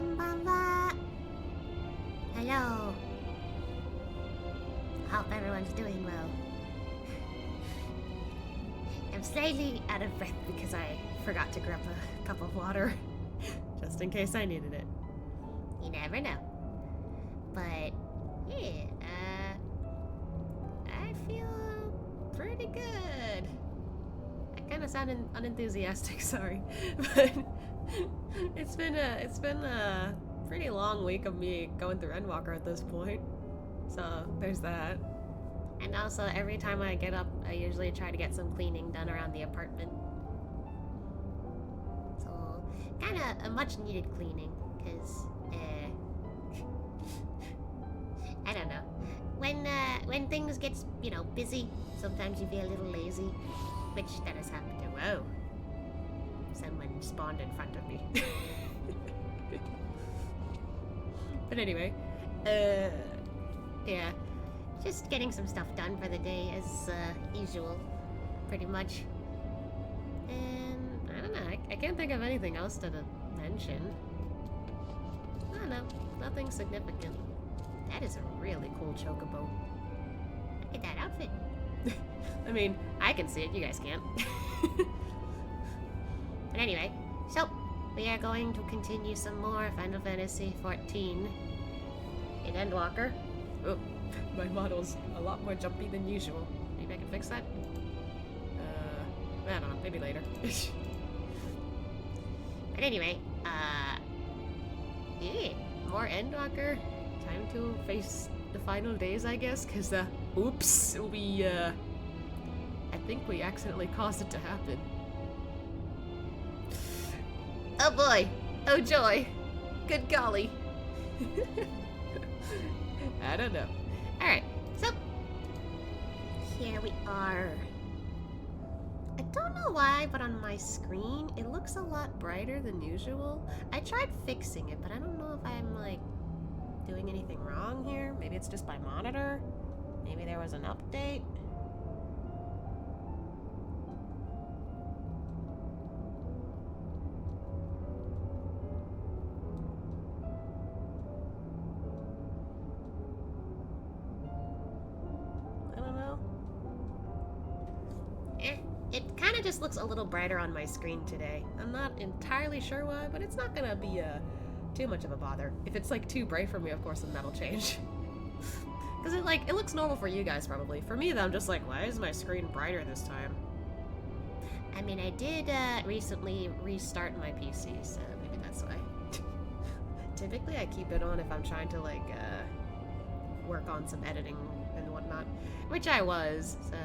Konbanwa. Hello. Hope everyone's doing well. I'm slightly out of breath because I forgot to grab a cup of water. Just in case I needed it. You never know. But, yeah, I feel pretty good. I kind of sound unenthusiastic, sorry. But it's been a pretty long week of me going through Endwalker at this point. So, there's that. And also, every time I get up, I usually try to get some cleaning done around the apartment. So, kind of a much-needed cleaning, because, I don't know. When things get, busy, sometimes you feel a little lazy, which that has happened to. Whoa. Someone spawned in front of me. But anyway, yeah. Just getting some stuff done for the day as usual, pretty much. And I don't know, I can't think of anything else to mention. I don't know, nothing significant. That is a really cool chocobo. Look at that outfit. I mean, I can see it, you guys can't. But anyway, so we are going to continue some more Final Fantasy XIV in Endwalker. Oh. My model's a lot more jumpy than usual. Maybe I can fix that? I don't know, maybe later. But anyway, yeah, more Endwalker. Time to face the final days, I guess, because, oops, I think we accidentally caused it to happen. Oh boy! Oh joy! Good golly! I don't know. Alright, so here we are. I don't know why, but on my screen it looks a lot brighter than usual. I tried fixing it, but I don't know if I'm doing anything wrong here. Maybe it's just my monitor. Maybe there was an update. It kind of just looks a little brighter on my screen today. I'm not entirely sure why, but it's not gonna be too much of a bother. If it's too bright for me, of course, then that'll change. Because it looks normal for you guys probably. For me, though, I'm just why is my screen brighter this time? I mean, I did recently restart my PC, so maybe that's why. Typically, I keep it on if I'm trying to work on some editing and whatnot, which I was, so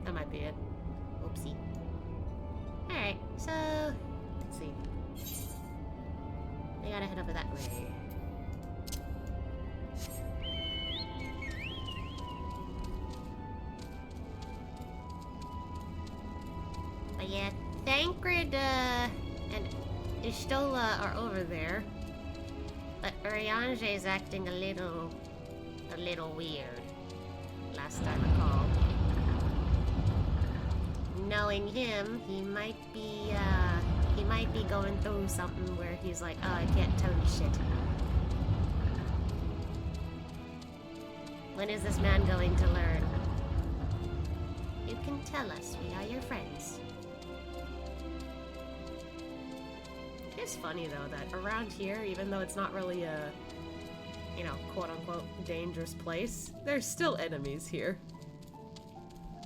that might be it. Oopsie. Alright, so let's see. We gotta head over that way. But yeah, Thancred and Ishtola are over there. But Urianger is acting a little weird. Last I recall. Knowing him, he might be going through something where he's oh, I can't tell you shit. When is this man going to learn? You can tell us, we are your friends. It's funny though that around here, even though it's not really a, quote-unquote dangerous place, there's still enemies here.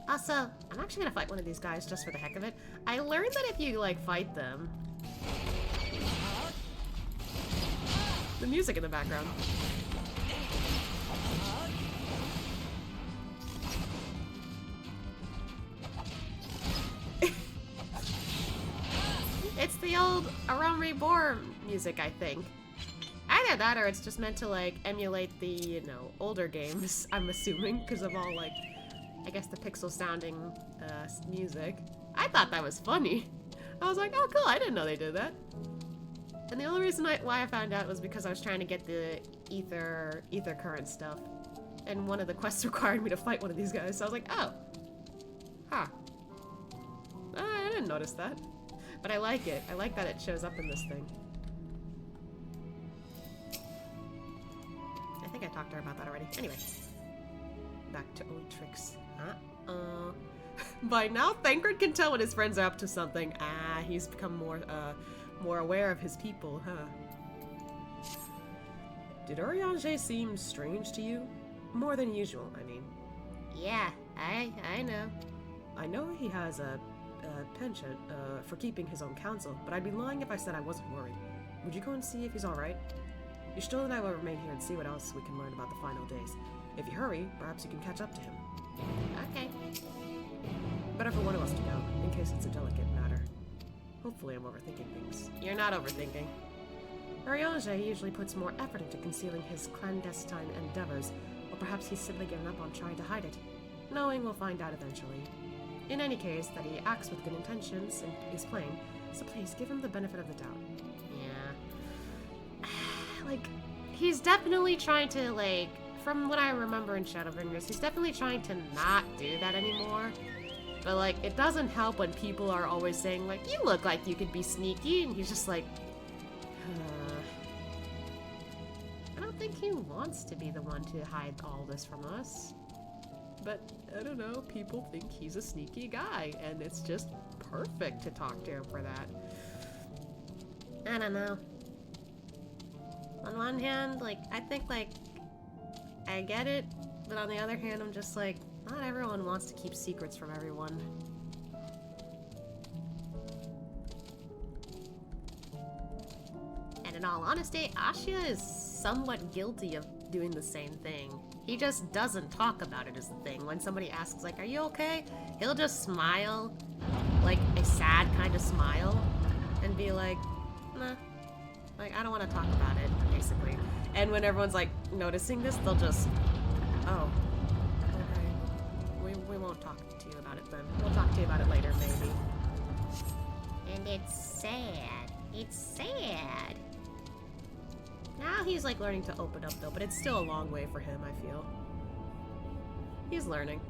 Also, I'm actually gonna fight one of these guys just for the heck of it. I learned that if you, fight them... The music in the background. It's the old Aram Reborn music, I think. Either that or it's just meant to, emulate the, older games, I'm assuming, because of all, I guess the pixel sounding music. I thought that was funny. I was oh cool, I didn't know they did that. And the only reason why I found out was because I was trying to get the ether current stuff. And one of the quests required me to fight one of these guys, so I was oh. Huh. I didn't notice that. But I like it. I like that it shows up in this thing. think I talked to her about that already. Anyway. Back to old tricks. By now, Thancred can tell when his friends are up to something. Ah, he's become more aware of his people, huh? Did Urianger seem strange to you? More than usual, I mean. Yeah, I know. I know he has a penchant for keeping his own counsel, but I'd be lying if I said I wasn't worried. Would you go and see if he's alright? Yashtil and I will remain here and see what else we can learn about the final days. If you hurry, perhaps you can catch up to him. Okay. Better for one of us to go, in case it's a delicate matter. Hopefully I'm overthinking things. You're not overthinking. Urianger usually puts more effort into concealing his clandestine endeavors, or perhaps he's simply given up on trying to hide it. Knowing we'll find out eventually. In any case, that he acts with good intentions is plain, so please give him the benefit of the doubt. Yeah. Like, he's definitely trying to, like, from what I remember in Shadowbringers, he's definitely trying to not do that anymore. But, like, it doesn't help when people are always saying, like, you look like you could be sneaky, and he's just like, I don't think he wants to be the one to hide all this from us. But, I don't know, people think he's a sneaky guy, and it's just perfect to talk to him for that. I don't know. On one hand, like, I think, like, I get it, but on the other hand, I'm just like, not everyone wants to keep secrets from everyone. And in all honesty, Ashia is somewhat guilty of doing the same thing. He just doesn't talk about it as the thing. When somebody asks, like, are you okay? He'll just smile, like a sad kind of smile, and be like, nah. Like, I don't want to talk about it, basically. And when everyone's, like, noticing this, they'll just, oh, okay. We won't talk to you about it then. We'll talk to you about it later, maybe. And it's sad. It's sad. Now he's, like, learning to open up, though, but it's still a long way for him, I feel. He's learning.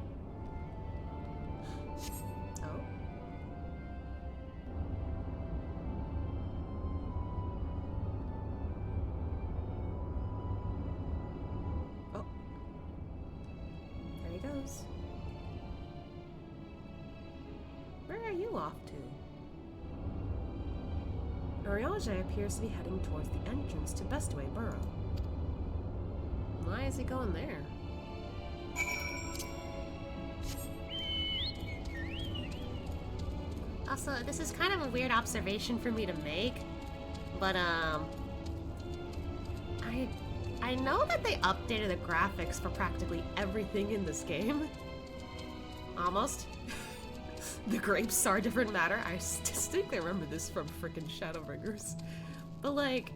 Oh. Oh. There he goes. Where are you off to? Urianger appears to be heading towards the entrance to Bestway Burrow. Why is he going there? Also, this is kind of a weird observation for me to make, but I know that they updated the graphics for practically everything in this game. Almost. The grapes are a different matter. I distinctly remember this from frickin' Shadowbringers. But, like,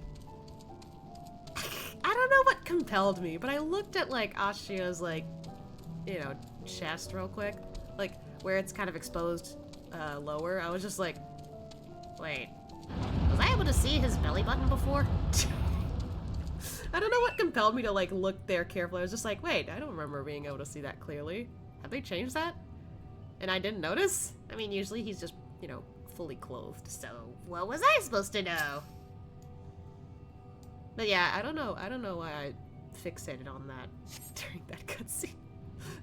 I don't know what compelled me, but I looked at, like, Ashia's, like, you know, chest real quick. Like, where it's kind of exposed lower. I was just like, wait, was I able to see his belly button before? I don't know what compelled me to, like, look there carefully. I was just like, wait, I don't remember being able to see that clearly. Have they changed that? And I didn't notice? I mean, usually he's just, you know, fully clothed, so what was I supposed to know? But yeah, I don't know why I fixated on that during that cutscene.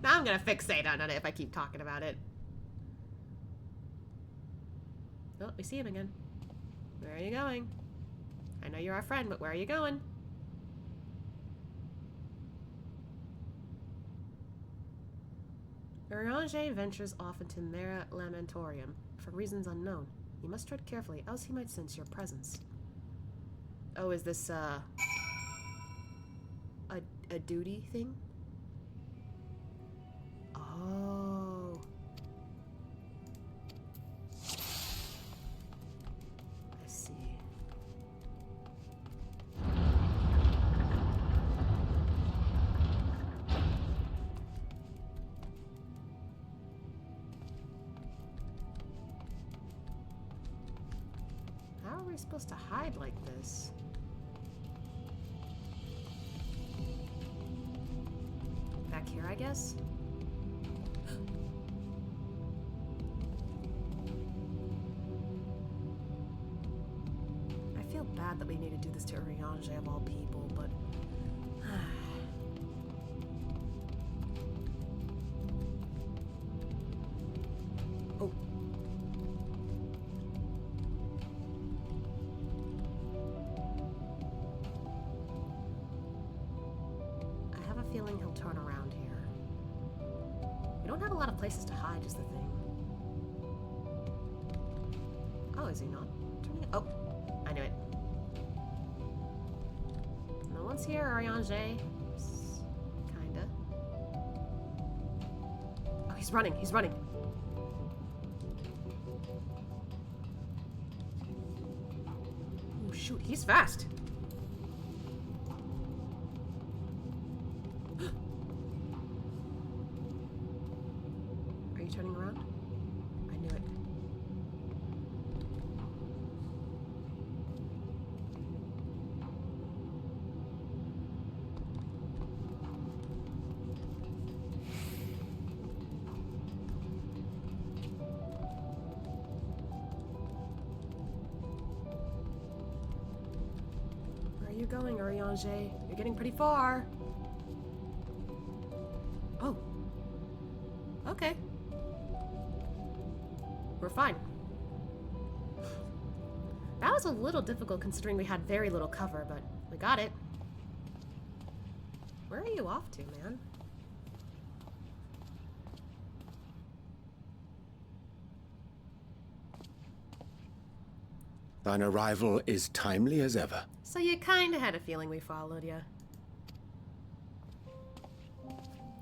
Now I'm gonna fixate on it if I keep talking about it. Oh, we see him again. Where are you going? I know you're our friend, but where are you going? Urianger ventures off into Mera Lamentorium, for reasons unknown. You must tread carefully, else he might sense your presence. Oh, is this, a duty thing? Oh. I see. How are we supposed to hide like this? Back here, I guess? I feel bad that we need to do this to Urianger of all people, but feeling he'll turn around here. We don't have a lot of places to hide, is the thing. Oh, is he not turning? Oh, I knew it. No one's here, Ariange. Kinda. Oh, he's running, he's running. Oh, shoot, he's fast. Are you turning around? I knew it. Where are you going, Ariange? You're getting pretty far. Oh. Okay. We're fine. That was a little difficult considering we had very little cover, but we got it. Where are you off to, man? Thine arrival is timely as ever. So you kinda had a feeling we followed you.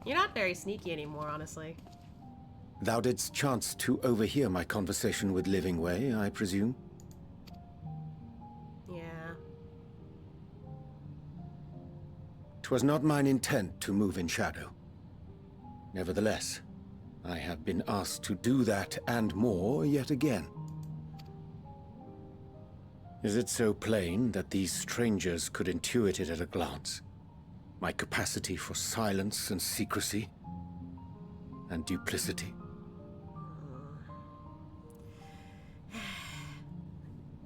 You're not very sneaky anymore, honestly. Thou didst chance to overhear my conversation with Livingway, I presume? Yeah. 'Twas not mine intent to move in shadow. Nevertheless, I have been asked to do that and more yet again. Is it so plain that these strangers could intuit it at a glance? My capacity for silence and secrecy and duplicity?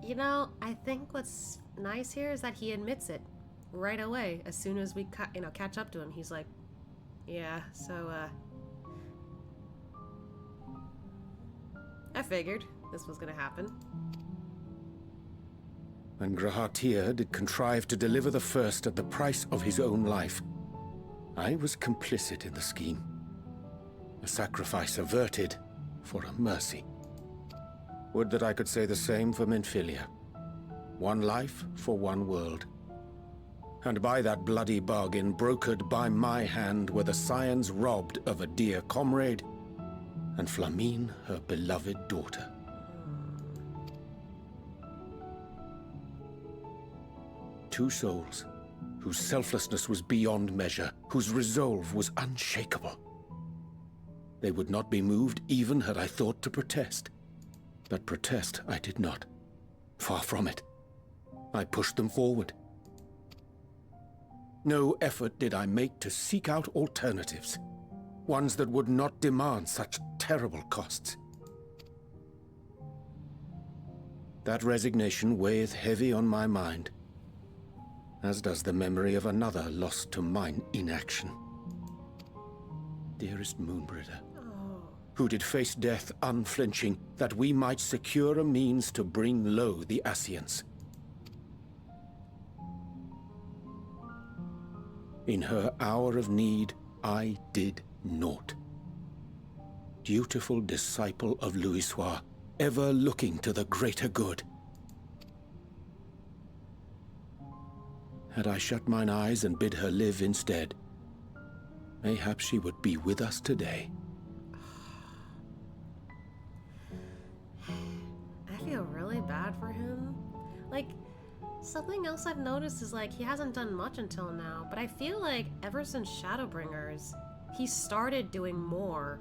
You know, I think what's nice here is that he admits it right away. As soon as we catch up to him, he's like, yeah, so, I figured this was gonna happen. When Grahatir did contrive to deliver the first at the price of his own life, I was complicit in the scheme. A sacrifice averted for a mercy. Would that I could say the same for Menphilia. One life for one world. And by that bloody bargain brokered by my hand were the scions robbed of a dear comrade, and Flamine her beloved daughter. Two souls, whose selflessness was beyond measure, whose resolve was unshakable. They would not be moved even had I thought to protest. But protest I did not. Far from it. I pushed them forward. No effort did I make to seek out alternatives, ones that would not demand such terrible costs. That resignation weigheth heavy on my mind, as does the memory of another lost to mine inaction. Dearest Moonbritter, who did face death unflinching, that we might secure a means to bring low the Ascians. In her hour of need, I did naught. Dutiful disciple of Louisoix, ever looking to the greater good. Had I shut mine eyes and bid her live instead, mayhap she would be with us today. I feel really bad for him. Like, something else I've noticed is like he hasn't done much until now, but I feel like ever since Shadowbringers, he started doing more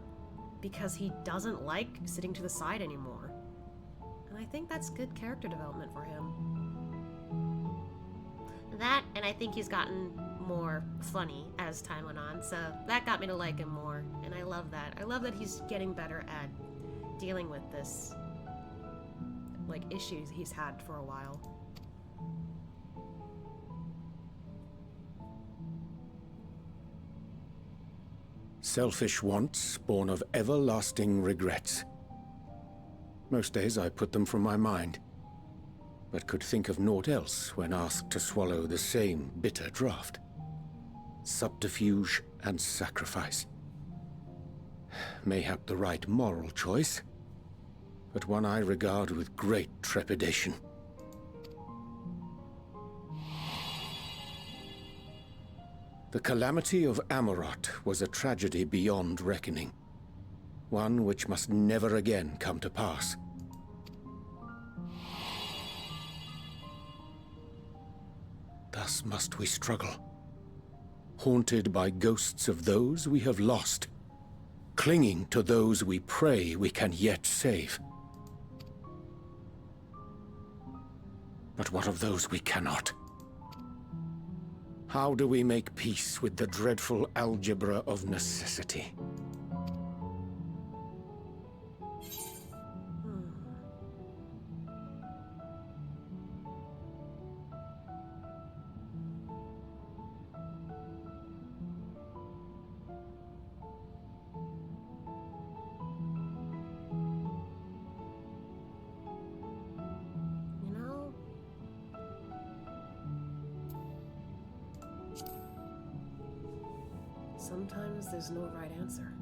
because he doesn't like sitting to the side anymore. And I think that's good character development for him. That, and I think he's gotten more funny as time went on, so that got me to like him more, and I love that. I love that he's getting better at dealing with this, like, issues he's had for a while. Selfish wants born of everlasting regrets. Most days I put them from my mind, but could think of naught else when asked to swallow the same bitter draught. subterfuge, and sacrifice. Mayhap the right moral choice, but one I regard with great trepidation. The calamity of Amarot was a tragedy beyond reckoning, one which must never again come to pass. Thus must we struggle, haunted by ghosts of those we have lost, clinging to those we pray we can yet save. But what of those we cannot? How do we make peace with the dreadful algebra of necessity? Sometimes there's no right answer.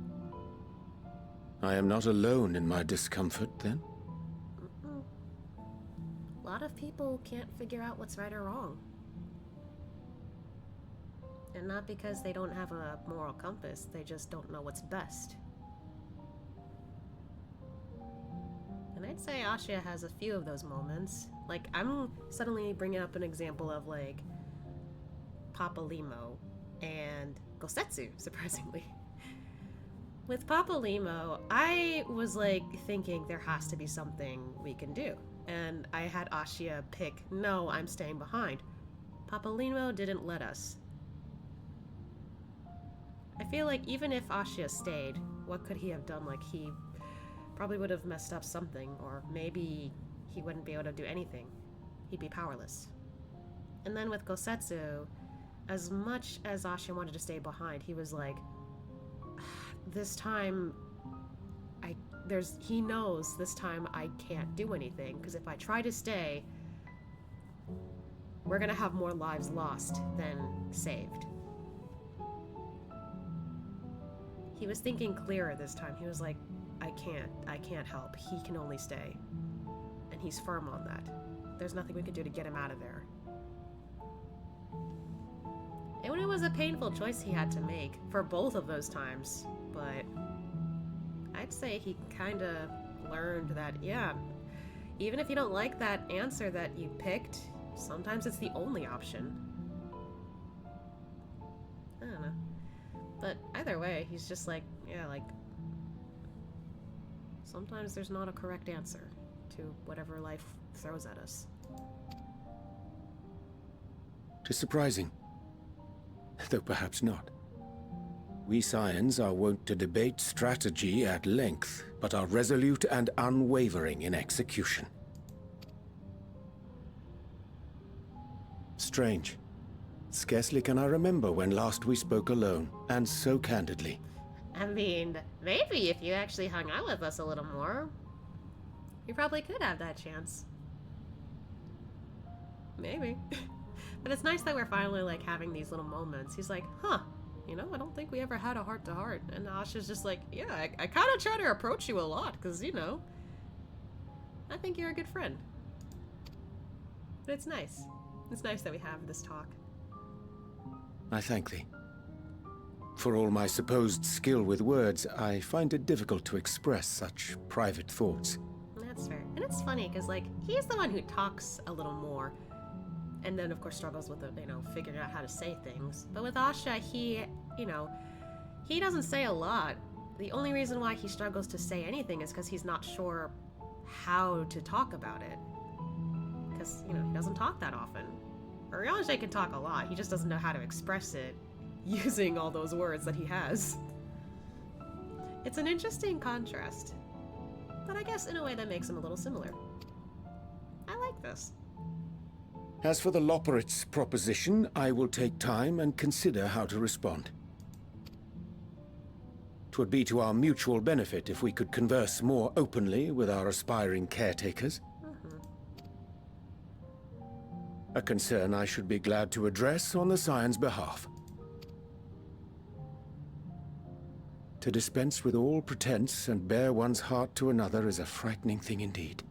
I am not alone in my discomfort, then? A lot of people can't figure out what's right or wrong. And not because they don't have a moral compass, they just don't know what's best. And I'd say Asha has a few of those moments. Like, I'm suddenly bringing up an example of, like, Papa Limo and Gosetsu, surprisingly. With Papa Limo, I was like thinking there has to be something we can do. And I had Ashia pick, no, I'm staying behind. Papa Limo didn't let us. I feel like even if Ashia stayed, what could he have done? Like, he probably would have messed up something, or maybe he wouldn't be able to do anything. He'd be powerless. And then with Gosetsu, as much as Asha wanted to stay behind, he was like, this time, he knows this time I can't do anything, because if I try to stay, we're gonna have more lives lost than saved. He was thinking clearer this time. He was like, I can't help. He can only stay. And he's firm on that. There's nothing we can do to get him out of there. And it was a painful choice he had to make for both of those times, but I'd say he kind of learned that, yeah, even if you don't like that answer that you picked, sometimes it's the only option. I don't know. But either way, he's just like, yeah, like, sometimes there's not a correct answer to whatever life throws at us. It is surprising, though perhaps not. We Scions are wont to debate strategy at length, but are resolute and unwavering in execution. Strange. Scarcely can I remember when last we spoke alone, and so candidly. I mean, maybe if you actually hung out with us a little more, you probably could have that chance. Maybe. But it's nice that we're finally, like, having these little moments. He's like, huh, you know, I don't think we ever had a heart-to-heart. And Asha's just like, yeah, I kind of try to approach you a lot, because, you know, I think you're a good friend. But it's nice. It's nice that we have this talk. I thank thee. For all my supposed skill with words, I find it difficult to express such private thoughts. That's fair. And it's funny, because, like, he's the one who talks a little more. And then, of course, struggles with, you know, figuring out how to say things. But with Asha, he, you know, he doesn't say a lot. The only reason why he struggles to say anything is because he's not sure how to talk about it. Because, you know, he doesn't talk that often. Ariange can talk a lot. He just doesn't know how to express it using all those words that he has. It's an interesting contrast. But I guess in a way that makes him a little similar. I like this. As for the Loporrit's proposition, I will take time and consider how to respond. 'Twould be to our mutual benefit if we could converse more openly with our aspiring caretakers. A concern I should be glad to address on the Scion's behalf. To dispense with all pretense and bare one's heart to another is a frightening thing indeed.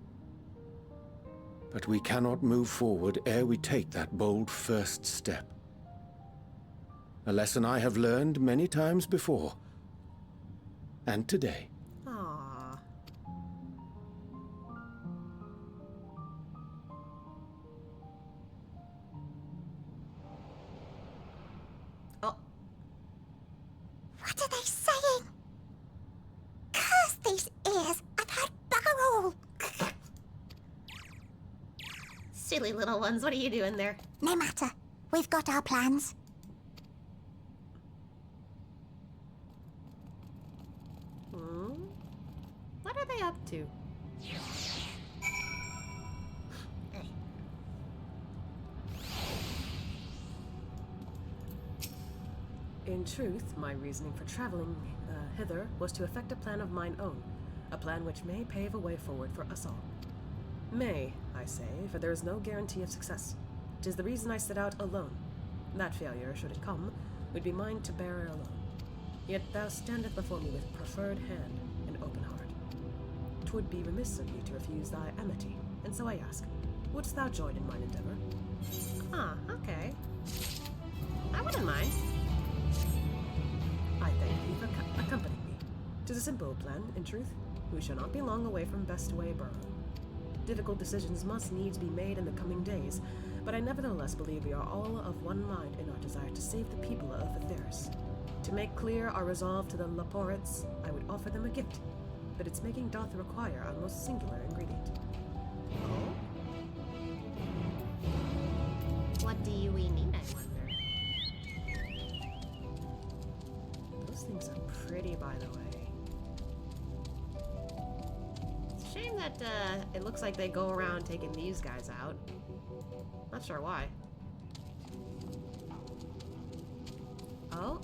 But we cannot move forward ere we take that bold first step. A lesson I have learned many times before. And today. Aww. Oh. What are they saying? Curse these ears! I've had bugger all! Silly little ones, what are you doing there? No matter. We've got our plans. What are they up to? In truth, my reasoning for traveling hither was to effect a plan of mine own, a plan which may pave a way forward for us all. May, I say, for there is no guarantee of success. 'Tis the reason I set out alone. That failure, should it come, would be mine to bear alone. Yet thou standeth before me with proffered hand and open heart. 'Twould be remiss of thee to refuse thy amity, and so I ask, wouldst thou join in mine endeavor? Ah, okay. I wouldn't mind. I thank thee for accompanying me. 'Tis a simple plan, in truth. We shall not be long away from Bestway Borough. Difficult decisions must needs be made in the coming days, but I nevertheless believe we are all of one mind in our desire to save the people of Atheris. To make clear our resolve to the Laporets, I would offer them a gift, but its making doth require a most singular ingredient. Oh? What do we need, I wonder? Those things are pretty, by the way. It's a shame that it looks like they go around taking these guys out. Not sure why. Oh?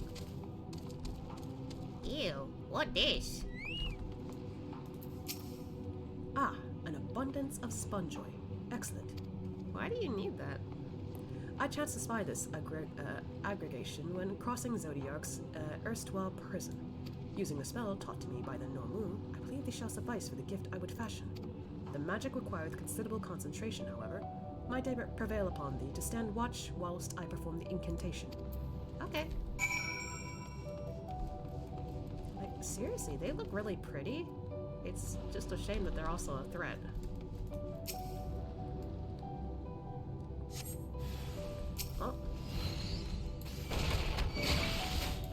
Ew, what this? Ah, an abundance of sponge oil. Excellent. Why do you need that? I chanced to spy this aggregation when crossing Zodiarc's erstwhile prison. Using the spell taught to me by the Normu, I believe they shall suffice for the gift I would fashion. The magic requireth considerable concentration, however. Might I prevail upon thee to stand watch whilst I perform the incantation? Okay. Like, seriously, they look really pretty. It's just a shame that they're also a threat. Oh.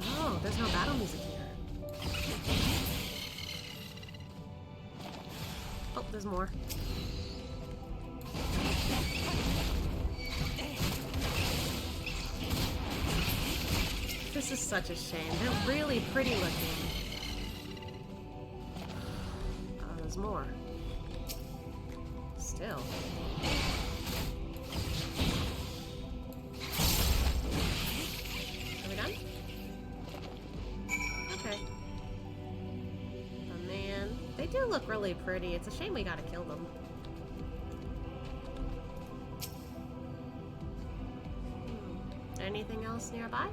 Oh, there's no battle music here. Oh, there's more. This is such a shame. They're really pretty looking. Oh, there's more. Still. Are we done? Okay. Oh man, they do look really pretty. It's a shame we gotta kill them. Anything else nearby?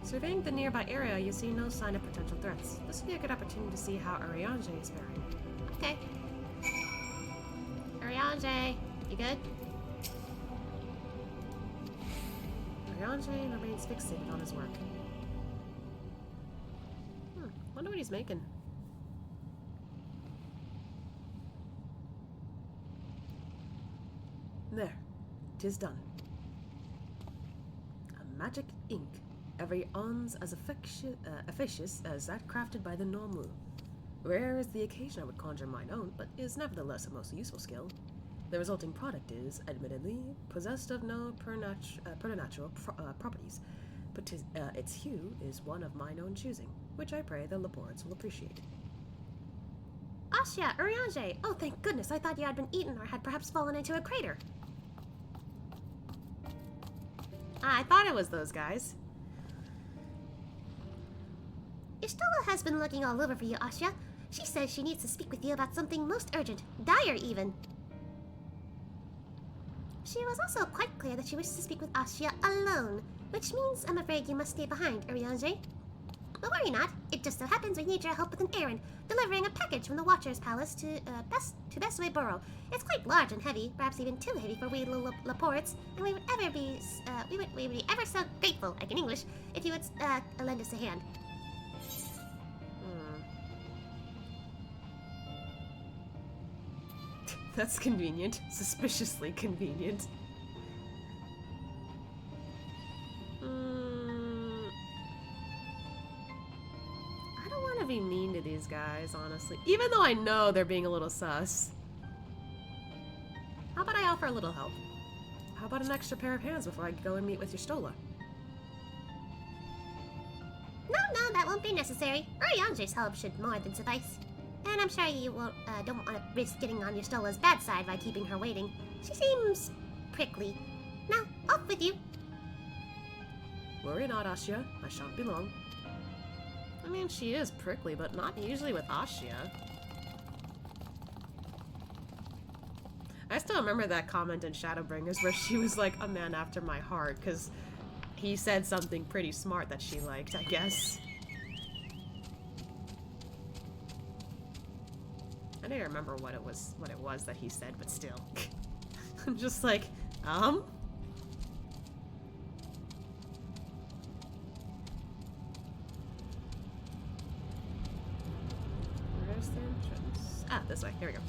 Surveying the nearby area, you see no sign of potential threats. This would be a good opportunity to see how Ariange is faring. Okay. Ariange, you good? Ariange remains fixated on his work. Wonder what he's making. There. 'Tis done. A magic ink. Every ons as efficacious as that crafted by the Normu. Rare is the occasion I would conjure mine own, but is nevertheless a most useful skill. The resulting product is, admittedly, possessed of no preternatural properties, but its hue is one of mine own choosing, which I pray the Laporets will appreciate. Asya, Uriange! Oh, thank goodness, I thought you had been eaten or had perhaps fallen into a crater. I thought it was those guys. Istola has been looking all over for you, Asya. She says she needs to speak with you about something most urgent, dire even. She was also quite clear that she wishes to speak with Asya alone, which means I'm afraid you must stay behind, Uriange. But worry not. It just so happens we need your help with an errand, delivering a package from the Watcher's Palace to Bestway Borough. It's quite large and heavy, perhaps even too heavy for we Laportes, and we would be ever so grateful, like in English, if you would lend us a hand. That's convenient. Suspiciously convenient. I don't want to be mean to these guys, honestly. Even though I know they're being a little sus. How about I offer a little help? How about an extra pair of hands before I go and meet with your Stola? No, that won't be necessary. Urianger's help should more than suffice. And I'm sure you don't want to risk getting on your Stola's bad side by keeping her waiting. She seems prickly. Now, off with you. Worry not, Asya. I shan't be long. I mean, she is prickly, but not usually with Asya. I still remember that comment in Shadowbringers where she was like a man after my heart, because he said something pretty smart that she liked, I guess. I don't remember what it was that he said, but still. I'm just like, Where's the entrance? Ah, this way. Here we go.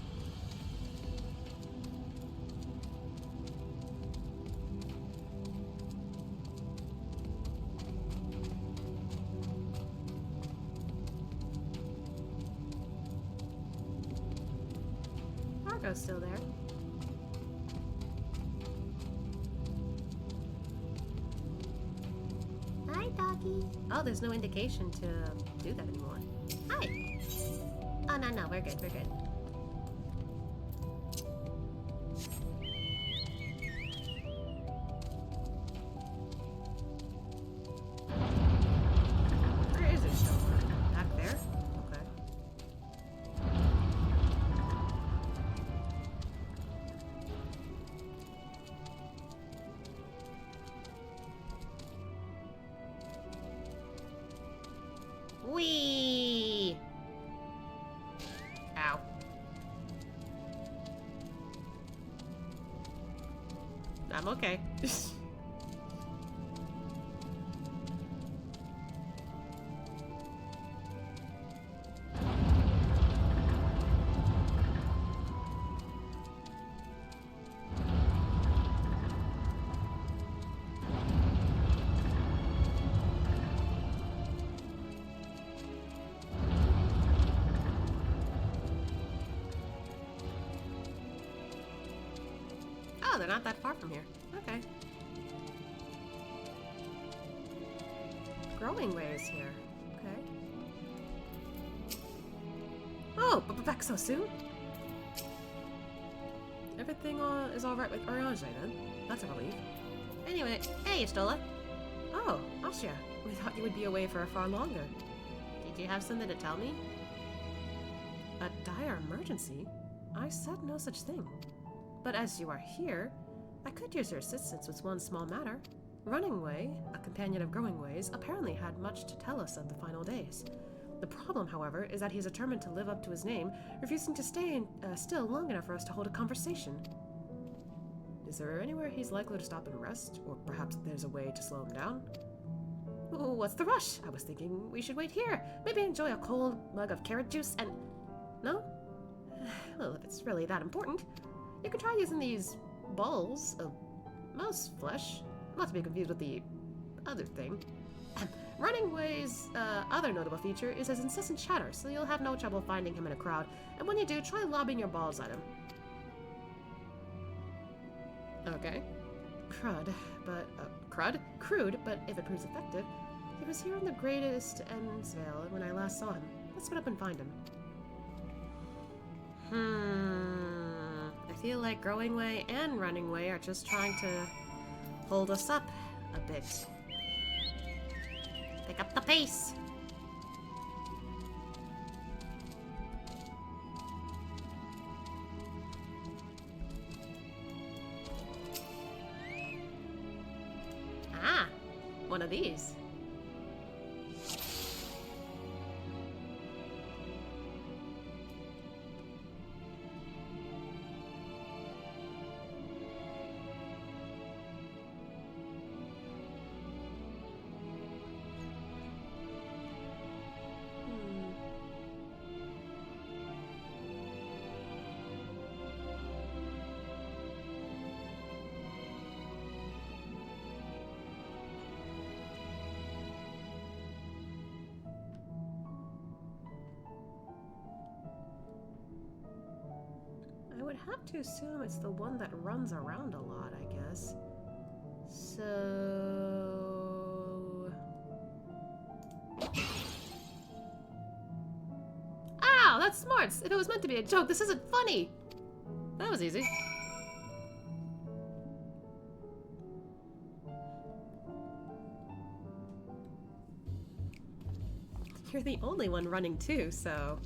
Margot's still there. Hi, doggy. Oh, there's no indication to do that anymore. Hi. Oh, no, we're good, we're good. Where is it still? Back there? Okay. Whee! Ow. I'm okay. Oh, they're not that far from here. Okay. Growing way is here. Okay. Oh, but back so soon? Everything is alright with Urianger then. That's a relief. Anyway, hey, Stola. Oh, Asya. We thought you would be away for far longer. Did you have something to tell me? A dire emergency? I said no such thing. But as you are here, I could use your assistance with one small matter. Running Way, a companion of Growing Ways, apparently had much to tell us of the final days. The problem, however, is that he's determined to live up to his name, refusing to stay still long enough for us to hold a conversation. Is there anywhere he's likely to stop and rest? Or perhaps there's a way to slow him down? Ooh, what's the rush? I was thinking we should wait here. Maybe enjoy a cold mug of carrot juice and... No? Well, if it's really that important, you could try using these balls of mouse flesh. Not to be confused with the other thing. Running Way's other notable feature is his incessant chatter, so you'll have no trouble finding him in a crowd. And when you do, try lobbing your balls at him. Okay. Crude, but if it proves effective. He was here in the Greatest Endsvale when I last saw him. Let's split up and find him. I feel like Growing Way and Running Way are just trying to hold us up a bit. Pick up the pace. Ah, one of these. have to assume it's the one that runs around a lot, I guess. So... Ow, that's smart! If it was meant to be a joke, this isn't funny! That was easy. You're the only one running too, so...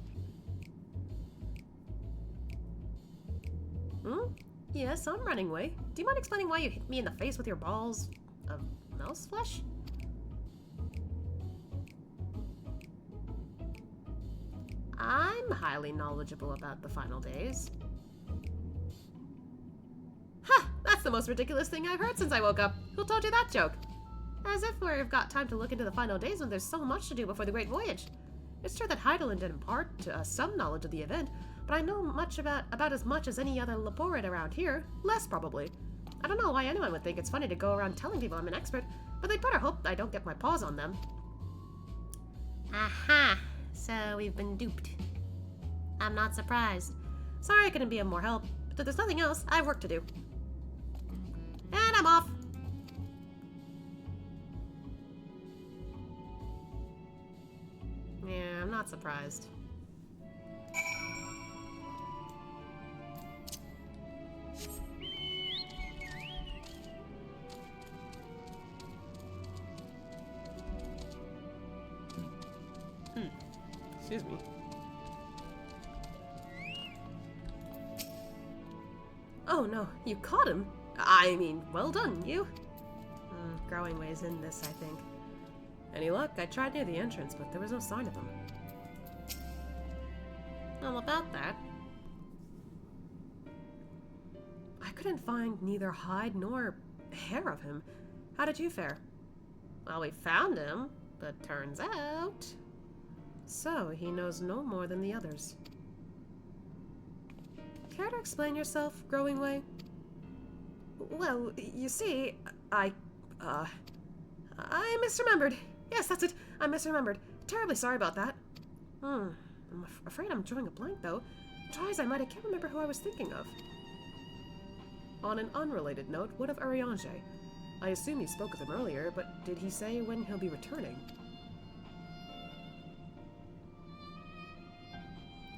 Hmm? Yes, I'm running away. Do you mind explaining why you hit me in the face with your balls of mouse flesh? I'm highly knowledgeable about the final days. Ha! That's the most ridiculous thing I've heard since I woke up. Who told you that joke? As if we've got time to look into the final days when there's so much to do before the Great Voyage. It's true that Heidelin did impart to us some knowledge of the event, but I know much about as much as any other Laporid around here. Less, probably. I don't know why anyone would think it's funny to go around telling people I'm an expert, but they'd better hope I don't get my paws on them. Aha! So we've been duped. I'm not surprised. Sorry I couldn't be of more help, but if there's nothing else, I have work to do. And I'm off! Yeah, I'm not surprised. Excuse me. Oh no, you caught him! I mean, well done, you! Growing ways in this, I think. Any luck? I tried near the entrance, but there was no sign of him. Well, about that... I couldn't find neither hide nor hair of him. How did you fare? Well, we found him, but turns out... So, he knows no more than the others. Care to explain yourself, Growing Way? Well, you see, I misremembered. Yes, that's it. I misremembered. Terribly sorry about that. I'm afraid I'm drawing a blank, though. Try as I might, I can't remember who I was thinking of. On an unrelated note, what of Urianger? I assume you spoke with him earlier, but did he say when he'll be returning?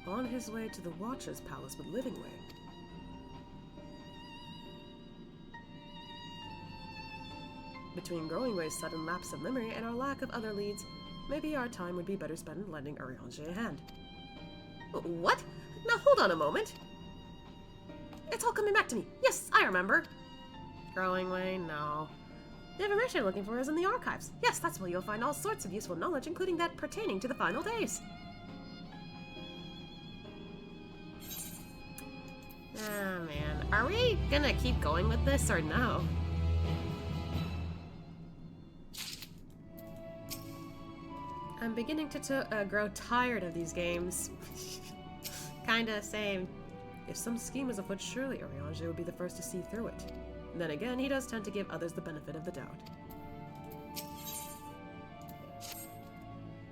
On his way to the Watcher's Palace with Livingway. Between Growingway's sudden lapse of memory and our lack of other leads, maybe our time would be better spent lending Urianger a hand. What? Now hold on a moment! It's all coming back to me! Yes, I remember! Growingway, no. The information I'm looking for is in the archives. Yes, that's where you'll find all sorts of useful knowledge, including that pertaining to the final days. Ah, man. Are we gonna keep going with this or no? I'm beginning to grow tired of these games. Kinda same. If some scheme is afoot, surely Urianger would be the first to see through it. Then again, he does tend to give others the benefit of the doubt.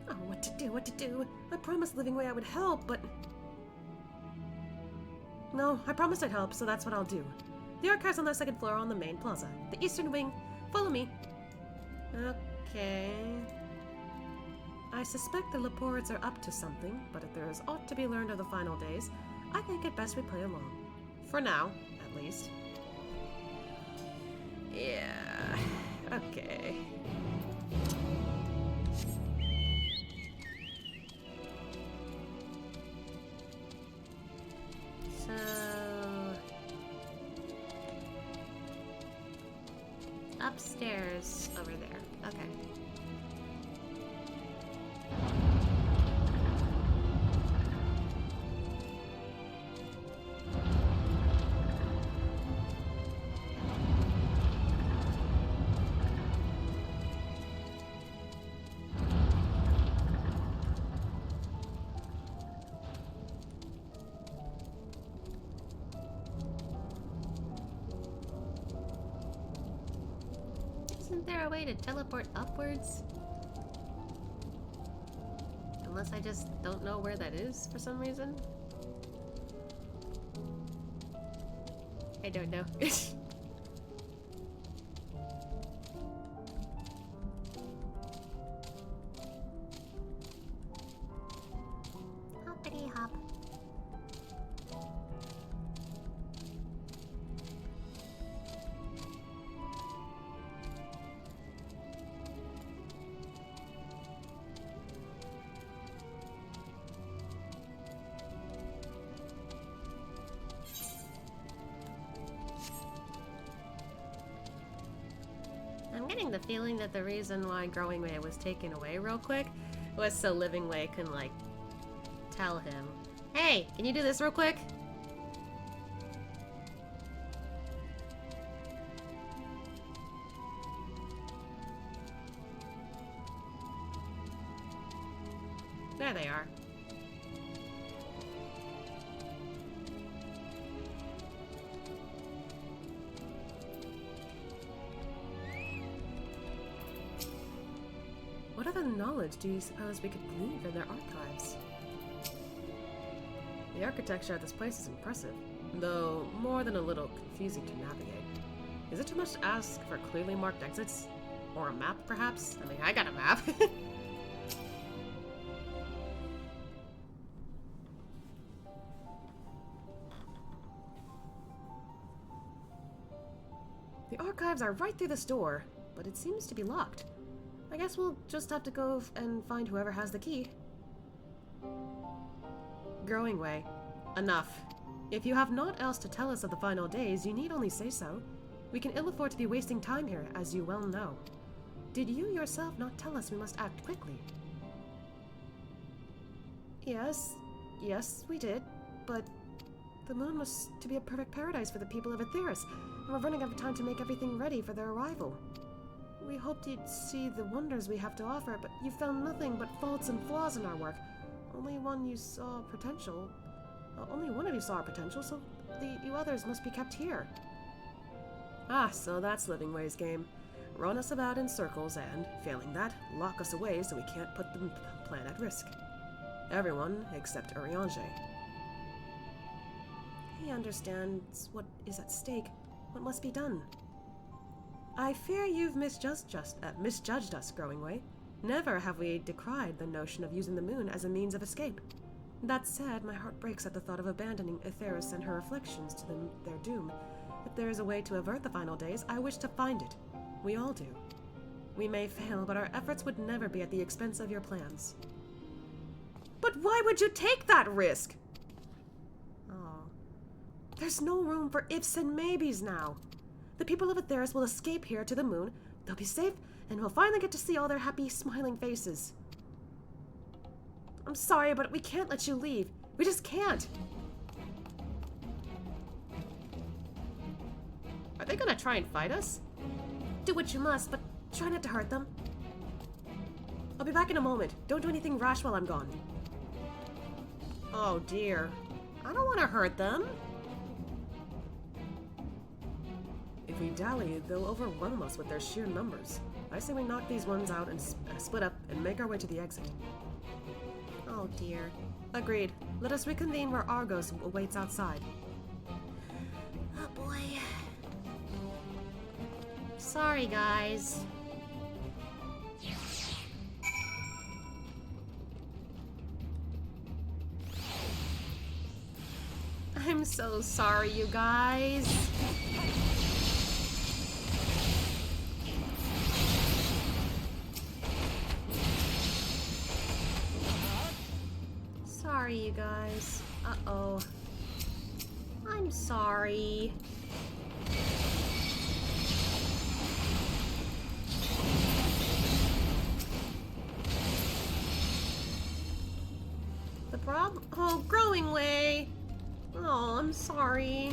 Oh, what to do? I promised Livingway I would help, but... No, I promised I'd help, so that's what I'll do. The archives on the second floor are on the main plaza. The eastern wing. Follow me. Okay. I suspect the Laporids are up to something, but if there is aught to be learned of the final days, I think it best we play along. For now, at least. Yeah. Okay. So... upstairs over there. Okay. Isn't there a way to teleport upwards? Unless I just don't know where that is for some reason. I don't know. Hoppity hop. I'm getting the feeling that the reason why Growing Way was taken away real quick was so Living Way can, like, tell him, hey, can you do this real quick? There they are. What other knowledge do you suppose we could glean from their archives? The architecture of this place is impressive, though more than a little confusing to navigate. Is it too much to ask for clearly marked exits? Or a map, perhaps? I mean, I got a map. The archives are right through this door, but it seems to be locked. I guess we'll just have to go and find whoever has the key. Growing Way. Enough. If you have naught else to tell us of the final days, you need only say so. We can ill afford to be wasting time here, as you well know. Did you yourself not tell us we must act quickly? Yes, we did, but the moon was to be a perfect paradise for the people of Aetheris, and we're running out of time to make everything ready for their arrival. We hoped you'd see the wonders we have to offer, but you found nothing but faults and flaws in our work. Only one of you saw potential, so you others must be kept here. Ah, so that's Living Way's game. Run us about in circles and, failing that, lock us away so we can't put the plan at risk. Everyone except Urianger. He understands what is at stake, what must be done. I fear you've misjudged us, Growing Way. Never have we decried the notion of using the moon as a means of escape. That said, my heart breaks at the thought of abandoning Aetheris and her reflections to their doom. If there is a way to avert the final days, I wish to find it. We all do. We may fail, but our efforts would never be at the expense of your plans. But why would you take that risk? Oh. There's no room for ifs and maybes now. The people of Aetheris will escape here to the moon, they'll be safe, and we'll finally get to see all their happy, smiling faces. I'm sorry, but we can't let you leave. We just can't. Are they gonna try and fight us? Do what you must, but try not to hurt them. I'll be back in a moment. Don't do anything rash while I'm gone. Oh dear. I don't want to hurt them. If we dally, they'll overwhelm us with their sheer numbers. I say we knock these ones out and split up and make our way to the exit. Oh dear. Agreed. Let us reconvene where Argos awaits outside. Oh boy. Sorry, guys. I'm so sorry, you guys. Sorry, you guys. Uh-oh. I'm sorry. The problem? Oh, Growing Way. Oh, I'm sorry.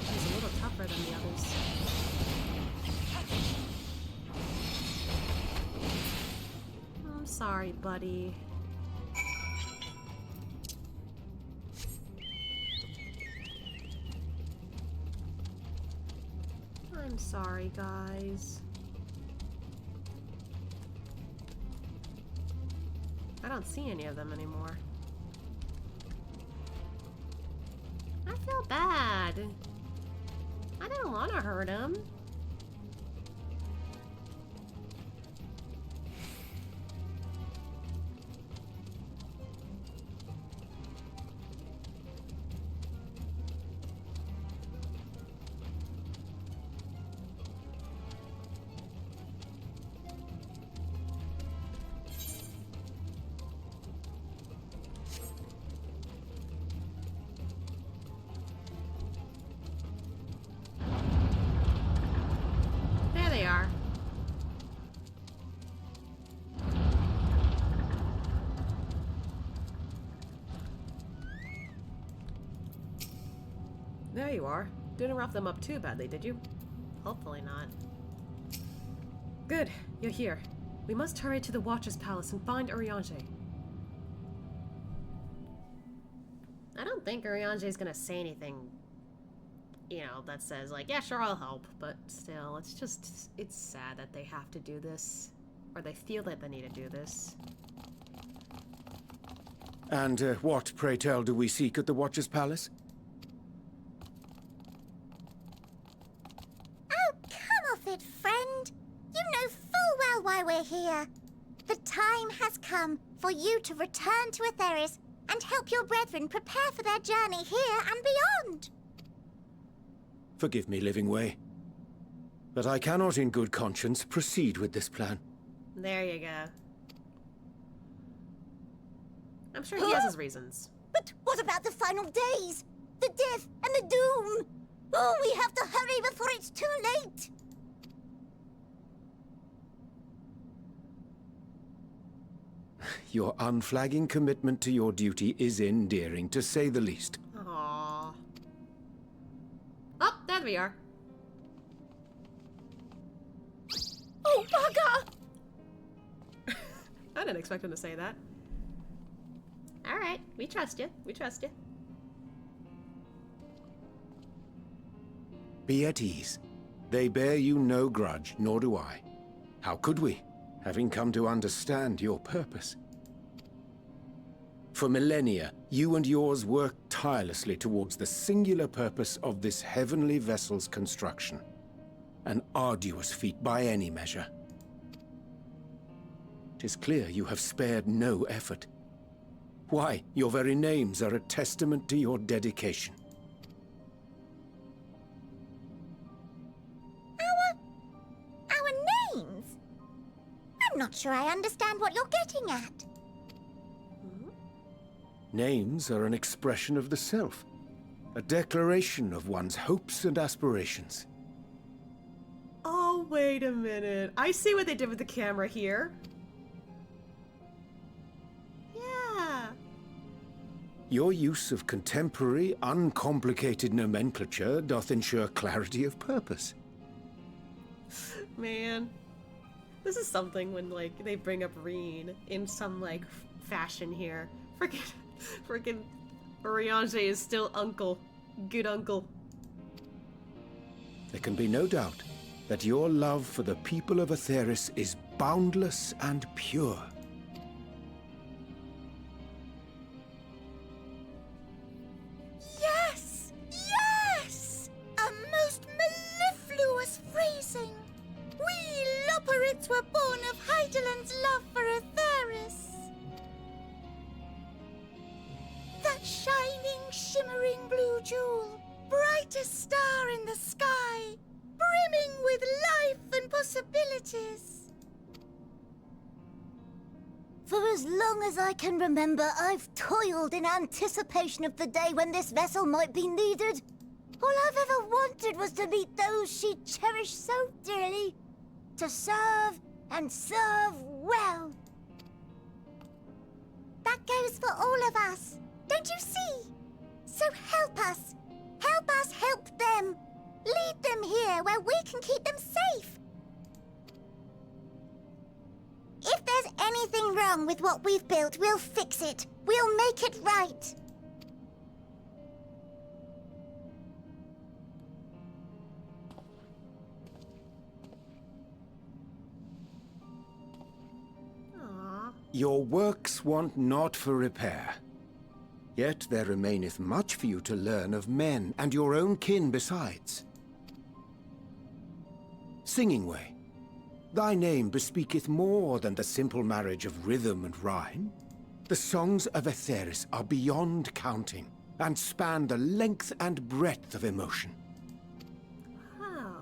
He's a little tougher than the others. I'm sorry, buddy. I'm sorry, guys. don't see any of them anymore. I feel bad. I don't want to hurt him. There they are. There you are. Didn't rough them up too badly, did you? Hopefully not. Good, you're here. We must hurry to the Watcher's Palace and find Urianger. I don't think Urianger's gonna say anything, you know, that says like, yeah, sure, I'll help. But still, it's sad that they have to do this. Or they feel that they need to do this. And what, pray tell, do we seek at the Watcher's Palace? Oh, come off it, friend. You know full well why we're here. The time has come for you to return to Etheris and help your brethren prepare for their journey here and beyond. Forgive me, Living Way, but I cannot in good conscience proceed with this plan. There you go. I'm sure he has his reasons. But what about the final days? The death and the doom? Oh, we have to hurry before it's too late. Your unflagging commitment to your duty is endearing, to say the least. Aww. Oh, there we are. Oh, bugger! I didn't expect him to say that. Alright, we trust you. We trust you. Be at ease. They bear you no grudge, nor do I. How could we, having come to understand your purpose? For millennia, you and yours worked tirelessly towards the singular purpose of this heavenly vessel's construction. An arduous feat by any measure. 'Tis clear you have spared no effort. Why, your very names are a testament to your dedication. Our names? I'm not sure I understand what you're getting at. Names are an expression of the self, a declaration of one's hopes and aspirations. Oh, wait a minute. I see what they did with the camera here. Yeah. Your use of contemporary, uncomplicated nomenclature doth ensure clarity of purpose. Man. This is something when, like, they bring up Reen in some, like, fashion here. Freaking Urianger is still uncle. Good uncle. There can be no doubt that your love for the people of Etheris is boundless and pure. Yes! Yes! A most mellifluous phrasing. We Loperids were born of Heideland's love for Etheris. That shining, shimmering blue jewel, brightest star in the sky, brimming with life and possibilities. For as long as I can remember, I've toiled in anticipation of the day when this vessel might be needed. All I've ever wanted was to meet those she cherished so dearly, to serve and serve well. That goes for all of us, don't you see? So help us help them. Lead them here where we can keep them safe. If there's anything wrong with what we've built, we'll fix it. We'll make it right. Aww. Your works want not for repair. Yet there remaineth much for you to learn of men, and your own kin besides. Singing Way, thy name bespeaketh more than the simple marriage of rhythm and rhyme. The songs of Etheris are beyond counting, and span the length and breadth of emotion. Wow.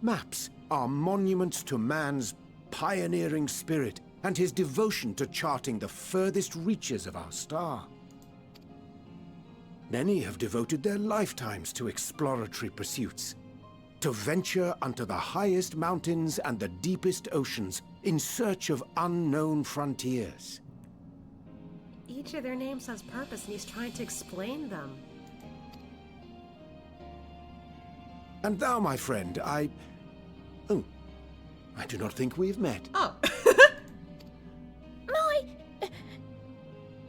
Maps are monuments to man's pioneering spirit and his devotion to charting the furthest reaches of our star. Many have devoted their lifetimes to exploratory pursuits, to venture unto the highest mountains and the deepest oceans in search of unknown frontiers. Each of their names has purpose, and he's trying to explain them. And thou, my friend, Oh, I do not think we've met. Oh.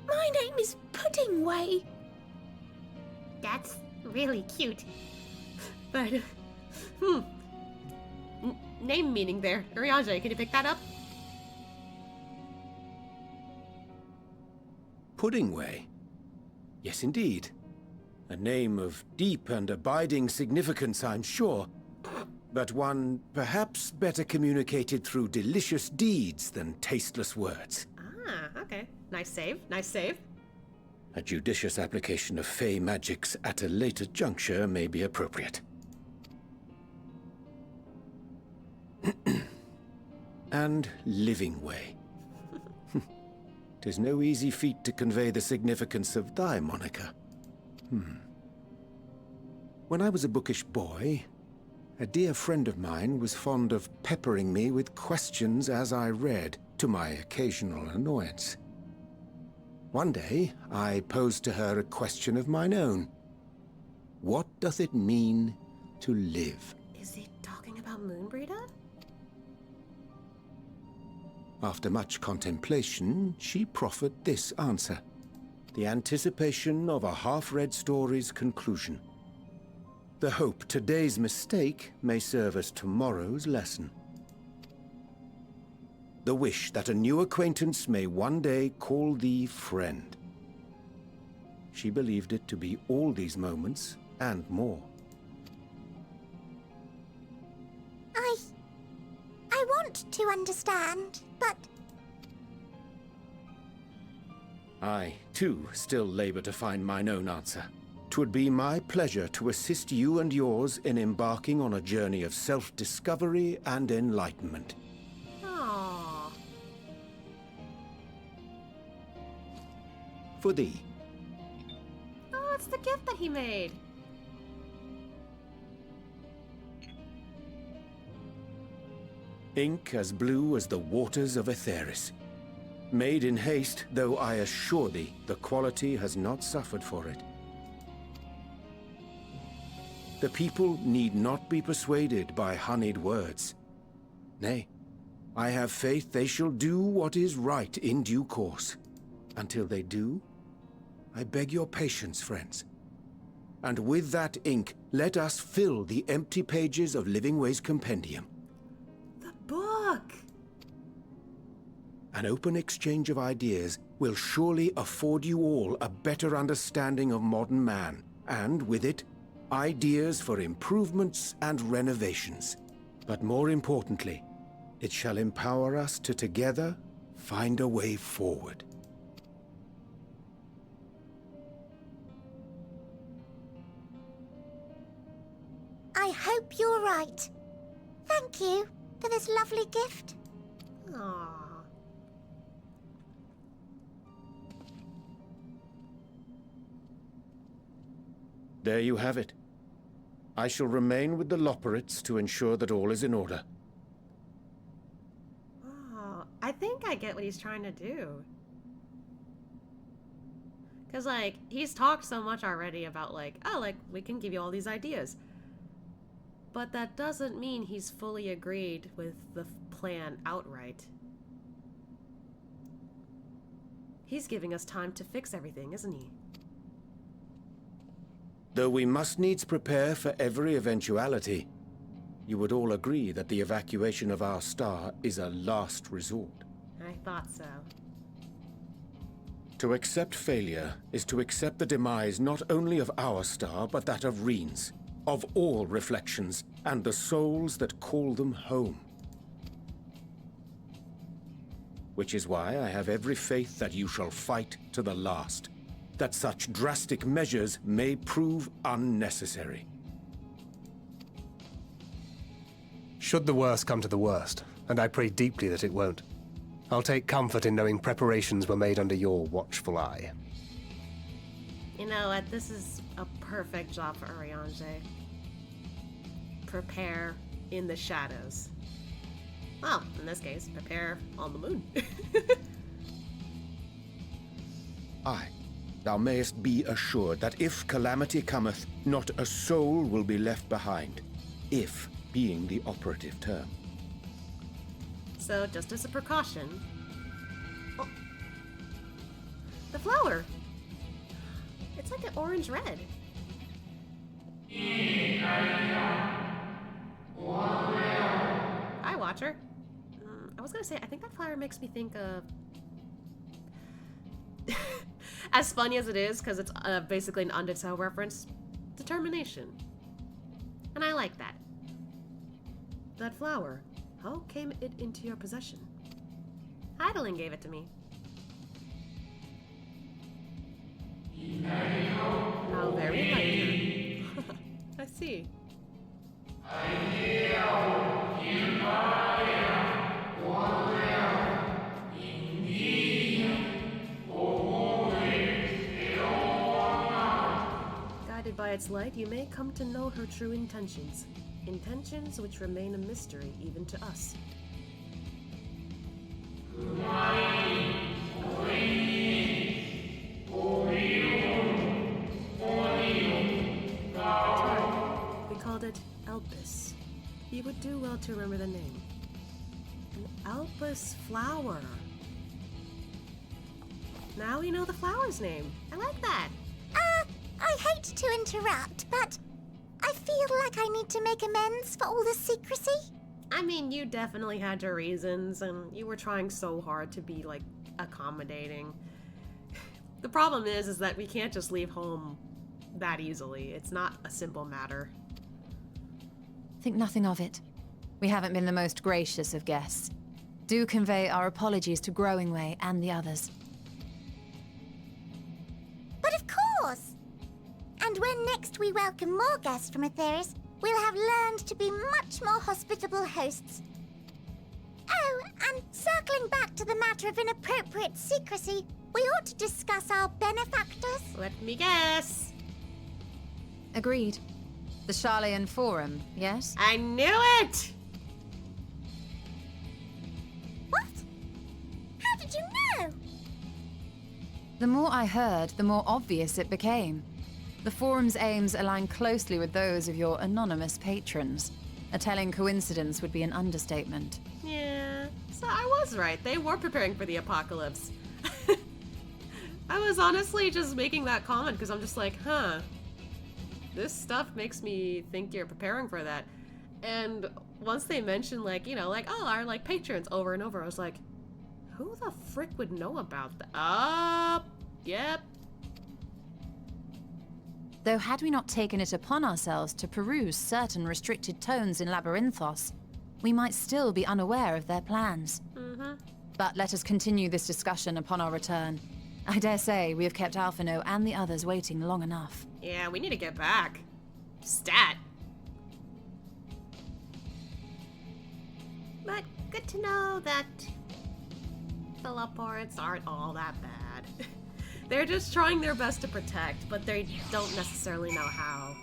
My name is Pudding Way. That's really cute. But, name meaning there. Urianger, can you pick that up? Pudding Way? Yes, indeed. A name of deep and abiding significance, I'm sure. But one perhaps better communicated through delicious deeds than tasteless words. Ah, okay. Nice save, nice save. A judicious application of fey magics at a later juncture may be appropriate. And Living Way. 'Tis no easy feat to convey the significance of thy moniker. When I was a bookish boy, a dear friend of mine was fond of peppering me with questions as I read, to my occasional annoyance. One day, I posed to her a question of mine own. What doth it mean to live? Is he talking about Moonbreeder? After much contemplation, she proffered this answer. The anticipation of a half-read story's conclusion. The hope today's mistake may serve as tomorrow's lesson. The wish that a new acquaintance may one day call thee friend. She believed it to be all these moments and more. I want to understand, but... I, too, still labor to find mine own answer. 'Twould be my pleasure to assist you and yours in embarking on a journey of self-discovery and enlightenment. Aww. For thee, Oh, it's the gift that he made. ink as blue as the waters of Etheris. Made in haste, though I assure thee, the quality has not suffered for it. The people need not be persuaded by honeyed words. Nay, I have faith they shall do what is right in due course. Until they do, I beg your patience, friends. And with that ink, let us fill the empty pages of Living Way's compendium. The book! An open exchange of ideas will surely afford you all a better understanding of modern man, and with it, ideas for improvements and renovations. But more importantly, it shall empower us to together find a way forward. I hope you're right. Thank you for this lovely gift. Aww. There you have it. I shall remain with the Loporrits to ensure that all is in order. Oh, I think I get what he's trying to do. Because, like, he's talked so much already about, like, oh, like, we can give you all these ideas. But that doesn't mean he's fully agreed with the plan outright. He's giving us time to fix everything, isn't he? Though we must needs prepare for every eventuality, you would all agree that the evacuation of our star is a last resort. I thought so. To accept failure is to accept the demise not only of our star, but that of Reen's, of all reflections, and the souls that call them home. Which is why I have every faith that you shall fight to the last, that such drastic measures may prove unnecessary. Should the worst come to the worst, and I pray deeply that it won't, I'll take comfort in knowing preparations were made under your watchful eye. You know what? This is a perfect job for Ariange. Prepare in the shadows. Well, in this case, prepare on the moon. Aye, thou mayest be assured that if calamity cometh, not a soul will be left behind. If being the operative term. So, just as a precaution... Oh. The flower! It's like an orange-red. Hi, Watcher. I was gonna say, I think that flower makes me think of... as funny as it is, because it's basically an Undertale reference, determination. And I like that. That flower, how came it into your possession? Hydaelyn gave it to me. How very like her. I see. Guided by its light, you may come to know her true intentions. Intentions which remain a mystery even to us. We called it Elpis. You would do well to remember the name. An Elpis flower. Now we know the flower's name. I like that. I hate to interrupt, but I feel like I need to make amends for all the secrecy. I mean, you definitely had your reasons, and you were trying so hard to be, like, accommodating. The problem is that we can't just leave home that easily. It's not a simple matter. Think nothing of it. We haven't been the most gracious of guests. Do convey our apologies to Growingway and the others. But of course! And when next we welcome more guests from Aetheris, we'll have learned to be much more hospitable hosts. Oh, and circling back to the matter of inappropriate secrecy, we ought to discuss our benefactors. Let me guess. Agreed. The Charlayan Forum, yes? I knew it! What? How did you know? The more I heard, the more obvious it became. The Forum's aims align closely with those of your anonymous patrons. A telling coincidence would be an understatement. Yeah, so I was right. They were preparing for the apocalypse. I was honestly just making that comment because I'm just like, huh. This stuff makes me think you're preparing for that. And once they mentioned, like, you know, like, oh, our, like, patrons over and over, I was like, who the frick would know about that? Yep. Though had we not taken it upon ourselves to peruse certain restricted tones in Labyrinthos, we might still be unaware of their plans. But let us continue this discussion upon our return. I dare say we have kept Alphinaud and the others waiting long enough. Yeah, we need to get back. Stat. But good to know that the Laportes aren't all that bad. They're just trying their best to protect, but they don't necessarily know how.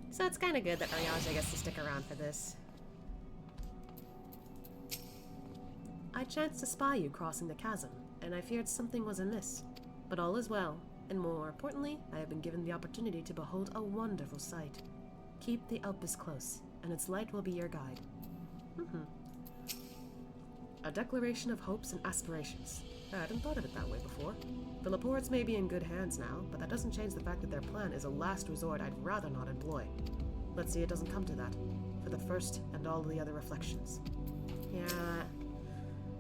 So it's kind of good that Ariange gets to stick around for this. I chanced to spy you crossing the chasm, and I feared something was amiss. But all is well, and more importantly, I have been given the opportunity to behold a wonderful sight. Keep the Elpis close, and its light will be your guide. A declaration of hopes and aspirations. I hadn't thought of it that way before. The Laportes may be in good hands now, but that doesn't change the fact that their plan is a last resort I'd rather not employ. Let's see it doesn't come to that, for the first and all the other reflections. Yeah,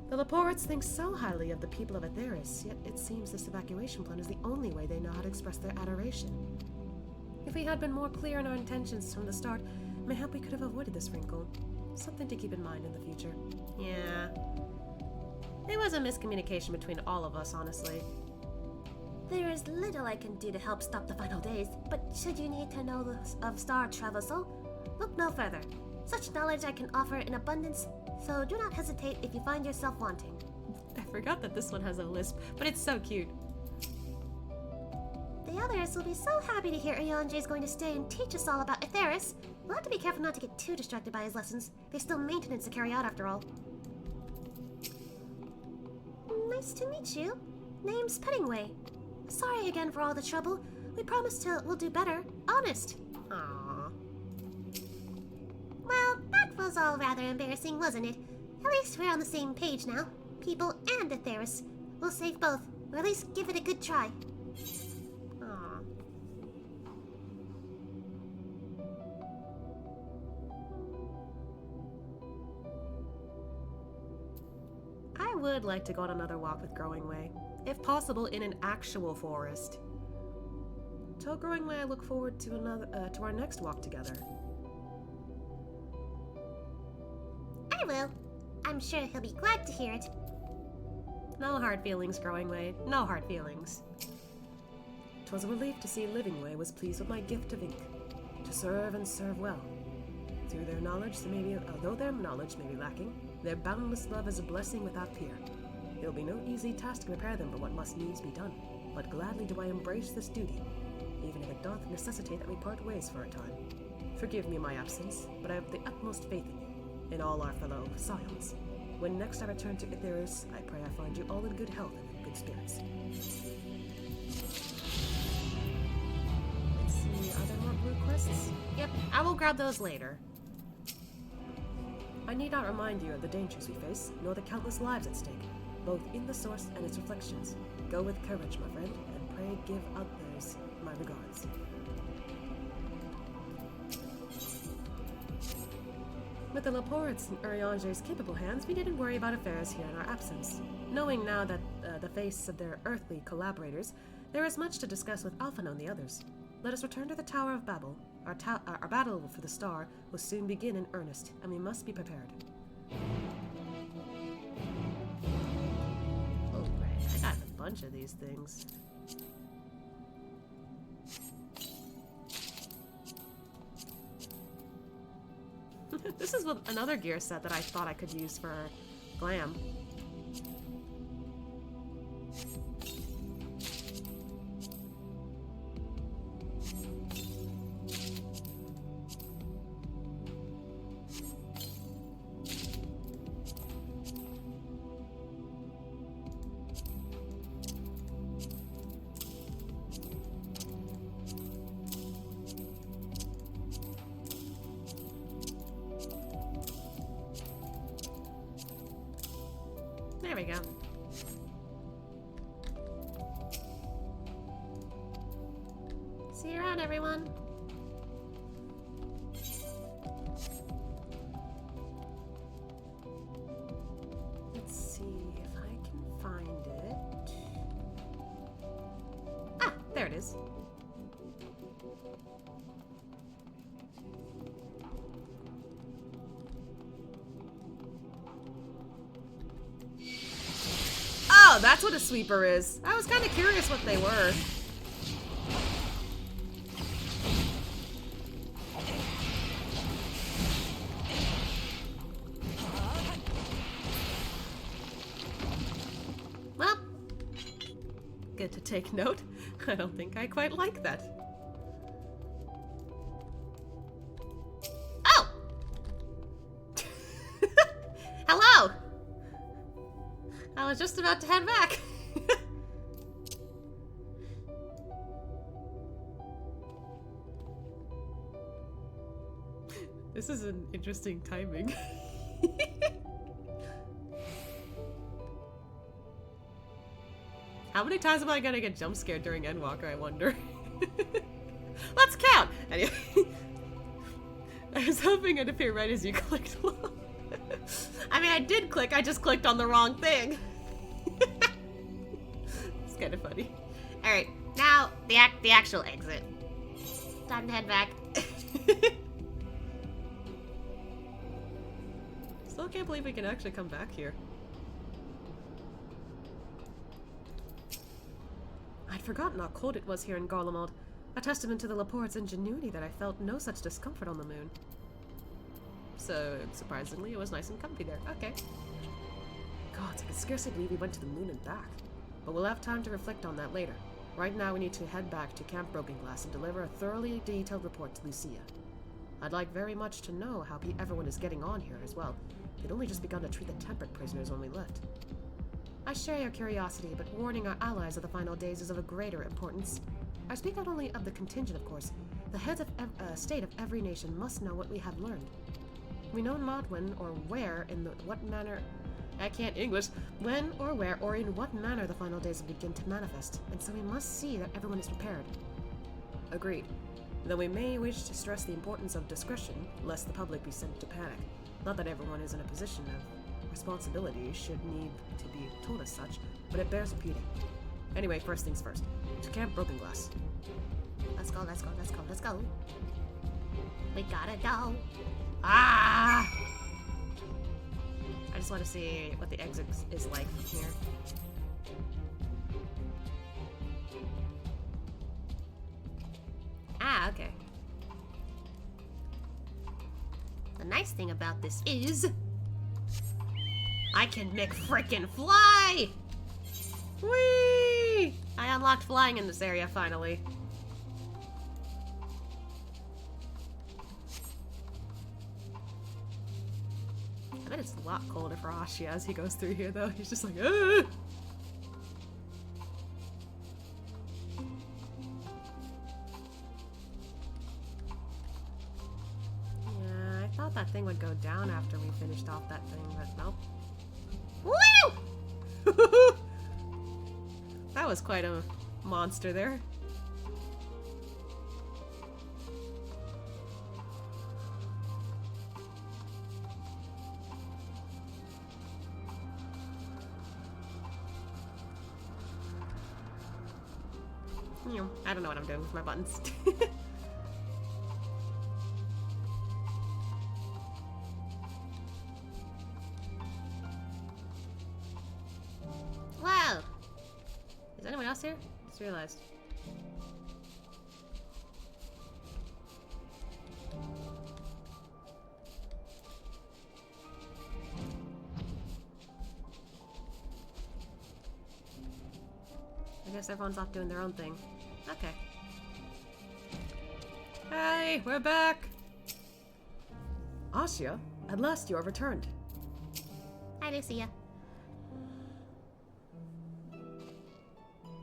The Laportes think so highly of the people of Aetheris, yet it seems this evacuation plan is the only way they know how to express their adoration. If we had been more clear in our intentions from the start, mayhap we could have avoided this wrinkle. Something to keep in mind in the future. Yeah. There was a miscommunication between all of us, honestly. There is little I can do to help stop the final days, but should you need to know of star traversal, look no further. Such knowledge I can offer in abundance, so do not hesitate if you find yourself wanting. I forgot that this one has a lisp, but it's so cute. The others will be so happy to hear Ayanje is going to stay and teach us all about Aetheris. We'll have to be careful not to get too distracted by his lessons. There's still maintenance to carry out after all. Nice to meet you. Name's Pettingway. Sorry again for all the trouble. We promise we'll do better. Honest. Aww. Well, that was all rather embarrassing, wasn't it? At least we're on the same page now. People and Aetheris. We'll save both, or at least give it a good try. Aww. I would like to go on another walk with Growing Way, if possible in an actual forest. Tell Growing Way I look forward to our next walk together. I will. I'm sure he'll be glad to hear it. No hard feelings, Growing Way. No hard feelings. 'Twas a relief to see Living Way was pleased with my gift of ink, to serve and serve well. Through their knowledge, although their knowledge may be lacking, their boundless love is a blessing without peer. It will be no easy task to prepare them for what must needs be done, but gladly do I embrace this duty, even if it doth necessitate that we part ways for a time. Forgive me my absence, but I have the utmost faith in you, in all our fellow scions. When next I return to Aetheris, I pray I find you all in good health and in good spirits. Let's see, are there more blue quests? Yep, I will grab those later. I need not remind you of the dangers we face, nor the countless lives at stake, both in the source and its reflections. Go with courage, my friend, and pray give others my regards. With the Laportes in Urianger's capable hands, we needn't worry about affairs here in our absence. Knowing now that the face of their earthly collaborators, there is much to discuss with Alphinaud and the others. Let us return to the Tower of Babel. Our battle for the star will soon begin in earnest, and we must be prepared. Oh, right. I got a bunch of these things. This is another gear set that I thought I could use for glam. There we go. See you around, everyone. Let's see if I can find it. Ah, there it is. Oh, that's what a sweeper is. I was kind of curious what they were. Well, good to take note. I don't think I quite like that. Oh! Hello! I was just about to head back. This is an interesting timing. How many times am I gonna get jump scared during Endwalker, I wonder? Let's count! Anyway, I was hoping I'd appear right as you clicked along. I mean, I did click, I just clicked on the wrong thing. It's kind of funny. Alright, now the actual exit. Time to head back. Still can't believe we can actually come back here. I'd forgotten how cold it was here in Garlemald. A testament to the Laporte's ingenuity that I felt no such discomfort on the moon. So, surprisingly, it was nice and comfy there. Okay. God, I can scarcely believe we went to the moon and back. But we'll have time to reflect on that later. Right now, we need to head back to Camp Broken Glass and deliver a thoroughly detailed report to Lucia. I'd like very much to know how everyone is getting on here as well. They'd only just begun to treat the temperate prisoners when we left. I share your curiosity, but warning our allies of the final days is of a greater importance. I speak not only of the contingent, of course. The heads of state of every nation must know what we have learned. We know not when or where, what manner... I can't English. When or where or in what manner the final days will begin to manifest, and so we must see that everyone is prepared. Agreed. Though we may wish to stress the importance of discretion, lest the public be sent to panic. Not that everyone is in a position of responsibility should need to be told as such, but it bears repeating. Anyway, first things first. To Camp Broken Glass. Let's go, let's go, let's go, let's go. We gotta go. Ah! I just want to see what the exit is like from here. Ah, okay. The nice thing about this is... I can frickin' fly! Whee! I unlocked flying in this area, finally. I bet it's a lot colder for Ashia as he goes through here, though. He's just like, ah! Yeah, I thought that thing would go down after we finished off that thing, but nope. Woo! That was quite a monster there. I don't know what I'm doing with my buttons. Wow! Is anyone else here? Just realized. I guess everyone's off doing their own thing. Okay. Hey, we're back! Ashia, at last you have returned. Hi, Lucia.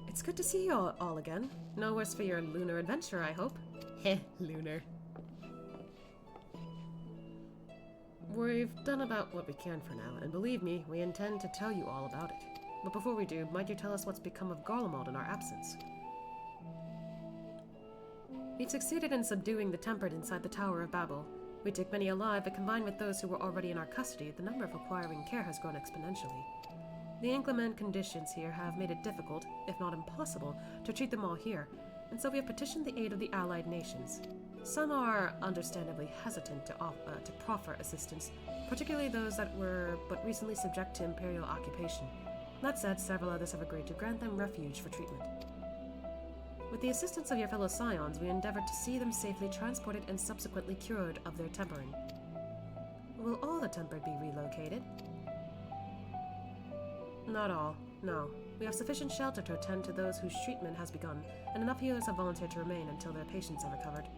It's good to see you all again. No worse for your lunar adventure, I hope. Heh, lunar. We've done about what we can for now, and believe me, we intend to tell you all about it. But before we do, might you tell us what's become of Garlemald in our absence? We've succeeded in subduing the tempered inside the Tower of Babel. We took many alive, but combined with those who were already in our custody, the number of requiring care has grown exponentially. The inclement conditions here have made it difficult, if not impossible, to treat them all here, and so we have petitioned the aid of the allied nations. Some are understandably hesitant to proffer assistance, particularly those that were but recently subject to imperial occupation. That said, several others have agreed to grant them refuge for treatment. With the assistance of your fellow scions, we endeavored to see them safely transported and subsequently cured of their tempering. Will all the tempered be relocated? Not all, no. We have sufficient shelter to attend to those whose treatment has begun, and enough healers have volunteered to remain until their patients are recovered.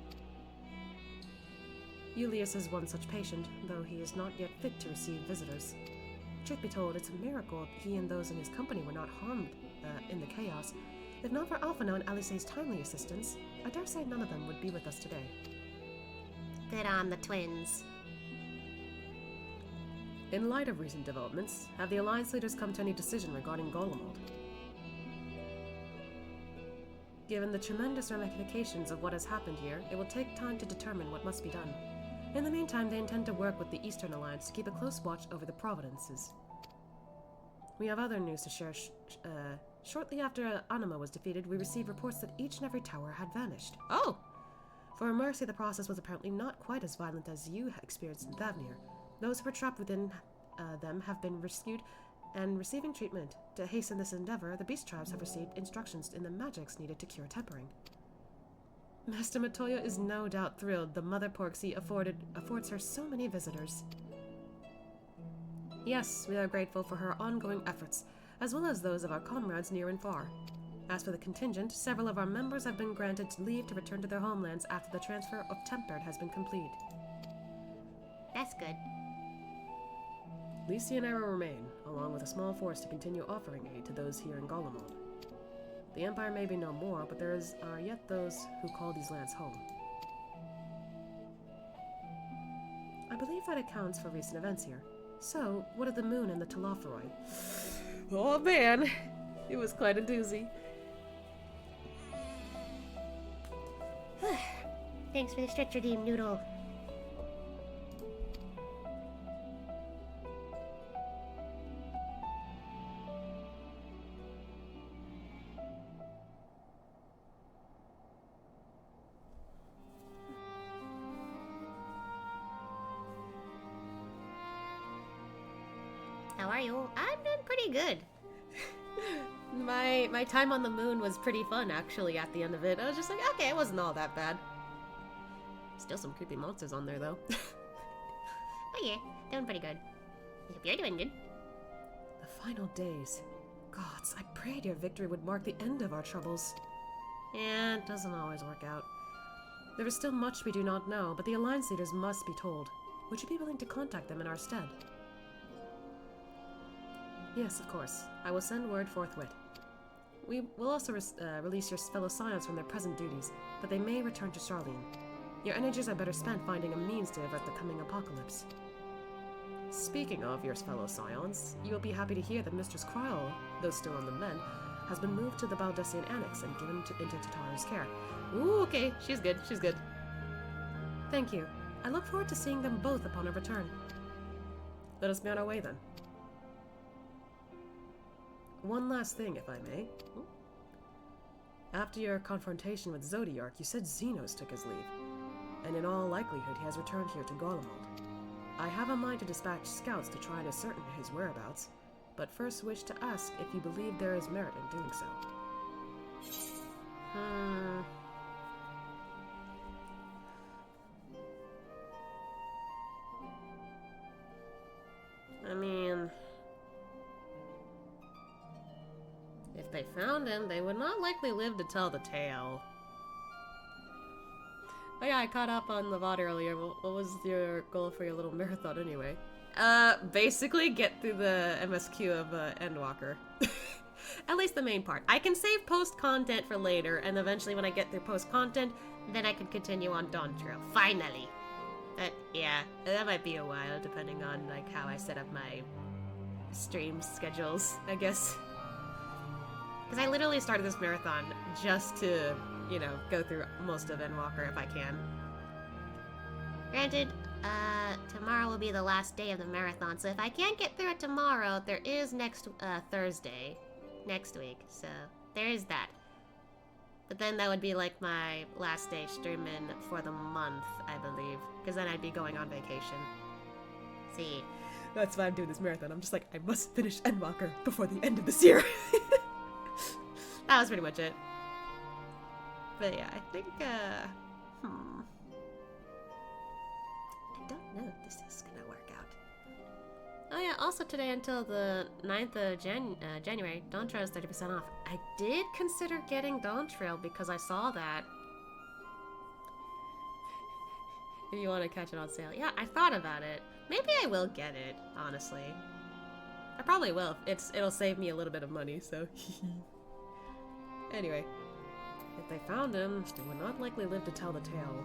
Julius is one such patient, though he is not yet fit to receive visitors. Truth be told, it's a miracle he and those in his company were not harmed in the chaos. If not for Alphinaud and Alisaie's timely assistance, I dare say none of them would be with us today. Good on the twins. In light of recent developments, have the Alliance leaders come to any decision regarding Garlemald? Given the tremendous ramifications of what has happened here, it will take time to determine what must be done. In the meantime, they intend to work with the Eastern Alliance to keep a close watch over the provinces. We have other news to share. Shortly after Anima was defeated, we received reports that each and every tower had vanished. Oh! For Mercy, the process was apparently not quite as violent as you experienced in Thavnir. Those who were trapped within them have been rescued and receiving treatment. To hasten this endeavor, the beast tribes have received instructions in the magics needed to cure tempering. Master Matoya is no doubt thrilled the Mother Porksy affords her so many visitors. Yes, we are grateful for her ongoing efforts, as well as those of our comrades near and far. As for the contingent, several of our members have been granted leave to return to their homelands after the transfer of Thancred has been complete. That's good. Alisaie and I will remain, along with a small force to continue offering aid to those here in Golemald. The Empire may be no more, but there are yet those who call these lands home. I believe that accounts for recent events here. So, what of the moon and the Telophoroi? Oh man, it was quite a doozy. Thanks for the stretch redeem, Noodle. How are you? I'm doing pretty good. My time on the moon was pretty fun, actually, at the end of it. I was just like, okay, it wasn't all that bad. Still some creepy monsters on there, though. Oh yeah, doing pretty good. I hope you're doing good. The final days. Gods, I prayed your victory would mark the end of our troubles. Yeah, it doesn't always work out. There is still much we do not know, but the Alliance leaders must be told. Would you be willing to contact them in our stead? Yes, of course. I will send word forthwith. We will also release your fellow scions from their present duties, but they may return to Charlene. Your energies are better spent finding a means to avert the coming apocalypse. Speaking of your fellow scions, you will be happy to hear that Mistress Kryl, though still on the mend, has been moved to the Baldessian Annex and given into Tataru's care. Ooh, okay, she's good, she's good. Thank you. I look forward to seeing them both upon our return. Let us be on our way then. One last thing, if I may. After your confrontation with Zodiark, you said Xenos took his leave, and in all likelihood he has returned here to Golemald. I have a mind to dispatch scouts to try and ascertain his whereabouts, but first wish to ask if you believe there is merit in doing so. I mean, if they found him, they would not likely live to tell the tale. Oh yeah, I caught up on the VOD earlier. What was your goal for your little marathon anyway? Basically get through the MSQ of Endwalker. At least the main part. I can save post-content for later, and eventually when I get through post-content, then I can continue on Dawn Trail. Finally! But yeah, that might be a while, depending on like how I set up my stream schedules, I guess. Because I literally started this marathon just to, you know, go through most of Endwalker if I can. Granted, tomorrow will be the last day of the marathon, so if I can't get through it tomorrow, there is next Thursday, next week, so there is that. But then that would be like my last day streaming for the month, I believe, because then I'd be going on vacation. See. That's why I'm doing this marathon. I'm just like, I must finish Endwalker before the end of this year. That was pretty much it. But yeah, I think, I don't know if this is gonna work out. Oh yeah, also today until the 9th of January, Dawn Trail is 30% off. I did consider getting Dawn Trail because I saw that. If you want to catch it on sale. Yeah, I thought about it. Maybe I will get it, honestly. I probably will. It'll save me a little bit of money, so... Anyway, if they found him, they would not likely live to tell the tale.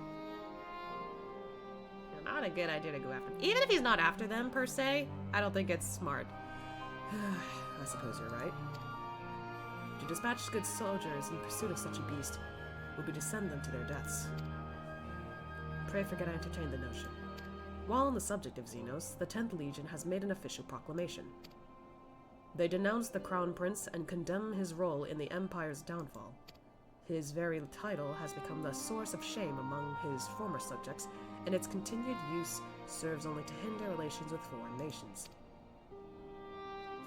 Not a good idea to go after him. Even if he's not after them, per se, I don't think it's smart. I suppose you're right. To dispatch good soldiers in pursuit of such a beast would be to send them to their deaths. Pray forget I entertained the notion. While on the subject of Xenos, the 10th Legion has made an official proclamation. They denounce the Crown Prince and condemn his role in the Empire's downfall. His very title has become the source of shame among his former subjects, and its continued use serves only to hinder relations with foreign nations.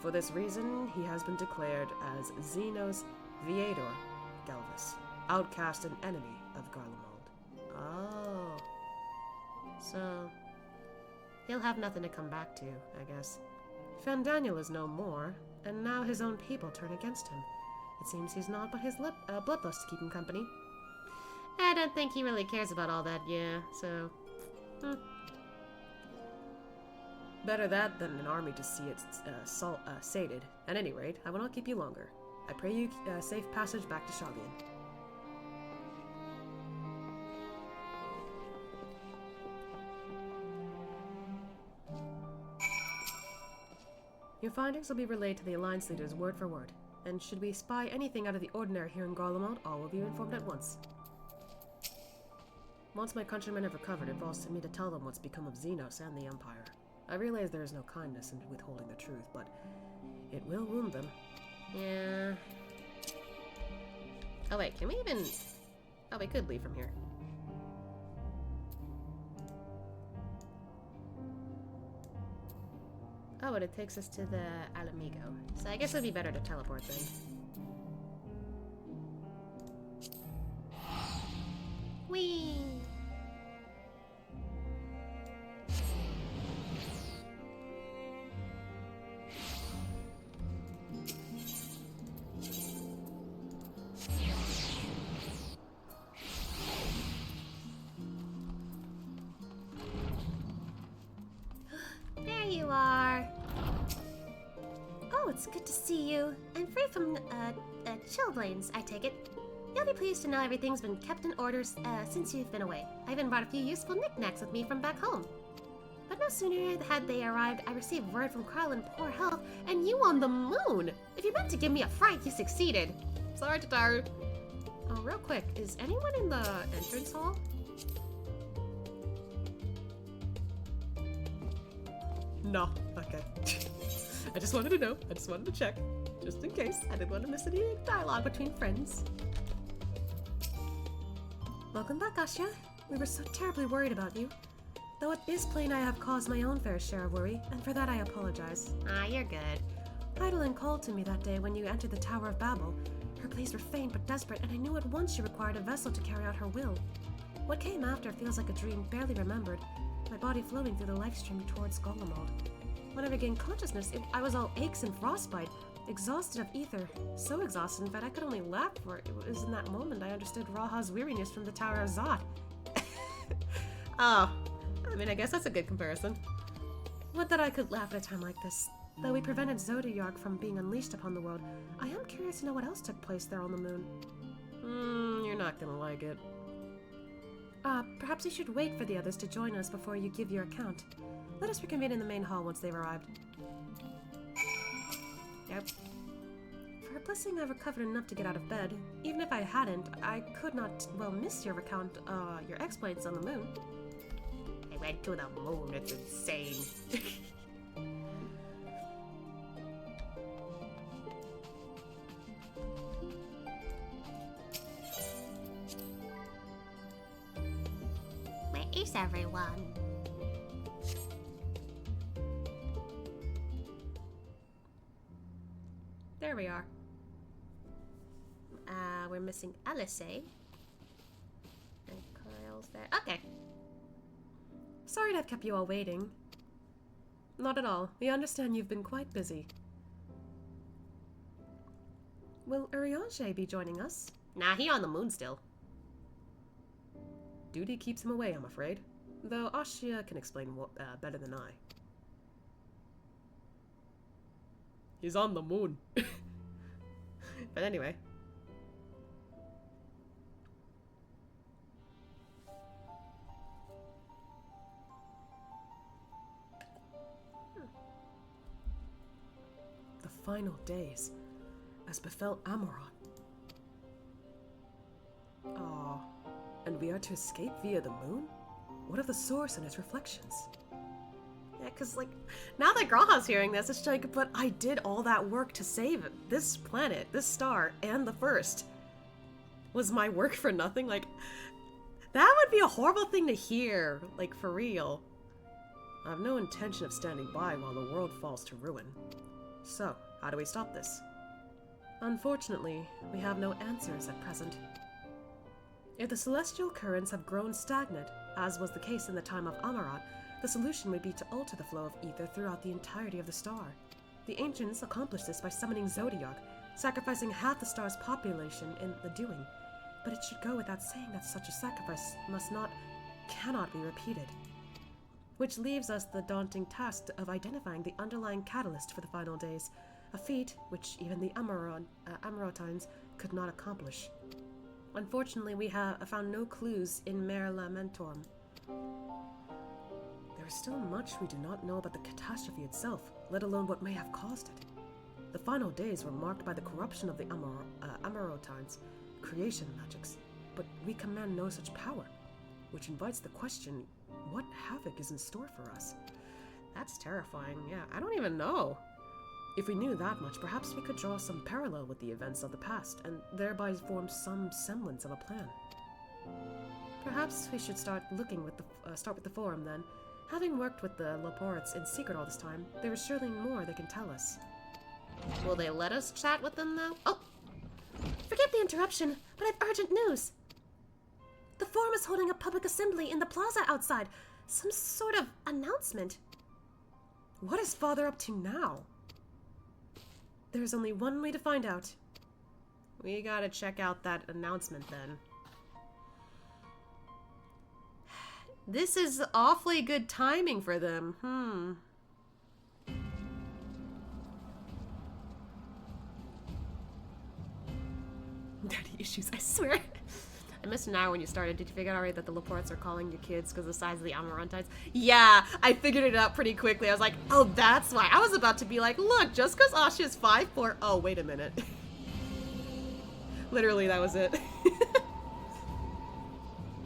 For this reason, he has been declared as Xenos Viator Galvus, outcast and enemy of Garlemald. Oh. So, he'll have nothing to come back to, I guess. Fandaniel is no more, and now his own people turn against him. It seems he's not but his bloodlust to keep him company. I don't think he really cares about all that, yeah, so... Better that than an army to see it sated. At any rate, I will not keep you longer. I pray you safe passage back to Charlian. Your findings will be relayed to the Alliance leaders word for word, and should we spy anything out of the ordinary here in Garlemald, all will be informed at once. Once my countrymen have recovered, it falls to me to tell them what's become of Xenos and the Empire. I realize there is no kindness in withholding the truth, but it will wound them. Yeah. Oh wait, can we even... Oh, we could leave from here. Oh, and it takes us to the Alamigo. So I guess it would be better to teleport then. Whee! There you are. Oh, it's good to see you. I'm free from, chilblains, I take it. You'll be pleased to know everything's been kept in order since you've been away. I even brought a few useful knickknacks with me from back home. But no sooner had they arrived, I received word from Carl in poor health, and you on the moon! If you meant to give me a fright, you succeeded. Sorry, Tataru. Oh, real quick, is anyone in the entrance hall? No. Okay. I just wanted to know. I just wanted to check. Just in case. I didn't want to miss any dialogue between friends. Welcome back, Asya. We were so terribly worried about you. Though it is plain I have caused my own fair share of worry, and for that I apologize. Ah, you're good. Eidolon called to me that day when you entered the Tower of Babel. Her pleas were faint but desperate, and I knew at once she required a vessel to carry out her will. What came after feels like a dream barely remembered, my body floating through the life stream towards Garlemald. When I regained consciousness, I was all aches and frostbite, exhausted of ether. So exhausted, in fact, I could only laugh, for it was in that moment I understood Raha's weariness from the Tower of Zot. Oh, I mean, I guess that's a good comparison. Would that I could laugh at a time like this. Though we prevented Zodiark from being unleashed upon the world, I am curious to know what else took place there on the moon. You're not gonna like it. Perhaps you should wait for the others to join us before you give your account. Let us reconvene in the main hall once they've arrived. Yep. For a blessing, I've recovered enough to get out of bed. Even if I hadn't, I could not, well, miss your account, your exploits on the moon. I went to the moon, it's insane. Where is everyone? There we are. We're missing Alisaie. And Kyle's there. Okay. Sorry to have kept you all waiting. Not at all. We understand you've been quite busy. Will Urianger be joining us? Nah, he on the moon still. Duty keeps him away, I'm afraid. Though Asya can explain better than I. He's on the moon. But anyway. The final days, as befell Amarant. Ah, and we are to escape via the moon? What of the source and its reflections? Yeah, because, like, now that Graha's hearing this, it's like, but I did all that work to save this planet, this star, and the first. Was my work for nothing? Like, that would be a horrible thing to hear, like, for real. I have no intention of standing by while the world falls to ruin. So, how do we stop this? Unfortunately, we have no answers at present. If the celestial currents have grown stagnant, as was the case in the time of Amarat, the solution would be to alter the flow of ether throughout the entirety of the star. The ancients accomplished this by summoning Zodiac, sacrificing half the star's population in the doing. But it should go without saying that such a sacrifice cannot be repeated. Which leaves us the daunting task of identifying the underlying catalyst for the final days, a feat which even the Amarotines could not accomplish. Unfortunately, we have found no clues in Mare Lamentorum. There is still much we do not know about the catastrophe itself, let alone what may have caused it. The final days were marked by the corruption of the Amarotines, creation magics, but we command no such power, which invites the question, what havoc is in store for us? That's terrifying, yeah, I don't even know. If we knew that much, perhaps we could draw some parallel with the events of the past, and thereby form some semblance of a plan. Perhaps we should start with the Forum then. Having worked with the Laportes in secret all this time, there is surely more they can tell us. Will they let us chat with them, though? Oh! Forgive the interruption, but I've urgent news. The Forum is holding a public assembly in the plaza outside. Some sort of announcement. What is Father up to now? There's only one way to find out. We gotta check out that announcement then. This is awfully good timing for them. Daddy issues, I swear. I missed an hour when you started. Did you figure out already that the Laportes are calling you kids because of the size of the Amarantines? Yeah, I figured it out pretty quickly. I was like, oh, that's why. I was about to be like, look, just because Asha's 5'4". Oh, wait a minute. Literally, that was it.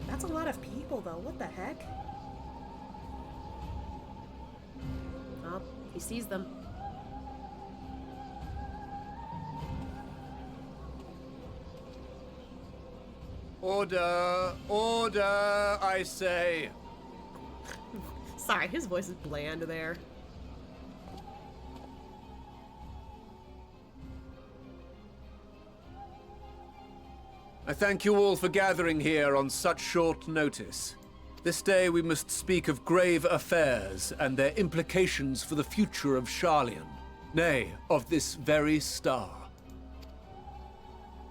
That's a lot of people, though. What the heck? Oh, he sees them. Order! Order, I say! Sorry, his voice is bland there. I thank you all for gathering here on such short notice. This day we must speak of grave affairs and their implications for the future of Sharlayan, nay, of this very star.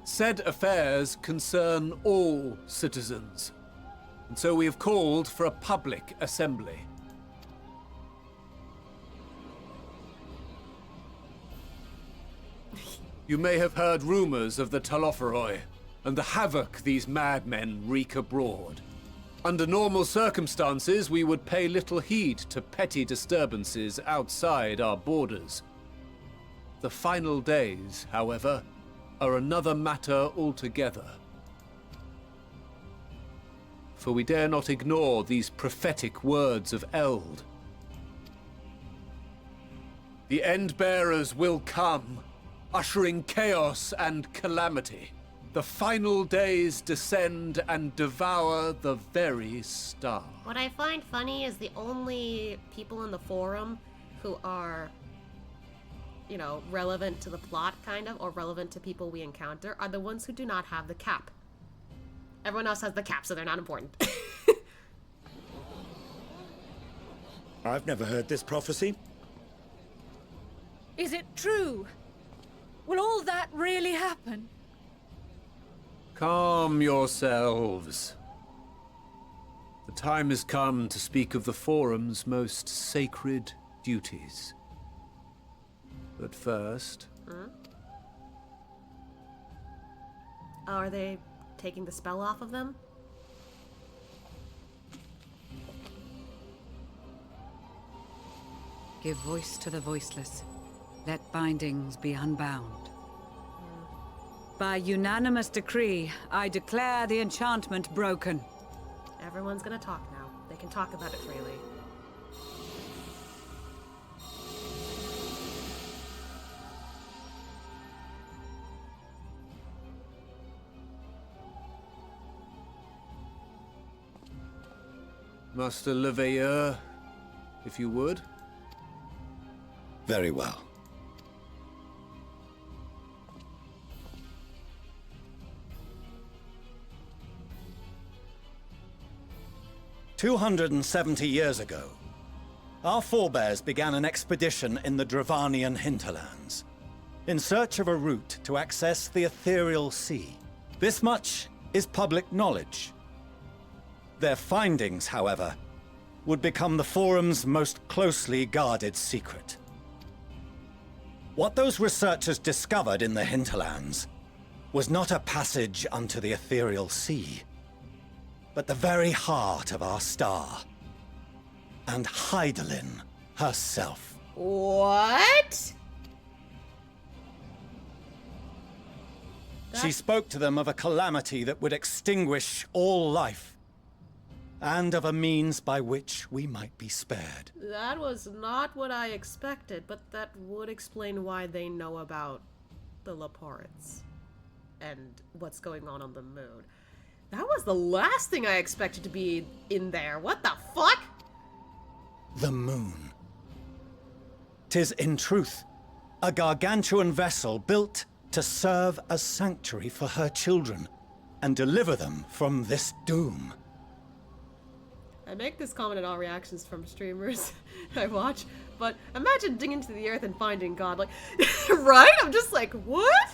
Said affairs concern all citizens, and so we have called for a public assembly. You may have heard rumors of the Talopheroi, and the havoc these madmen wreak abroad. Under normal circumstances, we would pay little heed to petty disturbances outside our borders. The final days, however, are another matter altogether. For we dare not ignore these prophetic words of Eld. The End-Bearers will come, ushering chaos and calamity. The final days descend and devour the very star. What I find funny is the only people in the forum who are, you know, relevant to the plot, kind of, or relevant to people we encounter, are the ones who do not have the cap. Everyone else has the cap, so they're not important. I've never heard this prophecy. Is it true? Will all that really happen? Calm yourselves. The time has come to speak of the Forum's most sacred duties. But first... Are they taking the spell off of them? Give voice to the voiceless. Let bindings be unbound. By unanimous decree, I declare the enchantment broken. Everyone's gonna talk now. They can talk about it freely. Master Le Veilleur, if you would. Very well. "270 years ago, our forebears began an expedition in the Dravanian hinterlands, in search of a route to access the ethereal sea. This much is public knowledge. Their findings, however, would become the Forum's most closely guarded secret. What those researchers discovered in the hinterlands was not a passage unto the ethereal sea, but the very heart of our star, and Hydaelyn herself." What? She spoke to them of a calamity that would extinguish all life, and of a means by which we might be spared. That was not what I expected, but that would explain why they know about the Laportes and what's going on the moon. That was the last thing I expected to be in there. What the fuck? The moon. 'Tis in truth a gargantuan vessel built to serve as sanctuary for her children and deliver them from this doom. I make this comment at all reactions from streamers I watch, but imagine digging into the earth and finding God. Like, right? I'm just like, what?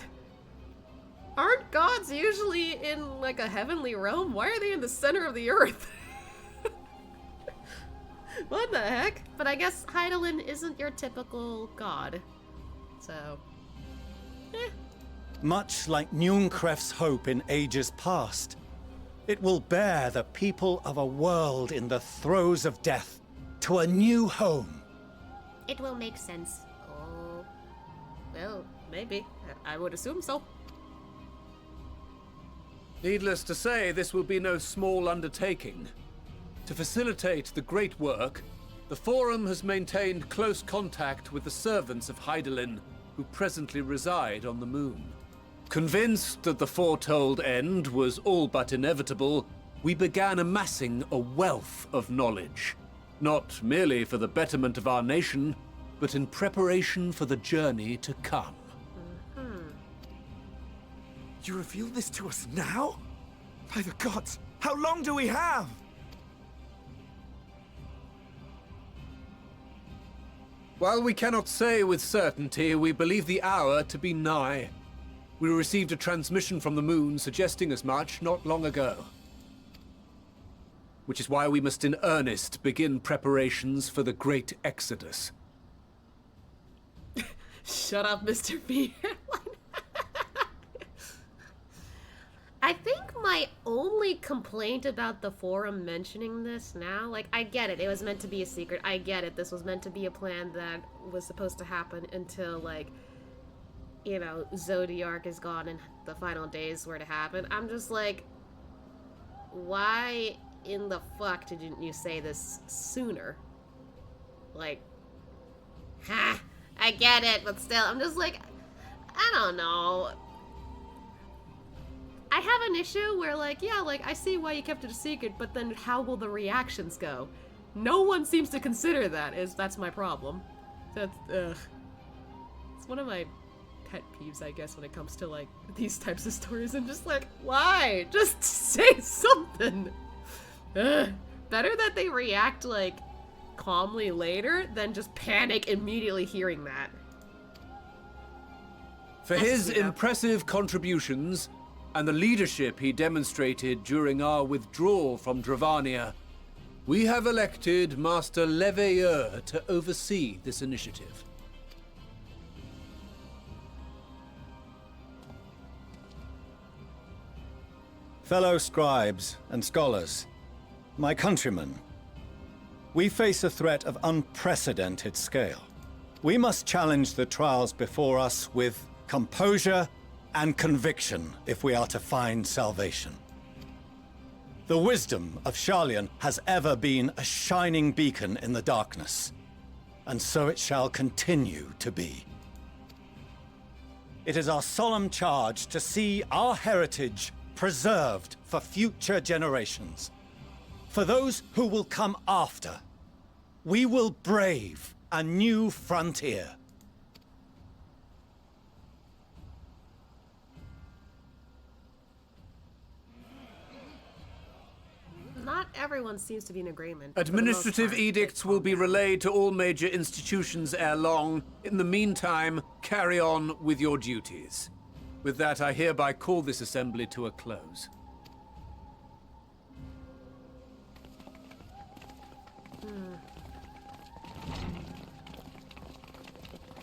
Aren't gods usually in, like, a heavenly realm? Why are they in the center of the earth? What the heck? But I guess Hydaelyn isn't your typical god. So, Much like Nunkref's hope in ages past, it will bear the people of a world in the throes of death to a new home. It will make sense. Oh, well, maybe. I would assume so. Needless to say, this will be no small undertaking. To facilitate the great work, the Forum has maintained close contact with the servants of Hydaelyn, who presently reside on the moon. Convinced that the foretold end was all but inevitable, we began amassing a wealth of knowledge, not merely for the betterment of our nation, but in preparation for the journey to come. You reveal this to us now? By the gods, how long do we have? While we cannot say with certainty, we believe the hour to be nigh. We received a transmission from the moon suggesting as much not long ago. Which is why we must in earnest begin preparations for the great exodus. Shut up, Mr. B. I think my only complaint about the Forum mentioning this now, like, I get it, it was meant to be a secret, I get it, this was meant to be a plan that was supposed to happen until, like, you know, Zodiark is gone and the final days were to happen. I'm just like, why in the fuck didn't you say this sooner? Like, I get it, but still, I'm just like, I don't know. I have an issue where, like, yeah, like, I see why you kept it a secret, but then how will the reactions go? No one seems to consider that, that's my problem. That's, it's one of my pet peeves, I guess, when it comes to, like, these types of stories. I'm just like, why? Just say something! Better that they react, like, calmly later than just panic immediately hearing that. For his impressive contributions, and the leadership he demonstrated during our withdrawal from Dravania, we have elected Master Le Veilleur to oversee this initiative. Fellow scribes and scholars, my countrymen, we face a threat of unprecedented scale. We must challenge the trials before us with composure and conviction if we are to find salvation. The wisdom of Sharlayan has ever been a shining beacon in the darkness, and so it shall continue to be. It is our solemn charge to see our heritage preserved for future generations. for those who will come after. We will brave a new frontier. Not everyone seems to be in agreement. for the most Administrative part. edicts will be relayed to all major institutions ere long. In the meantime, carry on with your duties. With that, I hereby call this assembly to a close.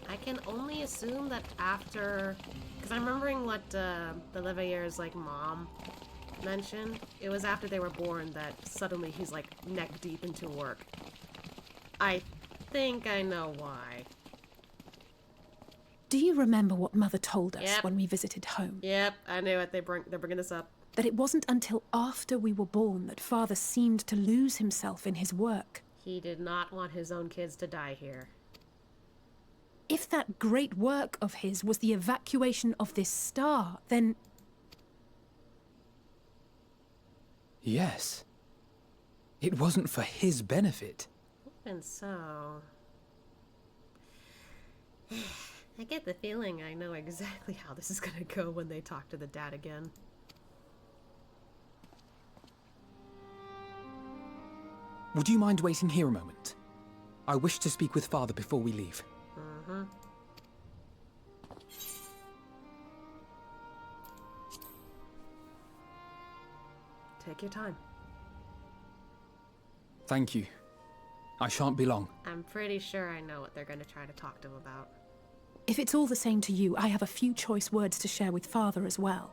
I can only assume that after, because I'm remembering what the Levier's like mom mentioned. It was after they were born that suddenly he's like neck deep into work. I think I know why. Do you remember what Mother told us Yep. when we visited home? Yep, I knew it. They're bringing this up. That it wasn't until after we were born that Father seemed to lose himself in his work. He did not want his own kids to die here. If that great work of his was the evacuation of this star, then Yes. It wasn't for his benefit. And so... I get the feeling I know exactly how this is gonna go when they talk to the dad again. Would you mind waiting here a moment? I wish to speak with Father before we leave. Mm-hmm. Take your time. Thank you. I shan't be long. I'm pretty sure I know what they're gonna try to talk to him about. if it's all the same to you, I have a few choice words to share with Father as well.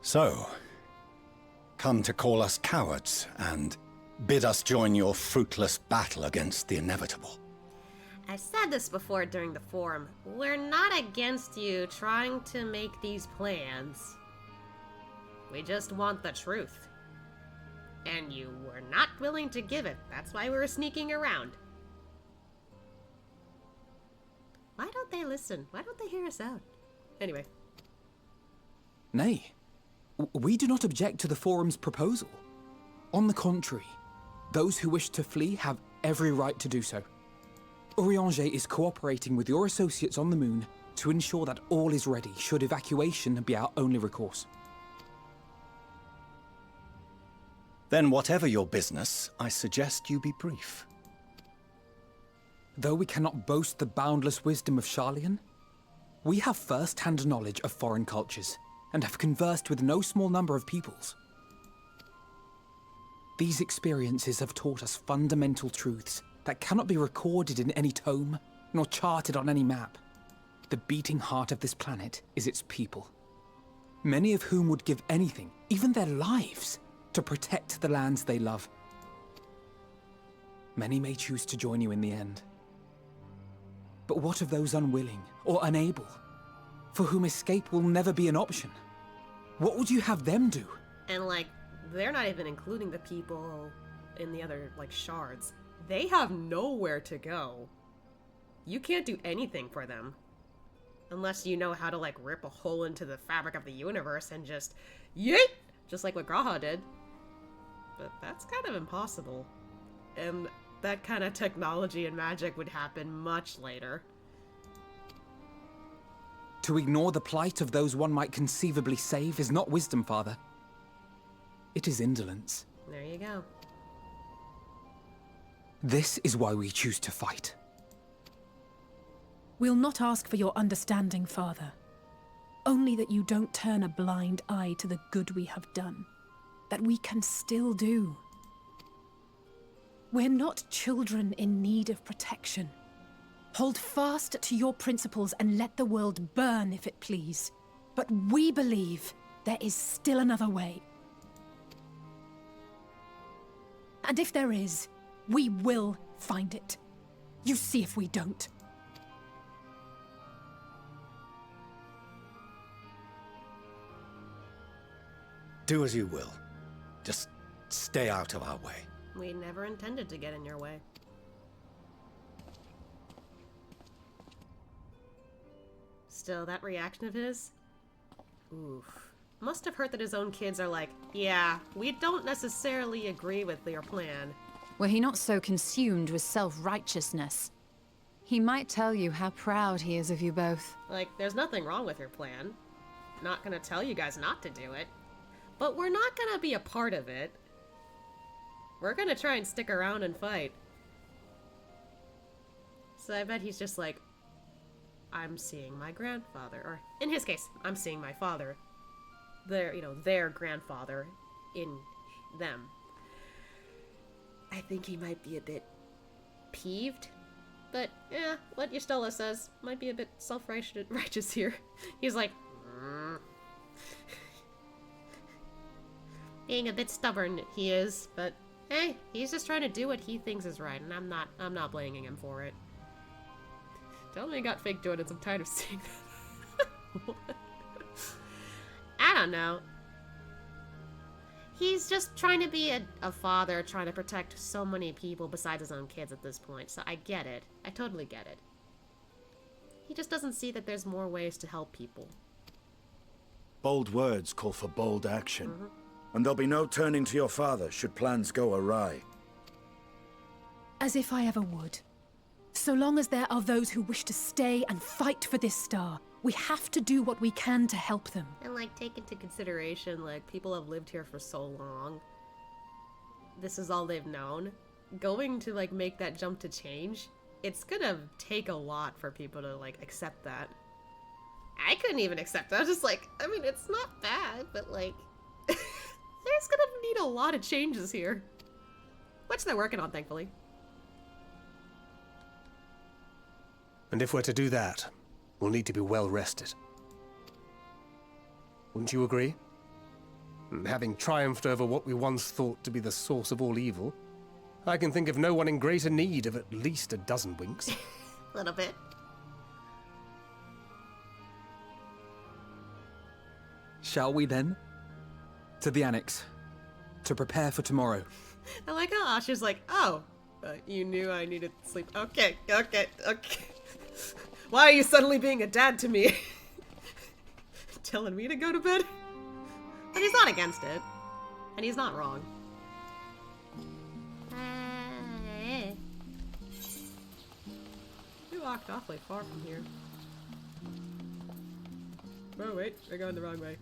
So, come to call us cowards and bid us join your fruitless battle against the inevitable. I said this before during the forum. We're not against you trying to make these plans. We just want the truth. And you were not willing to give it. That's why we were sneaking around. Why don't they listen? Why don't they hear us out? Anyway. Nay, we do not object to the forum's proposal. On the contrary, those who wish to flee have every right to do so. Urianger is cooperating with your associates on the moon to ensure that all is ready should evacuation be our only recourse. Then whatever your business, I suggest you be brief. Though we cannot boast the boundless wisdom of Charlian, we have first-hand knowledge of foreign cultures and have conversed with no small number of peoples. These experiences have taught us fundamental truths that cannot be recorded in any tome, nor charted on any map. The beating heart of this planet is its people, many of whom would give anything, even their lives, to protect the lands they love. Many may choose to join you in the end. But what of those unwilling or unable, for whom escape will never be an option? What would you have them do? And, like, they're not even including the people in the other, like, shards. They have nowhere to go. You can't do anything for them. Unless you know how to, like, rip a hole into the fabric of the universe and just yeet! Just like what Graha did. But that's kind of impossible. And that kind of technology and magic would happen much later. To ignore the plight of those one might conceivably save is not wisdom, Father. It is indolence. There you go. This is why we choose to fight. We'll not ask for your understanding, Father. Only that you don't turn a blind eye to the good we have done. That we can still do. We're not children in need of protection. Hold fast to your principles and let the world burn if it please. But we believe there is still another way. And if there is, we will find it. You see if we don't. Do as you will. Just stay out of our way. We never intended to get in your way. Still, that reaction of his? Oof. Must have hurt that his own kids are like, yeah, we don't necessarily agree with your plan. Were he not so consumed with self-righteousness, he might tell you how proud he is of you both. Like, there's nothing wrong with your plan. Not gonna tell you guys not to do it. But we're not gonna be a part of it. We're gonna try and stick around and fight. So I bet he's just like, I'm seeing my grandfather. Or, in his case, I'm seeing my father. Their grandfather in them. I think he might be a bit peeved. But, yeah, what Yustella says might be a bit self-righteous here. He's like, being a bit stubborn, he is, but hey, he's just trying to do what he thinks is right, and I'm not blaming him for it. Tell me he got fake donuts, I'm tired of seeing that. I don't know. He's just trying to be a father, trying to protect so many people besides his own kids at this point, so I get it. I totally get it. He just doesn't see that there's more ways to help people. Bold words call for bold action. And there'll be no turning to your father should plans go awry. As if I ever would. So long as there are those who wish to stay and fight for this star, we have to do what we can to help them. And, like, take into consideration, like, people have lived here for so long. This is all they've known. Going to, like, make that jump to change, it's gonna take a lot for people to, like, accept that. I couldn't even accept that. I was just like, I mean, it's not bad, but, like, there's gonna need a lot of changes here. Which they're working on, thankfully. And if we're to do that, we'll need to be well rested. Wouldn't you agree? And having triumphed over what we once thought to be the source of all evil, I can think of no one in greater need of at least a dozen winks. A little bit. Shall we then? To the Annex. To prepare for tomorrow. I like how Asha's like, oh, you knew I needed sleep. Okay. Why are you suddenly being a dad to me? Telling me to go to bed? But he's not against it. And he's not wrong. You walked awfully far from here. Oh wait, we're going the wrong way.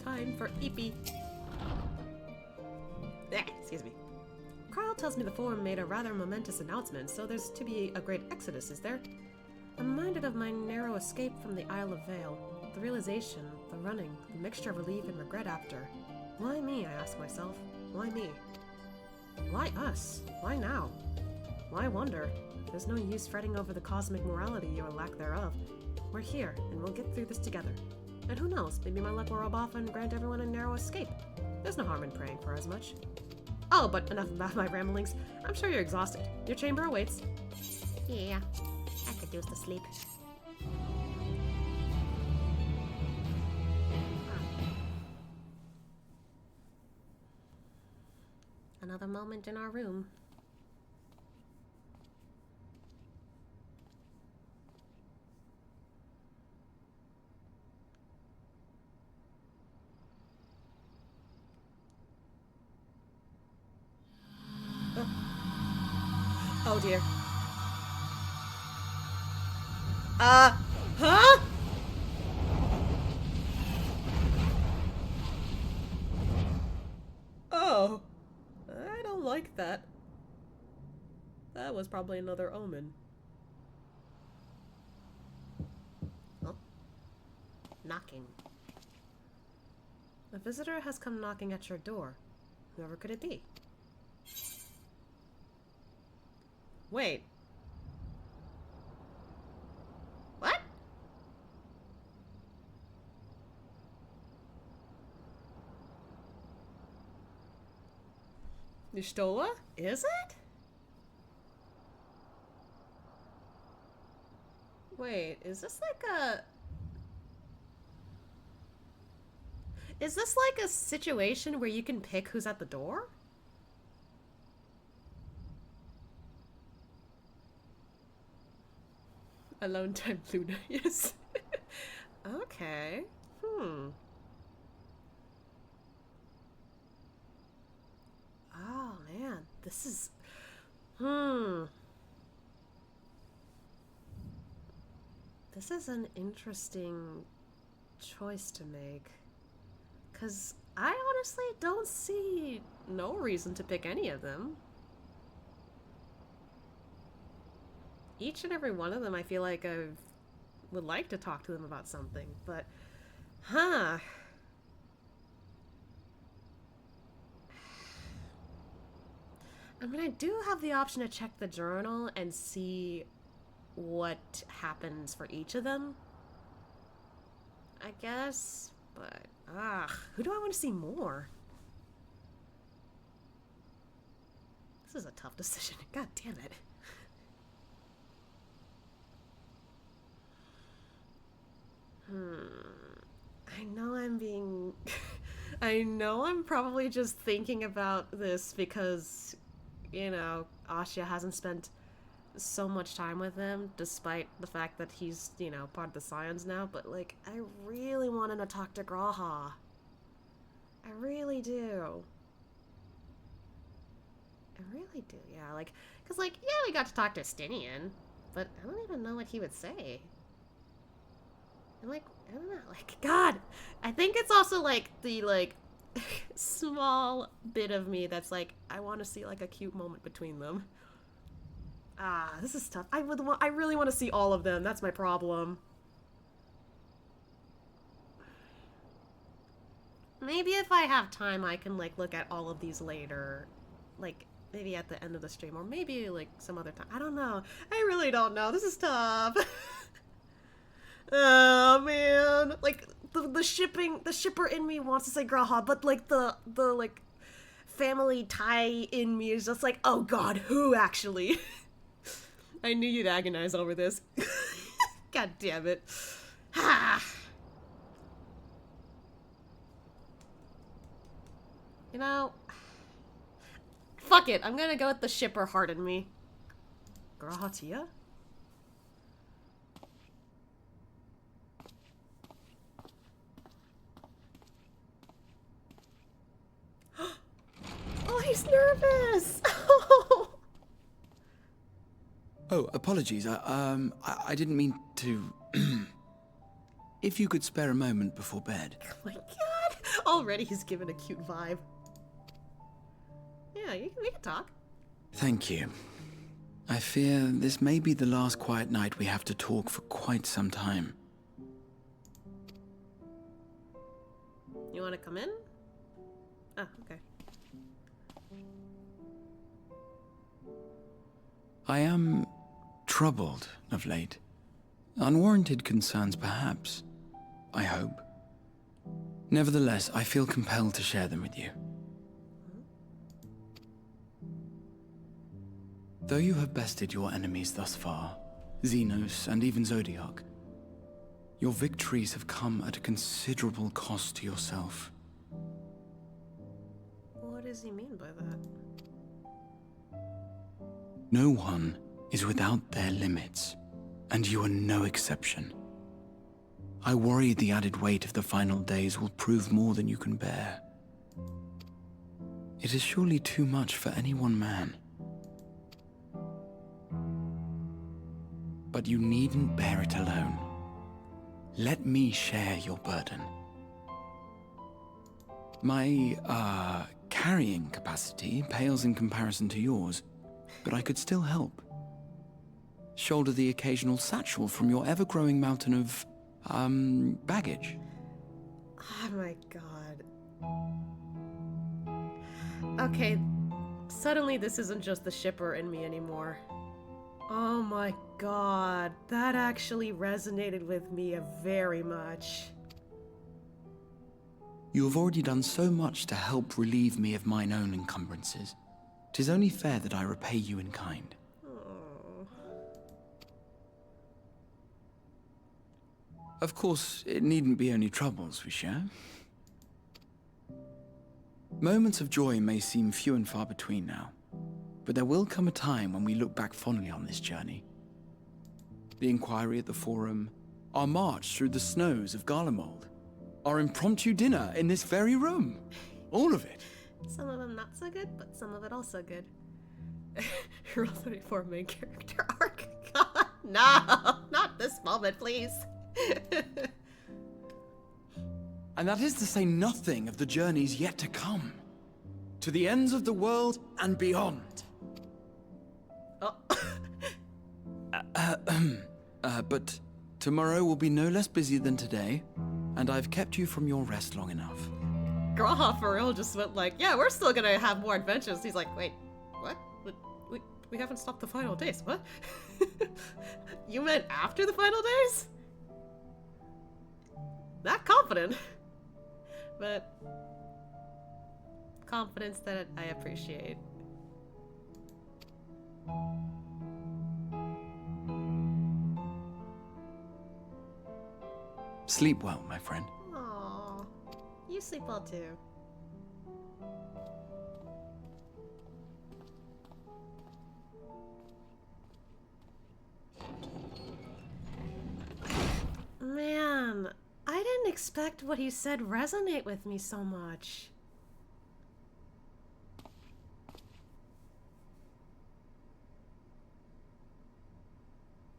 Time for Eepy. Excuse me. Carl tells me the Forum made a rather momentous announcement, so there's to be a great exodus, is there? I'm reminded of my narrow escape from the Isle of Vale. The realization, the running, the mixture of relief and regret after. Why me, I ask myself. Why me? Why us? Why now? Why wonder? There's no use fretting over the cosmic morality or lack thereof. We're here, and we'll get through this together. And who knows, maybe my luck will rub off and grant everyone a narrow escape. There's no harm in praying for as much. Oh, but enough about my ramblings. I'm sure you're exhausted. Your chamber awaits. Yeah, I could use the sleep. Another moment in our room. Oh dear. Huh? Oh. I don't like that. That was probably another omen. Oh. Knocking. A visitor has come knocking at your door. Whoever could it be? Wait. What? Nistola? Is it? Wait, is this like a... Is this like a situation where you can pick who's at the door? Alone time Luna, yes. Okay. Oh man, this is... This is an interesting choice to make. 'Cause I honestly don't see no reason to pick any of them. Each and every one of them, I feel like I would like to talk to them about something, but... I mean, I do have the option to check the journal and see what happens for each of them, I guess, but who do I want to see more? This is a tough decision. God damn it. I know I'm being... I know I'm probably just thinking about this because, you know, Asya hasn't spent so much time with him, despite the fact that he's, you know, part of the Scions now, but, like, I really want him to talk to Graha. I really do. I really do, yeah, like, because, like, yeah, we got to talk to Estinien, but I don't even know what he would say. I'm like, I don't know, like, God, I think it's also, like, the, like, small bit of me that's like, I want to see, like, a cute moment between them. This is tough. I really want to see all of them. That's my problem. Maybe if I have time, I can, like, look at all of these later. Like, maybe at the end of the stream, or maybe, like, some other time. I don't know. I really don't know. This is tough. Oh, man. Like, the shipper in me wants to say Graha, but, like, the like, family tie in me is just like, oh god, who actually? I knew you'd agonize over this. God damn it. You know, fuck it. I'm gonna go with the shipper heart in me. Grahatia? Oh, he's nervous. Oh, apologies. I didn't mean to... If you could spare a moment before bed. Oh my god! Already he's given a cute vibe. Yeah, we can talk. Thank you. I fear this may be the last quiet night we have to talk for quite some time. You want to come in? Oh, okay. I am troubled of late. Unwarranted concerns, perhaps. I hope. Nevertheless, I feel compelled to share them with you. Though you have bested your enemies thus far, Xenos and even Zodiac, your victories have come at a considerable cost to yourself. What does he mean by that? No one is without their limits, and you are no exception. I worry the added weight of the final days will prove more than you can bear. It is surely too much for any one man. But you needn't bear it alone. Let me share your burden. My, carrying capacity pales in comparison to yours, but I could still help. Shoulder the occasional satchel from your ever-growing mountain of, baggage. Oh my god. Okay, suddenly this isn't just the shipper in me anymore. Oh my god, that actually resonated with me very much. You have already done so much to help relieve me of mine own encumbrances. 'tis only fair that I repay you in kind. Oh. Of course, it needn't be only troubles we share. Moments of joy may seem few and far between now, but there will come a time when we look back fondly on this journey. The inquiry at the Forum, our march through the snows of Garlemald, our impromptu dinner in this very room. All of it. Some of them not so good, but some of it also good. Rule 34 main character arc. God, no, not this moment, please. And that is to say nothing of the journeys yet to come. To the ends of the world and beyond. Oh. But tomorrow will be no less busy than today, and I've kept you from your rest long enough. Graha for real just went like, yeah, we're still gonna have more adventures. He's like, wait, what? We haven't stopped the final days. What? You meant after the final days? Not confident. But confidence that I appreciate. Sleep well, my friend. Aww. You sleep well too. Man, I didn't expect what he said resonate with me so much.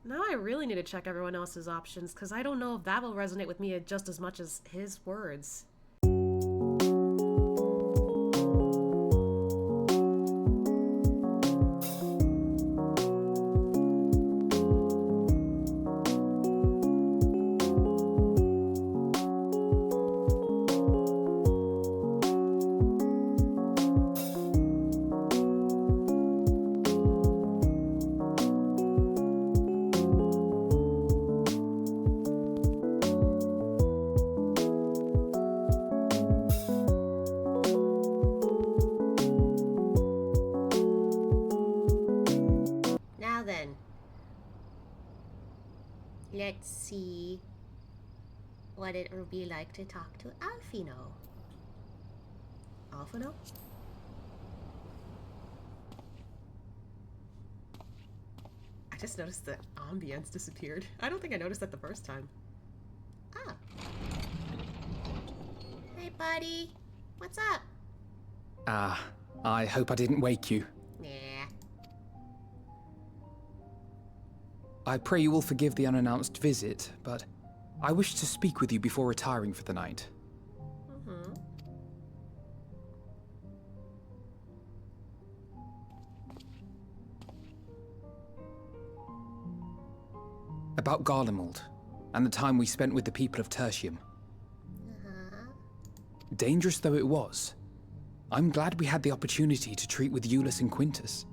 Now I really need to check everyone else's options, because I don't know if that will resonate with me just as much as his words. Let's see what it would be like to talk to Alphinaud. Alphinaud? I just noticed the ambience disappeared. I don't think I noticed that the first time. Ah. Hey, buddy. What's up? I hope I didn't wake you. Nah. I pray you will forgive the unannounced visit, but I wish to speak with you before retiring for the night. Mm-hmm. About Garlemald, and the time we spent with the people of Tertium. Dangerous though it was, I'm glad we had the opportunity to treat with Eulus and Quintus.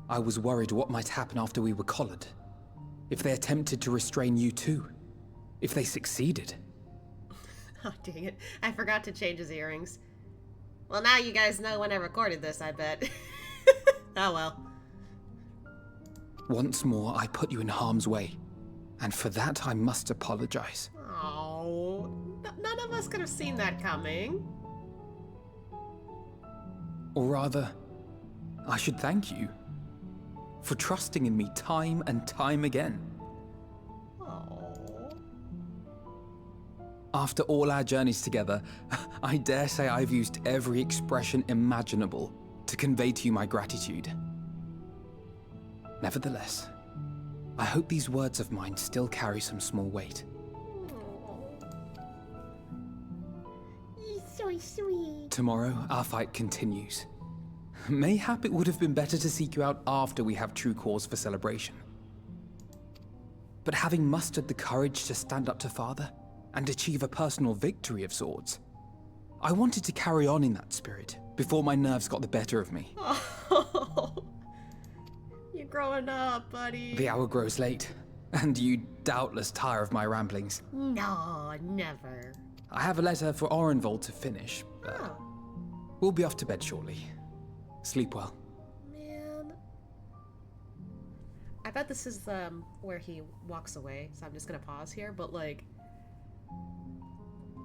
I was worried what might happen after we were collared. If they attempted to restrain you too. If they succeeded. Oh, dang it. I forgot to change his earrings. Well, now you guys know when I recorded this, I bet. Oh well. Once more, I put you in harm's way. And for that, I must apologize. Oh, none of us could have seen that coming. Or rather, I should thank you. For trusting in me time and time again. Oh. After all our journeys together, I dare say I've used every expression imaginable to convey to you my gratitude. Nevertheless, I hope these words of mine still carry some small weight. You're so sweet. Tomorrow, our fight continues. Mayhap it would have been better to seek you out after we have true cause for celebration. But having mustered the courage to stand up to Father and achieve a personal victory of sorts, I wanted to carry on in that spirit before my nerves got the better of me. Oh, you're growing up, buddy. The hour grows late, and you doubtless tire of my ramblings. No, never. I have a letter for Orenvold to finish, but Oh. we'll be off to bed shortly. Sleep well. Man. I bet this is where he walks away, so I'm just gonna pause here, but like,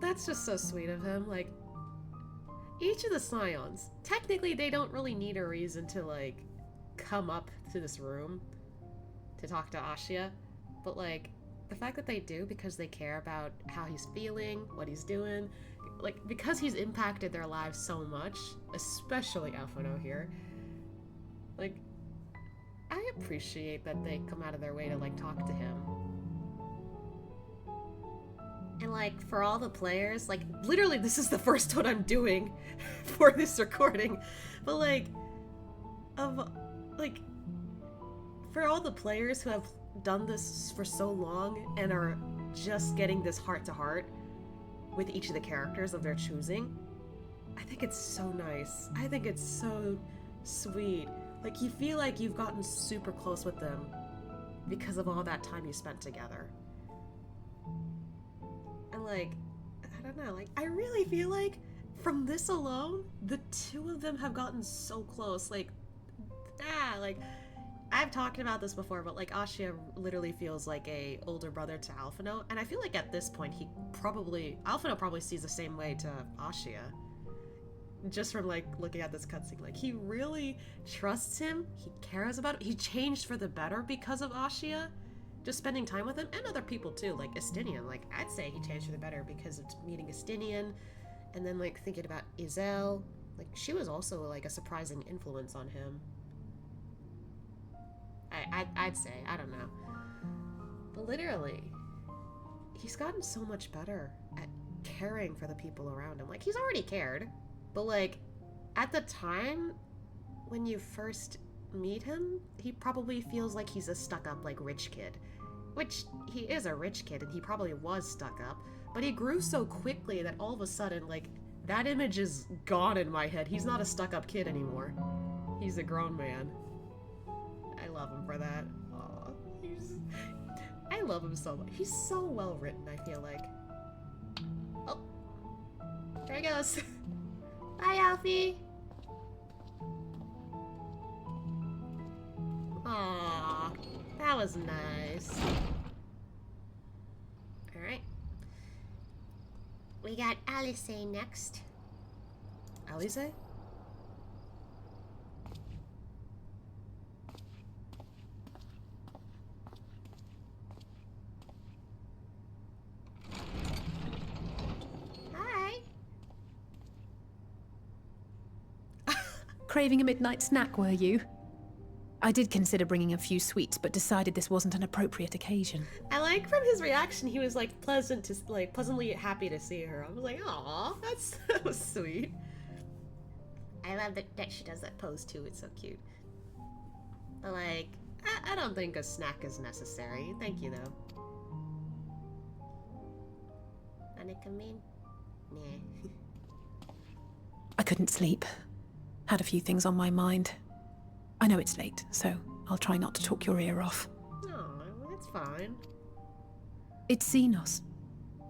that's just so sweet of him. Like, each of the Scions, technically they don't really need a reason to like come up to this room to talk to Ashia, but like, the fact that they do because they care about how he's feeling, what he's doing, like, because he's impacted their lives so much, especially Alphinaud here, like, I appreciate that they come out of their way to, like, talk to him. And, like, for all the players, like, literally this is the first one I'm doing for this recording, but, like, for all the players who have done this for so long and are just getting this heart-to-heart with each of the characters of their choosing, I think it's so nice. I think it's so sweet. Like, you feel like you've gotten super close with them because of all that time you spent together. And like, I don't know, like, I really feel like from this alone, the two of them have gotten so close. Like, I've talked about this before, but like, Ashia literally feels like a older brother to Alphinaud, and I feel like at this point Alphinaud probably sees the same way to Ashia. Just from like looking at this cutscene, like, he really trusts him, he cares about him, he changed for the better because of Ashia, just spending time with him, and other people too, like Estinien. Like, I'd say he changed for the better because of meeting Estinien, and then like thinking about Iselle, like, she was also like a surprising influence on him. I'd say, I don't know. But literally, he's gotten so much better at caring for the people around him. Like, he's already cared, but like, at the time when you first meet him, he probably feels like he's a stuck-up, like, rich kid. Which, he is a rich kid, and he probably was stuck up, but he grew so quickly that all of a sudden, like, that image is gone in my head. He's not a stuck-up kid anymore. He's a grown man. I love him for that. Aw, I love him so much. He's so well written, I feel like. Oh, there he goes. Bye, Alfie. Aw, that was nice. Alright. We got Alisaie next. Alisaie? Craving a midnight snack, were you? I did consider bringing a few sweets, but decided this wasn't an appropriate occasion. I like from his reaction, he was like pleasantly happy to see her. I was like, aw, that was sweet. I love that she does that pose too, it's so cute. But like, I don't think a snack is necessary. Thank you though. Wanna come in? Nah. I couldn't sleep. Had a few things on my mind. I know it's late, so I'll try not to talk your ear off. Oh, that's fine. It's Xenos.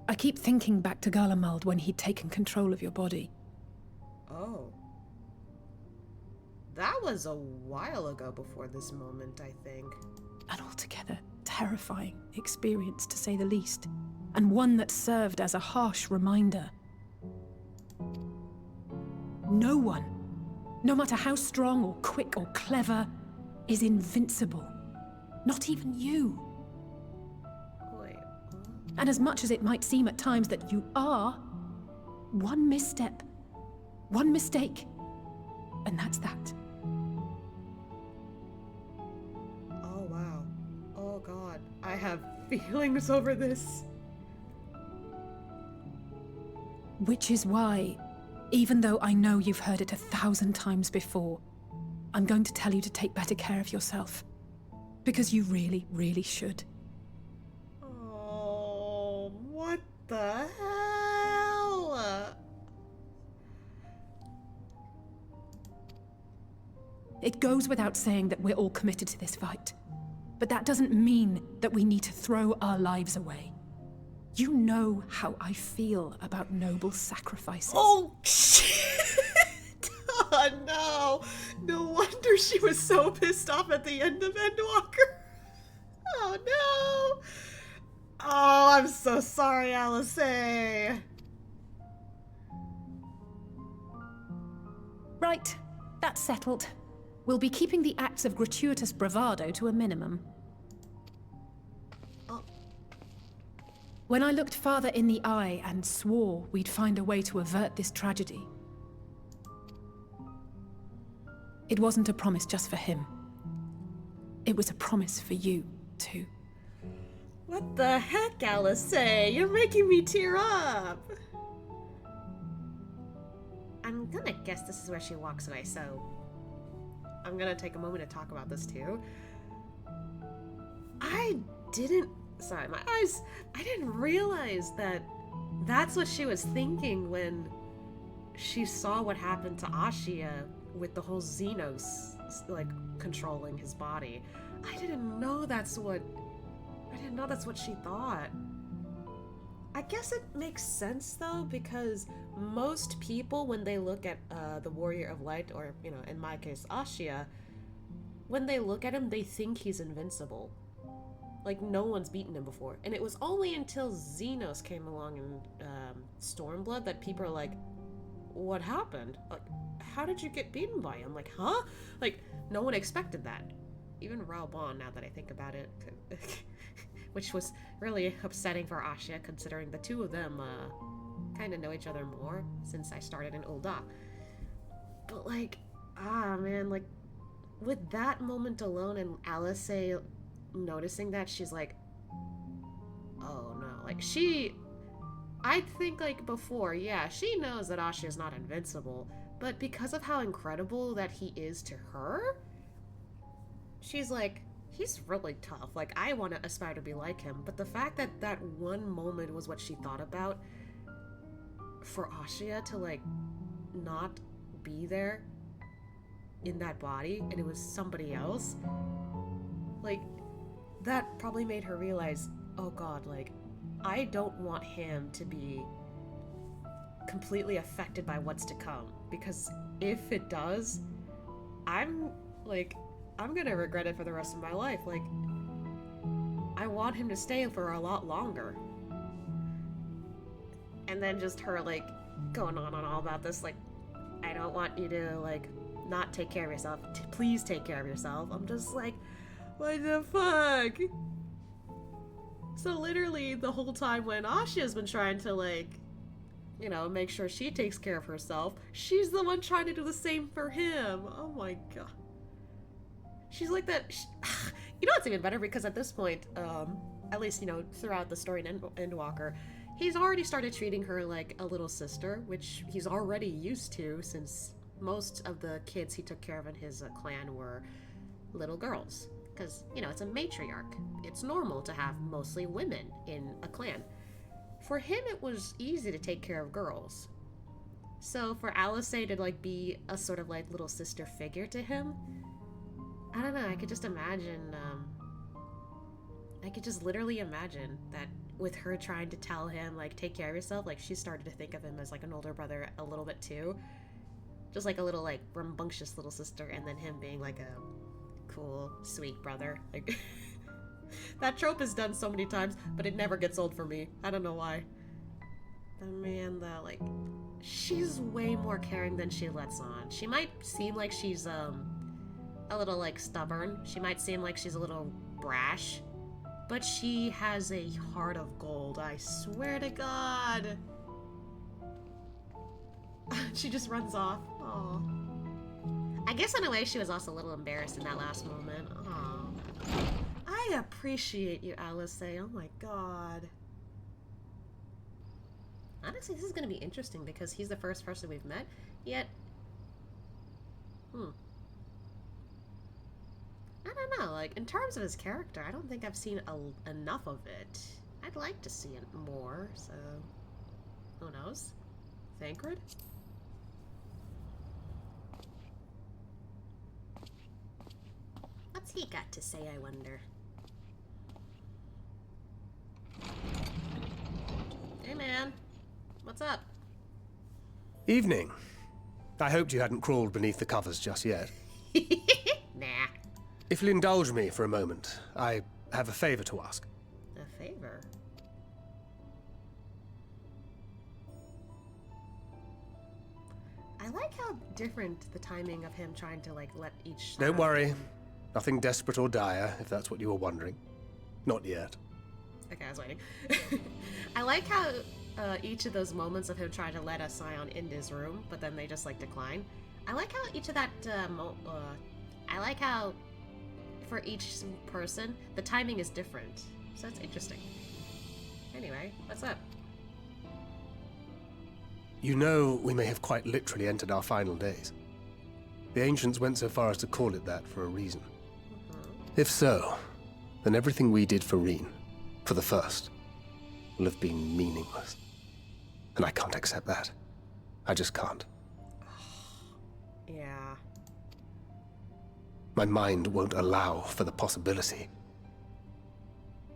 I keep thinking back to Garlemald when he'd taken control of your body. Oh. That was a while ago before this moment, I think. An altogether terrifying experience, to say the least. And one that served as a harsh reminder. No one, no matter how strong or quick or clever, is invincible. Not even you. Wait. And as much as it might seem at times that you are, one misstep, one mistake, and that's that. Oh, wow. Oh, God. I have feelings over this. Which is why, even though I know you've heard it 1,000 times before, I'm going to tell you to take better care of yourself. Because you really, really should. Oh, what the hell? It goes without saying that we're all committed to this fight. But that doesn't mean that we need to throw our lives away. You know how I feel about noble sacrifices. Oh, shit! Oh no! No wonder she was so pissed off at the end of Endwalker. Oh no! Oh, I'm so sorry, Alisaie. Right, that's settled. We'll be keeping the acts of gratuitous bravado to a minimum. Oh. When I looked father in the eye and swore we'd find a way to avert this tragedy, it wasn't a promise just for him. It was a promise for you, too. What the heck, Alisaie? You're making me tear up. I'm gonna guess this is where she walks away, so I'm gonna take a moment to talk about this too. I didn't realize that that's what she was thinking when she saw what happened to Ashia with the whole Xenos, like, controlling his body. I didn't know that's what she thought. I guess it makes sense though, because most people, when they look at the Warrior of Light, or, you know, in my case, Ashia, when they look at him, they think he's invincible. Like, no one's beaten him before. And it was only until Xenos came along in Stormblood that people are like, what happened? Like, how did you get beaten by him? Like, huh? Like, no one expected that. Even Raubon, now that I think about it. Which was really upsetting for Ashia, considering the two of them kind of know each other more since I started in Ul'dah. But, like, man, like, with that moment alone and Alisaie noticing that, she's like, oh no. Like, I think, like, before, yeah, she knows that Ashia's not invincible, but because of how incredible that he is to her, she's like, he's really tough. Like, I want to aspire to be like him. But the fact that that one moment was what she thought about for Ashia to, like, not be there in that body, and it was somebody else, like, that probably made her realize, oh god, like, I don't want him to be completely affected by what's to come. Because if it does, I'm gonna regret it for the rest of my life. Like, I want him to stay for a lot longer. And then just her, like, going on and all about this, like, I don't want you to, like, not take care of yourself. Please take care of yourself. I'm just like, what the fuck? So literally the whole time when Ashia's been trying to, like, you know, make sure she takes care of herself, she's the one trying to do the same for him. Oh my god. She's like that. You know what's even better? Because at this point, at least, you know, throughout the story in Endwalker, he's already started treating her like a little sister, which he's already used to since most of the kids he took care of in his clan were little girls. Because, you know, it's a matriarch. It's normal to have mostly women in a clan. For him, it was easy to take care of girls. So for Alisaie to, like, be a sort of, like, little sister figure to him, I don't know, I could just imagine, I could just literally imagine that with her trying to tell him, like, take care of yourself, like, she started to think of him as, like, an older brother a little bit too. Just like a little, like, rambunctious little sister, and then him being, like, a cool, sweet brother. Like, that trope is done so many times, but it never gets old for me. I don't know why. But man, like, she's way more caring than she lets on. She might seem like she's, a little, like, stubborn. She might seem like she's a little brash. But she has a heart of gold, I swear to God. She just runs off. Aww. I guess in a way she was also a little embarrassed in that last moment. Aww. I appreciate you, Alisaie. Oh my god. Honestly, this is going to be interesting because he's the first person we've met, yet... I don't know, like, in terms of his character, I don't think I've seen enough of it. I'd like to see it more, so... Who knows? Thancred? What's he got to say, I wonder? Hey, man. What's up? Evening. I hoped you hadn't crawled beneath the covers just yet. Nah. If you'll indulge me for a moment, I have a favor to ask. A favor? I like how different the timing of him trying to, like, let each... Don't worry. Nothing desperate or dire, if that's what you were wondering. Not yet. Okay, I was waiting. I like how each of those moments of him trying to let a scion in his room, but then they just, like, decline. I like how each of that, I like how for each person, the timing is different. So it's interesting. Anyway, what's up? You know, we may have quite literally entered our final days. The ancients went so far as to call it that for a reason. If so, then everything we did for Reen, for the first, will have been meaningless. And I can't accept that. I just can't. Yeah. My mind won't allow for the possibility.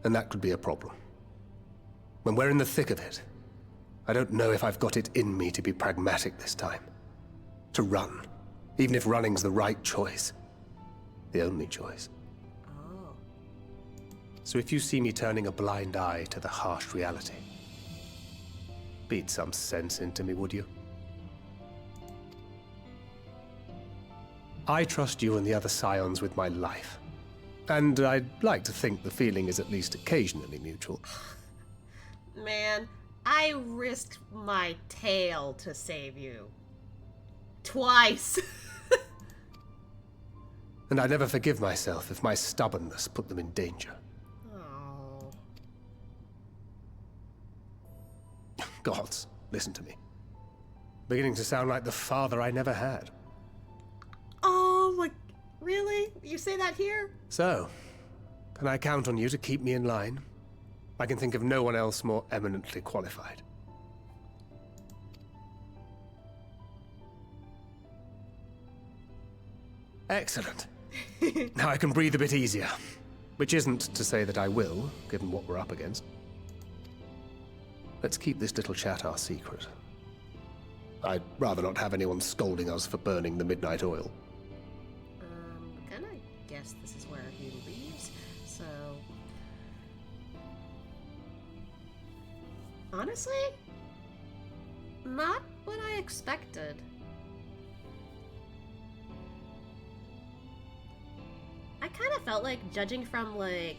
And that could be a problem. When we're in the thick of it, I don't know if I've got it in me to be pragmatic this time. To run, even if running's the right choice. The only choice. Oh. So if you see me turning a blind eye to the harsh reality, beat some sense into me, would you? I trust you and the other scions with my life. And I'd like to think the feeling is at least occasionally mutual. Man, I risked my tail to save you. Twice. And I never forgive myself if my stubbornness put them in danger. Oh. Gods, listen to me. Beginning to sound like the father I never had. Oh, like, really? You say that here? So, can I count on you to keep me in line? I can think of no one else more eminently qualified. Excellent. Now I can breathe a bit easier. Which isn't to say that I will, given what we're up against. Let's keep this little chat our secret. I'd rather not have anyone scolding us for burning the midnight oil. Gonna guess this is where he leaves, so... Honestly? Not what I expected. I kind of felt like, judging from, like,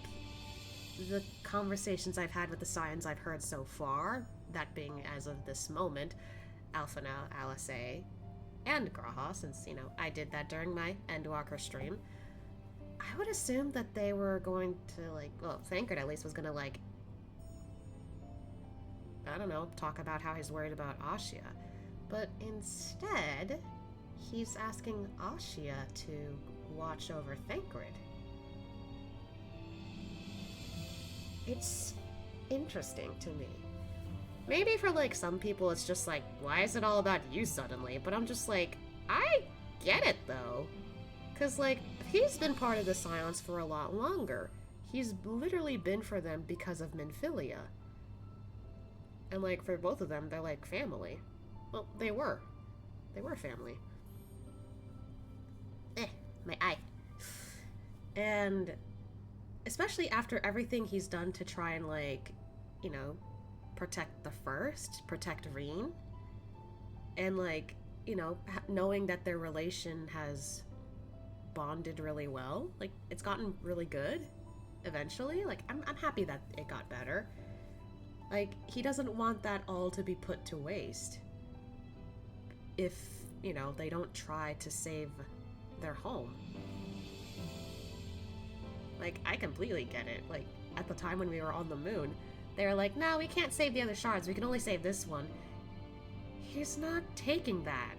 the conversations I've had with the scions I've heard so far, that being, as of this moment, Alphinaud, Alisaie, and Graha, since, you know, I did that during my Endwalker stream, I would assume that they were going to, like, well, Thancred at least was gonna, like, I don't know, talk about how he's worried about Ashia. But instead, he's asking Ashia to watch over Thancred. It's interesting to me. Maybe for, like, some people it's just like, why is it all about you suddenly? But I'm just like, I get it, though. Because, like, he's been part of the Scions for a lot longer. He's literally been for them because of Minfilia. And, like, for both of them, they're, like, family. Well, they were. They were family. My eye. And especially after everything he's done to try and, like, you know, protect the First, protect Reen, and, like, you know, knowing that their relation has bonded really well, like, it's gotten really good eventually. Like, I'm happy that it got better. Like, he doesn't want that all to be put to waste if, you know, they don't try to save their home. Like, I completely get it. Like, at the time when we were on the moon, they were like, no, we can't save the other shards, we can only save this one. He's not taking that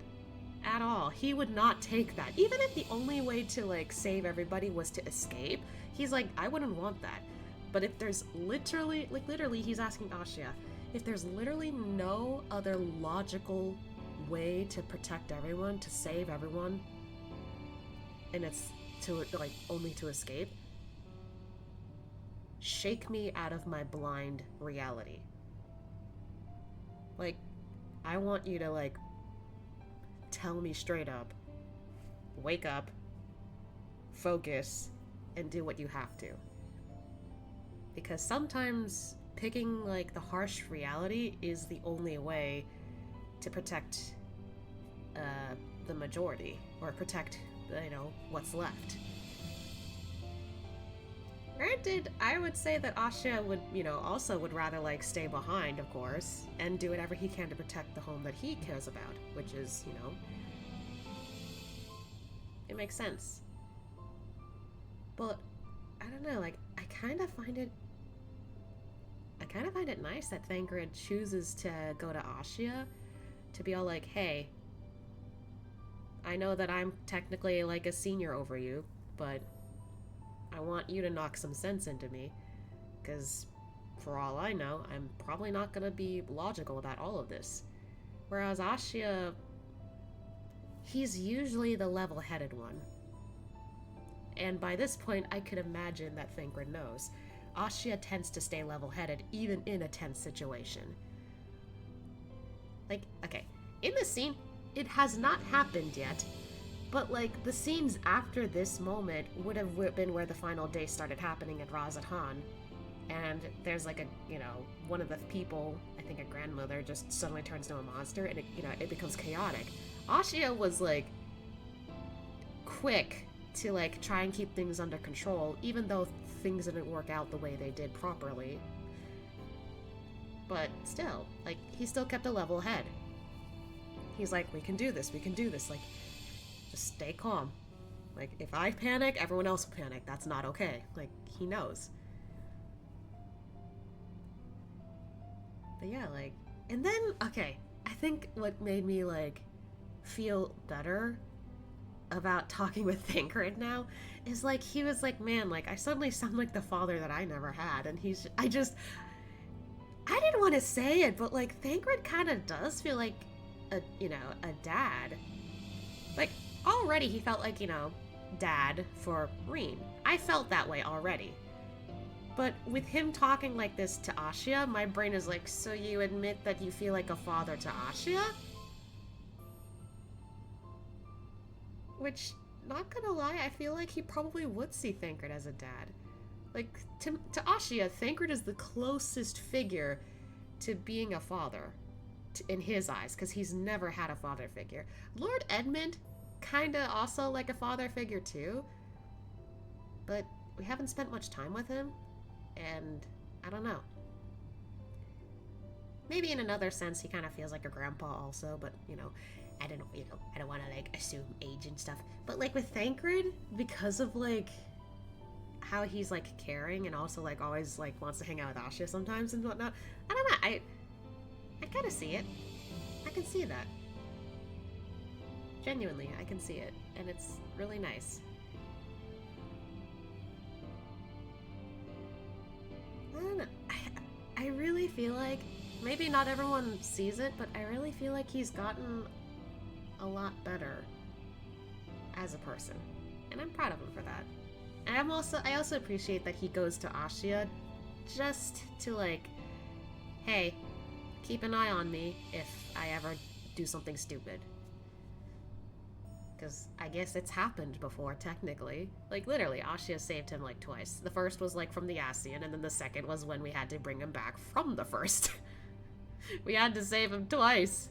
at all. He would not take that. Even if the only way to, like, save everybody was to escape, he's like, I wouldn't want that. But if there's literally, like, literally, he's asking Ashia, if there's literally no other logical way to protect everyone, to save everyone, and it's to, like, only to escape, shake me out of my blind reality. Like, I want you to, like, tell me straight up, wake up, focus, and do what you have to. Because sometimes picking, like, the harsh reality is the only way to protect the majority, or protect, you know, what's left. Granted, I would say that Asha would, you know, also would rather, like, stay behind, of course, and do whatever he can to protect the home that he cares about, which is, you know, it makes sense. But, I don't know, like, I kind of find it nice that Thancred chooses to go to Asha to be all like, hey, I know that I'm technically, like, a senior over you, but I want you to knock some sense into me, because for all I know, I'm probably not going to be logical about all of this. Whereas Asha, he's usually the level-headed one. And by this point, I could imagine that Thancred knows. Asha tends to stay level-headed even in a tense situation. Like, okay, in this scene, it has not happened yet, but, like, the scenes after this moment would have been where the final day started happening at Razathan. And there's, like, a, you know, one of the people, I think a grandmother, just suddenly turns into a monster, and it, you know, it becomes chaotic. Asha was, like, quick to, like, try and keep things under control, even though things didn't work out the way they did properly. But still, like, he still kept a level head. He's like, we can do this, like, just stay calm. Like, if I panic, everyone else will panic. That's not okay. Like, he knows. But yeah, like, and then, okay, I think what made me, like, feel better about talking with Thancred now is, like, he was like, man, like, I suddenly sound like the father that I never had, and I didn't want to say it, but, like, Thancred kind of does feel like a, you know, a dad. Like, already he felt like, you know, dad for Reen. I felt that way already. But with him talking like this to Asha, my brain is like, so you admit that you feel like a father to Asha? Which, not gonna lie, I feel like he probably would see Thancred as a dad. Like, to Asha, Thancred is the closest figure to being a father in his eyes, because he's never had a father figure. Lord Edmund, kinda also like a father figure too, but we haven't spent much time with him, and I don't know. Maybe in another sense he kind of feels like a grandpa also, but, you know, I don't want to, like, assume age and stuff. But, like, with Thancred, because of, like, how he's, like, caring and also, like, always, like, wants to hang out with Asha sometimes and whatnot, I don't know, I kind of see it. I can see that. Genuinely, I can see it. And it's really nice. I don't know. I really feel like, maybe not everyone sees it, but I really feel like he's gotten a lot better as a person. And I'm proud of him for that. And I also appreciate that he goes to Asha just to, like, hey, keep an eye on me if I ever do something stupid. Because I guess it's happened before, technically. Like, literally, Asha saved him, like, twice. The first was, like, from the Astinien, and then the second was when we had to bring him back from the first. We had to save him twice.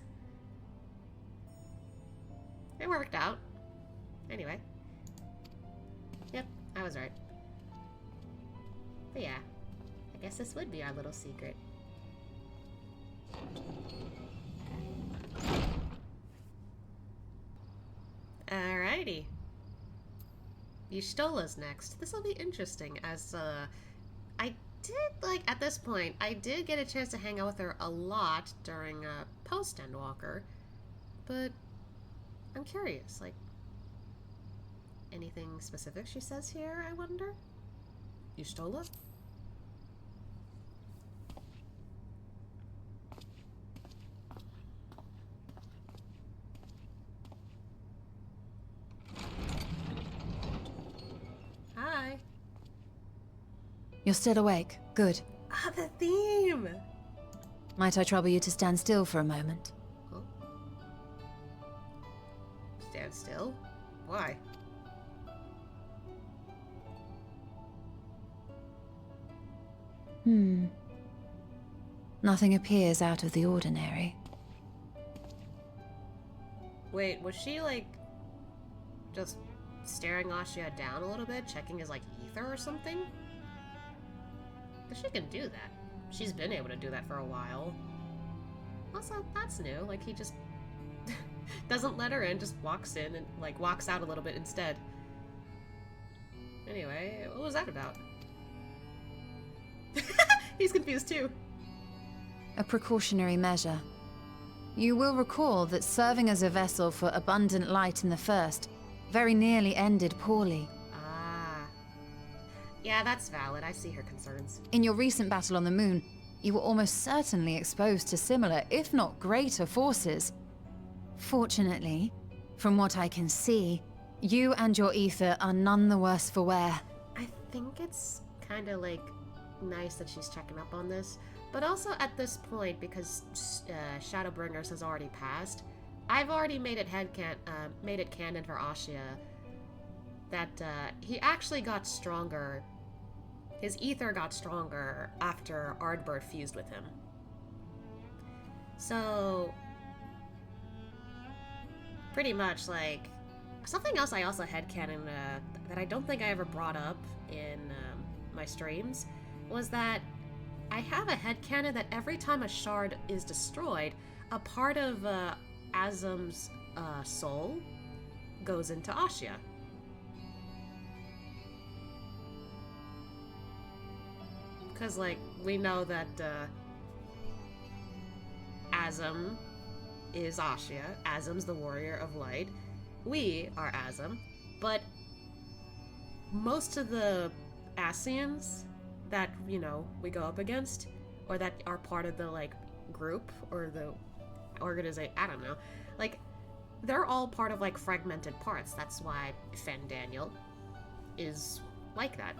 It worked out. Anyway. Yep, I was right. But yeah, I guess this would be our little secret. Alrighty. Ystola's next. This will be interesting, as, I did, like, at this point, I did get a chance to hang out with her a lot during, post-Endwalker, but I'm curious, like, anything specific she says here, I wonder? Ystola? Hi. You're still awake. Good. Ah, the theme! Might I trouble you to stand still for a moment? Huh? stand still. Why? Nothing appears out of the ordinary. Wait, was she, like, just staring Ashia down a little bit, checking his, like, ether or something? Because she can do that. She's been able to do that for a while. Also, that's new. Like, he just doesn't let her in, just walks in and, like, walks out a little bit instead. Anyway, what was that about? He's confused too. A precautionary measure. You will recall that serving as a vessel for abundant light in the First very nearly ended poorly. Ah. Yeah, that's valid. I see her concerns. In your recent battle on the Moon, you were almost certainly exposed to similar, if not greater, forces. Fortunately, from what I can see, you and your ether are none the worse for wear. I think it's kind of, like, nice that she's checking up on this. But also at this point, because Shadowbringers has already passed, I've already made it canon for Ashia that he actually got stronger. His ether got stronger after Ardbert fused with him. So, pretty much, like, something else I also headcanon that I don't think I ever brought up in my streams was that I have a headcanon that every time a shard is destroyed, a part of Azum's soul goes into Ashia. Because, like, we know that Azum is Ashia. Azum's the warrior of light. We are Azum. But most of the Asians that, you know, we go up against, or that are part of the, like, group, or the organization, I don't know. Like, they're all part of, like, fragmented parts. That's why Fandaniel is like that.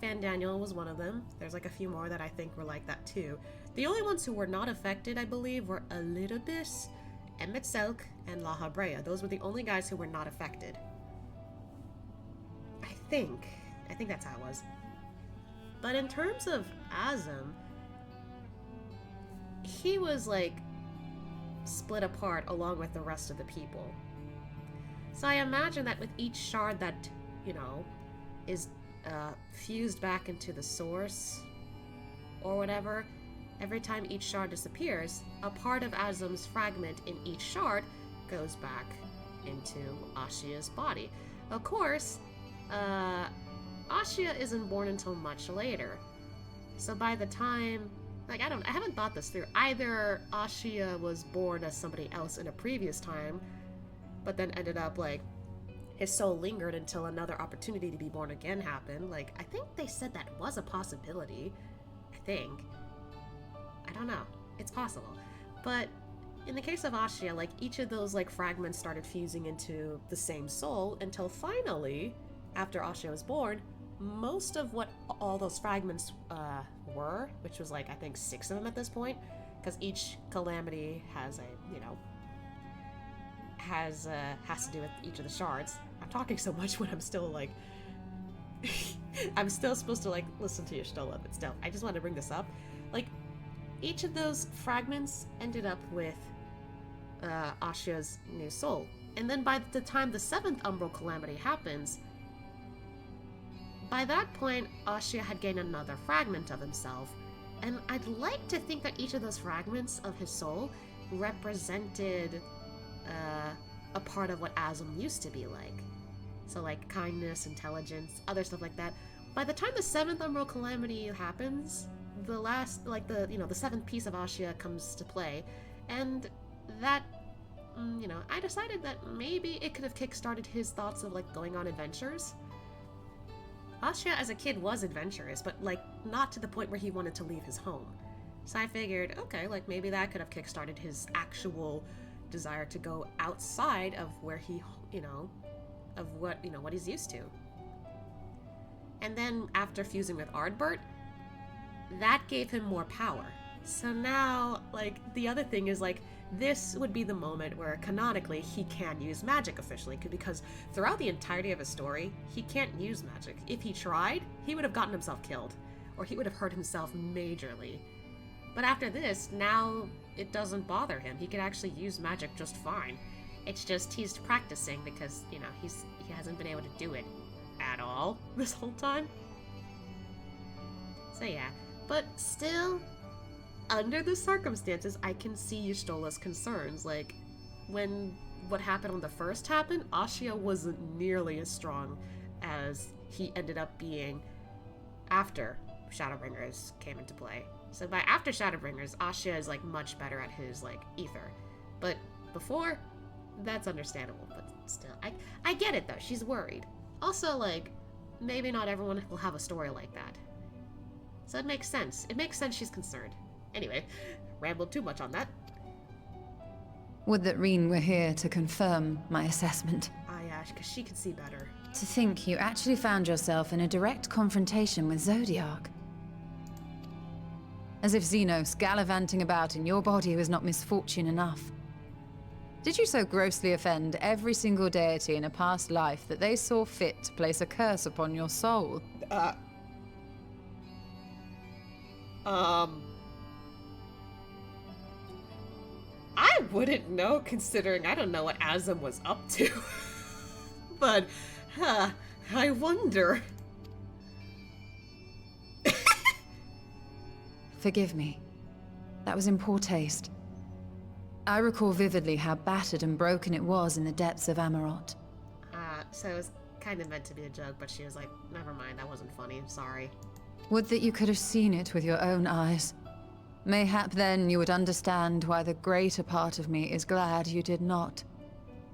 Fandaniel was one of them. There's, like, a few more that I think were like that, too. The only ones who were not affected, I believe, were Elidibus, Emet-Selch, and La Habrea. Those were the only guys who were not affected. I think that's how it was. But in terms of Azum, he was, like, split apart along with the rest of the people. So I imagine that with each shard that, you know, is fused back into the source or whatever, every time each shard disappears, a part of Azum's fragment in each shard goes back into Ashia's body. Of course, Ashia isn't born until much later. So by the time, like, I haven't thought this through. Either Ashia was born as somebody else in a previous time, but then ended up, like, his soul lingered until another opportunity to be born again happened. Like, I think they said that was a possibility. I think. I don't know. It's possible. But in the case of Ashia, like, each of those, like, fragments started fusing into the same soul until finally, after Ashia was born, most of what all those fragments were, which was, like, I think 6 of them at this point, because each calamity has a, you know, has to do with each of the shards. I'm talking so much when I'm still, like, I'm still supposed to, like, listen to Y'shtola, but still, I just wanted to bring this up. Like, each of those fragments ended up with Ashia's new soul. And then by the time the 7th Umbral Calamity happens, by that point, Ashia had gained another fragment of himself, and I'd like to think that each of those fragments of his soul represented a part of what Azum used to be like. So, like, kindness, intelligence, other stuff like that. By the time the 7th Umbral Calamity happens, the last, like, the 7th piece of Ashia comes to play, and that, you know, I decided that maybe it could have kickstarted his thoughts of, like, going on adventures. Ashia as a kid was adventurous, but, like, not to the point where he wanted to leave his home. So I figured, okay, like, maybe that could have kickstarted his actual desire to go outside of where he, you know, of what, you know, what he's used to. And then after fusing with Ardbert, that gave him more power. So now, like, the other thing is, like, this would be the moment where canonically he can use magic officially, because throughout the entirety of his story, he can't use magic. If he tried, he would have gotten himself killed, or he would have hurt himself majorly. But after this, now it doesn't bother him. He can actually use magic just fine. It's just he's practicing because, you know, he hasn't been able to do it at all this whole time. So yeah, but still, under the circumstances, I can see Y'shtola's concerns. Like, when what happened on the first happened, Ascia wasn't nearly as strong as he ended up being after Shadowbringers came into play. So by after Shadowbringers, Ascia is, like, much better at his, like, ether. But before, that's understandable, but still. I get it, though. She's worried. Also, like, maybe not everyone will have a story like that. So it makes sense. It makes sense she's concerned. Anyway, rambled too much on that. Would that Reen were here to confirm my assessment. Aye, because she can see better. To think you actually found yourself in a direct confrontation with Zodiark. As if Xenos gallivanting about in your body was not misfortune enough. Did you so grossly offend every single deity in a past life that they saw fit to place a curse upon your soul? I wouldn't know, considering I don't know what Azam was up to. But, I wonder. Forgive me. That was in poor taste. I recall vividly how battered and broken it was in the depths of Amarot. So it was kind of meant to be a joke, but she was like, never mind, that wasn't funny, sorry. Would that you could have seen it with your own eyes. Mayhap then you would understand why the greater part of me is glad you did not.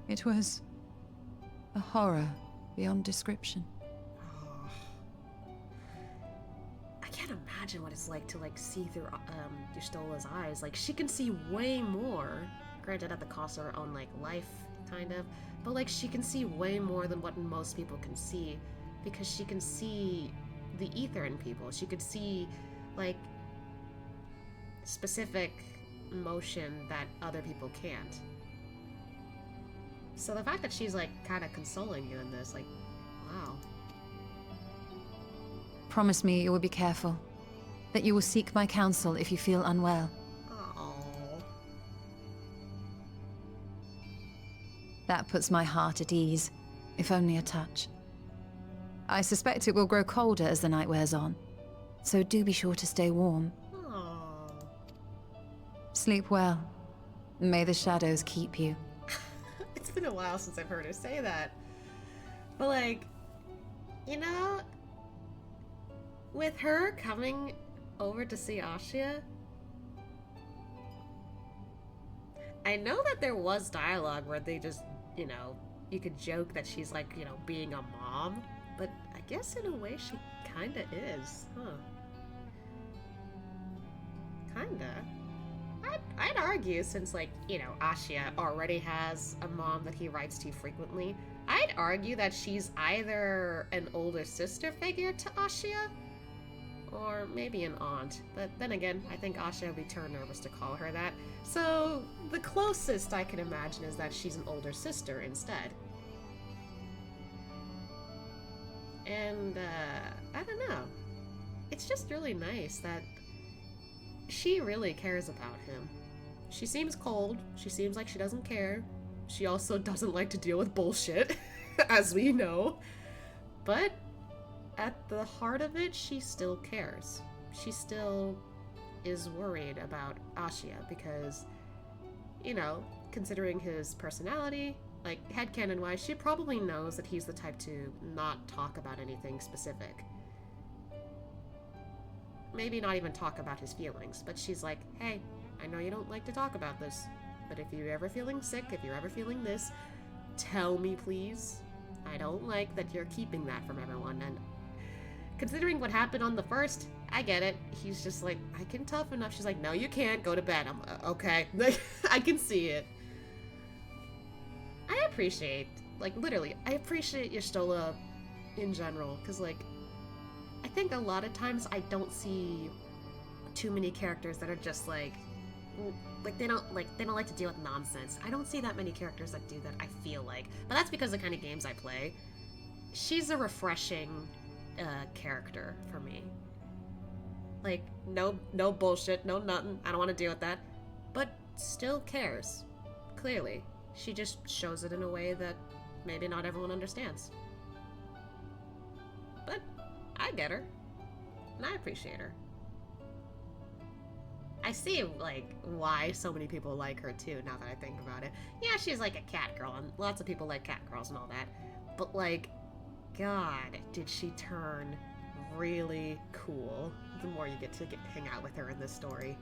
It was a horror beyond description. I can't imagine what it's like to, like, see through Y'shtola's eyes. Like, she can see way more. Granted, at the cost of her own, like, life, kind of. But, like, she can see way more than what most people can see. Because she can see the ether in people. She could see, like, specific emotion that other people can't. So the fact that she's, like, kind of consoling you in this, like, wow. Promise me you will be careful. That you will seek my counsel if you feel unwell. Aww. That puts my heart at ease, if only a touch. I suspect it will grow colder as the night wears on, so do be sure to stay warm. Aww. Sleep well. May the shadows keep you. It's been a while since I've heard her say that. But, like, you know, with her coming over to see Ascia, I know that there was dialogue where they just, you know, you could joke that she's, like, you know, being a mom, but I guess in a way she kinda is, huh? Kinda. I'd argue, since, like, you know, Ascia already has a mom that he writes to frequently, I'd argue that she's either an older sister figure to Ascia, or maybe an aunt. But then again, I think Ascia would be too nervous to call her that. So the closest I can imagine is that she's an older sister instead. And, I don't know. It's just really nice that she really cares about him. She seems cold. She seems like she doesn't care. She also doesn't like to deal with bullshit, as we know. But at the heart of it, she still cares. She still is worried about Ascia because, you know, considering his personality, like, headcanon-wise, she probably knows that he's the type to not talk about anything specific. Maybe not even talk about his feelings, but she's like, hey, I know you don't like to talk about this, but if you're ever feeling sick, if you're ever feeling this, tell me, please. I don't like that you're keeping that from everyone, and considering what happened on the first, I get it. He's just like, I can tough enough. She's like, no, you can't. Go to bed. I'm okay. Like, I can see it. I appreciate, like, literally, I appreciate Y'shtola in general, because, like, I think a lot of times I don't see too many characters that are just, like, like they don't like to deal with nonsense. I don't see that many characters that do that, I feel like. But that's because of the kind of games I play. She's a refreshing character for me. Like, no bullshit, no nothing. I don't want to deal with that. But still cares. Clearly. She just shows it in a way that maybe not everyone understands. But I get her. And I appreciate her. I see, like, why so many people like her, too, now that I think about it. Yeah, she's like a cat girl, and lots of people like cat girls and all that. But, like, God, did she turn really cool the more you get to hang out with her in this story.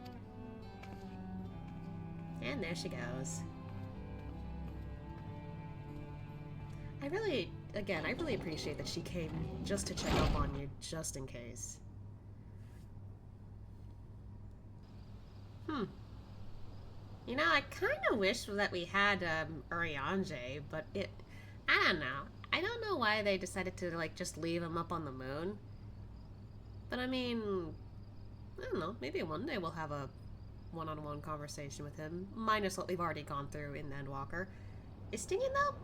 And there she goes. I really appreciate that she came just to check up on you, just in case. You know, I kind of wish that we had Urianger, but I don't know. I don't know why they decided to, like, just leave him up on the moon. But I mean, I don't know. Maybe one day we'll have a one-on-one conversation with him, minus what we've already gone through in Endwalker. Estinien, though?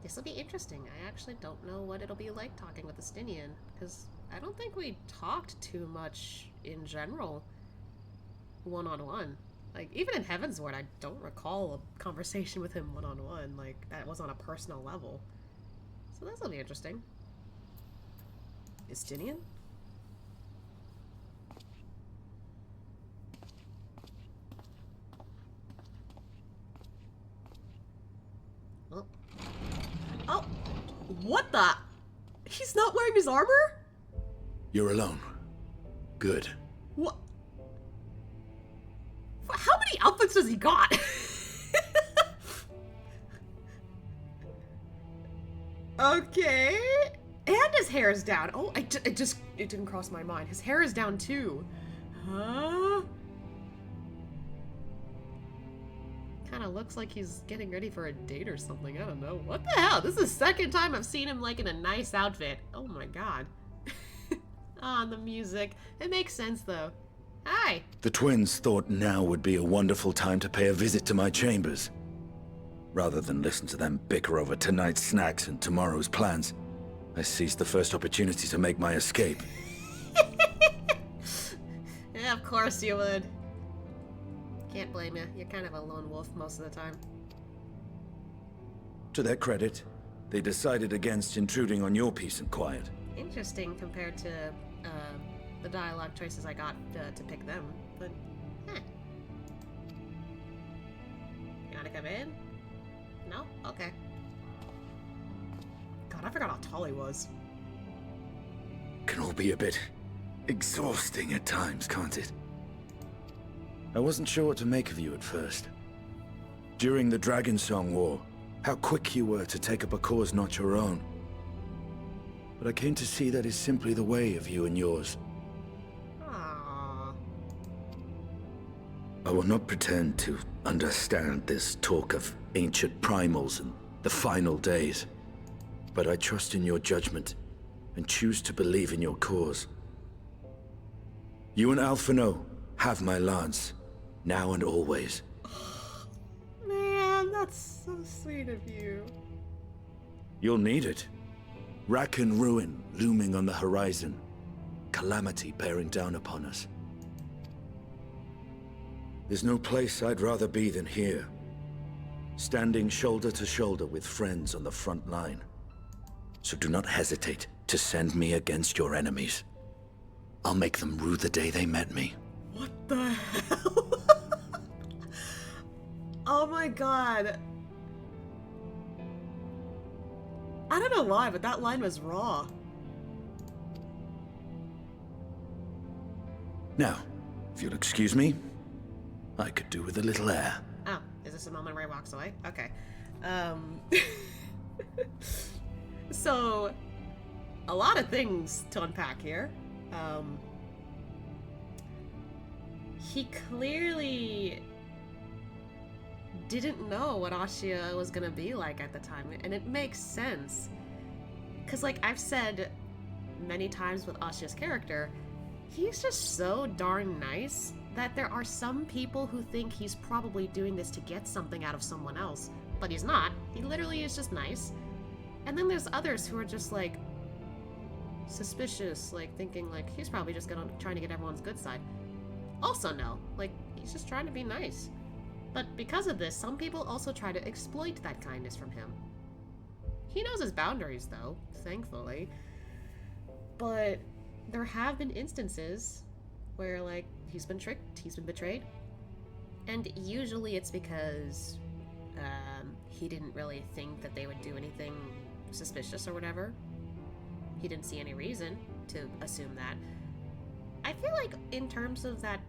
This will be interesting. I actually don't know what it'll be like talking with Estinien, because I don't think we talked too much in general one-on-one. Like, even in Heavensward, I don't recall a conversation with him one-on-one, like, that was on a personal level. So this'll be interesting. Estinien? Oh. Oh! What the? He's not wearing his armor? You're alone. Good. What? How many outfits does he got? Okay. And his hair is down. Oh, it didn't cross my mind. His hair is down too. Huh? Kind of looks like he's getting ready for a date or something. I don't know. What the hell? This is the second time I've seen him, like, in a nice outfit. Oh my god. Ah, the music. It makes sense, though. Hi. The twins thought now would be a wonderful time to pay a visit to my chambers. Rather than listen to them bicker over tonight's snacks and tomorrow's plans, I seized the first opportunity to make my escape. Yeah, of course you would. Can't blame you. You're kind of a lone wolf most of the time. To their credit, they decided against intruding on your peace and quiet. Interesting compared to the dialogue choices I got to pick them, but You wanna come in? No? Okay. God, I forgot how tall he was. Can all be a bit exhausting at times, can't it? I wasn't sure what to make of you at first. During the Dragon Song War, how quick you were to take up a cause not your own. But I came to see that is simply the way of you and yours. Aww. I will not pretend to understand this talk of ancient primals and the final days, but I trust in your judgment and choose to believe in your cause. You and Alphinaud have my lance, now and always. Man, that's so sweet of you. You'll need it. Rack and ruin looming on the horizon. Calamity bearing down upon us. There's no place I'd rather be than here. Standing shoulder to shoulder with friends on the front line. So do not hesitate to send me against your enemies. I'll make them rue the day they met me. What the hell? Oh my god. I don't know why, but that line was raw. Now, if you'll excuse me, I could do with a little air. Oh, is this a moment where he walks away? Okay. So, a lot of things to unpack here. He clearly didn't know what Ascia was gonna be like at the time, and it makes sense. Because, like I've said many times with Ascia's character, he's just so darn nice that there are some people who think he's probably doing this to get something out of someone else, but he's not. He literally is just nice. And then there's others who are just like suspicious, like thinking like he's probably just trying to get everyone's good side. Also no, like he's just trying to be nice. But because of this, some people also try to exploit that kindness from him. He knows his boundaries though, thankfully. But there have been instances where like he's been tricked, he's been betrayed. And usually it's because he didn't really think that they would do anything suspicious or whatever. He didn't see any reason to assume that. I feel like in terms of that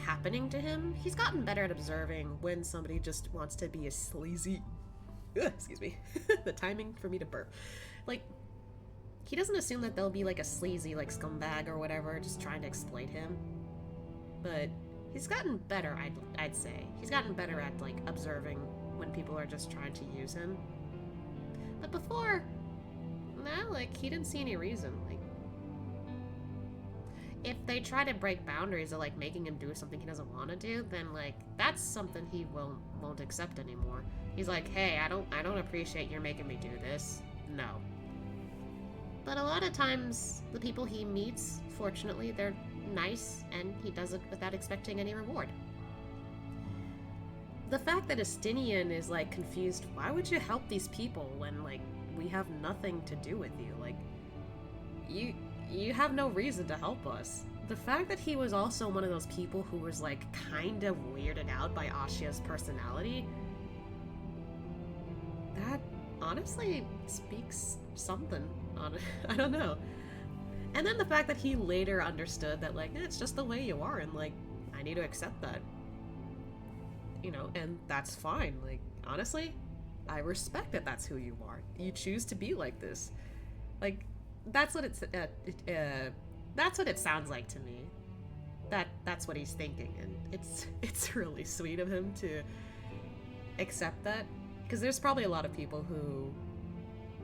happening to him, he's gotten better at observing when somebody just wants to be a sleazy... excuse me. The timing for me to burp. Like, he doesn't assume that they'll be like a sleazy, like scumbag or whatever, just trying to exploit him. But he's gotten better, I'd say. He's gotten better at like observing when people are just trying to use him. But before, nah, like he didn't see any reason. Like, if they try to break boundaries of like making him do something he doesn't want to do, then like that's something he won't accept anymore. He's like, hey, I don't appreciate your making me do this. No. But a lot of times, the people he meets, fortunately, they're nice, and he does it without expecting any reward. The fact that Estinien is, like, confused, why would you help these people when, like, we have nothing to do with you? Like, you have no reason to help us. The fact that he was also one of those people who was, like, kind of weirded out by Ashia's personality, that honestly speaks something. I don't know. And then the fact that he later understood that, like, it's just the way you are, and, like, I need to accept that. You know, and that's fine. Like, honestly, I respect that that's who you are. You choose to be like this. Like, that's what that's what it sounds like to me. That's what he's thinking, and it's really sweet of him to accept that. Because there's probably a lot of people who,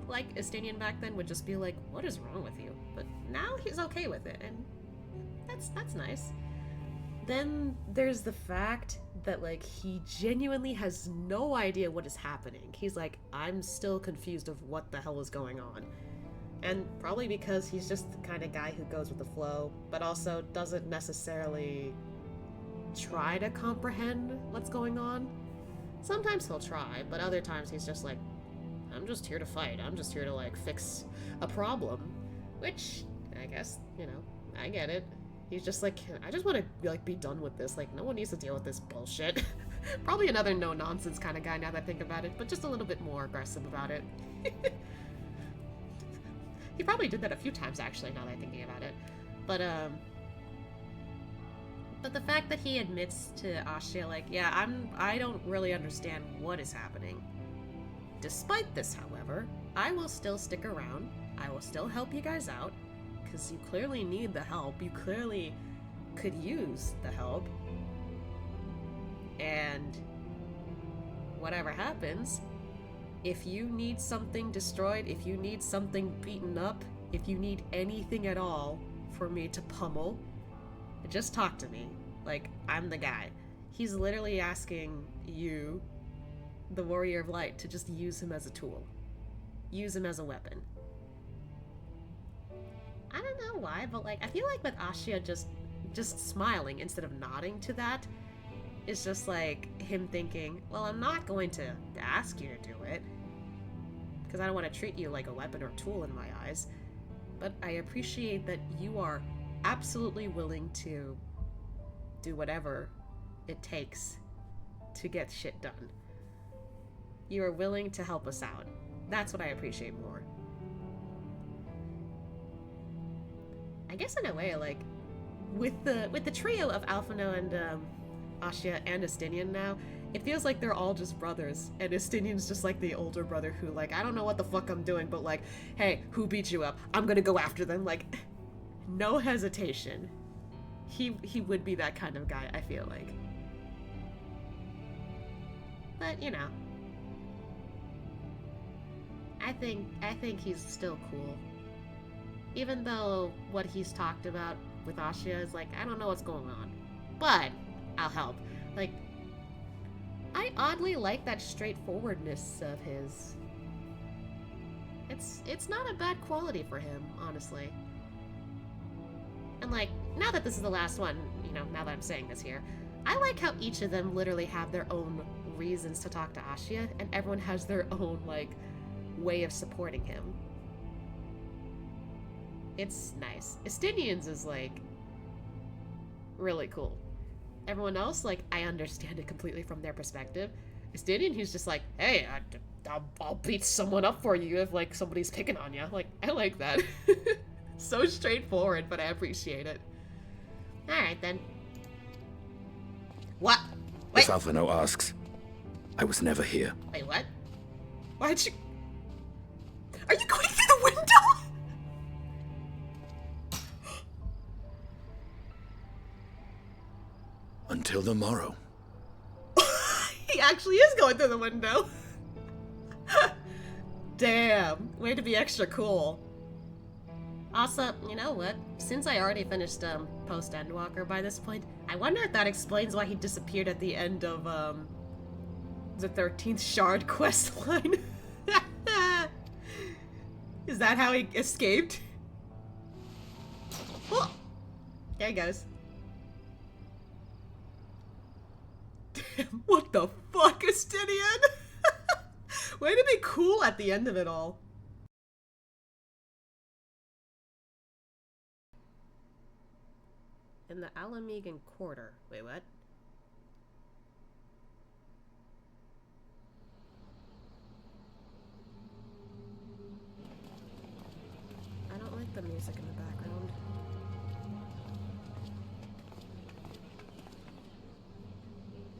like Estinien back then, would just be like, what is wrong with you? But now he's okay with it, and that's nice. Then there's the fact that, like, he genuinely has no idea what is happening. He's like, I'm still confused of what the hell is going on. And probably because he's just the kind of guy who goes with the flow, but also doesn't necessarily try to comprehend what's going on. Sometimes he'll try, but other times he's just like, I'm just here to fight. I'm just here to, like, fix a problem. Which, I guess, you know, I get it. He's just like, I just want to, like, be done with this. Like, no one needs to deal with this bullshit. Probably another no-nonsense kind of guy now that I think about it, but just a little bit more aggressive about it. He probably did that a few times, actually, now that I'm thinking about it. But the fact that he admits to Ashia, like, yeah, I don't really understand what is happening. Despite this, however, I will still stick around. I will still help you guys out, because you clearly need the help. You clearly could use the help. And whatever happens, if you need something destroyed, if you need something beaten up, if you need anything at all for me to pummel, just talk to me. Like, I'm the guy. He's literally asking you, the Warrior of Light, to just use him as a tool. Use him as a weapon. I don't know why, but, like, I feel like with Ashia just smiling instead of nodding to that is just like him thinking, well, I'm not going to ask you to do it, because I don't want to treat you like a weapon or tool in my eyes, but I appreciate that you are absolutely willing to do whatever it takes to get shit done. You are willing to help us out. That's what I appreciate more. I guess in a way, like, with the trio of Alphinaud and Ashia and Estinien now, it feels like they're all just brothers, and Estinien's just like the older brother who, like, I don't know what the fuck I'm doing, but, like, hey, who beat you up? I'm gonna go after them. Like, no hesitation. He would be that kind of guy, I feel like. But, you know, I think he's still cool. Even though what he's talked about with Ascia is like, I don't know what's going on, but I'll help. Like, I oddly like that straightforwardness of his. It's not a bad quality for him, honestly. And like, now that this is the last one, you know, now that I'm saying this here, I like how each of them literally have their own reasons to talk to Ascia, and everyone has their own, like, way of supporting him. It's nice. Estinien's is, like, really cool. Everyone else, like, I understand it completely from their perspective. Estinien, he's just like, hey, I'll beat someone up for you if, like, somebody's picking on you. Like, I like that. So straightforward, but I appreciate it. Alright, then. What? Wait. If Alphinaud asks, I was never here. Wait, what? Why'd you... Are you going through the window? Until the morrow. He actually is going through the window. Damn. Way to be extra cool. Also, you know what? Since I already finished post-Endwalker by this point, I wonder if that explains why he disappeared at the end of the 13th Shard quest line. Is that how he escaped? Oh, there he goes. Damn, what the fuck, Estinien? Way to be cool at the end of it all. In the Alamegan Quarter. Wait, what? I don't like the music in the background.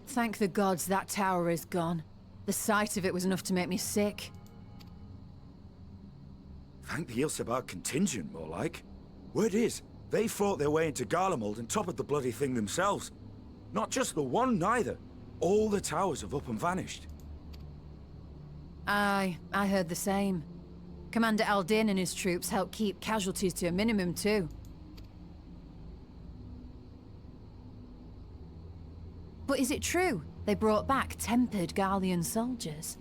Thank the gods that tower is gone. The sight of it was enough to make me sick. Thank the Ilsabar contingent, more like. Word is, they fought their way into Garlemald and toppled the bloody thing themselves. Not just the one, neither. All the towers have up and vanished. Aye, I heard the same. Commander Aldin and his troops helped keep casualties to a minimum, too. But is it true? They brought back tempered Garlean soldiers?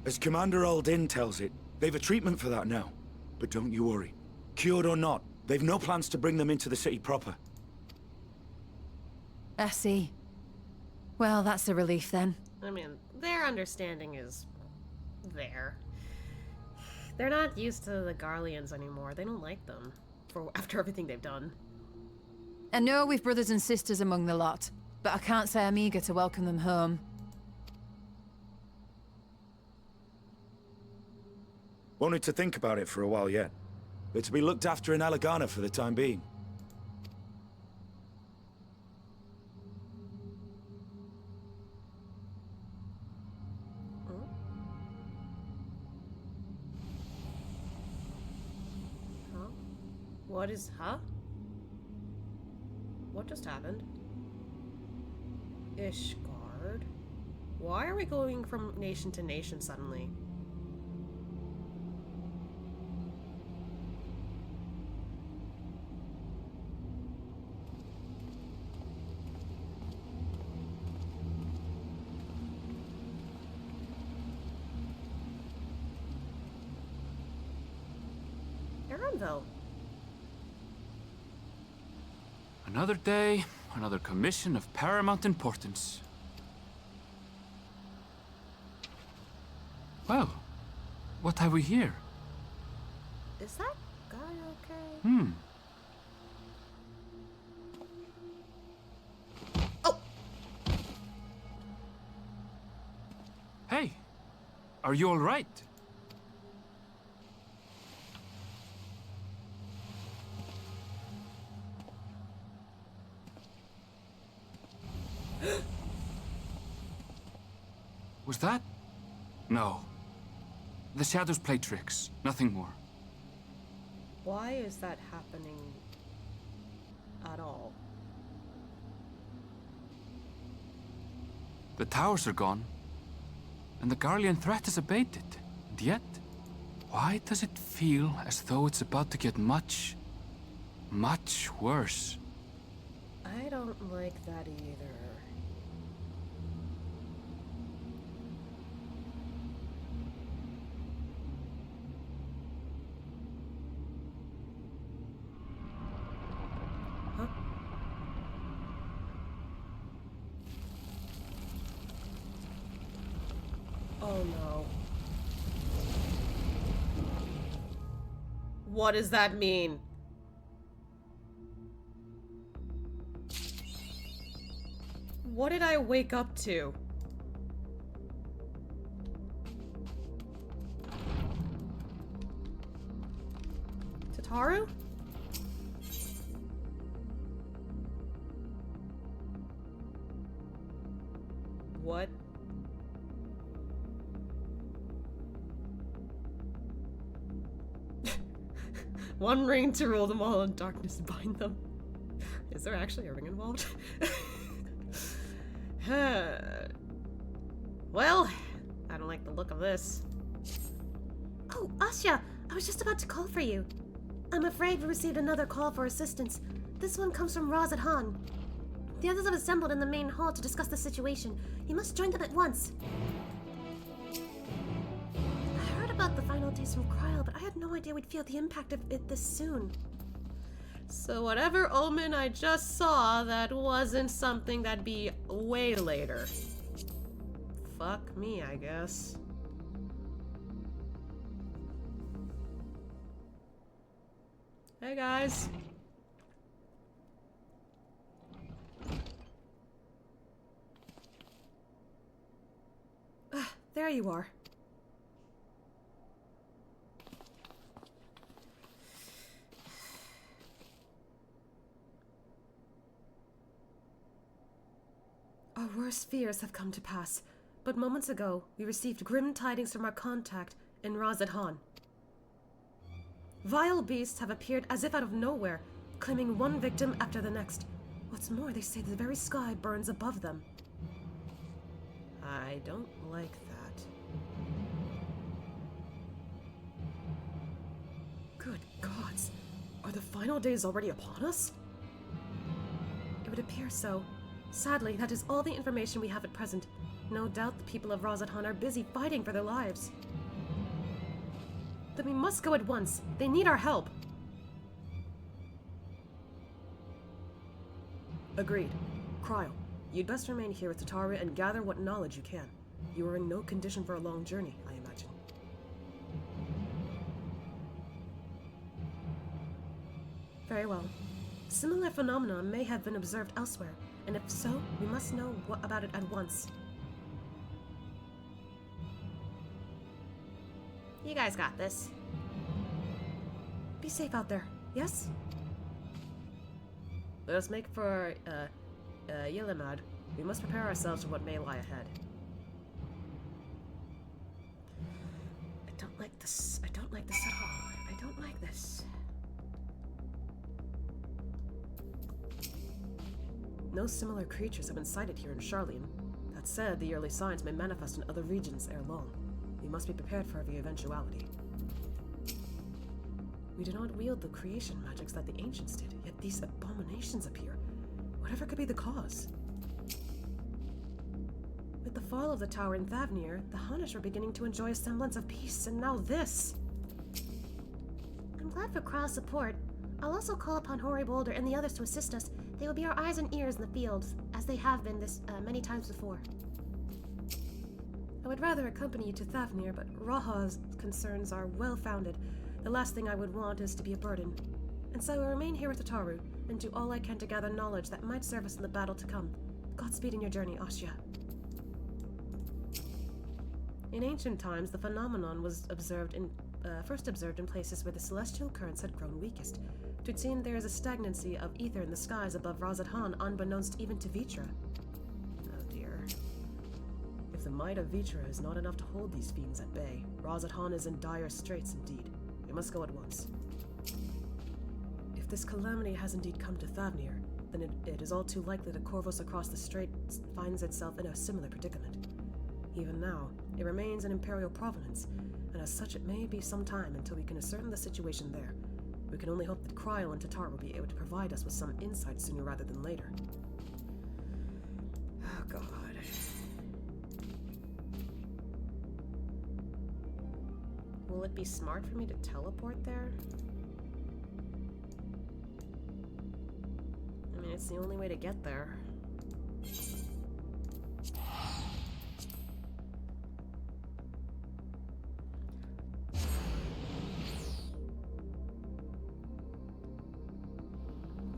As Commander Aldin tells it, they've a treatment for that now. But don't you worry. Cured or not, they've no plans to bring them into the city proper. I see. Well, that's a relief then. I mean, their understanding is there. They're not used to the Garleans anymore. They don't like them after everything they've done. I know we've brothers and sisters among the lot, but I can't say I'm eager to welcome them home. Wanted to think about it for a while yet. They're to be looked after in Alagana for the time being. Huh? What is... Huh? What just happened? Ishgard? Why are we going from nation to nation suddenly? Erenville. Another day, another commission of paramount importance. Well, what have we here? Is that guy okay? Oh! Hey, are you all right? Was that? No. The shadows play tricks, nothing more. Why is that happening at all? The towers are gone, and the Garlean threat is abated. And yet, why does it feel as though it's about to get much, Much worse. I don't like that either. Huh? Oh no. What does that mean? What did I wake up to? Tataru? What? One ring to rule them all and darkness bind them. Is there actually a ring involved? Well, I don't like the look of this. Oh, Asya, I was just about to call for you. I'm afraid we received another call for assistance. This one comes from Razad Han. The others have assembled in the main hall to discuss the situation. You must join them at once. I heard about the final days from Kryl, but I had no idea we'd feel the impact of it this soon. So whatever omen I just saw, that wasn't something that'd be way later. Fuck me, I guess. Hey guys. There you are. Our worst fears have come to pass, but moments ago we received grim tidings from our contact in Razad Han. Vile beasts have appeared as if out of nowhere, claiming one victim after the next. What's more, they say the very sky burns above them. I don't like that. Good gods, are the final days already upon us? It would appear so. Sadly, that is all the information we have at present. No doubt the people of Razad Han are busy fighting for their lives. Then we must go at once. They need our help. Agreed. Kryl, you'd best remain here with Tataru and gather what knowledge you can. You are in no condition for a long journey, I imagine. Very well. Similar phenomena may have been observed elsewhere, and if so, we must know about it at once. You guys got this. Be safe out there, yes? Let us make for, Yilimad. We must prepare ourselves for what may lie ahead. I don't like this. I don't like this at all. I don't like this. No similar creatures have been sighted here in Charlene. That said, the early signs may manifest in other regions ere long. We must be prepared for every eventuality. We do not wield the creation magics that the ancients did, yet these abominations appear. Whatever could be the cause? With the fall of the tower in Thavnir, the Hunnish were beginning to enjoy a semblance of peace, and now this! I'm glad for Kryl's support. I'll also call upon Hori Boulder and the others to assist us. They will be our eyes and ears in the fields, as they have been this many times before. I would rather accompany you to Thavnir, but Raha's concerns are well-founded. The last thing I would want is to be a burden. And so I will remain here with Tataru, and do all I can to gather knowledge that might serve us in the battle to come. Godspeed in your journey, Asya. In ancient times, the phenomenon was first observed in places where the celestial currents had grown weakest. It seemed there is a stagnancy of ether in the skies above Razad Han, unbeknownst even to Vitra. Oh dear. If the might of Vitra is not enough to hold these fiends at bay, Razad Han is in dire straits indeed. We must go at once. If this calamity has indeed come to Thavnir, then it is all too likely that Corvus across the strait finds itself in a similar predicament. Even now, it remains an imperial province, and as such it may be some time until we can ascertain the situation there. We can only hope that Kryl and Tatar will be able to provide us with some insight sooner rather than later. Oh, God. Will it be smart for me to teleport there? I mean, it's the only way to get there.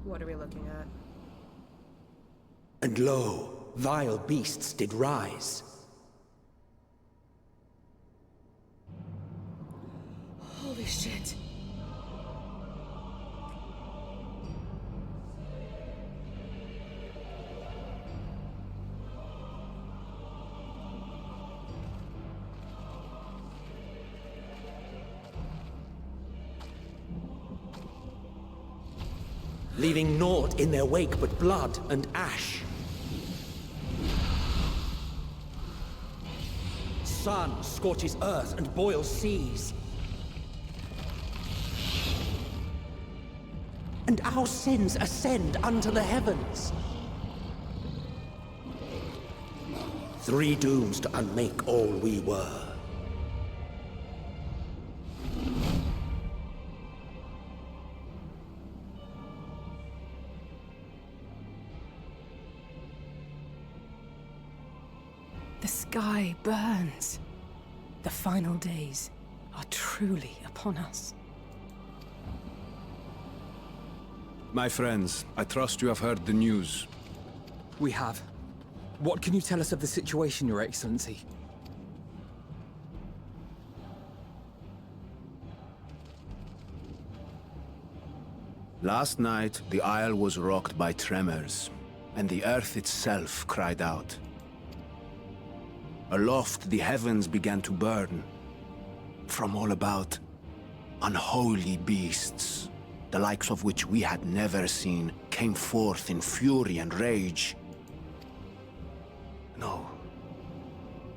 What are we looking at? And lo, vile beasts did rise. Holy shit. Leaving naught in their wake but blood and ash. Sun scorches earth and boils seas. And our sins ascend unto the heavens. 3 dooms to unmake all we were. The sky burns. The final days are truly upon us. My friends, I trust you have heard the news. We have. What can you tell us of the situation, Your Excellency? Last night, the isle was rocked by tremors, and the earth itself cried out. Aloft, the heavens began to burn. From all about, unholy beasts, the likes of which we had never seen, came forth in fury and rage. No.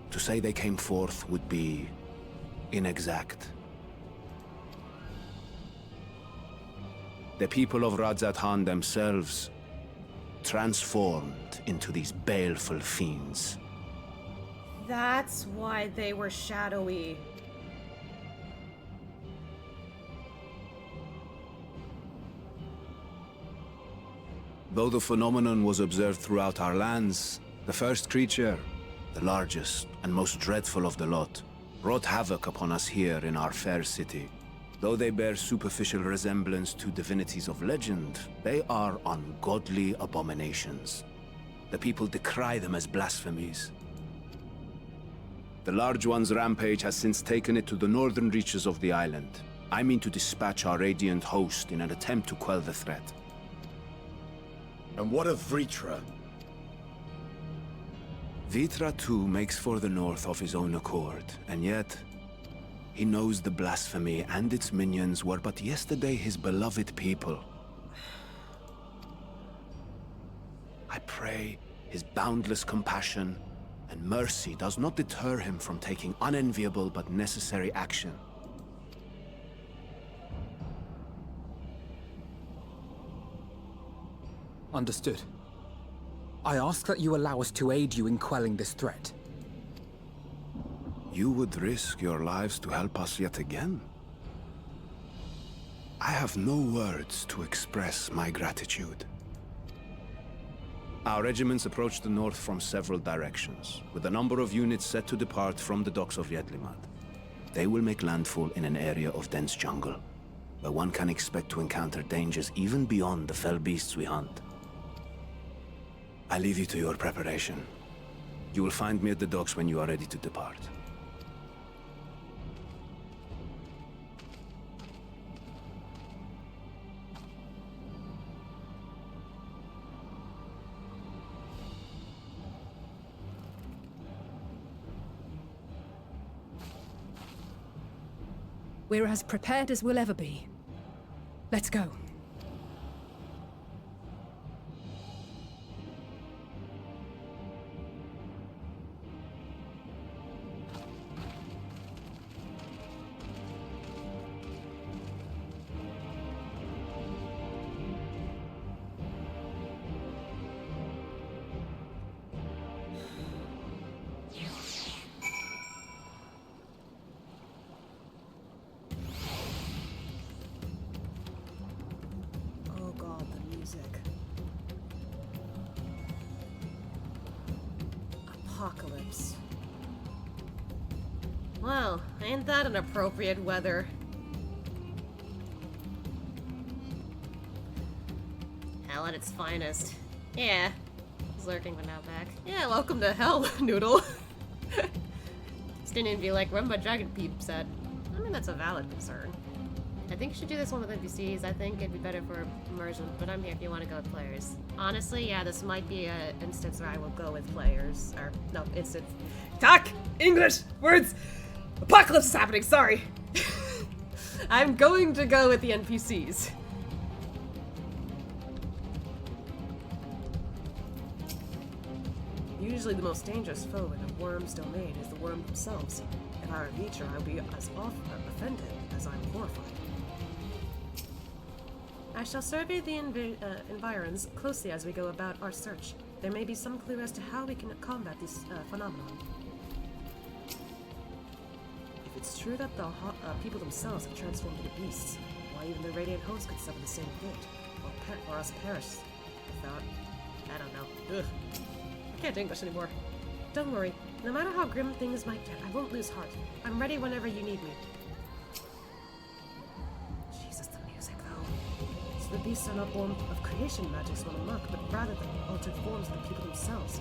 To say they came forth would be inexact. The people of Radzat-Han themselves transformed into these baleful fiends. That's why they were shadowy. Though the phenomenon was observed throughout our lands, the first creature, the largest and most dreadful of the lot, wrought havoc upon us here in our fair city. Though they bear superficial resemblance to divinities of legend, they are ungodly abominations. The people decry them as blasphemies. The Large One's rampage has since taken it to the northern reaches of the island. I mean to dispatch our radiant host in an attempt to quell the threat. And what of Vritra? Vritra too makes for the north of his own accord, and yet he knows the blasphemy and its minions were but yesterday his beloved people. I pray his boundless compassion and mercy does not deter him from taking unenviable but necessary action. Understood. I ask that you allow us to aid you in quelling this threat. You would risk your lives to help us yet again? I have no words to express my gratitude. Our regiments approach the north from several directions, with a number of units set to depart from the docks of Yedlimad. They will make landfall in an area of dense jungle, where one can expect to encounter dangers even beyond the fell beasts we hunt. I leave you to your preparation. You will find me at the docks when you are ready to depart. We're as prepared as we'll ever be. Let's go. apocalypse. Well, ain't that an appropriate weather? Hell at its finest. Yeah. He's lurking but now back. Yeah, welcome to hell, Noodle. Estinien be like, run my dragon peep set. I mean, that's a valid concern. I think you should do this one with NPCs. I think it'd be better for immersion, but I'm here if you want to go with players. Honestly, yeah, this might be an instance where I will go with players. Or, no, instance. Talk! English! Words! Apocalypse is happening, sorry! I'm going to go with the NPCs. Usually the most dangerous foe in a worm's domain is the worm themselves. If I were Vitra, I would be as often offended as I'm horrified. I shall survey the environs closely as we go about our search. There may be some clue as to how we can combat this phenomenon. If it's true that the people themselves have transformed into beasts, why even the Radiant Host could suffer the same fate, or us perish without... I don't know. Ugh. I can't English anymore. Don't worry. No matter how grim things might get, I won't lose heart. I'm ready whenever you need me. Jesus, the music, though. So the beasts are not born of creation magic swan amok, but rather the altered forms of the people themselves.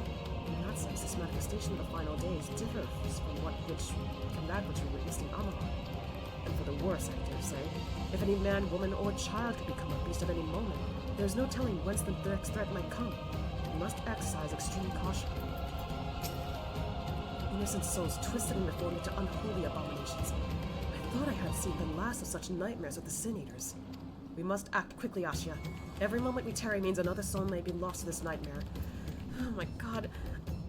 In that sense, this manifestation of the final days differs from that which we witnessed in Amalur. And for the worse, I dare say. If any man, woman, or child could become a beast at any moment, there is no telling whence the next threat might come. We must exercise extreme caution. Innocent souls twisted and reformed into unholy abominations. I thought I had seen the last of such nightmares with the Sin Eaters. We must act quickly, Asya. Every moment we tarry means another soul may be lost to this nightmare. Oh my god.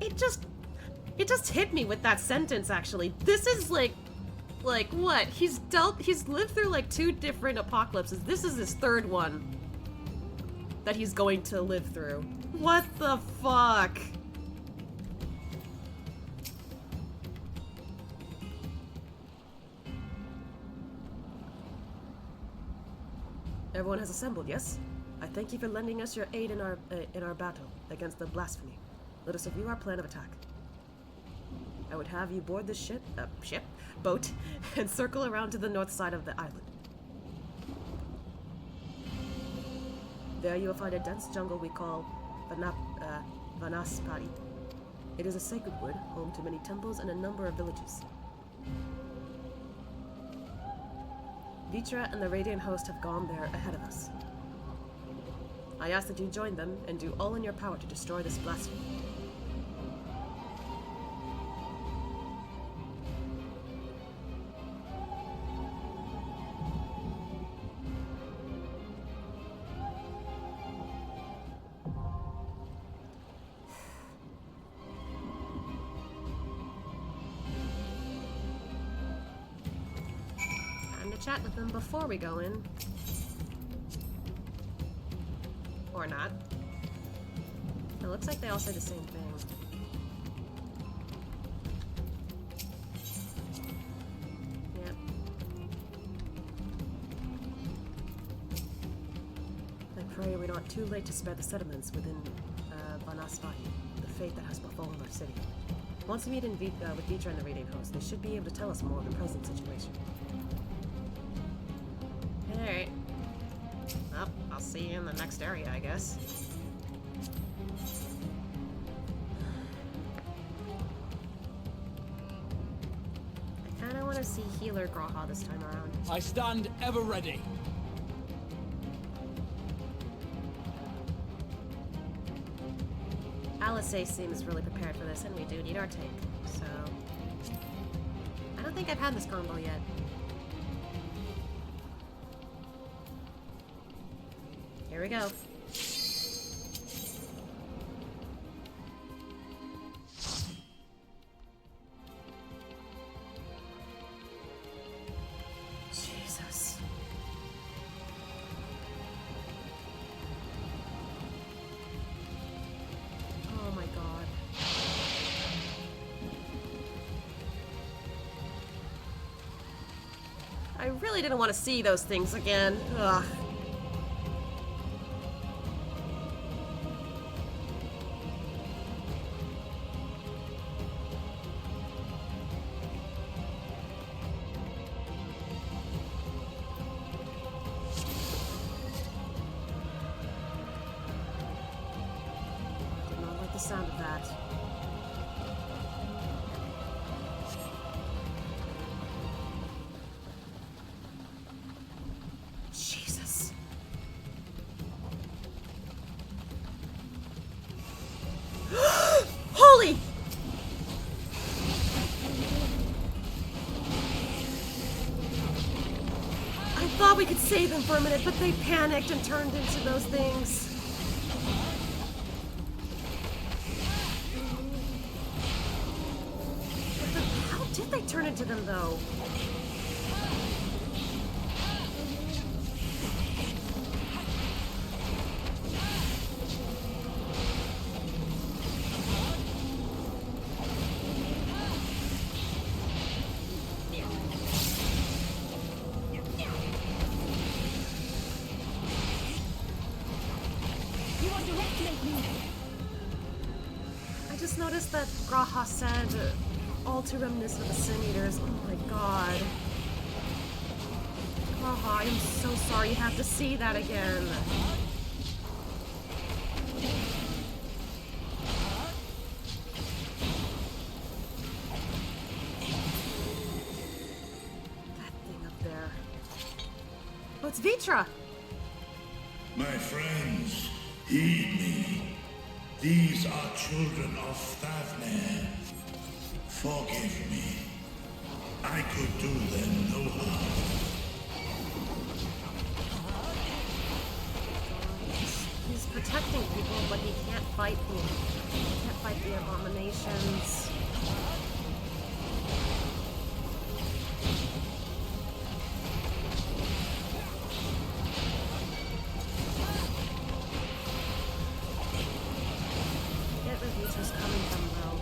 It just hit me with that sentence, actually. This is like what? He's lived through like 2 different apocalypses. This is his 3rd one that he's going to live through. What the fuck? Everyone has assembled, yes? I thank you for lending us your aid in our battle against the blasphemy. Let us review our plan of attack. I would have you board the boat, and circle around to the north side of the island. There you will find a dense jungle we call Vanaspati. It is a sacred wood, home to many temples and a number of villages. Vitra and the Radiant Host have gone there ahead of us. I ask that you join them and do all in your power to destroy this blasphemy. Chat with them before we go in. Or not. It looks like they all say the same thing. Yep. I pray we're not too late to spare the settlements within Vanaspati, the fate that has befallen our city. Once we meet with Vitra and the Radiant Host, they should be able to tell us more of the present situation. Alright. Well, I'll see you in the next area, I guess. I kinda wanna see Healer Graha this time around. I stand ever ready. Alisaie seems really prepared for this, and we do need our tank, so... I don't think I've had this combo yet. Here we go. Jesus. Oh my god. I really didn't want to see those things again. Ugh. sound of that. Jesus. Holy! I thought we could save them for a minute, but they panicked and turned into those things. How did they turn into them, though? I just noticed that Graha said all too reminiscent of the Sin Eaters. Oh my god. Graha, I'm so sorry you have to see that again. That thing up there. Oh, it's Vitra! My friends, heed me. These are children of Thancred. Forgive me. I could do them no harm. He's protecting people, but he can't fight the abominations. Get where Vitra's coming from, though.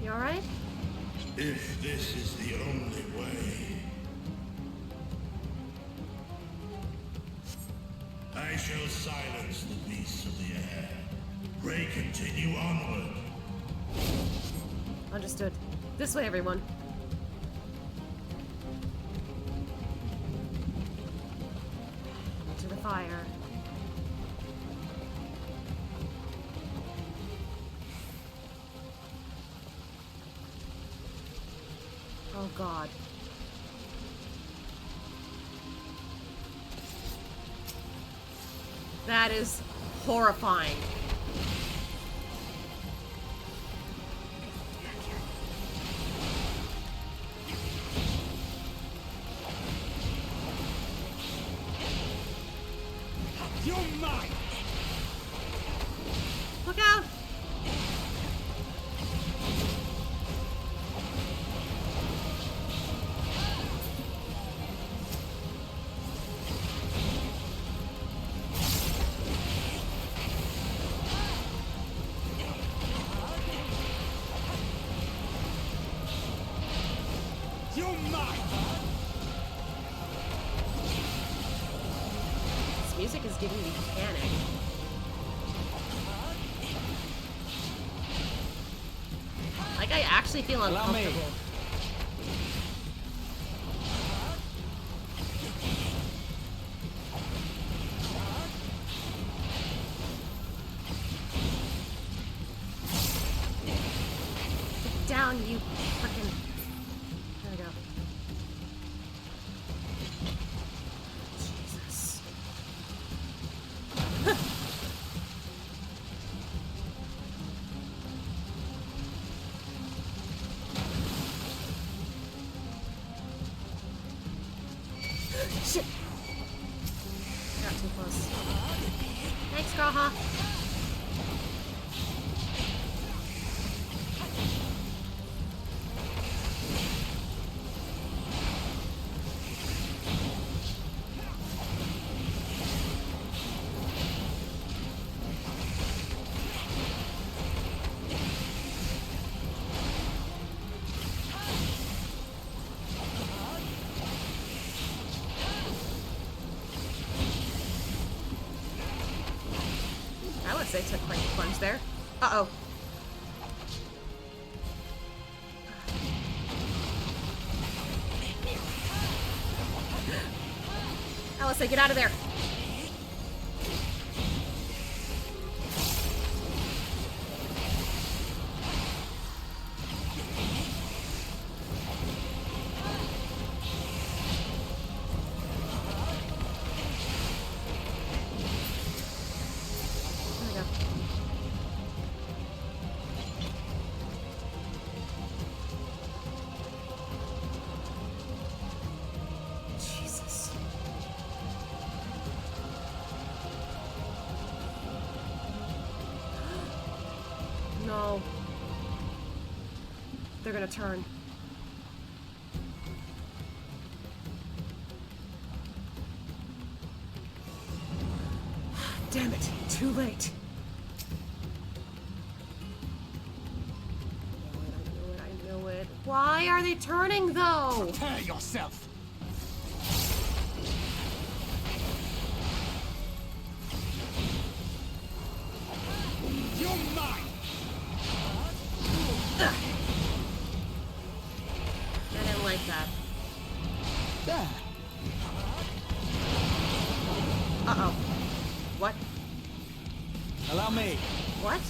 You alright? If this is the only way, I shall silence the beasts of the air. Pray continue onward. Understood. This way, everyone. To the fire. Oh god. That is horrifying. You're mine! Look out! You're mine! This music is giving me panic. Like, I actually feel uncomfortable. Get down, you frickin'. There we go. Jesus. Shit! Got too close. Thanks, Graha. Alisaie took quite the plunge there. Uh-oh. Alisaie, get out of there. No. They're gonna turn. Damn it. Too late. I knew it. Why are they turning though? Prepare yourself. You're mine. I didn't like that. There. Uh-oh. What? Allow me. What?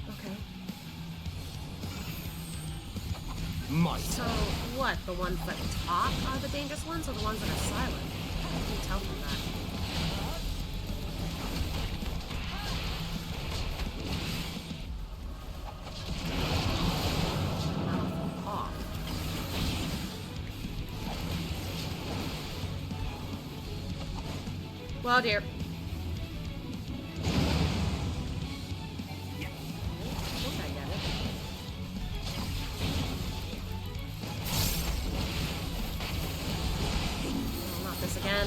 Okay. Might. So, what? The ones that talk are the dangerous ones, or the ones that are silent? I can tell from that. Well, dear. I think I get it. Oh, not this again.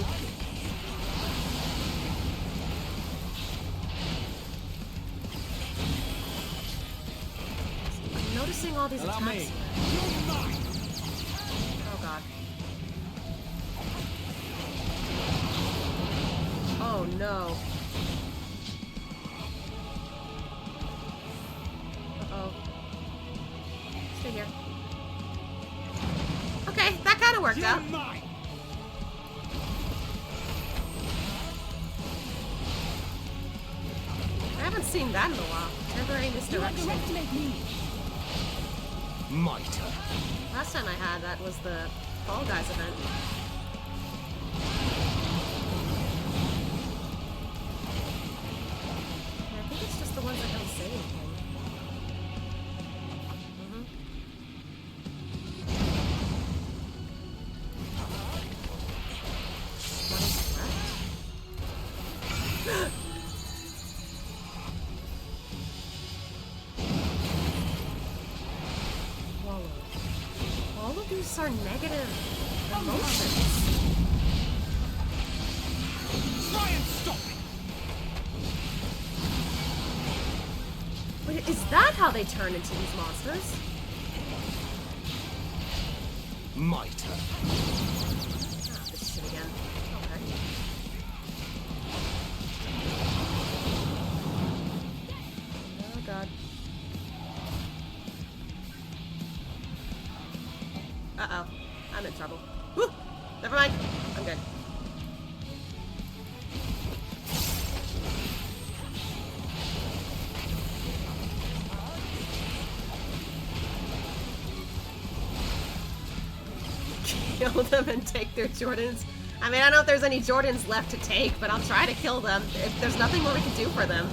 I'm noticing all these Allow attacks. me. Oh god. Oh no. Uh-oh. Stay here. Okay, that kind of worked out. I haven't seen that in a while. Temporary misdirection. Might. Last time I had that was the Fall Guys event. I think it's just the ones that don't say anything. What is that? Wallow. All of these are negative emotions. Try and stop me. Wait, is that how they turn into these monsters? Might. Ah, this shit again. Okay. Oh god. Uh-oh. I'm in trouble. Woo! Never mind. I'm good. Kill them and take their Jordans. I mean, I don't know if there's any Jordans left to take, but I'll try to kill them. If there's nothing more we can do for them.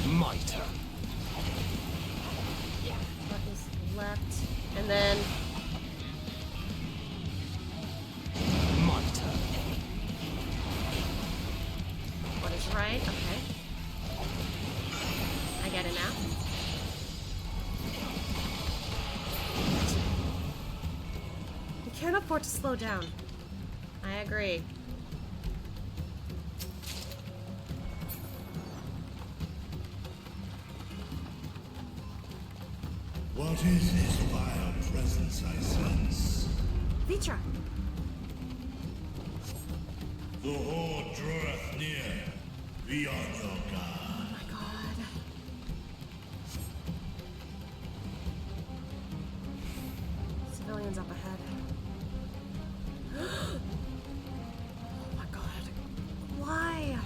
Might. What is left? And then... Might. What is right? Okay. I get it now. You can't afford to slow down. I agree. What is his vile presence I sense? Vitra! The horde draweth near. Be on your guard. Oh my god. Civilians up ahead. Oh my god. Why?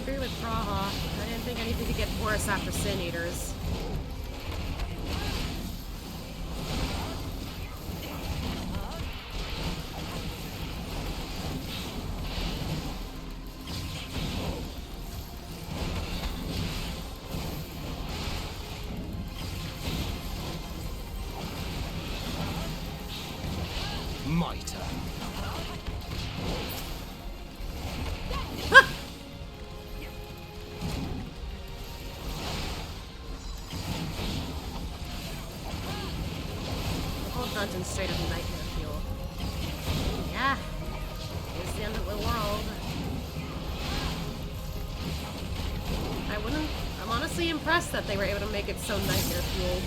With Praha. I didn't think anything could get worse after Sin Eaters. Mitre. Dungeon straight up nightmare fuel. Yeah. It's the end of the world. I'm honestly impressed that they were able to make it so nightmare fueled.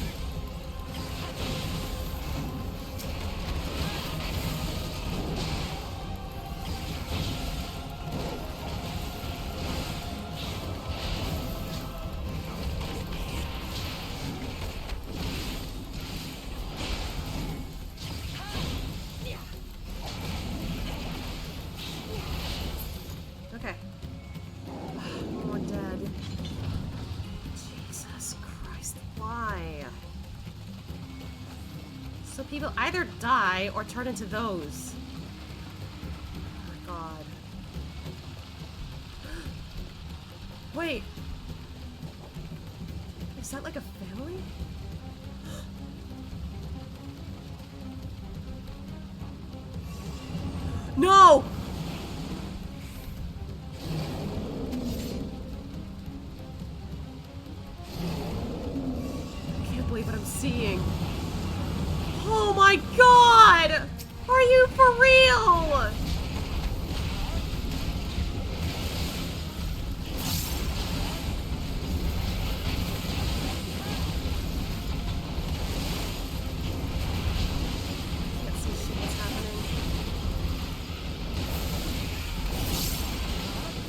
Okay. More dead. Jesus Christ, why? So people either die or turn into those. Oh my god. Wait. Is that like a family? No! I can't believe what I'm seeing. Oh my god! Are you for real? Let's see what's happening.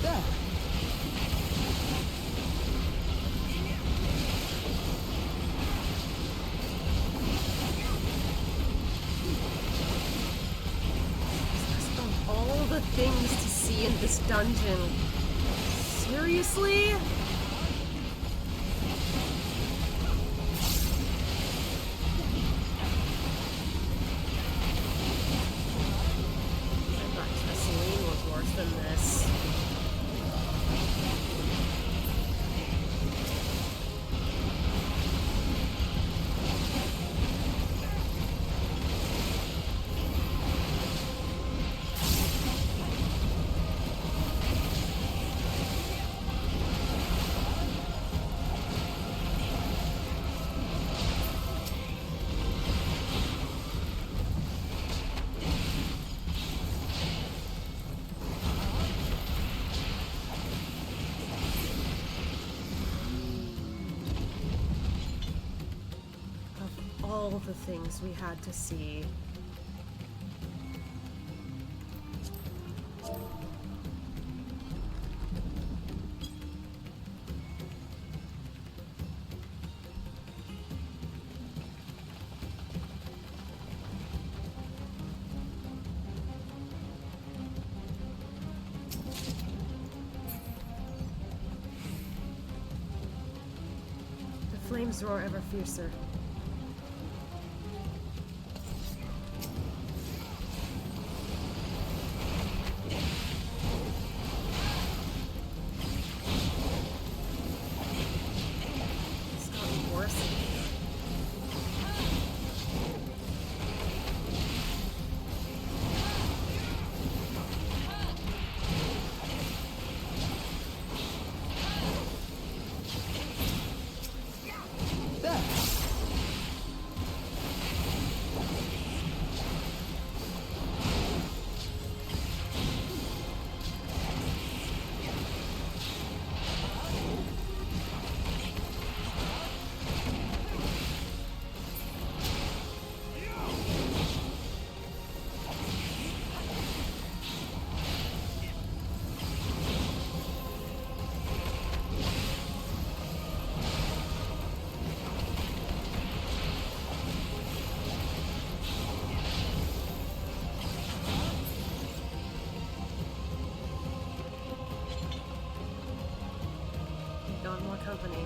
There. Of all the things to see in this dungeon. Seriously? I thought Tesseline was worse than this. All the things we had to see. The flames roar ever fiercer. company.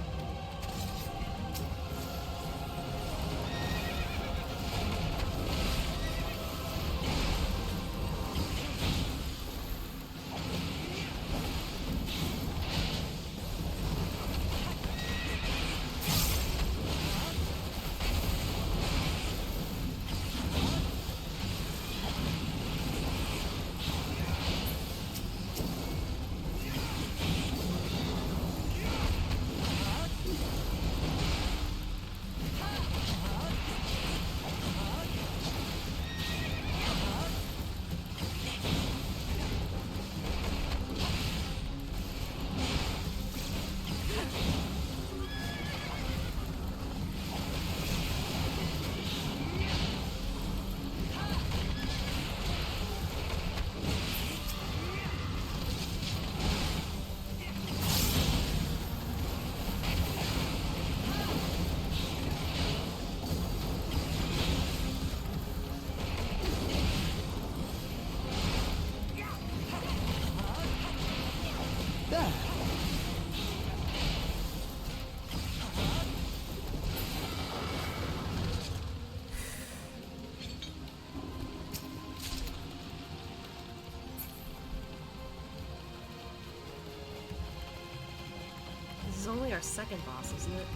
This is only our second boss, isn't it?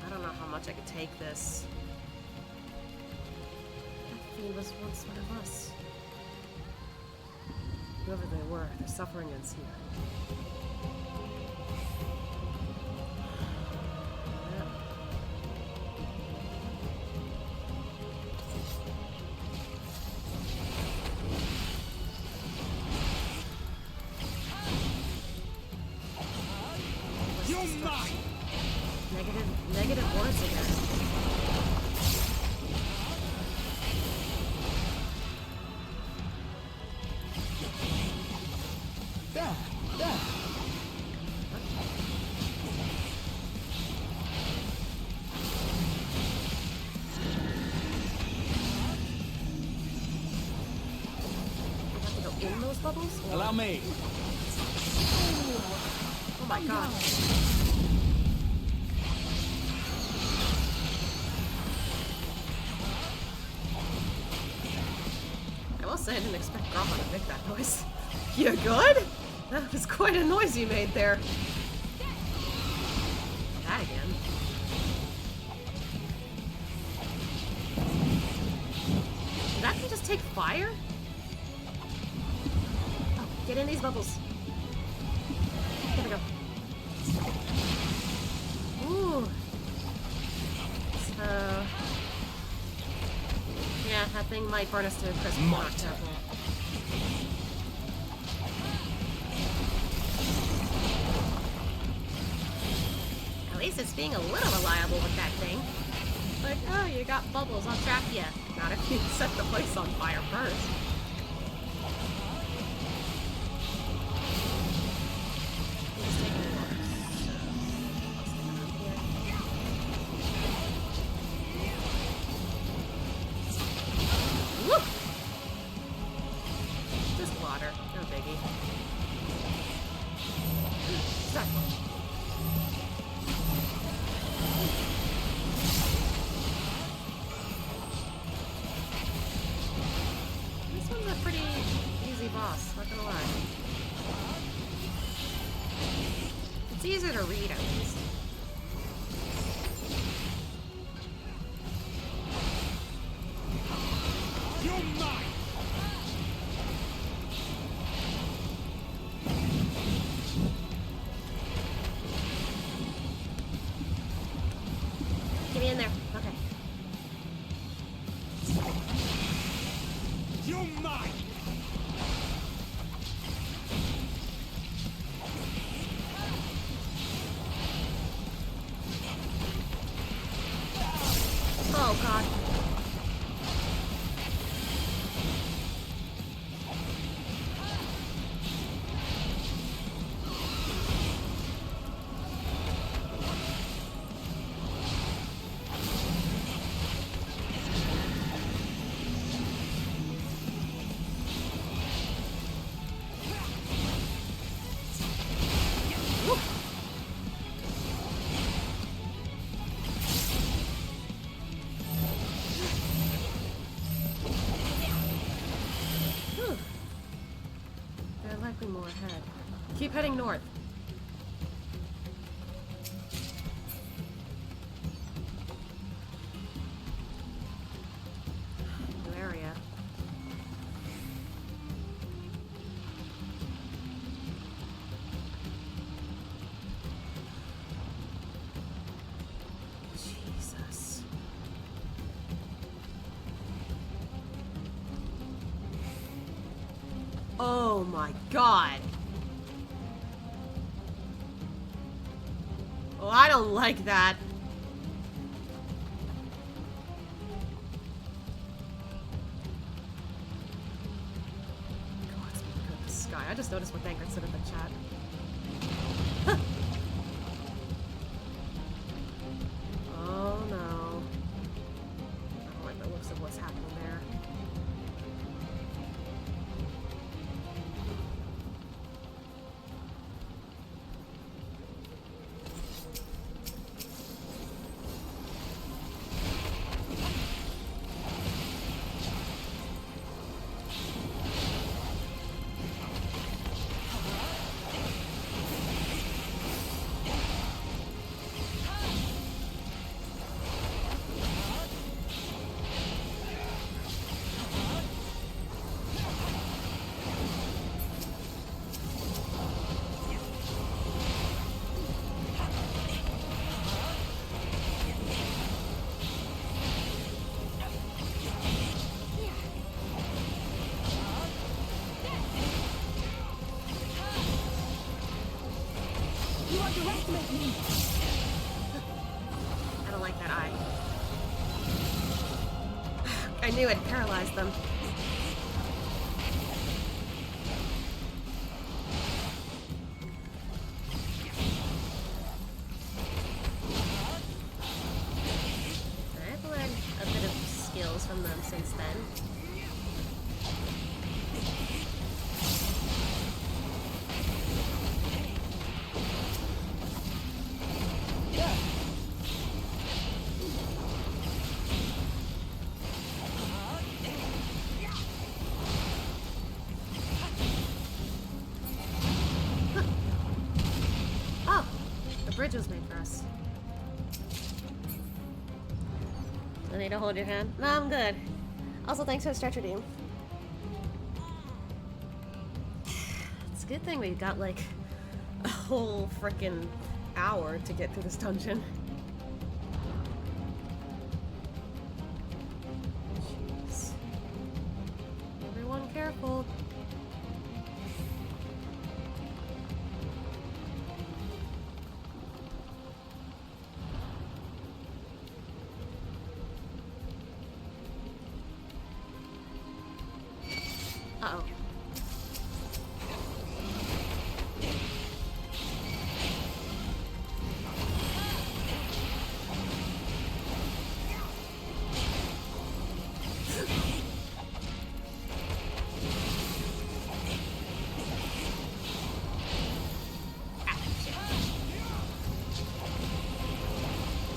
I don't know how much I could take this. That fiend was once one of us. Whoever they were, their suffering ends here. Negative words again. In those bubbles? Or... Allow me. Oh my god. I will say I didn't expect Grandma to make that noise. You good? That was quite a noise you made there. That again. Did that thing just take fire? Get in these bubbles. There we go. Ooh. So... yeah, that thing might burn us to a crisp. Not careful. At least it's being a little reliable with that thing. Like, oh, you got bubbles, I'll trap you. Not if you set the place on fire first. It's easier to read, at least. You're mine. Get me in there. Okay. You're mine. Oh god. Keep heading north. New area. Jesus. Oh my god. Oh, I don't like that. God, it's looking at the sky. I just noticed what Thancred said in the chat. Oh no. I don't like the looks of what's happening there. I don't like that eye. I knew I'd paralyzed them. I've learned a bit of skills from them since then. Bridge was made for us. Do I need to hold your hand? No, I'm good. Also, thanks for the stretcher, Dean. It's a good thing we got like a whole freaking hour to get through this dungeon. Jeez. Everyone careful. Uh-oh.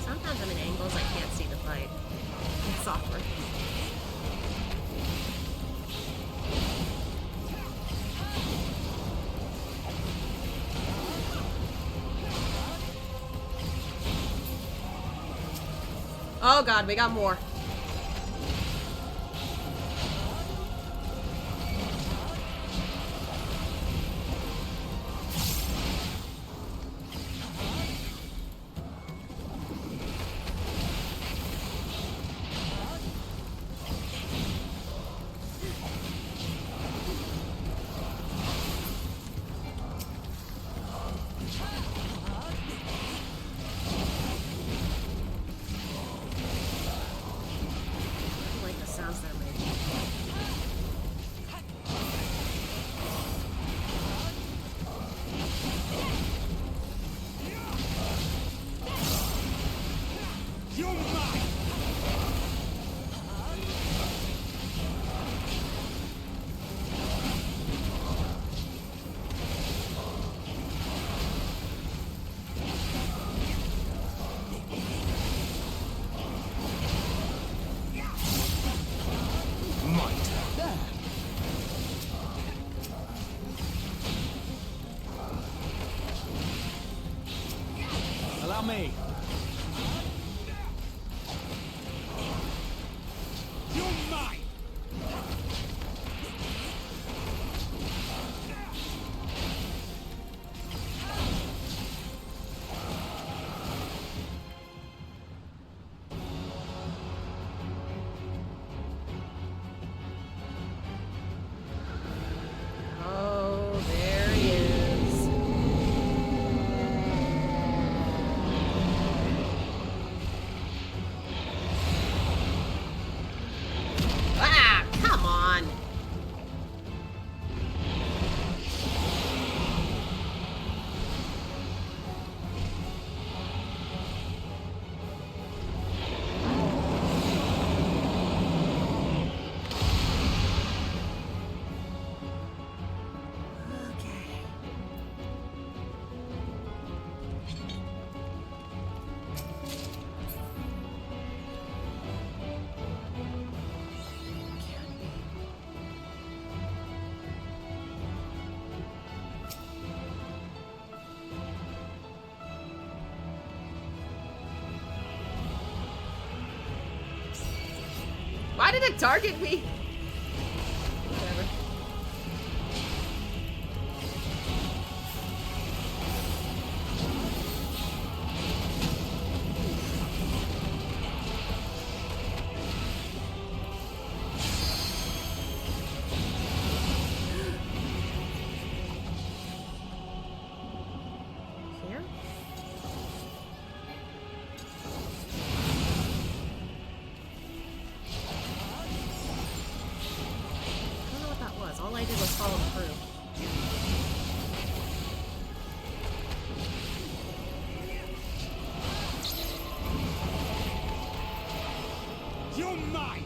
Sometimes I'm in angles I can't see the fight. It's awkward. Oh god, we got more. me! You're mine! Oh, there he is. Ah, come on. Why did it target me? Whatever. Here? I don't know what that was. All I did was follow through. You're mine!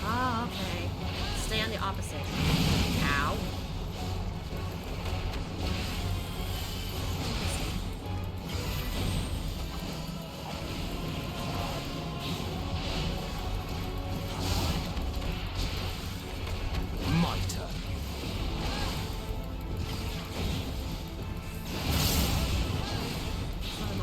Oh, okay. Stay on the opposite. Ow. My turn. What am I?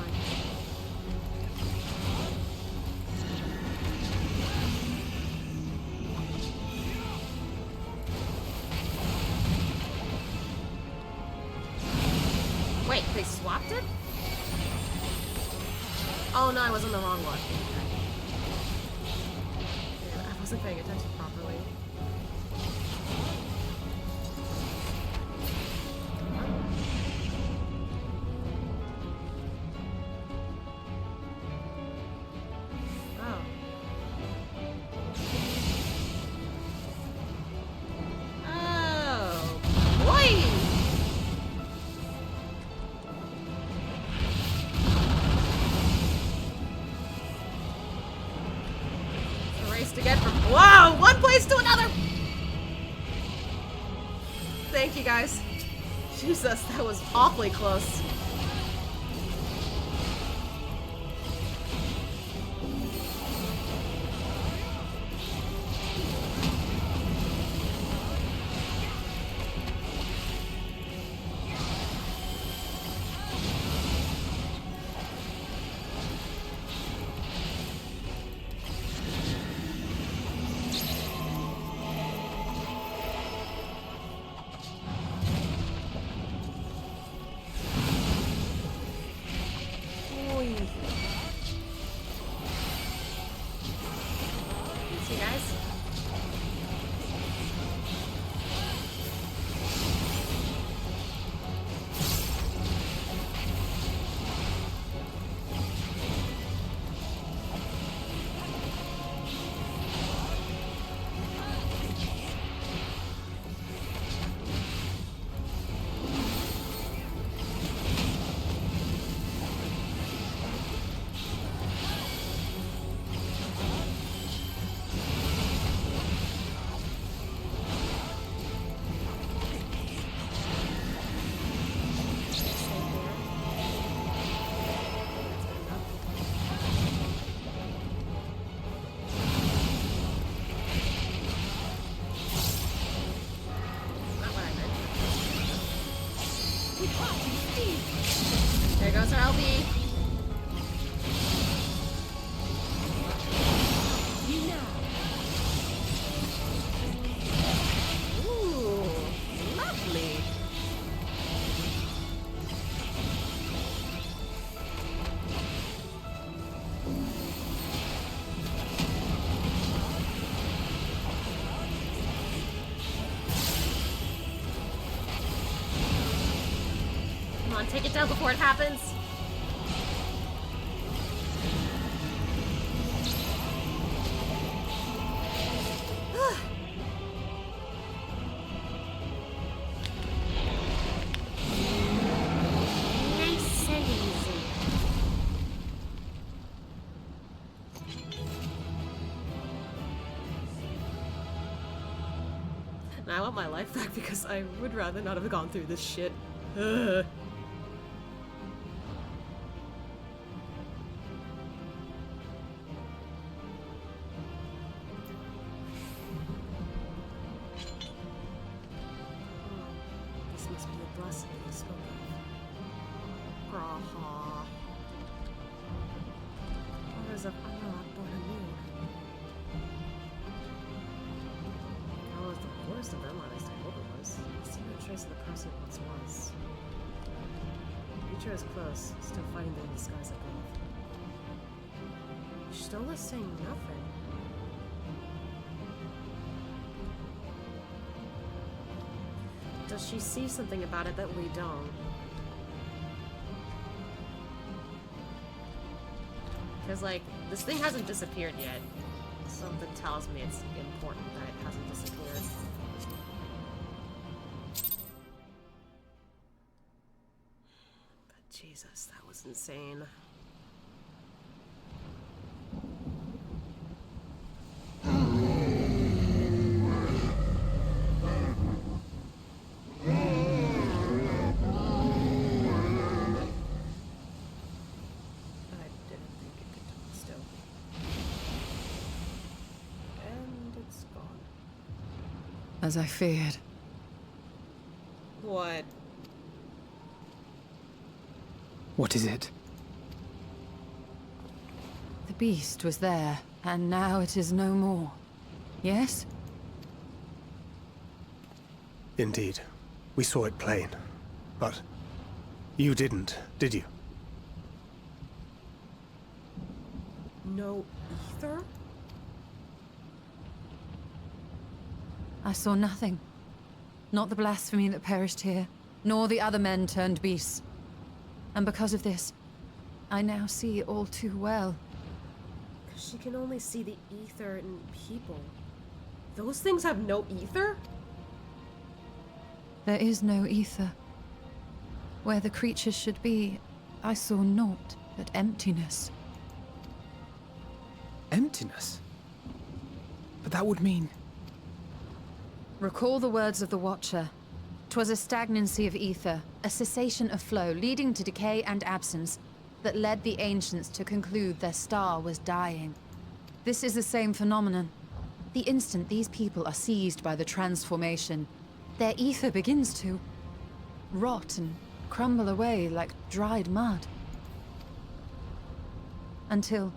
Wait, they swapped it? Oh no, I was on the wrong one. Yeah, I wasn't paying attention properly. Oh. Oh, boy! A race to get from one place to another. Thank you guys. Jesus, that was awfully close. See you guys. I'll be. Ooh, lovely. Come on, take it down before it happens. Nice and easy. Now I want my life back because I would rather not have gone through this shit. Ugh. This must be the blessing he spoke of. Graha. Orders of Allah born anew. Oh, it's the worst of them, at least I hope it was. I see no trace of the person it once was. Future is close, still fighting them in the skies above. Stola's saying nothing. Does she see something about it that we don't? Because, like, this thing hasn't disappeared yet. Something tells me it's important that it hasn't disappeared. But Jesus, that was insane. As I feared. What? What is it? The beast was there, and now it is no more. Yes? Indeed. We saw it plain. But you didn't, did you? No ether? I saw nothing. Not the blasphemy that perished here, nor the other men turned beasts. And because of this, I now see all too well. She can only see the ether in people. Those things have no ether? There is no ether. Where the creatures should be, I saw naught but emptiness. Emptiness? But that would mean... Recall the words of the Watcher. 'Twas a stagnancy of ether, a cessation of flow, leading to decay and absence, that led the ancients to conclude their star was dying. This is the same phenomenon. The instant these people are seized by the transformation, their ether begins to rot and crumble away like dried mud. Until,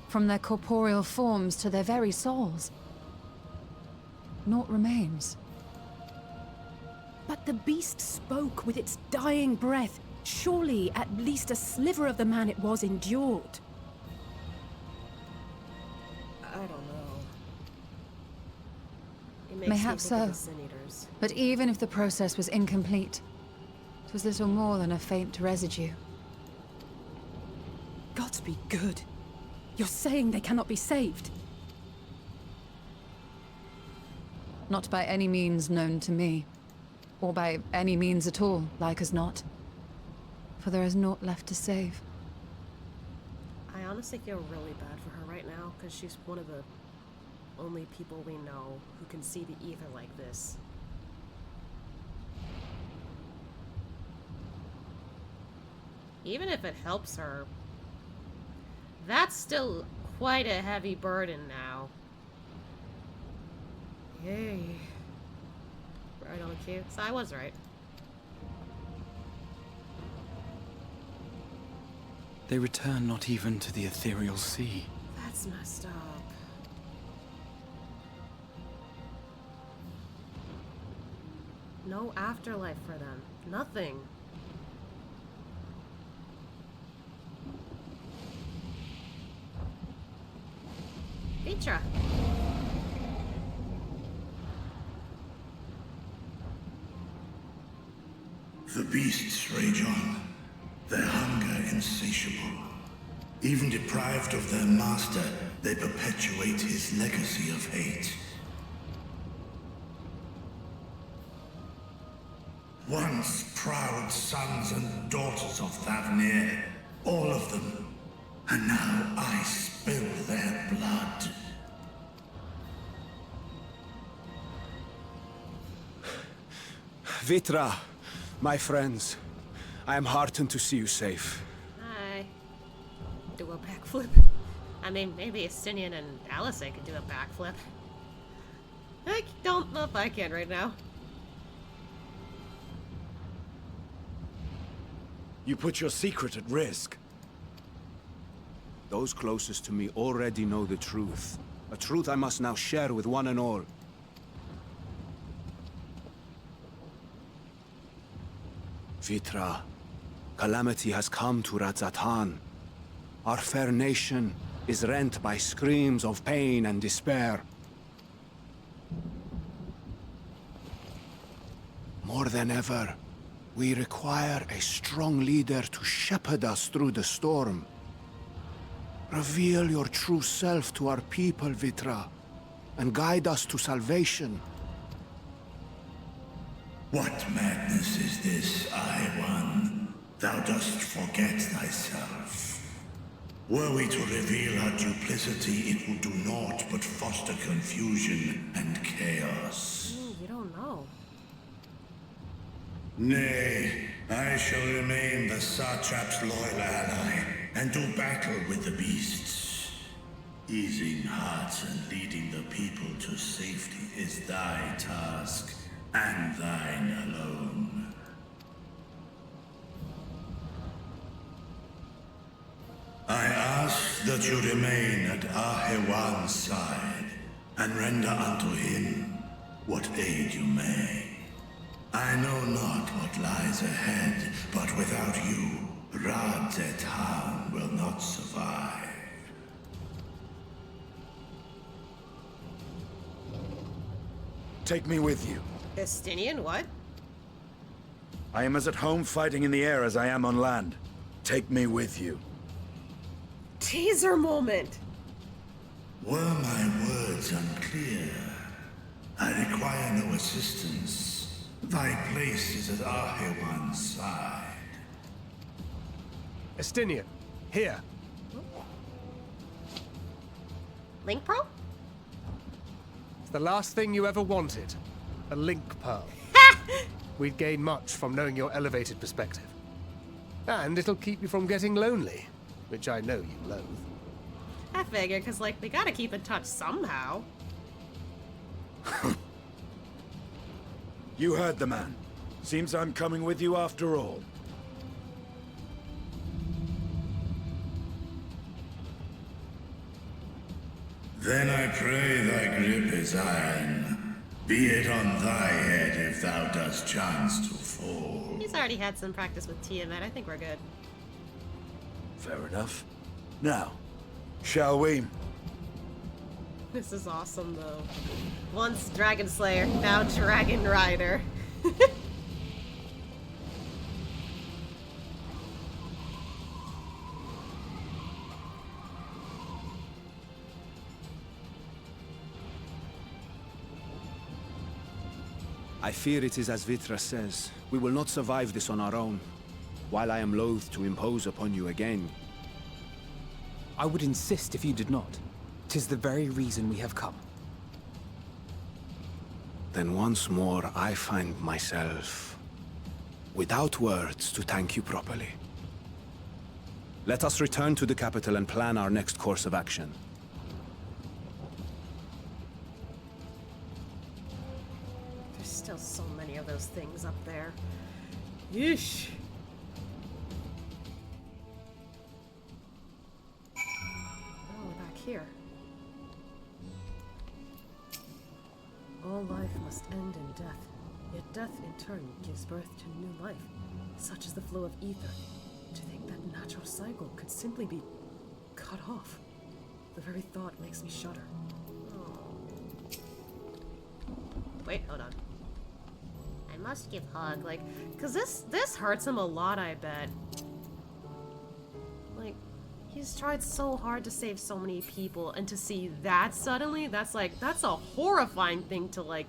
from their corporeal forms to their very souls, naught remains. But the beast spoke with its dying breath. Surely at least a sliver of the man it was endured. I don't know. It makes Mayhaps me think of so. the Sin Eaters. But even if the process was incomplete, it was little more than a faint residue. Gods be good. You're saying they cannot be saved? Not by any means known to me. Or by any means at all, like as not. For there is naught left to save. I honestly feel really bad for her right now, because she's one of the only people we know who can see the ether like this. Even if it helps her, that's still quite a heavy burden now. Yay. Right on cue. So I was right. They return not even to the ethereal sea. That's messed up. No afterlife for them. Nothing. Vitra. The beasts rage on, their hunger insatiable. Even deprived of their master, they perpetuate his legacy of hate. Once proud sons and daughters of Thancred, all of them, and now I spill their blood. Vitra, my friends, I am heartened to see you safe. I do a backflip. I mean, maybe Estinien and Alisaie could do a backflip. I don't know if I can right now. You put your secret at risk. Those closest to me already know the truth. A truth I must now share with one and all. Vitra, calamity has come to Radzatan. Our fair nation is rent by screams of pain and despair. More than ever, we require a strong leader to shepherd us through the storm. Reveal your true self to our people, Vitra, and guide us to salvation. What madness is this, I-One? Thou dost forget thyself. Were we to reveal our duplicity, it would do naught but foster confusion and chaos. You don't know. Nay, I shall remain the Satrap's loyal ally, and do battle with the beasts. Easing hearts and leading the people to safety is thy task, and thine alone. I ask that you remain at Ahewan's side, and render unto him what aid you may. I know not what lies ahead, but without you, Radzatan will not survive. Take me with you. Estinien, what? I am as at home fighting in the air as I am on land. Take me with you. Teaser moment! Were my words unclear? I require no assistance. Thy place is at Ahewan's side. Estinien, here. Link Pearl? It's the last thing you ever wanted. A link pearl. We'd gain much from knowing your elevated perspective. And it'll keep you from getting lonely, which I know you loathe. I figured, because, like, we gotta keep in touch somehow. You heard the man. Seems I'm coming with you after all. Then I pray thy grip is iron. Be it on thy head if thou dost chance to fall. He's already had some practice with Tiamat. I think we're good. Fair enough. Now, shall we? This is awesome, though. Once Dragon Slayer, now Dragon Rider. I fear it is as Vitra says. We will not survive this on our own. While I am loath to impose upon you again. I would insist if you did not. 'Tis the very reason we have come. Then once more I find myself without words to thank you properly. Let us return to the capital and plan our next course of action. There's still so many of those things up there. Yeesh. here. All life must end in death, yet death in turn gives birth to new life, such as the flow of ether. To think that natural cycle could simply be cut off. The very thought makes me shudder. Oh. Wait, hold on. I must give Hug, like, cause this hurts him a lot, I bet. Like, he's tried so hard to save so many people, and to see that suddenly, that's a horrifying thing to, like,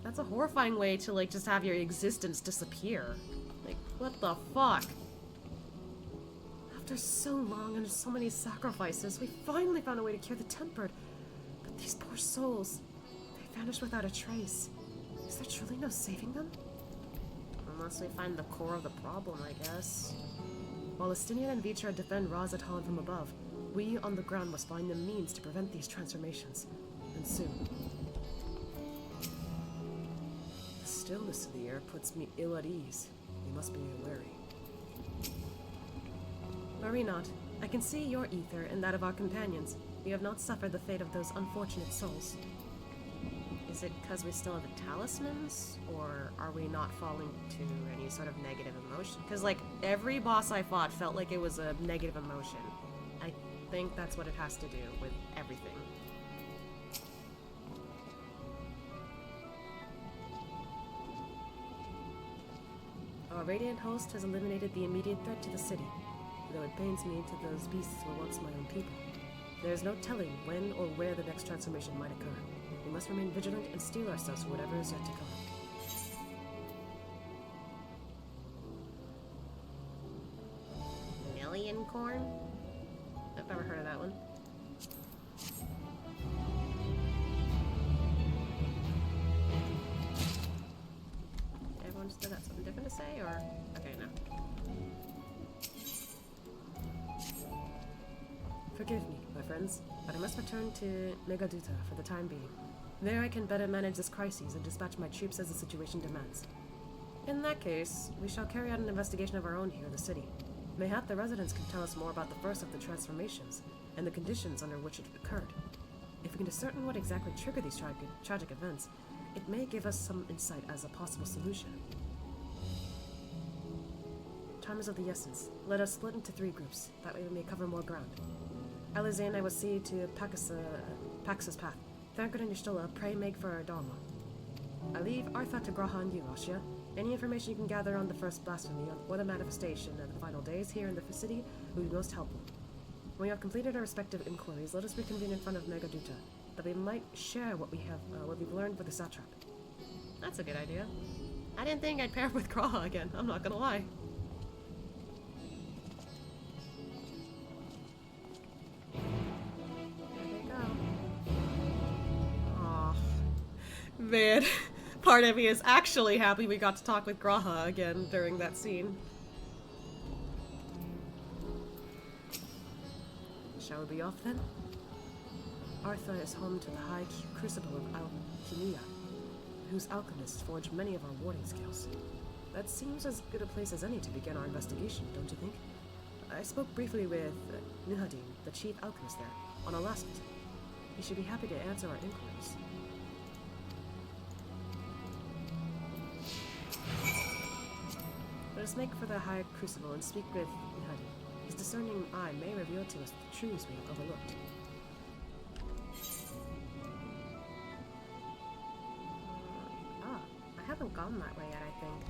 that's a horrifying way to, like, just have your existence disappear. Like, what the fuck? After so long and so many sacrifices, we finally found a way to cure the Tempered. But these poor souls, they vanished without a trace. Is there truly no saving them? Unless we find the core of the problem, I guess. While Estinien and Vitra defend Razatan from above, we on the ground must find the means to prevent these transformations. And soon. The stillness of the air puts me ill at ease. We must be wary. Worry not. I can see your ether and that of our companions. We have not suffered the fate of those unfortunate souls. Is it because we still have the talismans? Or are we not falling to any sort of negative emotion? Because, like, every boss I fought felt like it was a negative emotion. I think that's what it has to do with everything. Our Radiant host has eliminated the immediate threat to the city, though it pains me that those beasts were once my own people. There is no telling when or where the next transformation might occur. We must remain vigilant and steel ourselves for whatever is yet to come. Million corn? I've never heard of that one. Everyone still got something different to say, or? Okay, no. Forgive me, my friends, but I must return to Megaduta for the time being. There I can better manage this crisis and dispatch my troops as the situation demands. In that case, we shall carry out an investigation of our own here in the city. Mayhap the residents can tell us more about the first of the transformations, and the conditions under which it occurred. If we can discern what exactly triggered these tragic events, it may give us some insight as a possible solution. Time is of the essence. Let us split into 3 groups, that way we may cover more ground. Alisaie and I will see to Pax's path. Thancred and Y'shtola, pray make for our Dharma. I leave Artha to Graha and you, Ashia. Any information you can gather on the first blasphemy or the manifestation of the final days here in the city will be most helpful. When we have completed our respective inquiries, let us reconvene in front of Megaduta, that we might share what we've learned with the satrap. That's a good idea. I didn't think I'd pair up with Graha again, I'm not gonna lie. Man, part of me is actually happy we got to talk with Graha again during that scene. Shall we be off then? Artha is home to the High Crucible of Alphinaud, whose alchemists forged many of our warding skills. That seems as good a place as any to begin our investigation, don't you think? I spoke briefly with Nuhadin, the chief alchemist there, on our last visit. He should be happy to answer our inquiries. Let us make for the High Crucible and speak with Nuhadin. His discerning eye may reveal to us the truths we have overlooked. I haven't gone that way yet, I think.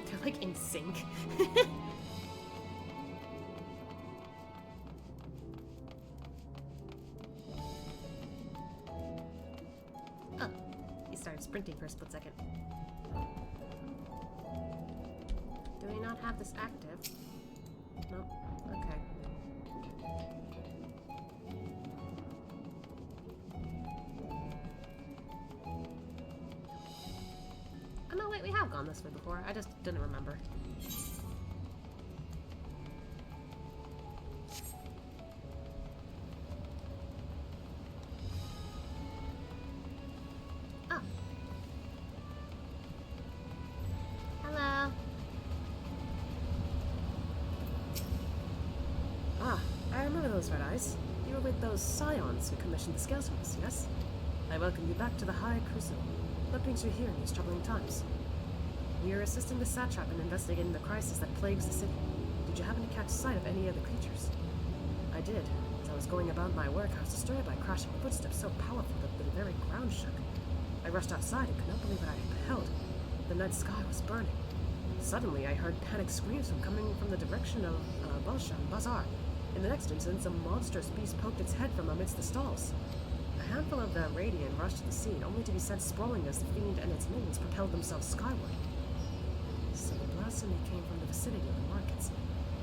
They're like in sync. Oh, he started sprinting for a split second. Do we not have this active? Nope. Okay. Oh no, wait, we have gone this way before. I just didn't remember. Oh. those red eyes. You were with those scions who commissioned the scales from us, yes? I welcome you back to the High Crucible. What brings you here in these troubling times? We are assisting the satrap in investigating the crisis that plagues the city. Did you happen to catch sight of any of the creatures? I did. As I was going about my work, I was disturbed by crashing footsteps so powerful that the very ground shook. I rushed outside and could not believe what I beheld. The night sky was burning. Suddenly, I heard panicked screams coming from the direction of Balshan Bazaar. In the next instant, a monstrous beast poked its head from amidst the stalls. A handful of the Radiant rushed to the scene, only to be sent sprawling as the fiend and its minions propelled themselves skyward. So the blasphemy came from the vicinity of the markets.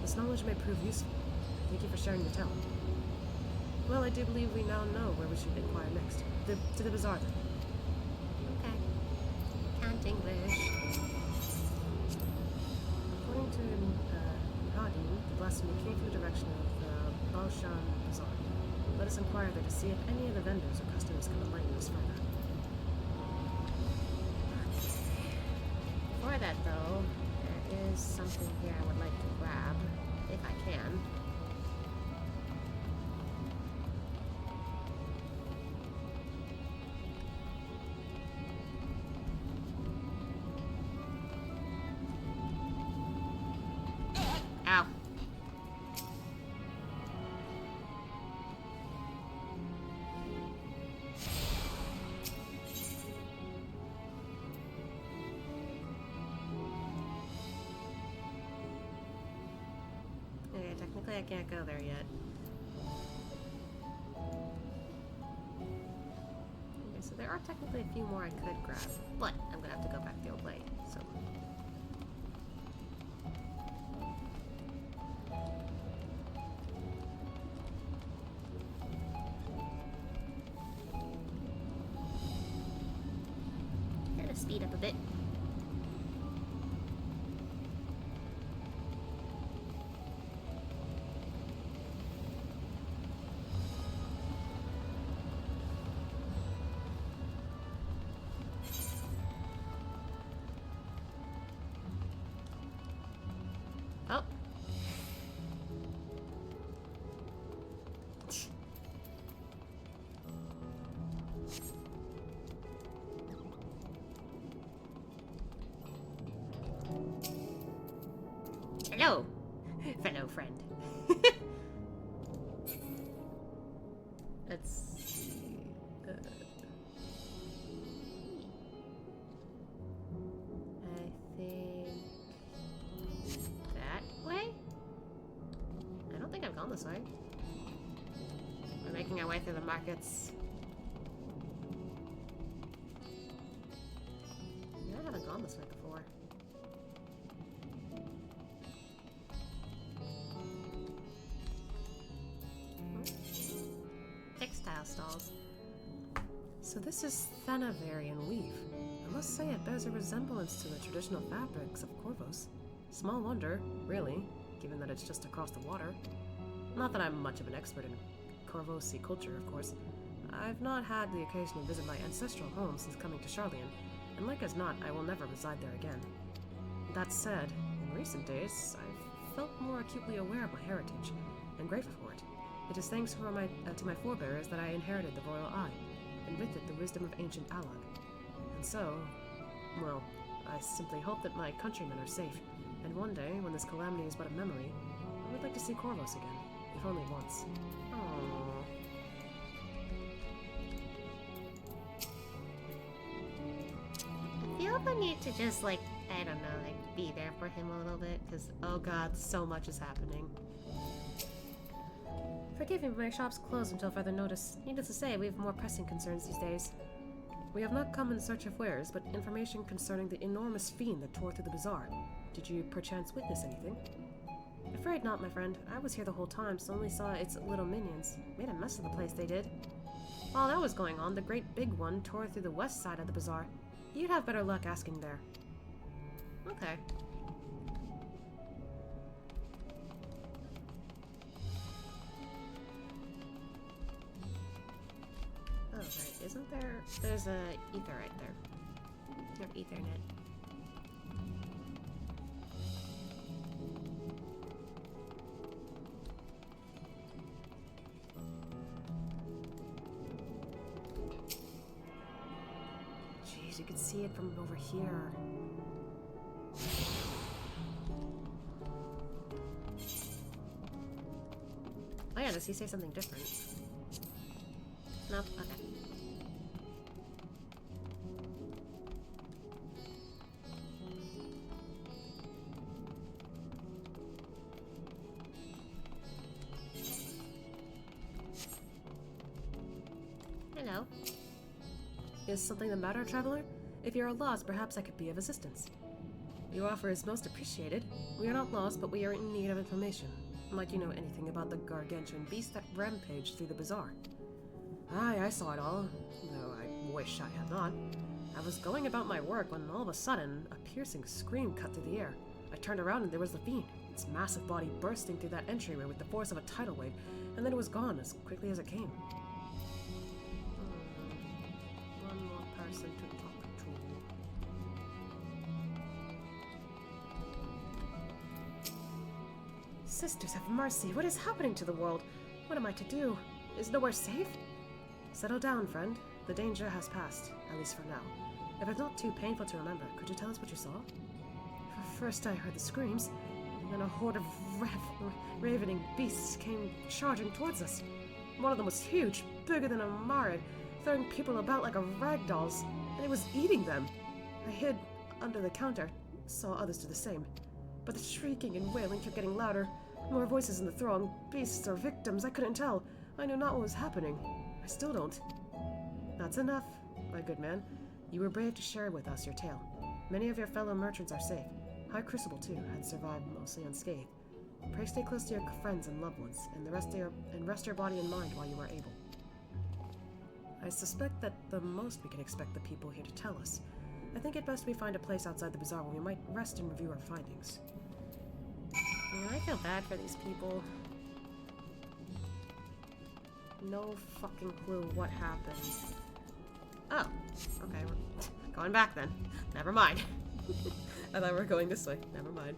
This knowledge may prove useful. Thank you for sharing your tale. Well, I do believe we now know where we should inquire next. To the bazaar, then. Okay. Can't English. According to Hadin, the blasphemy came from the direction of the Balshan Bazaar. Let us inquire there to see if any of the vendors or customers can enlighten us further. Before that, though, there is something here I would like to grab, if I can. Ow. Okay, technically I can't go there yet. Okay, so there are technically a few more I could grab, but I'm gonna have to go back the old way, so... Gotta speed up a bit. Oh. Hello, fellow friend. Let's see. I think that way? I don't think I've gone this way. We're making our way through the markets. I haven't gone this way before. Textile stalls. So this is Thanavarian weave. I must say it bears a resemblance to the traditional fabrics of Corvos. Small wonder, really, given that it's just across the water. Not that I'm much of an expert in Corvosi culture, of course. I've not had the occasion to visit my ancestral home since coming to Charlian, and like as not, I will never reside there again. That said, in recent days, I've felt more acutely aware of my heritage, and grateful for it. It is thanks to my forebears that I inherited the royal eye, and with it the wisdom of ancient Alag. And so, well, I simply hope that my countrymen are safe, and one day, when this calamity is but a memory, I would like to see Corvos again, if only once. Aww. I feel the need to just, like, I don't know, like, be there for him a little bit, because, oh god, so much is happening. Forgive me, but my shop's closed until further notice. Needless to say, we have more pressing concerns these days. We have not come in search of wares, but information concerning the enormous fiend that tore through the bazaar. Did you perchance witness anything? Afraid not, my friend. I was here the whole time, so only saw its little minions. Made a mess of the place, they did. While that was going on, the great big one tore through the west side of the bazaar. You'd have better luck asking there. Okay. Oh, right. Isn't there... There's a ether right there. Or Ethernet. you can see it from over here. Oh yeah, does he say something different? No? Okay. Hello. Is something the matter, traveler? If you are lost, perhaps I could be of assistance. Your offer is most appreciated. We are not lost, but we are in need of information. Might you know anything about the gargantuan beast that rampaged through the bazaar? Aye, I saw it all, though I wish I had not. I was going about my work when all of a sudden, a piercing scream cut through the air. I turned around and there was the fiend, its massive body bursting through that entryway with the force of a tidal wave, and then it was gone as quickly as it came. One more person to talk to. Sisters have mercy, what is happening to the world? What am I to do? Is nowhere safe? Settle down, friend. The danger has passed, at least for now. If it's not too painful to remember, could you tell us what you saw? First I heard the screams, and then a horde of ravening beasts came charging towards us. One of them was huge, bigger than a marid, throwing people about like a rag dolls, and it was eating them. I hid under the counter, saw others do the same. But the shrieking and wailing kept getting louder. More voices in the throng, beasts or victims, I couldn't tell. I knew not what was happening. I still don't. That's enough, my good man. You were brave to share with us your tale. Many of your fellow merchants are safe. High Crucible, too, had survived mostly unscathed. Pray stay close to your friends and loved ones, and rest your body and mind while you are able. I suspect that the most we can expect the people here to tell us. I think it best we find a place outside the bazaar where we might rest and review our findings. Yeah, I feel bad for these people. No fucking clue what happened. Oh, okay, we're going back then. Never mind. I thought we were going this way. Never mind.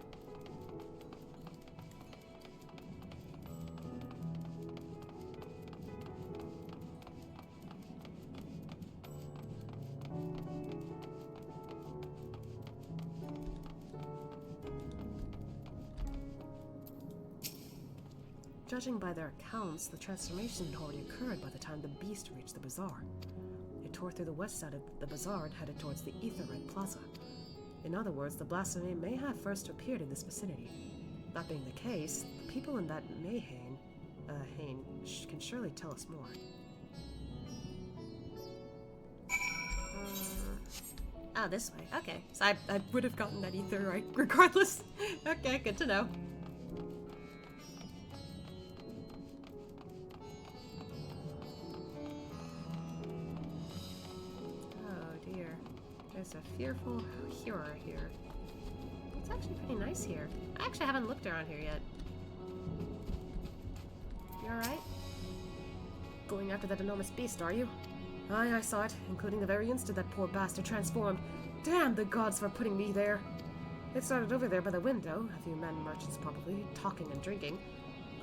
Judging by their accounts, the transformation had already occurred by the time the beast reached the bazaar. It tore through the west side of the bazaar and headed towards the Etherred Plaza. In other words, the blasphemy may have first appeared in this vicinity. That being the case, the people in that Mayhain can surely tell us more. Oh, this way. Okay. So I would have gotten that ether right regardless. Okay, good to know. There's a fearful horror here. It's actually pretty nice here. I actually haven't looked around here yet. You alright? Going after that enormous beast, are you? Aye, I saw it, including the very instant that poor bastard transformed. Damn the gods for putting me there! It started over there by the window, a few men merchants probably, talking and drinking.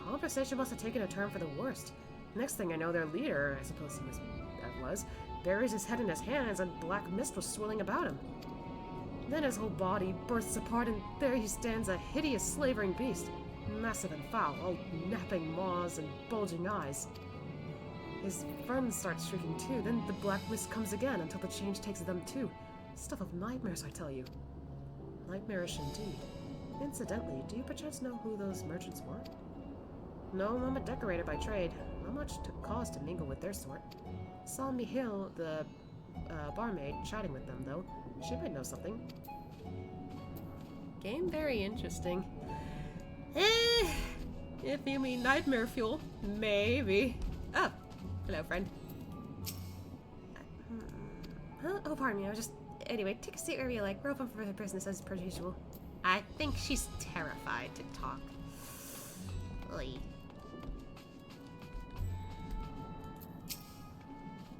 Conversation must have taken a turn for the worst. Next thing I know, their leader, I suppose he was, buries his head in his hands and black mist was swirling about him. Then his whole body bursts apart and there he stands, a hideous slavering beast, massive and foul, all napping maws and bulging eyes. His friends start shrieking too, then the black mist comes again until the change takes them too. Stuff of nightmares, I tell you. Nightmarish indeed. Incidentally, do you perchance know who those merchants were? No, I'm a decorator by trade. Not much to cause to mingle with their sort. Saw Mihail, the barmaid, chatting with them, though. She might know something. Game very interesting. If you mean nightmare fuel, maybe. Oh, hello, friend. Huh? Oh, pardon me, I was just... Anyway, take a seat wherever you like. We're open for further business as per usual. I think she's terrified to talk. Oy.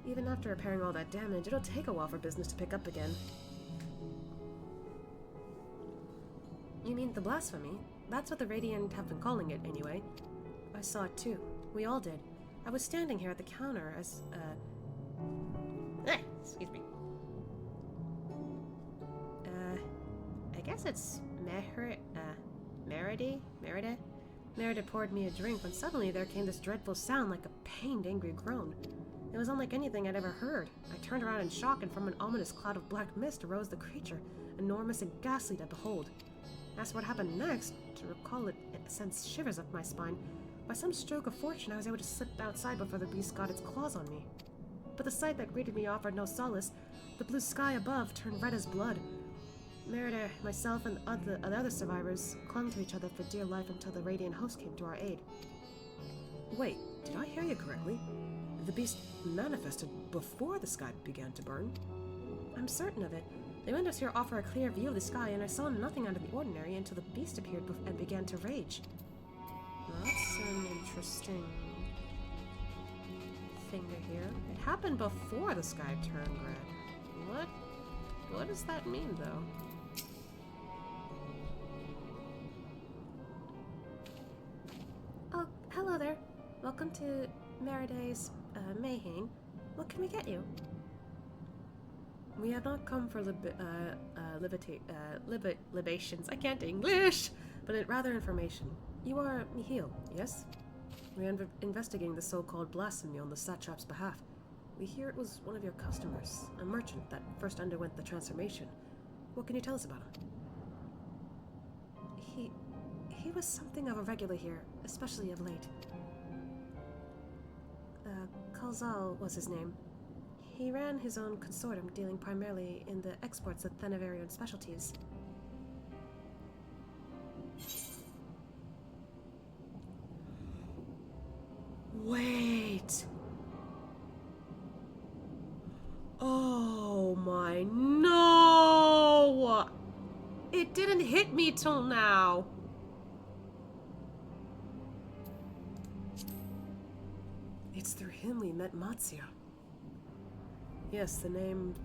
Even after repairing all that damage, it'll take a while for business to pick up again. You mean the blasphemy? That's what the Radiant have been calling it, anyway. I saw it too. We all did. I was standing here at the counter as, excuse me. guess it's Merida? Merida poured me a drink when suddenly there came this dreadful sound like a pained, angry groan. It was unlike anything I'd ever heard. I turned around in shock, and from an ominous cloud of black mist arose the creature, enormous and ghastly to behold. As for what happened next, to recall it sends shivers up my spine. By some stroke of fortune, I was able to slip outside before the beast got its claws on me. But the sight that greeted me offered no solace. The blue sky above turned red as blood. Merida, myself, and the other survivors clung to each other for dear life until the Radiant host came to our aid. Wait, did I hear you correctly? The beast manifested before the sky began to burn? I'm certain of it. The windows here offer a clear view of the sky, and I saw nothing out of the ordinary until the beast appeared and began to rage. That's an interesting thing to hear. It happened before the sky turned red. What does that mean, though? Oh, hello there. Welcome to Merida's Mayhain. What can we get you? We have not come for libations. I can't English, but rather information. You are Michiel, yes? We are investigating the so-called blasphemy on the satrap's behalf. We hear it was one of your customers, a merchant that first underwent the transformation. What can you tell us about him? He was something of a regular here, especially of late. Kalzal was his name. He ran his own consortium, dealing primarily in the exports of Thanavarian specialties. Wait! Oh my, no! It didn't hit me till now! It's through him we met Matzia. Yes, the names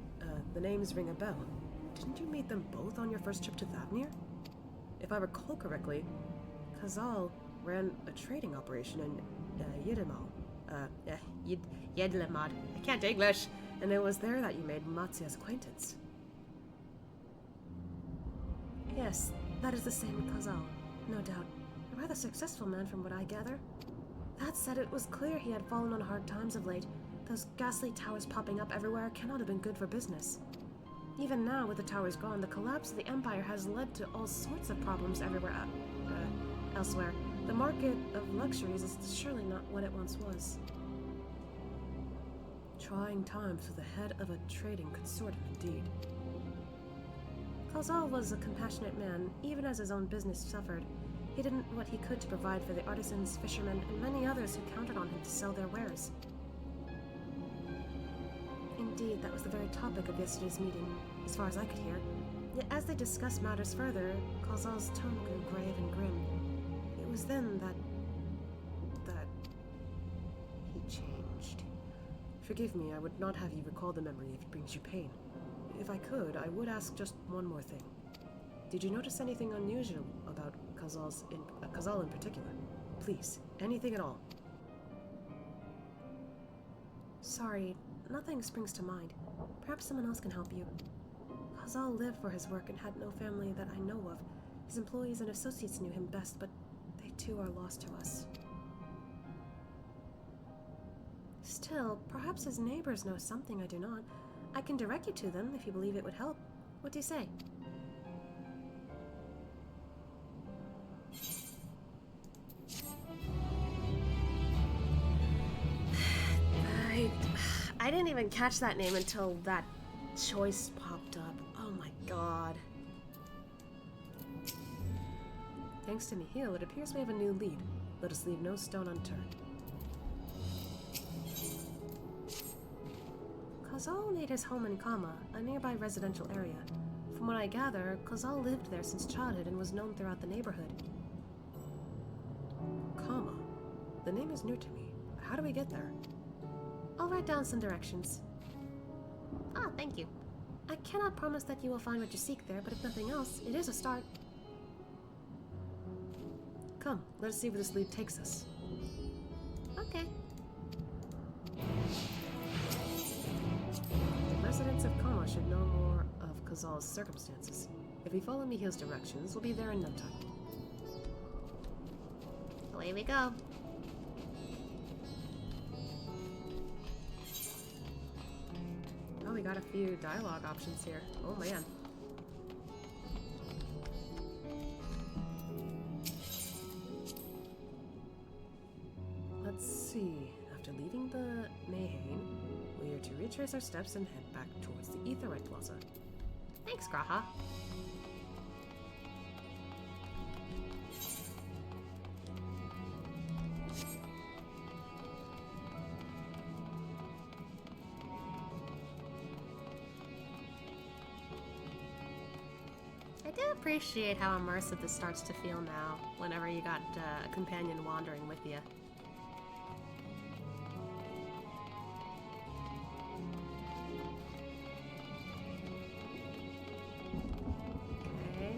ring a bell. Didn't you meet them both on your first trip to Thavnir? If I recall correctly, Kazal ran a trading operation in Yedlemad. I can't English. And it was there that you made Matzia's acquaintance. Yes, that is the same Kazal, no doubt. A rather successful man from what I gather. That said, it was clear he had fallen on hard times of late. Those ghastly towers popping up everywhere cannot have been good for business. Even now, with the towers gone, the collapse of the Empire has led to all sorts of problems everywhere elsewhere. The market of luxuries is surely not what it once was. Trying times for the head of a trading consortium, indeed. Kalzal was a compassionate man, even as his own business suffered. He did what he could to provide for the artisans, fishermen, and many others who counted on him to sell their wares. Indeed, that was the very topic of yesterday's meeting, as far as I could hear. Yet as they discussed matters further, Kalzal's tone grew grave and grim. It was then that he changed. Forgive me, I would not have you recall the memory if it brings you pain. If I could, I would ask just one more thing. Did you notice anything unusual about Kazal in particular? Please, anything at all. Sorry, nothing springs to mind. Perhaps someone else can help you. Kazal lived for his work and had no family that I know of. His employees and associates knew him best, but they too are lost to us. Still, perhaps his neighbors know something I do not. I can direct you to them if you believe it would help. What do you say? I didn't even catch that name until that choice popped up. Oh my god. Thanks to Michiel, it appears we have a new lead. Let us leave no stone unturned. Kazal made his home in Kama, a nearby residential area. From what I gather, Kazal lived there since childhood and was known throughout the neighborhood. Kama? The name is new to me. How do we get there? I'll write down some directions. Ah, thank you. I cannot promise that you will find what you seek there, but if nothing else, it is a start. Come, let us see where this lead takes us. Okay. The residents of Kama should know more of Kazal's circumstances. If we follow Mihil's directions, we'll be there in no time. Away we go. Oh, we got a few dialogue options here. Oh man. Let's see. After leaving the Mayhain, we are to retrace our steps and head back towards the Aetheryte Plaza. Thanks, Graha. I do appreciate how immersive this starts to feel now, whenever you got a companion wandering with you. Okay.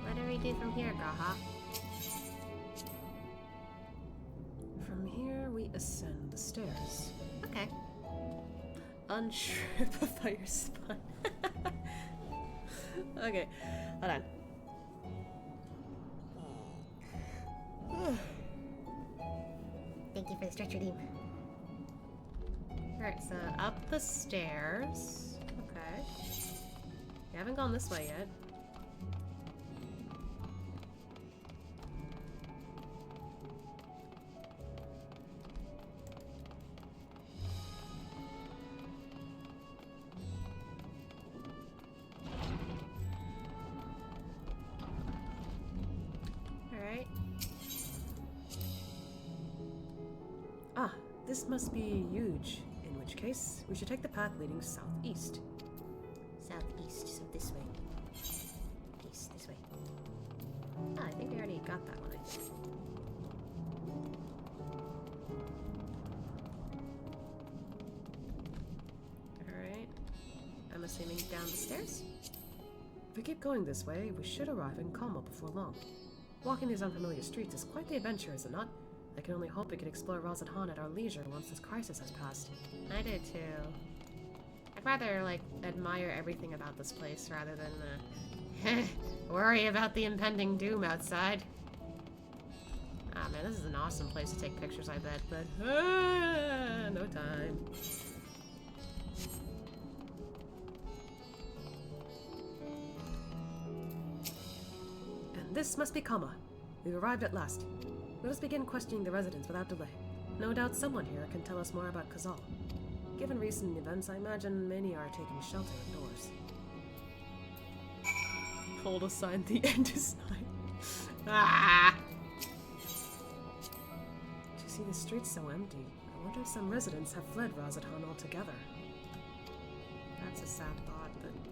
What do we do from here, Graha? From here, we ascend the stairs. Okay. Unstrip a fire spine. Okay, hold on. Thank you for the stretch redeem. Alright, so up the stairs. Okay. We haven't gone this way yet. Ah, this must be huge, in which case we should take the path leading southeast. Southeast, so this way. East, this way. Ah, I think I already got that one, I think. Alright. I'm assuming down the stairs? If we keep going this way, we should arrive in Como before long. Walking these unfamiliar streets is quite the adventure, is it not? I can only hope we can explore Razathan at our leisure once this crisis has passed. I do too. I'd rather, like, admire everything about this place rather than, worry about the impending doom outside. Ah, man, this is an awesome place to take pictures, I bet, but, no time. And this must be Kama. We've arrived at last. Let us begin questioning the residents without delay. No doubt someone here can tell us more about Kazal. Given recent events, I imagine many are taking shelter indoors. Hold a sign, the end is nigh. Ah! To see the streets so empty, I wonder if some residents have fled Razathan altogether. That's a sad thought, but yeah.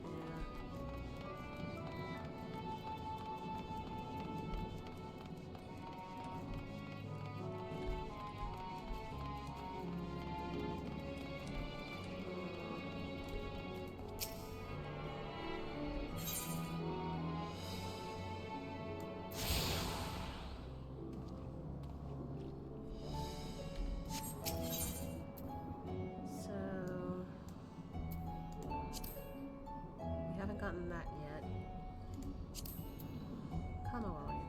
Gotten that yet. Kama already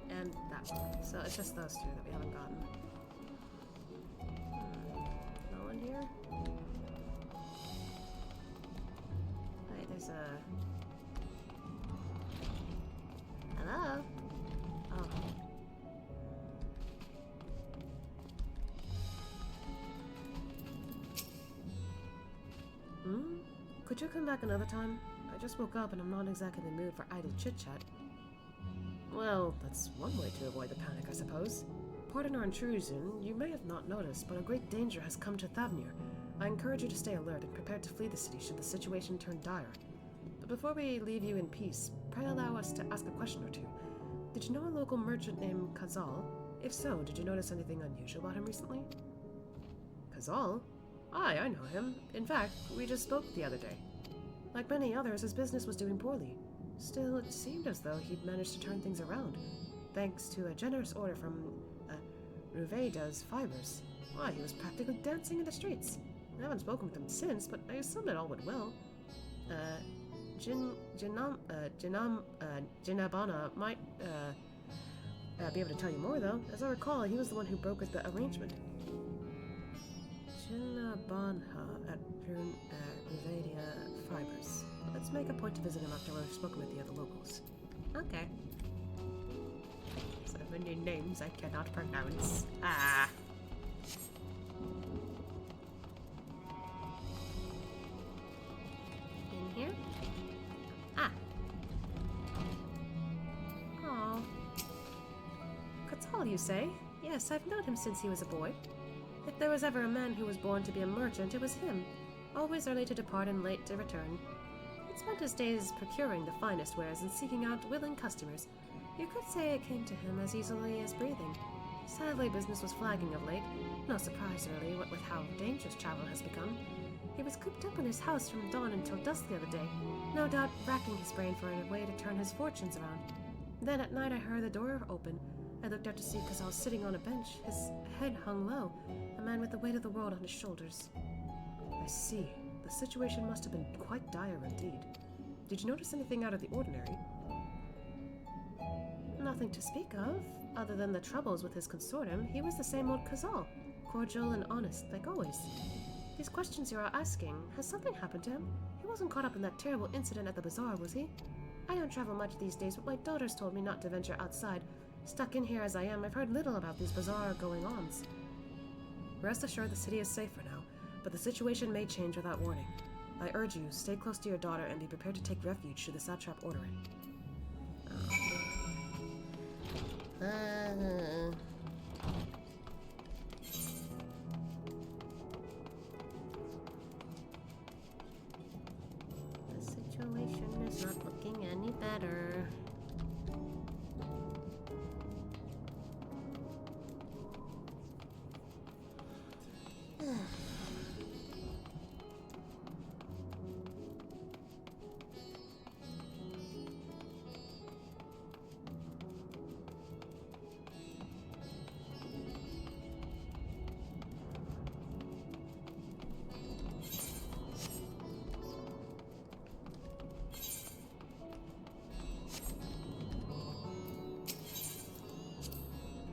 there. And that one. So it's just those two that we haven't gotten. No one here? Wait, there's a... Hello? Oh. Could you come back another time? I just woke up and I'm not exactly in the mood for idle chit-chat. Well, that's one way to avoid the panic, I suppose. Pardon our intrusion, you may have not noticed, but a great danger has come to Thavnir. I encourage you to stay alert and prepared to flee the city should the situation turn dire. But before we leave you in peace, pray allow us to ask a question or two. Did you know a local merchant named Kazal? If so, did you notice anything unusual about him recently? Kazal? Aye, I know him. In fact, we just spoke the other day. Like many others, his business was doing poorly. Still, it seemed as though he'd managed to turn things around, thanks to a generous order from Ruveda's fibers. Why, he was practically dancing in the streets. I haven't spoken with him since, but I assume it all went well. Jinabana might be able to tell you more, though. As I recall, he was the one who brokered the arrangement. Jinabanha at Ruvadia Fibers. Let's make a point to visit him after we've spoken with the other locals. Okay. So many names I cannot pronounce. Ah. In here? Ah. Oh. Catal, you say? Yes, I've known him since he was a boy. If there was ever a man who was born to be a merchant, it was him. Always early to depart and late to return. He'd spent his days procuring the finest wares and seeking out willing customers. You could say it came to him as easily as breathing. Sadly, business was flagging of late. No surprise, really, what with how dangerous travel has become. He was cooped up in his house from dawn until dusk the other day, no doubt racking his brain for a way to turn his fortunes around. Then at night I heard the door open. I looked out to see Cazal sitting on a bench, his head hung low, a man with the weight of the world on his shoulders. I see. The situation must have been quite dire indeed. Did you notice anything out of the ordinary? Nothing to speak of, other than the troubles with his consortium. He was the same old Cazal, cordial and honest, like always. These questions you are asking, has something happened to him? He wasn't caught up in that terrible incident at the bazaar, was he? I don't travel much these days, but my daughters told me not to venture outside. Stuck in here as I am, I've heard little about these bazaar going-ons. Rest assured the city is safe for now, but the situation may change without warning. I urge you, stay close to your daughter and be prepared to take refuge should the satrap order it. The situation is not looking any better.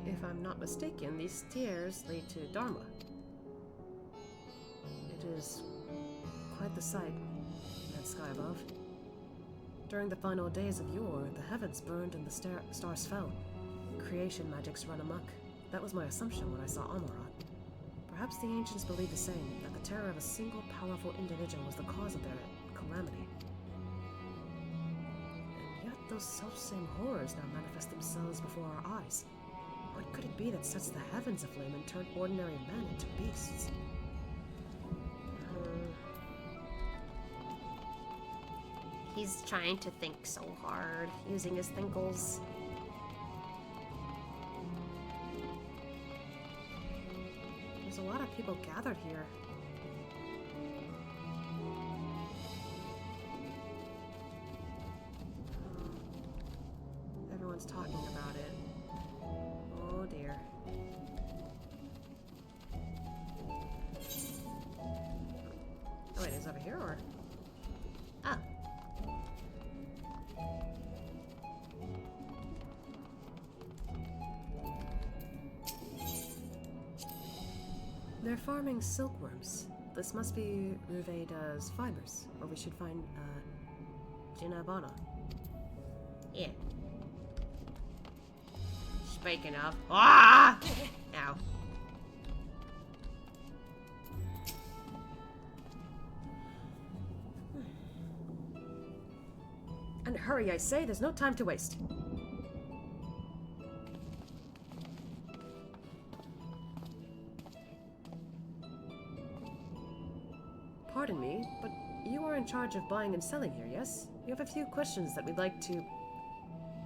If I'm not mistaken, these stairs lead to Dharma. It is quite the sight, that sky above. During the final days of yore, the heavens burned and the stars fell. Creation magics run amok. That was my assumption when I saw Amarat. Perhaps the ancients believed the same, that the terror of a single powerful individual was the cause of their calamity. And yet those self-same horrors now manifest themselves before our eyes. What could it be that sets the heavens aflame and turned ordinary men into beasts? He's trying to think so hard, using his thinkles. There's a lot of people gathered here. Everyone's talking about it. Oh dear. Oh wait, is it over here or? Ah. They're farming silkworms. This must be Ruveda's fibers, or we should find Jinabana. Yeah. Speaking of. Ah! Ow. And hurry, I say, there's no time to waste. Pardon me, but you are in charge of buying and selling here, yes? We have a few questions that we'd like to...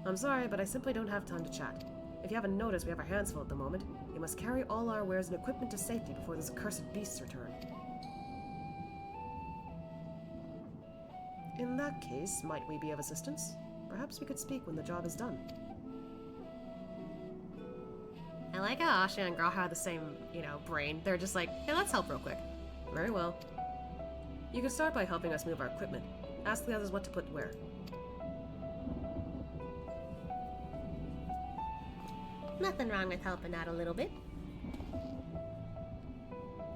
I'm sorry, but I simply don't have time to chat. If you haven't noticed, we have our hands full at the moment. We must carry all our wares and equipment to safety before those accursed beasts return. In that case, might we be of assistance? Perhaps we could speak when the job is done. I like how Asha and Graha have the same, brain. They're just like, hey, let's help real quick. Very well. You can start by helping us move our equipment. Ask the others what to put where. Nothing wrong with helping out a little bit.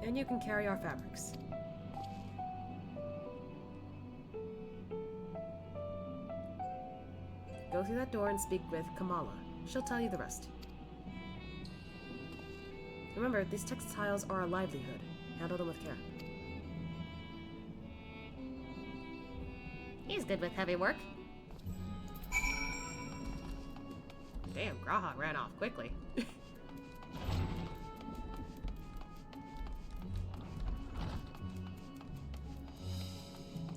And you can carry our fabrics. Go through that door and speak with Kamala. She'll tell you the rest. Remember, these textiles are a livelihood. Handle them with care. He's good with heavy work. Damn, Graha ran off quickly.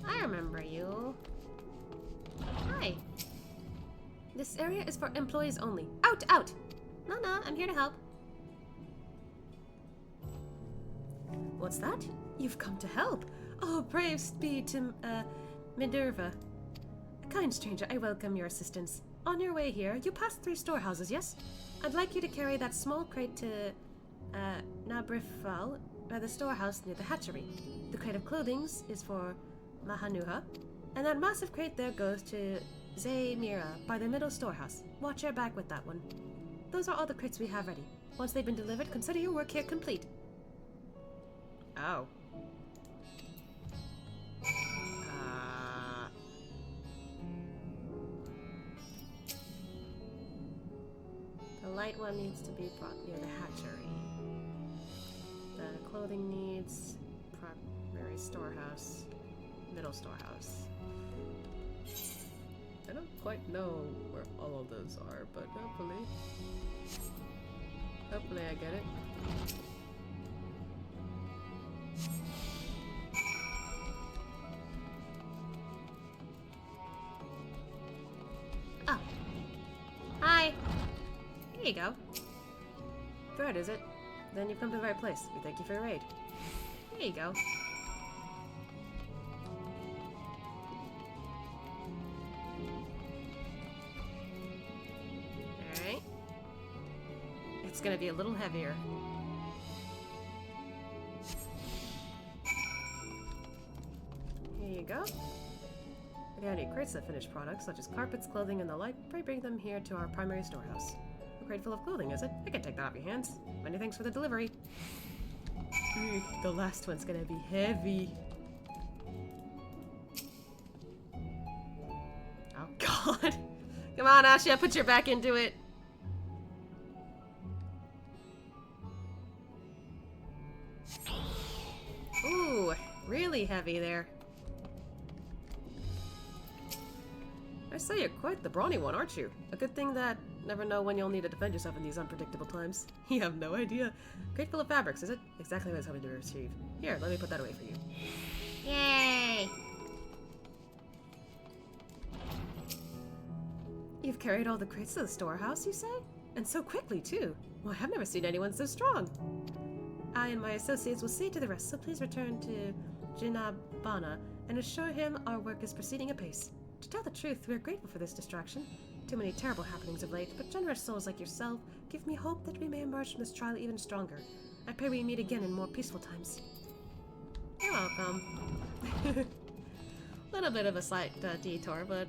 I remember you. Hi. This area is for employees only. Out! Out! No, I'm here to help. What's that? You've come to help. Oh, praise be to, Minerva. A kind stranger, I welcome your assistance. On your way here, you passed 3 storehouses, yes? I'd like you to carry that small crate to, Nabrifal, by the storehouse near the hatchery. The crate of clothing is for Mahanuha, and that massive crate there goes to Zaymira by the middle storehouse. Watch your back with that one. Those are all the crates we have ready. Once they've been delivered, consider your work here complete. Oh. The light one needs to be brought near the hatchery. The clothing needs primary storehouse, middle storehouse. I don't quite know where all of those are, but hopefully I get it. Oh. Hi. Here you go. Thread, is it? Then you've come to the right place. We thank you for your aid. Here you go. Alright. It's gonna be a little heavier. Here you go. If you have any crates of finished products, such as carpets, clothing, and the like, pray bring them here to our primary storehouse. A crate full of clothing, is it? I can take that off your hands. Many thanks for the delivery. The last one's gonna be heavy. Oh god. Come on, Asha, put your back into it. Ooh, really heavy there. I say you're quite the brawny one, aren't you? A good thing that never know when you'll need to defend yourself in these unpredictable times. You have no idea. Crate full of fabrics, is it? Exactly what I was hoping to retrieve. Here, let me put that away for you. Yay! You've carried all the crates to the storehouse, you say? And so quickly, too. Well, I've never seen anyone so strong. I and my associates will see to the rest, so please return to Jinabana and assure him our work is proceeding apace. To tell the truth, we are grateful for this distraction. Too many terrible happenings of late, but generous souls like yourself give me hope that we may emerge from this trial even stronger. I pray we meet again in more peaceful times. You're welcome. Little bit of a slight detour, but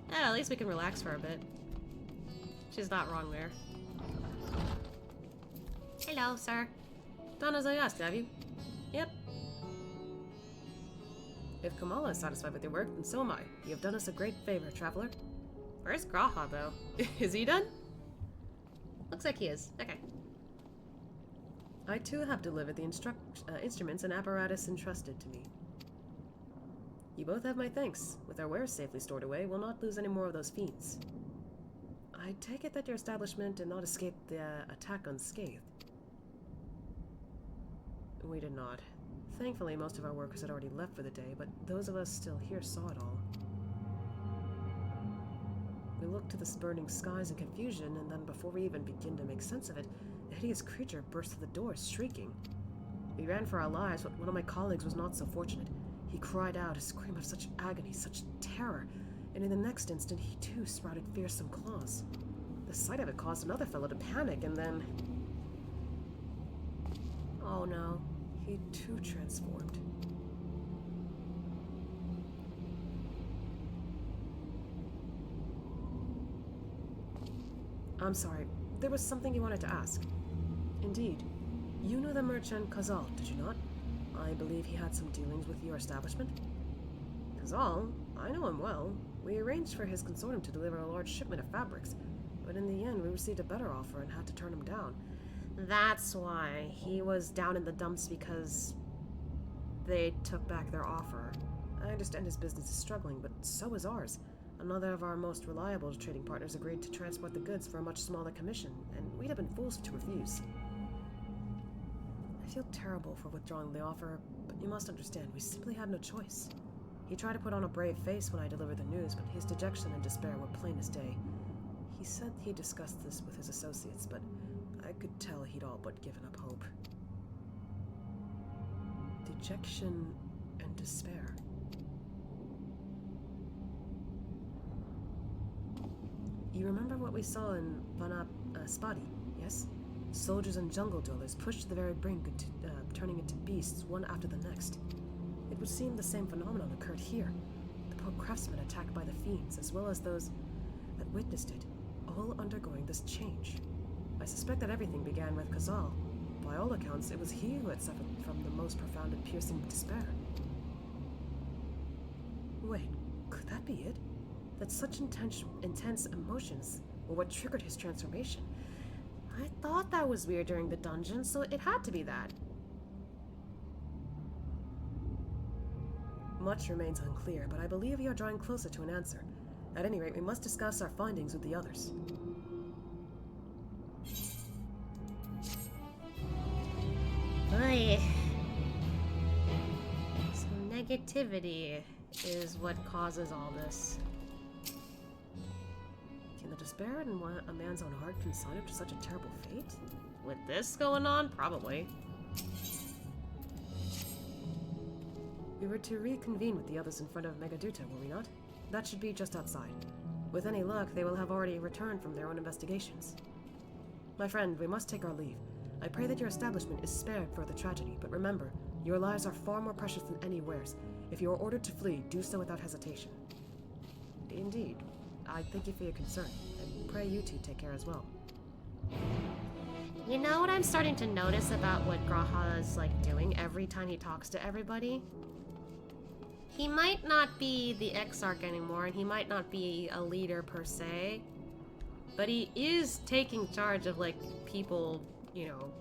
yeah, at least we can relax for a bit. She's not wrong there. Hello, sir. Done as I asked, have you? Yep. If Kamala is satisfied with your work, then so am I. You have done us a great favor, traveler. Where's Graha, though? Is he done? Looks like he is. Okay. I too have delivered the instruments and apparatus entrusted to me. You both have my thanks. With our wares safely stored away, we'll not lose any more of those fiends. I take it that your establishment did not escape the attack unscathed. We did not. Thankfully, most of our workers had already left for the day, but those of us still here saw it all. We looked to the burning skies in confusion, and then before we even begin to make sense of it, a hideous creature burst through the door, shrieking. We ran for our lives, but one of my colleagues was not so fortunate. He cried out, a scream of such agony, such terror, and in the next instant he too sprouted fearsome claws. The sight of it caused another fellow to panic, and then... oh no, he too transformed. I'm sorry. There was something you wanted to ask. Indeed. You know the merchant Khazal, did you not? I believe he had some dealings with your establishment. Khazal? I know him well. We arranged for his consortium to deliver a large shipment of fabrics, but in the end we received a better offer and had to turn him down. That's why he was down in the dumps, because they took back their offer. I understand his business is struggling, but so is ours. Another of our most reliable trading partners agreed to transport the goods for a much smaller commission, and we'd have been fools to refuse. I feel terrible for withdrawing the offer, but you must understand, we simply had no choice. He tried to put on a brave face when I delivered the news, but his dejection and despair were plain as day. He said he discussed this with his associates, but I could tell he'd all but given up hope. Dejection and despair. You remember what we saw in Spadi, yes? Soldiers and jungle dwellers pushed to the very brink, turning into beasts one after the next. It would seem the same phenomenon occurred here. The poor craftsmen attacked by the fiends, as well as those that witnessed it, all undergoing this change. I suspect that everything began with Khazal. By all accounts, it was he who had suffered from the most profound and piercing despair. Wait, could that be it? That such intense emotions were what triggered his transformation? I thought that was weird during the dungeon, so it had to be that. Much remains unclear, but I believe we are drawing closer to an answer. At any rate, we must discuss our findings with the others. Oy. So negativity is what causes all this. Can the despair in a man's own heart consign him to such a terrible fate? With this going on, probably. We were to reconvene with the others in front of Megaduta, were we not? That should be just outside. With any luck, they will have already returned from their own investigations. My friend, we must take our leave. I pray that your establishment is spared further tragedy, but remember, your lives are far more precious than any wares. If you are ordered to flee, do so without hesitation. Indeed. I thank you for your concern, and pray you two take care as well. You know what I'm starting to notice about what Graha is like doing every time he talks to everybody? He might not be the Exarch anymore, and he might not be a leader per se, but he is taking charge of, like, people, you know,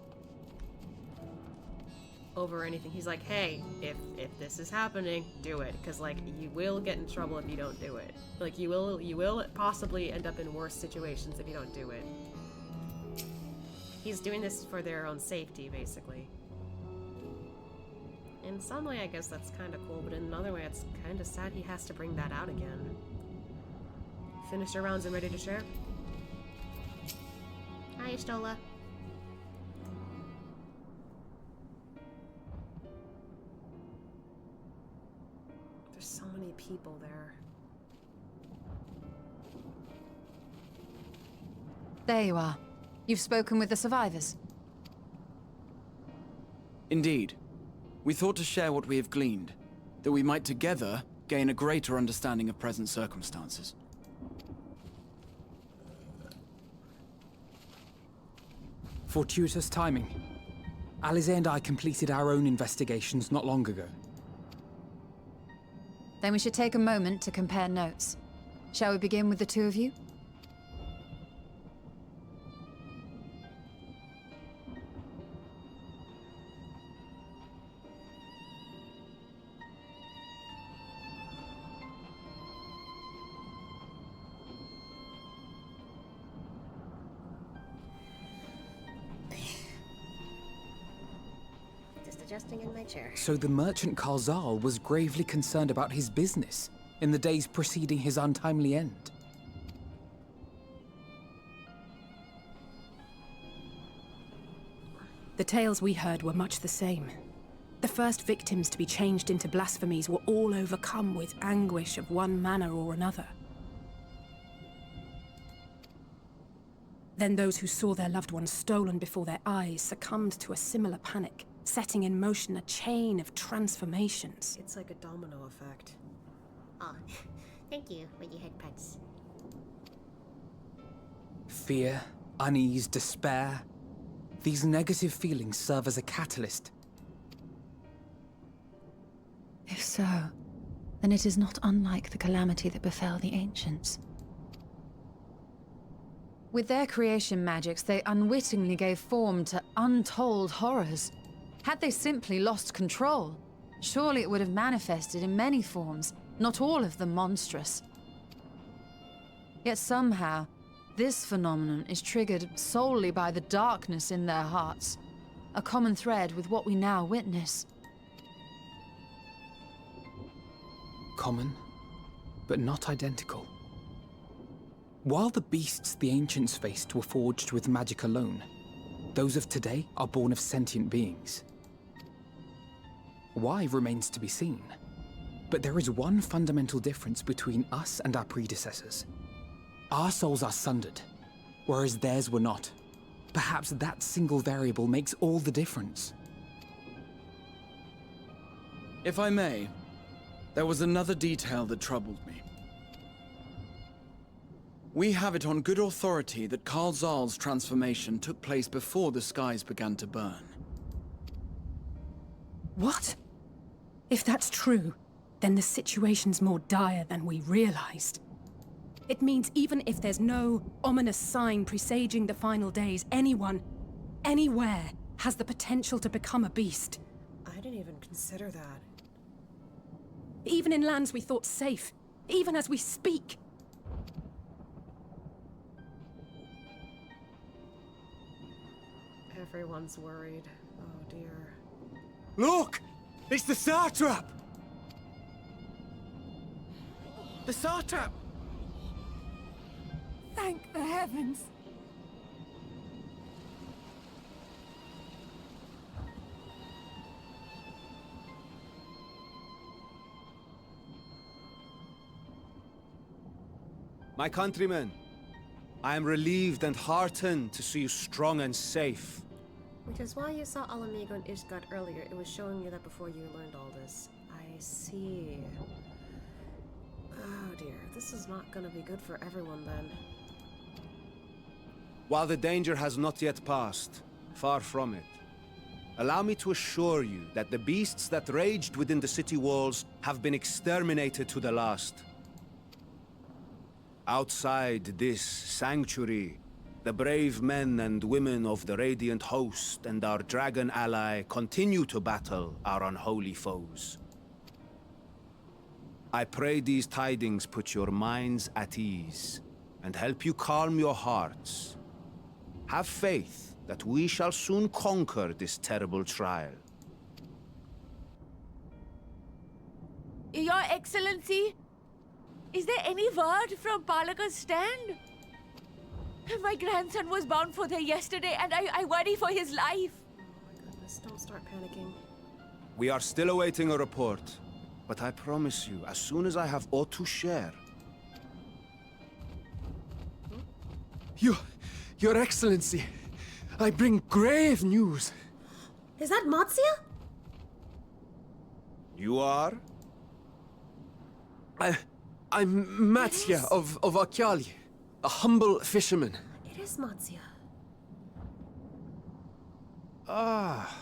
over anything. He's like, hey, if this is happening, do it, because, like, you will get in trouble if you don't do it. Like, you will possibly end up in worse situations if you don't do it. He's doing this for their own safety, basically. In some way, I guess that's kind of cool, but in another way, it's kind of sad he has to bring that out again. Finished your rounds and ready to share? Hi, Stola. There's so many people there. There you are. You've spoken with the survivors. Indeed. We thought to share what we have gleaned, that we might together gain a greater understanding of present circumstances. Fortuitous timing. Alisaie and I completed our own investigations not long ago. Then we should take a moment to compare notes. Shall we begin with the two of you? Adjusting in my chair. So the merchant Khazal was gravely concerned about his business in the days preceding his untimely end. The tales we heard were much the same. The first victims to be changed into blasphemies were all overcome with anguish of one manner or another. Then those who saw their loved ones stolen before their eyes succumbed to a similar panic, setting in motion a chain of transformations. It's like a domino effect. Oh, thank you for your head pets. Fear, unease, despair. These negative feelings serve as a catalyst. If so, then it is not unlike the calamity that befell the ancients. With their creation magics, they unwittingly gave form to untold horrors. Had they simply lost control, surely it would have manifested in many forms, not all of them monstrous. Yet somehow, this phenomenon is triggered solely by the darkness in their hearts, a common thread with what we now witness. Common, but not identical. While the beasts the ancients faced were forged with magic alone, those of today are born of sentient beings. Why remains to be seen, but there is one fundamental difference between us and our predecessors. Our souls are sundered, whereas theirs were not. Perhaps that single variable makes all the difference. If I may, there was another detail that troubled me. We have it on good authority that Karl Zahl's transformation took place before the skies began to burn. What? If that's true, then the situation's more dire than we realized. It means even if there's no ominous sign presaging the final days, anyone, anywhere, has the potential to become a beast. I didn't even consider that. Even in lands we thought safe, even as we speak. Everyone's worried. Oh dear. Look! It's the satrap! The satrap! Thank the heavens. My countrymen, I am relieved and heartened to see you strong and safe. Which is why you saw Alamigo and Ishgard earlier. It was showing you that before you learned all this. I see. Oh dear, this is not gonna be good for everyone then. While the danger has not yet passed, far from it, allow me to assure you that the beasts that raged within the city walls have been exterminated to the last. Outside this sanctuary, the brave men and women of the Radiant Host and our dragon ally continue to battle our unholy foes. I pray these tidings put your minds at ease and help you calm your hearts. Have faith that we shall soon conquer this terrible trial. Your Excellency, is there any word from Palaka's stand? My grandson was bound for there yesterday, and I worry for his life. Oh my goodness, don't start panicking. We are still awaiting a report, but I promise you, as soon as I have aught to share. Your Excellency, I bring grave news. Is that Matzia? You are? I'm Matzia of Akyali, a humble fisherman. It is Matzia. Ah,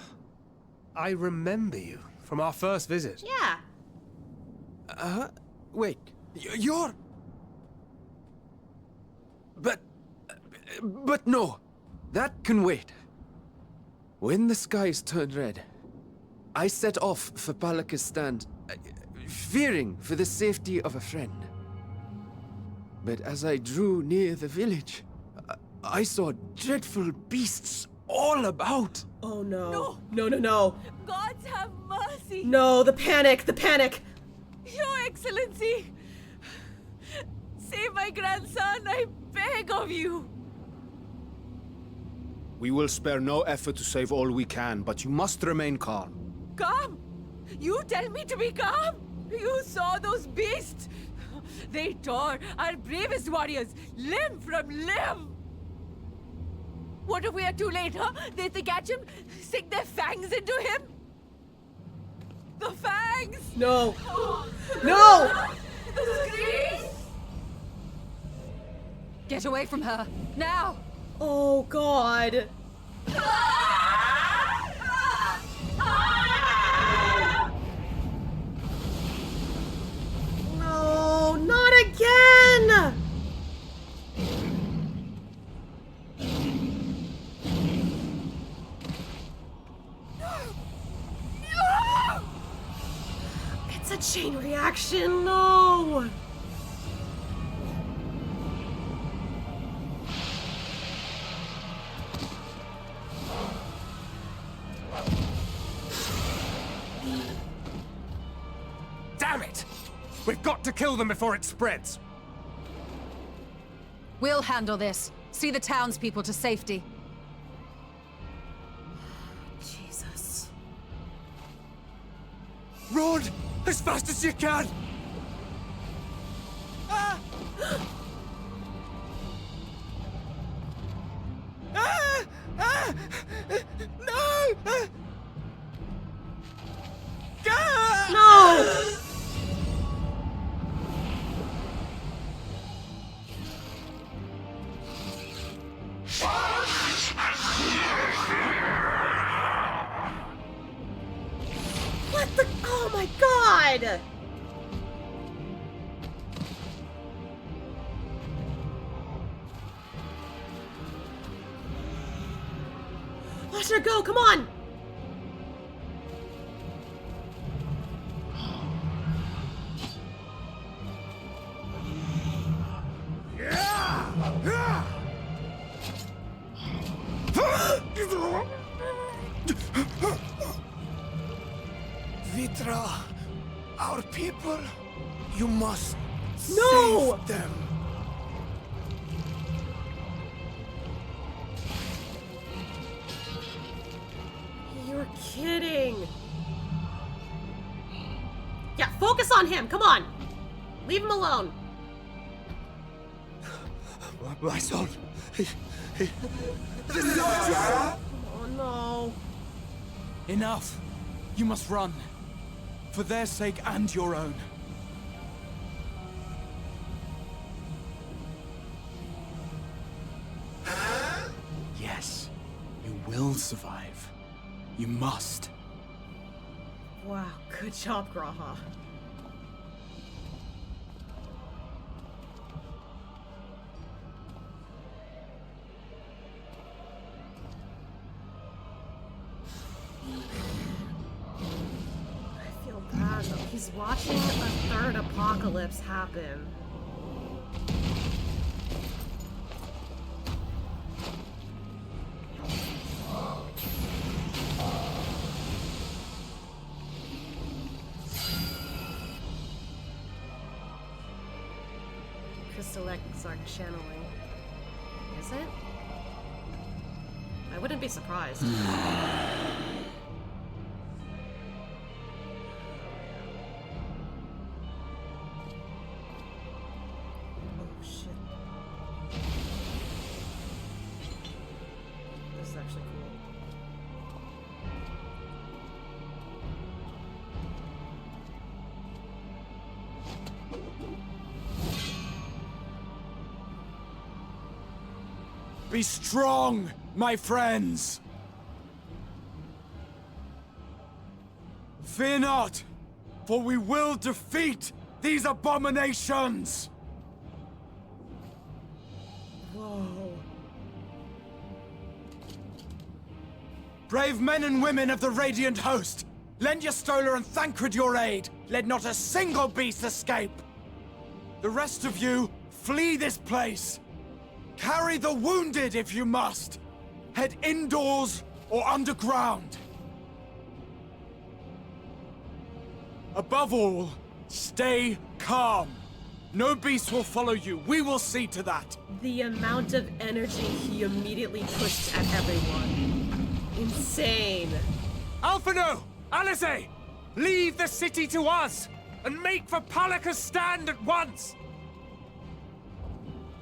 I remember you from our first visit. Yeah. Wait, you're... But no, that can wait. When the skies turned red, I set off for Palaka's stand, fearing for the safety of a friend. But as I drew near the village, I saw dreadful beasts all about. Oh no. No. Gods have mercy. No, the panic, the panic. Your Excellency, save my grandson, I beg of you. We will spare no effort to save all we can, but you must remain calm. Calm? You tell me to be calm? You saw those beasts? They tore our bravest warriors limb from limb. What if we are too late, huh? They catch him, sink their fangs into him? The fangs! No. Oh. No! The screams! Get away from her, now! Oh, God. No, not again! It's a chain reaction, no! Damn it! We've got to kill them before it spreads! We'll handle this. See the townspeople to safety. Jesus. Run! As fast as you can! Ah! Ah! Ah! No! Ah! Ah! No! What the? Oh my God! Watch her go, come on! Vitra, our people, you must No! save them. You're kidding. Yeah, focus on him, come on. Leave him alone. My son. Oh no. Enough. You must run. For their sake and your own. Yes, you will survive. You must. Wow, good job, Graha. I feel bad though. He's watching a third apocalypse happen. Crystal channeling. Is it? I wouldn't be surprised. Oh shit. This is actually cool. Be strong, my friends! Fear not, for we will defeat these abominations! Whoa. Brave men and women of the Radiant Host, lend your Stola and Thancred your aid. Let not a single beast escape. The rest of you, flee this place. Carry the wounded if you must. Head indoors or underground. Above all, stay calm. No beast will follow you. We will see to that. The amount of energy he immediately pushed at everyone. Insane. Alphinaud! Alisaie! Leave the city to us! And make for Palaka's stand at once!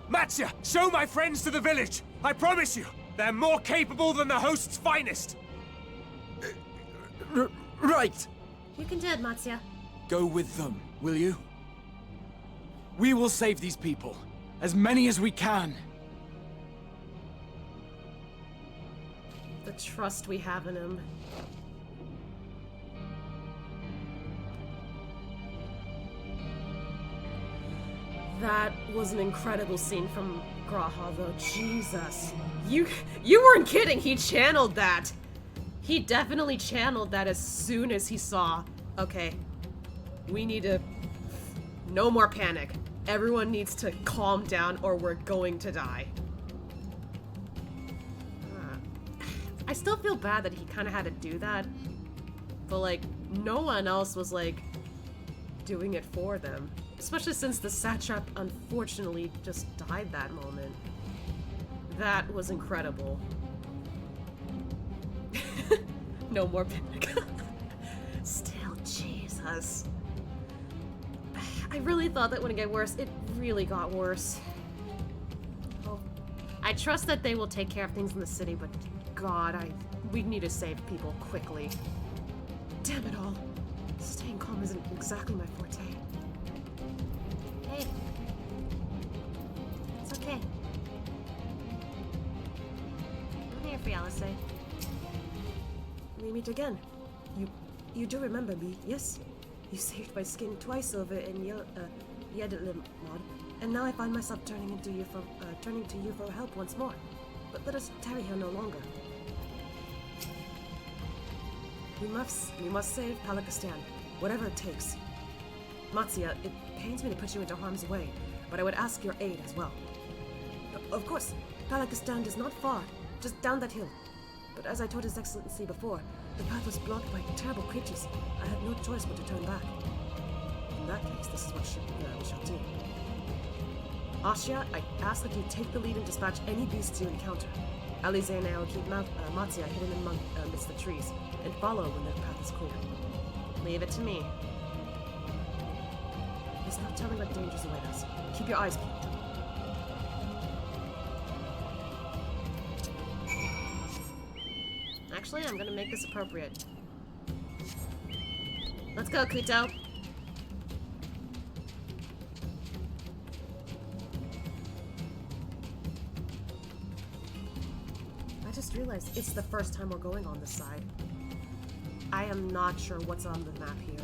Matsya, show my friends to the village! I promise you, they're more capable than the host's finest! Right! You can do it, Matsya. Go with them, will you? We will save these people, As many as we can. The trust we have in him. That was an incredible scene from Graha, though. Jesus. You weren't kidding. He channeled that. He definitely channeled that as soon as he saw. Okay. We need to... No more panic. Everyone needs to calm down or we're going to die. I still feel bad that he kind of had to do that. But, like, no one else was, like, doing it for them. Especially since the satrap unfortunately just died that moment. That was incredible. No more panic. Still, Jesus. I really thought that wouldn't get worse. It really got worse. Oh, I trust that they will take care of things in the city, but God, we need to save people quickly. Damn it all. Staying calm isn't exactly my forte. Hey. It's okay. I'm here for you, Alisaie. We meet again. You do remember me, yes? You saved my skin twice over in Yedlimod, and now I find myself turning to you for help once more. But let us tarry here no longer. We must save Palakistan, whatever it takes. Matzia, it pains me to put you into harm's way, but I would ask your aid as well. Of course, Palakistan is not far, just down that hill. But as I told His Excellency before, the path was blocked by terrible creatures. I had no choice but to turn back. In that case, this is what we shall do. Ashia, I ask that you take the lead and dispatch any beasts you encounter. Alisaie and I will keep Matzia hidden amidst the trees, and follow when the path is clear. Leave it to me. There's no telling what dangers await us. Keep your eyes peeled. Actually, I'm gonna make this appropriate. Let's go, Kuto. I just realized it's the first time we're going on this side. I am not sure what's on the map here.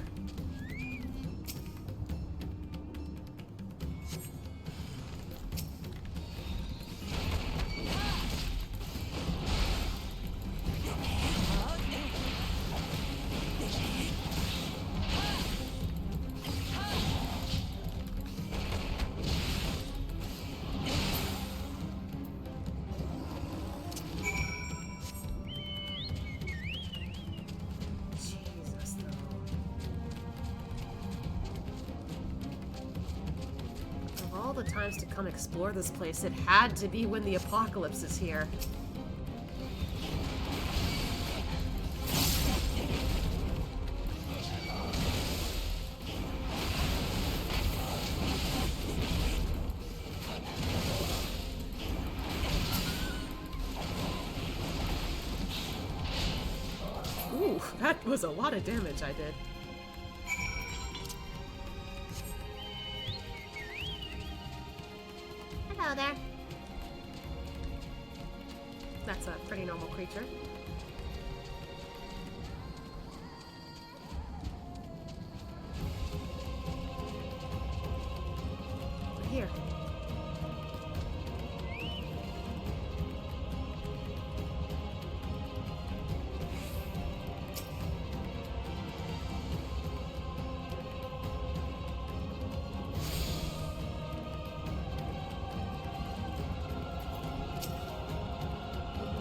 All the times to come explore this place, it had to be when the apocalypse is here. Ooh, that was a lot of damage I did. Hello there. That's a pretty normal creature. Here.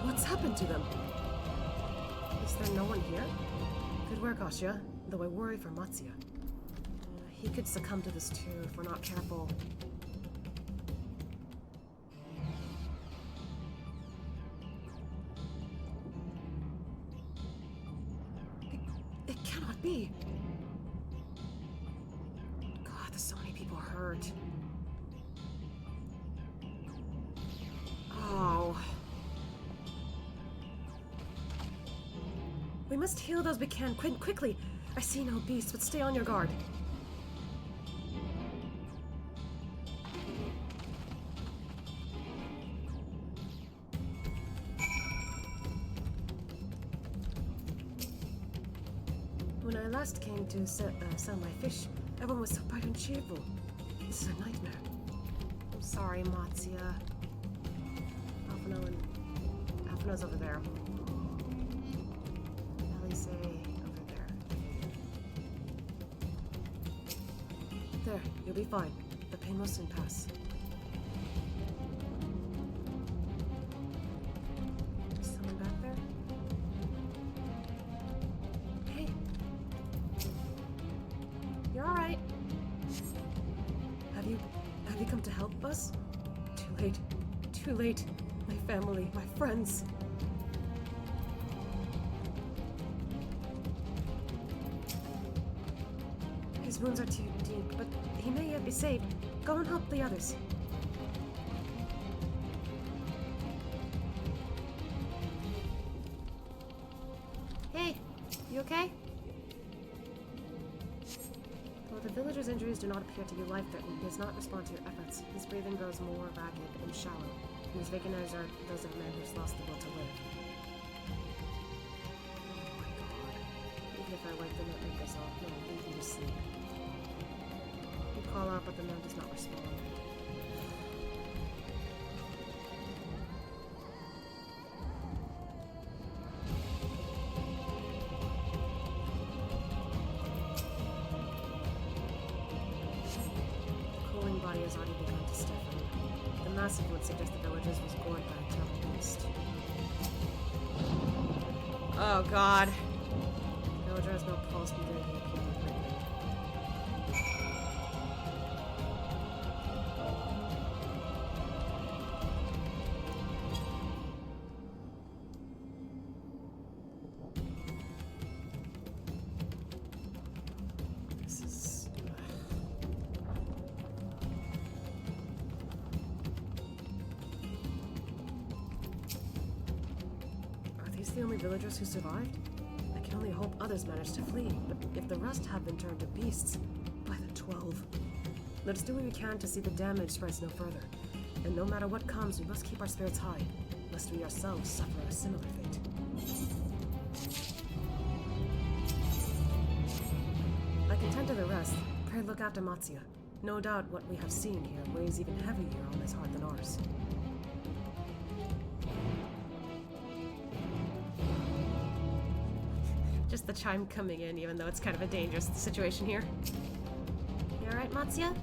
What's happened to them? Is there no one here? Good work, Ashia, though I worry for Matzia. He could succumb to this too if we're not careful. It cannot be. God, there's so many people hurt. Oh. We must heal those we can, quickly. I see no beasts, but stay on your guard. last came to sell my fish, everyone was so bright and cheerful. This is a nightmare. I'm sorry, Matzia. Alphinaud's over there. Alisaie over there. There, you'll be fine. The pain will soon pass. Is someone back there? Hey. You're alright. Have you come to help us? Too late. Too late. My family, my friends. His wounds are too deep, but he may yet be saved. Go and help the others. Hey, you okay? Though the villager's injuries do not appear to be life-threatening, he does not respond to your efforts. His breathing grows more ragged and shallow, and his vacant eyes are those of a man who's lost the will to live. Oh my god. Even if I wipe the net makers off, no, leave him to sleep. You call out, but the man does not respond. Body has already begun to stiffen. The massive would suggest the villagers was gored by a terrible beast. Oh god. The villager has no pulse, neither can he appear to be breathing. This is... the only villagers who survived? I can only hope others managed to flee, but if the rest have been turned to beasts, by the 12. Let us do what we can to see the damage spreads no further. And no matter what comes, we must keep our spirits high, lest we ourselves suffer a similar fate. I can tend to the rest. Pray look after Matzia. No doubt what we have seen here weighs even heavier on his heart than ours. Just the chime coming in, even though it's kind of a dangerous situation here. You alright, Matzia?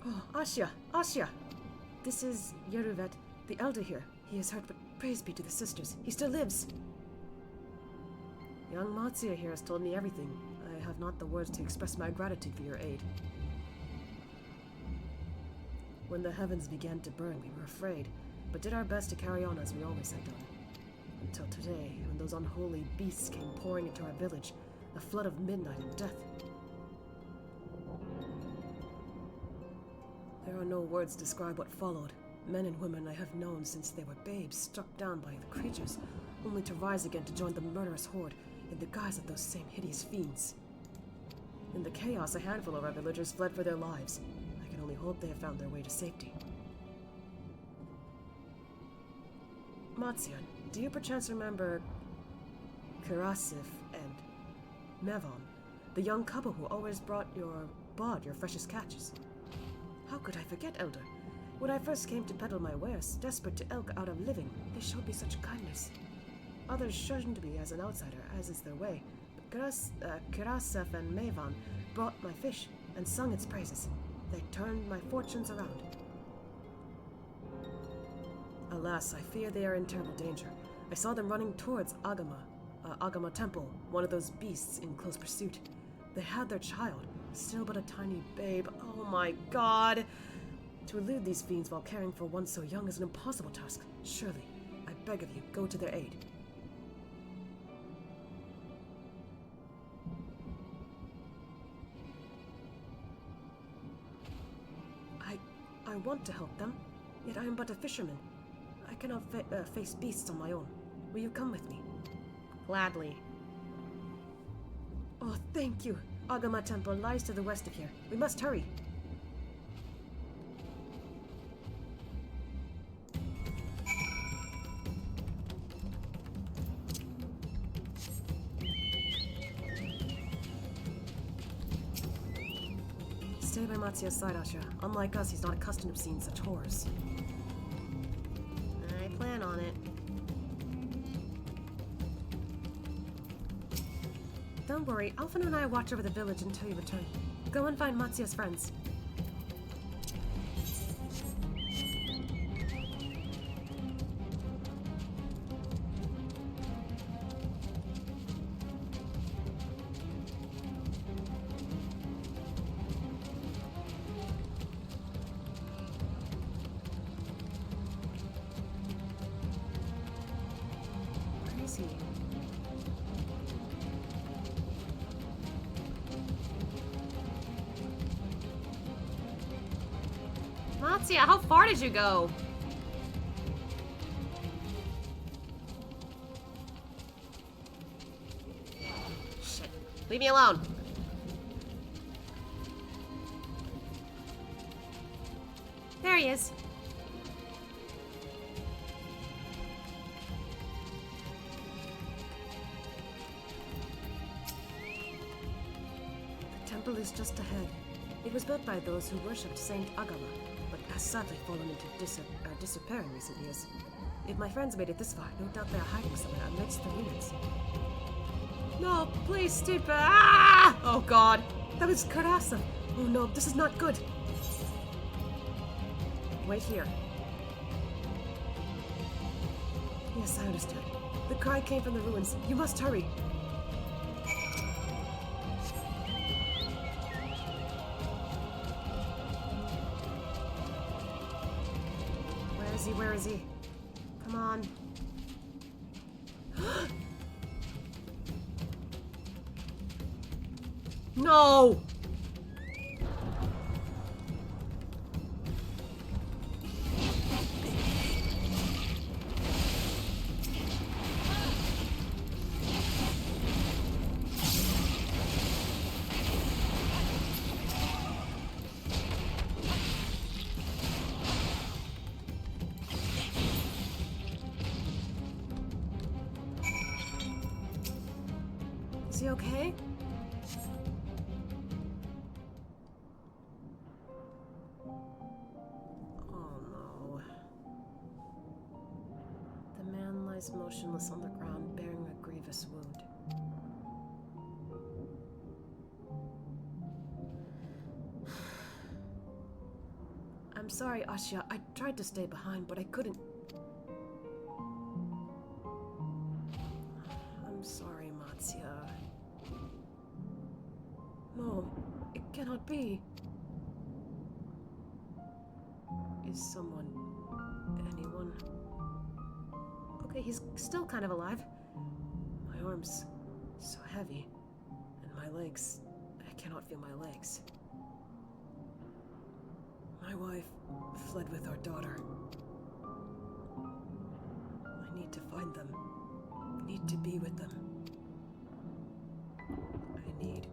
Oh, Asya! Asya! This is Yeruvet, the elder here. He is hurt, but praise be to the sisters. He still lives! Young Matzia here has told me everything. I have not the words to express my gratitude for your aid. When the heavens began to burn, we were afraid, but did our best to carry on as we always had done. Until today, when those unholy beasts came pouring into our village, a flood of midnight and death. There are no words to describe what followed. Men and women I have known since they were babes, struck down by the creatures, only to rise again to join the murderous horde in the guise of those same hideous fiends. In the chaos, a handful of our villagers fled for their lives. I can only hope they have found their way to safety. Matzia, do you perchance remember Karasif and Mevon, the young couple who always brought your freshest catches? How could I forget, Elder? When I first came to peddle my wares, desperate to eke out a living, they showed me such kindness. Others shouldn't be as an outsider, as is their way, but Karasif and Mevon brought my fish and sung its praises. They turned my fortunes around. Alas, I fear they are in terrible danger. I saw them running towards Agama Temple, one of those beasts in close pursuit. They had their child, still but a tiny babe. Oh my god! To elude these fiends while caring for one so young is an impossible task. Surely, I beg of you, go to their aid. I want to help them, yet I am but a fisherman. I cannot face beasts on my own. Will you come with me? Gladly. Oh, thank you. Agama Temple lies to the west of here. We must hurry. by Matsuya's side, Asha. Unlike us, he's not accustomed to seeing such horrors. I plan on it. Don't worry, Alphinaud and I watch over the village until you return. Go and find Matsuya's friends. Where is he? Matsuya, how far did you go? Shit. Leave me alone. There he is. The temple is just ahead. It was built by those who worshipped Saint Agama, but has sadly fallen into disrepair in recent years. If my friends made it this far, no doubt they are hiding somewhere amidst the ruins. No, please, stupid. Ah! Oh god. That was Karasa. Oh no, this is not good. Wait here. Yes, I understand. The cry came from the ruins. You must hurry. Where is he? Where is he? Come on. No! Is he okay? Oh no. The man lies motionless on the ground, bearing a grievous wound. I'm sorry, Asha. I tried to stay behind, but I couldn't. I'm sorry, Matsuya. No, it cannot be. Is someone... anyone... Okay, he's still kind of alive. My arms, so heavy. And my legs, I cannot feel my legs. My wife fled with our daughter. I need to find them. I need to be with them. I need...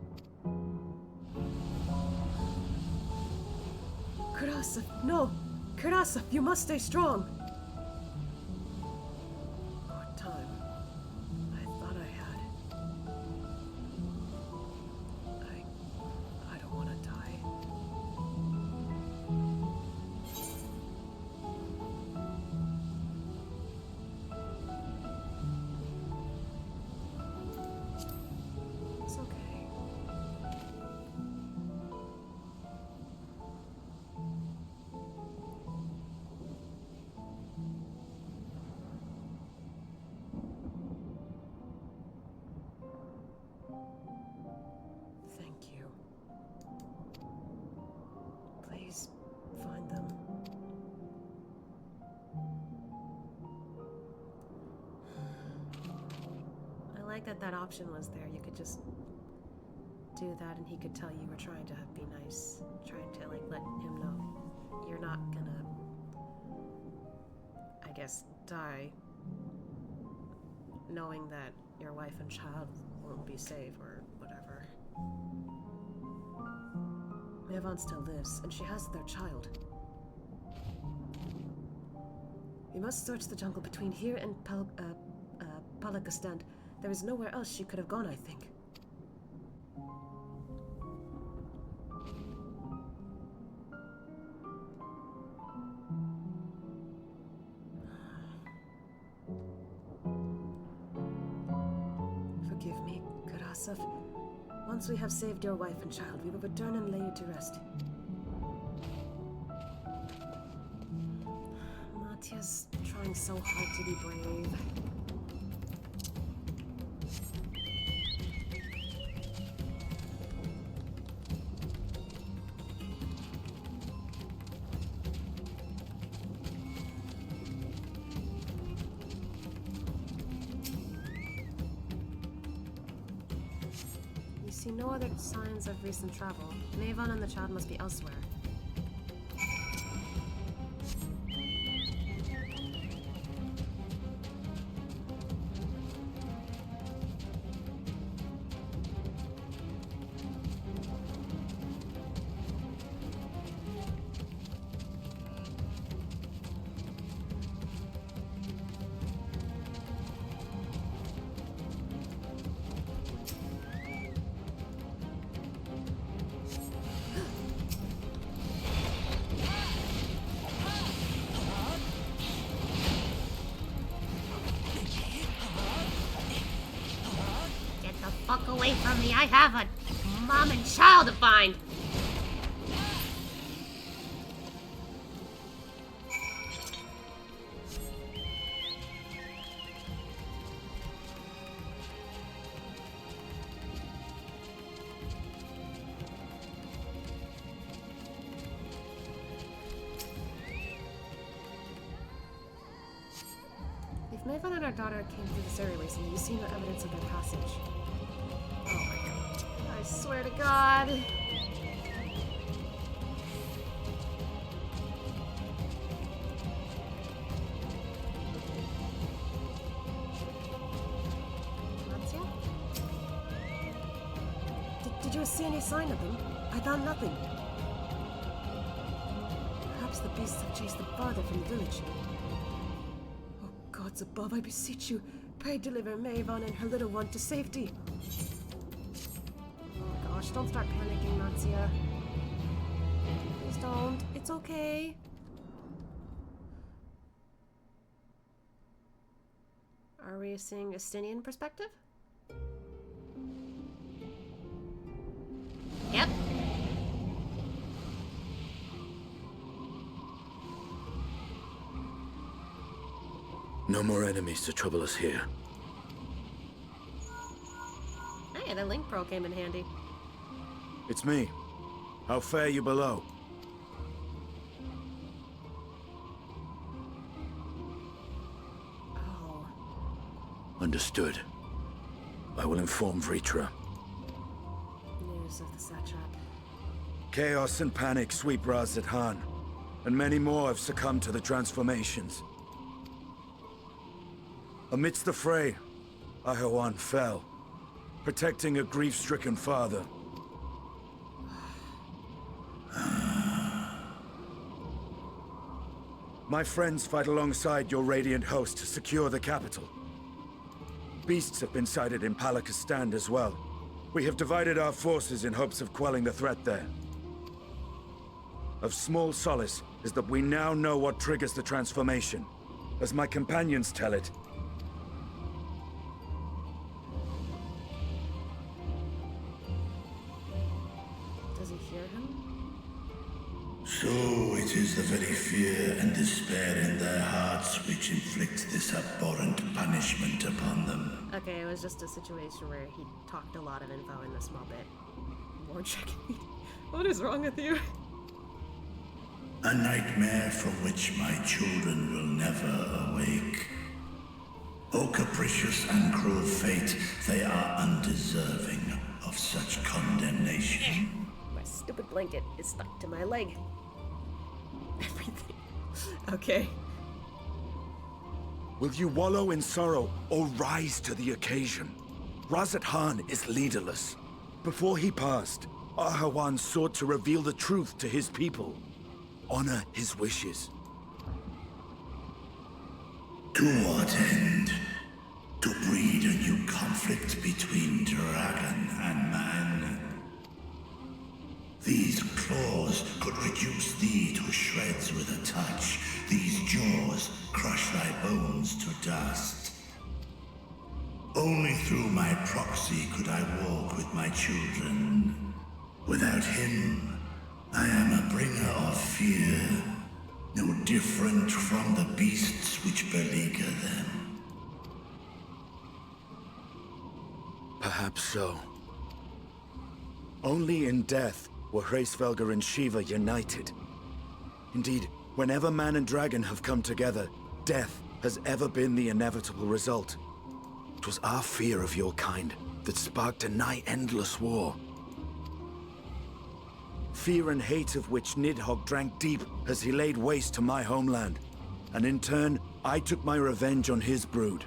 Kurasa, no! Kurasa, you must stay strong! What time? I thought I had. I don't want to die. It's okay. Thank you. Please find them. I like that that option was there. You could just do that and he could tell you were trying to be nice. Trying to, like, let him know you're not gonna, I guess, die knowing that your wife and child won't be safe or whatever. Mevan still lives, and she has their child. We must search the jungle between here and Palakastan. There is nowhere else she could have gone, I think. Yusuf. Once we have saved your wife and child, we will return and lay you to rest. Matia's trying so hard to be brave. See no other signs of recent travel. Maven and the child must be elsewhere. Fuck away from me. I have a mom and child to find. If Maven and our daughter came through this area recently, you see no evidence of their passage. Oh my god. I swear to God. Natia? Did you see any sign of them? I found nothing. Perhaps the beasts have chased them farther from the village. Oh, gods above, I beseech you. Pray deliver Maven and her little one to safety. Oh gosh, don't start panicking, Natia. Please don't. It's okay. Are we seeing Estinien perspective? Yep. No more enemies to trouble us here. Hey, the Link Pearl came in handy. It's me. How fare you below? Oh. Understood. I will inform Vritra. News of the Satrap. Chaos and panic sweep Raz-at-Han, and many more have succumbed to the transformations. Amidst the fray, Ahawan fell, protecting a grief-stricken father. My friends fight alongside your Radiant host to secure the capital. Beasts have been sighted in Palakistan as well. We have divided our forces in hopes of quelling the threat there. Of small solace is that we now know what triggers the transformation. As my companions tell it, Does he hear him? So it is the very fear and despair in their hearts which inflict this abhorrent punishment upon them. Okay, it was just a situation where he talked a lot of info in a small bit. More checking me. What is wrong with you? A nightmare from which my children will never awake. O capricious and cruel fate, they are undeserving of such condemnation. My stupid blanket is stuck to my leg. Everything. Okay. will you wallow in sorrow or rise to the occasion? Raz-at-Han is leaderless. Before he passed, Ahawan sought to reveal the truth to his people. Honor his wishes. To what end? To breed a new conflict between dragon and man. These claws could reduce thee to shreds with a touch. These jaws crush thy bones to dust. Only through my proximate proxy could I walk with my children? Without him, I am a bringer of fear, no different from the beasts which beleaguer them. Perhaps so. Only in death were Hraesvelgr and Shiva united. Indeed, whenever man and dragon have come together, death has ever been the inevitable result. It was our fear of your kind that sparked a nigh-endless war. Fear and hate of which Nidhogg drank deep as he laid waste to my homeland. And in turn, I took my revenge on his brood.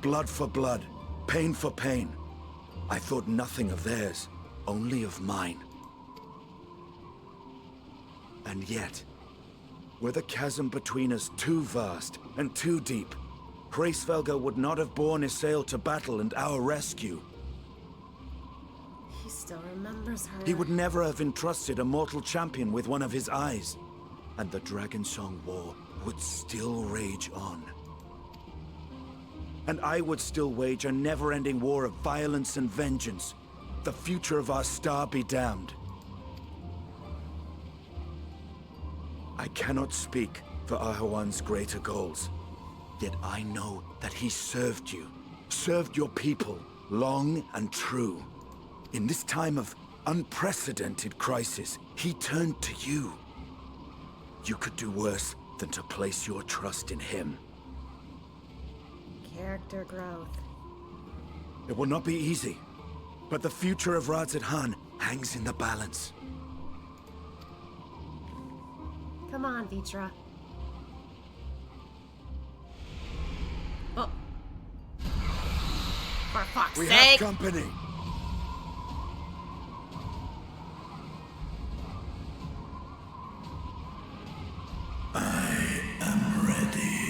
Blood for blood, pain for pain. I thought nothing of theirs, only of mine. And yet, were the chasm between us too vast and too deep, Hraesvelgr would not have borne Isael to battle and our rescue. He still remembers her. He would never have entrusted a mortal champion with one of his eyes. And the Dragonsong War would still rage on. And I would still wage a never-ending war of violence and vengeance. The future of our star be damned. I cannot speak for Ahuan's greater goals. Yet I know that he served you, served your people, long and true. In this time of unprecedented crisis, he turned to you. You could do worse than to place your trust in him. Character growth. It will not be easy, but the future of Radz-at-Han hangs in the balance. Come on, Vitra. Oh. For fuck's We sake! have company. I am ready.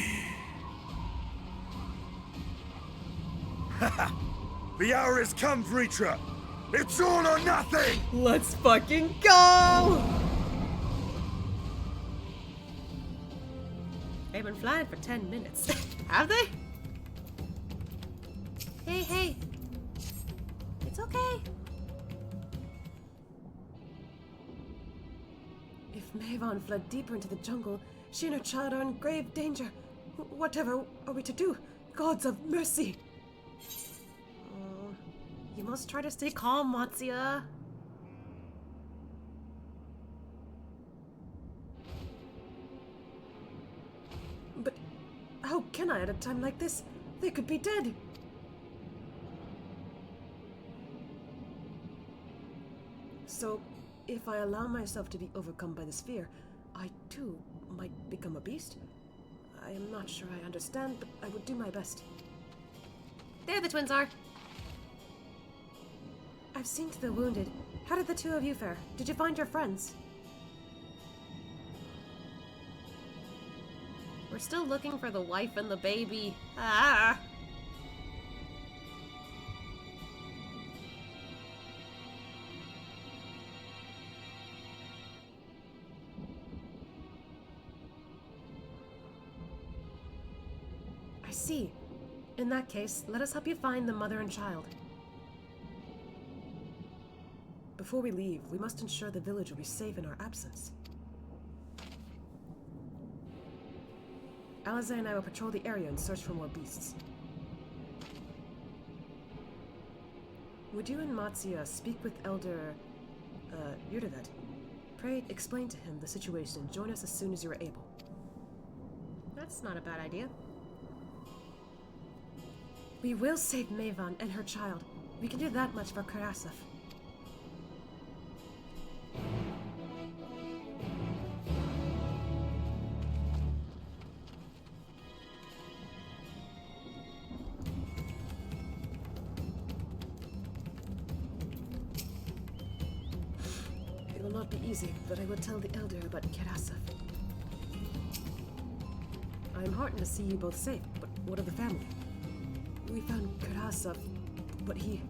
The hour has come, Vritra. It's all or nothing! Let's fucking go! They've been flying for 10 minutes. Have they? Hey, hey. It's okay. If Maevon fled deeper into the jungle, she and her child are in grave danger. Whatever are we to do? Gods of mercy! Oh, you must try to stay calm, Matsia. But how can I at a time like this? They could be dead. So, if I allow myself to be overcome by this fear, I too might become a beast? I am not sure I understand, but I would do my best. There the twins are! I've seen to the wounded. How did the two of you fare? Did you find your friends? We're still looking for the wife and the baby. Ah! I see. In that case, let us help you find the mother and child. Before we leave, we must ensure the village will be safe in our absence. Alisaie and I will patrol the area and search for more beasts. Would you and Matsia speak with Elder... Yurdavet? Pray explain to him the situation and join us as soon as you are able. That's not a bad idea. We will save Maevon and her child. We can do that much for Karasov. It will not be easy, but I will tell the Elder about Karasov. I am heartened to see you both safe, but what of the family? We found Karasov, but he...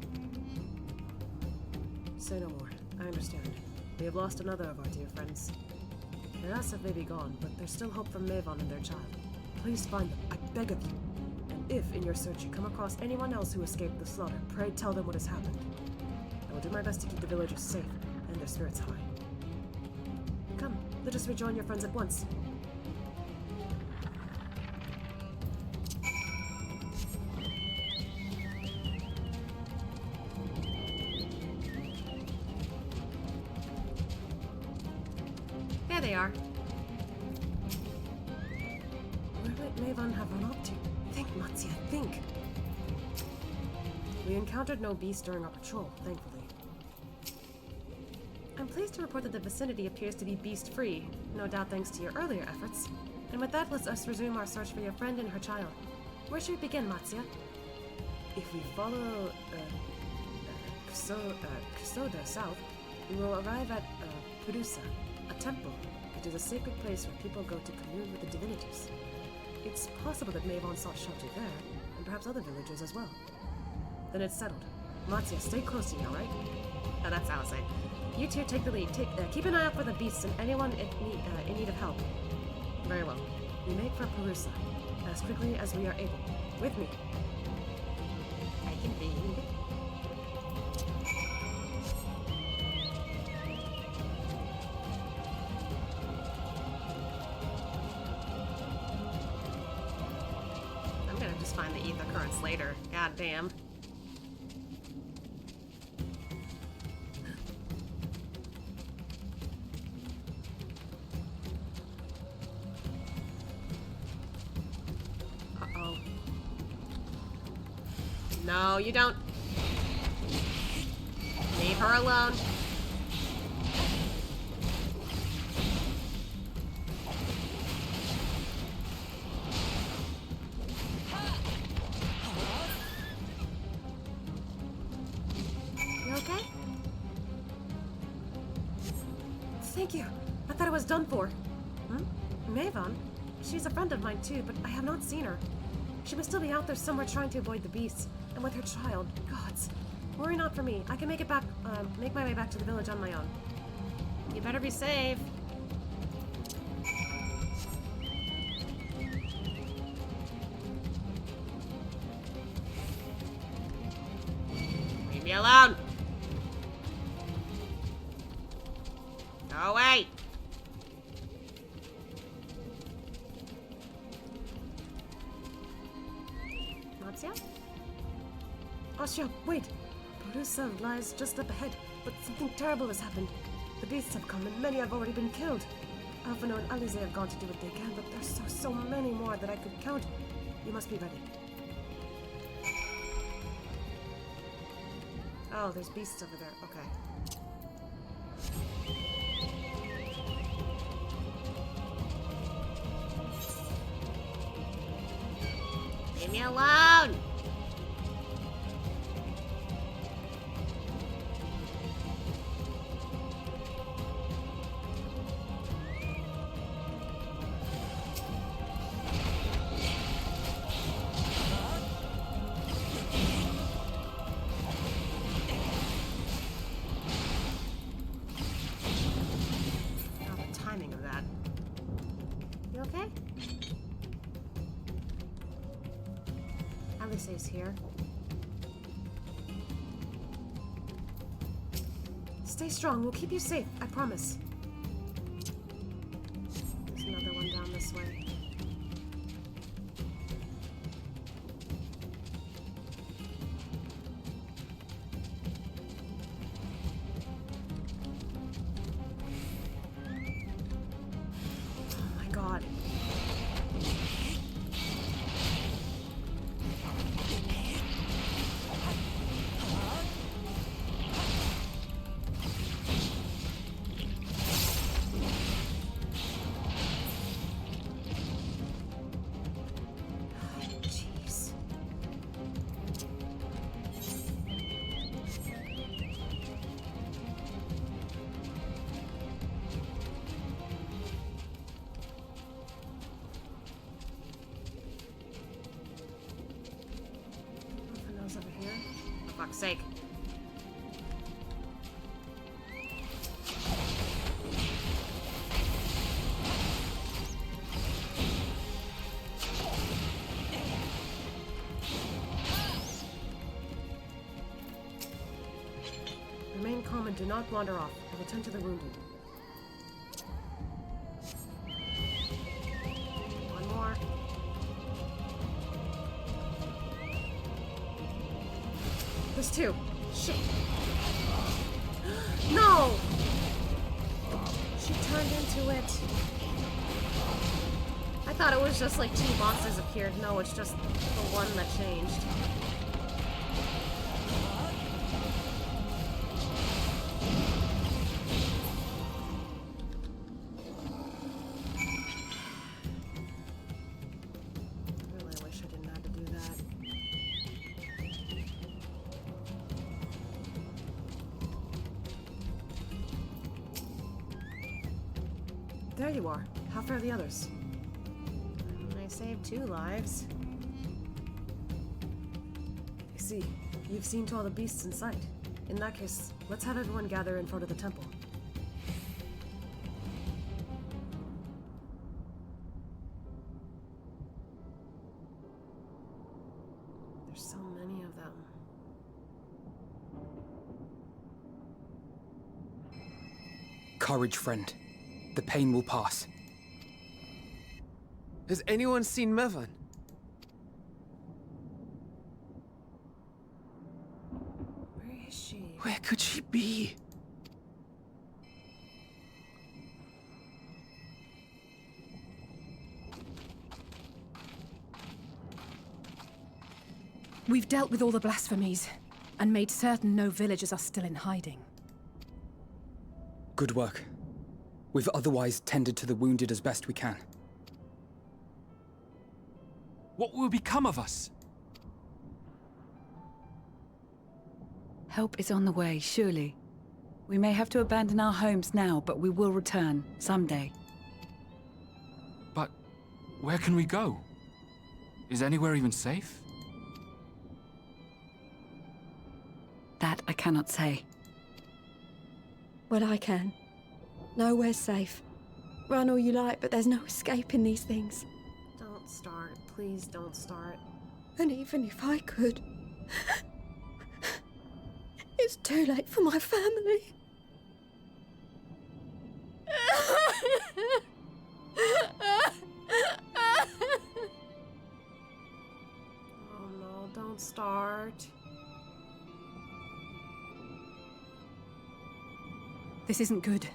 Say no more. I understand. We have lost another of our dear friends. Karasov may be gone, but there's still hope for Maevon and their child. Please find them, I beg of you. And If, in your search, you come across anyone else who escaped the slaughter, pray tell them what has happened. I will do my best to keep the villagers safe and their spirits high. Come, let us rejoin your friends at once. There they are. Where might Maven have run up to? Think, Matzia, think! We encountered no beast during our patrol, thankfully. I'm pleased to report that the vicinity appears to be beast-free, no doubt thanks to your earlier efforts. And with that, let us resume our search for your friend and her child. Where should we begin, Matzia? If we follow Kusoda south, we will arrive at Purusa, a temple. It is a sacred place where people go to commune with the divinities. It's possible that Maven sought shelter there, and perhaps other villagers as well. Then it's settled. Matzia, stay close to me, alright? Oh, that's Alisaie. You two take the lead. Keep an eye out for the beasts and anyone in need of help. Very well. We make for Purusa, as quickly as we are able. With me. I can be. I'm gonna just find the ether currents later. God damn. No, you don't. Leave her alone. You okay? Thank you. I thought I was done for. Maven? She's a friend of mine too, but I have not seen her. She must still be out there somewhere trying to avoid the beasts. And with her child, gods. Worry not for me. I can make my way back to the village on my own. You better be safe. Leave me alone. Go away. Matzia? Asha, wait! Purusa lies just up ahead, but something terrible has happened. The beasts have come and many have already been killed. Alphinaud and Alisaie have gone to do what they can, but there's so many more that I could count. You must be ready. Oh, there's beasts over there. Okay. Leave me alone! Alisaie's here. Stay strong. We'll keep you safe. I promise. There's another one down this way. Oh my god. Fuck's sake. home and do not wander off. I will tend to the wounded. One more. There's two. Shit. No! She turned into it. I thought it was just like two monsters appeared. No, it's just the one that changed. Really wish I didn't have to do that. There you are. How far are the others? I saved 2 lives. I see. You've seen to all the beasts in sight. In that case, let's have everyone gather in front of the temple. There's so many of them. Courage, friend. The pain will pass. Has anyone seen Mervan? Where is she? Where could she be? We've dealt with all the blasphemies, and made certain no villagers are still in hiding. Good work. We've otherwise tended to the wounded as best we can. What will become of us? Help is on the way, surely. We may have to abandon our homes now, but we will return someday. But where can we go? Is anywhere even safe? That I cannot say. Well, I can. Nowhere's safe. Run all you like, but there's no escaping these things. Don't start. Please don't start. And even if I could, it's too late for my family. Oh no, don't start. This isn't good.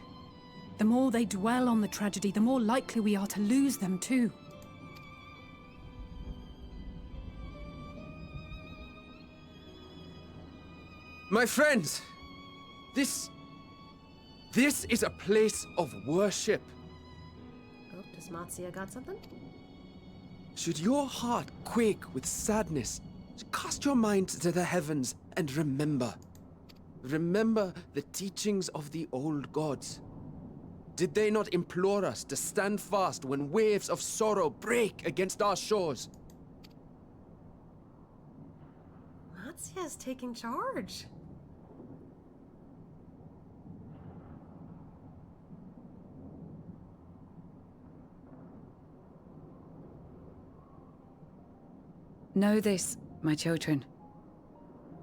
The more they dwell on the tragedy, the more likely we are to lose them too. My friends! This is a place of worship. Oh, does Matsia got something? Should your heart quake with sadness, cast your mind to the heavens and remember. Remember the teachings of the old gods. Did they not implore us to stand fast when waves of sorrow break against our shores? Matsia is taking charge. Know this, my children.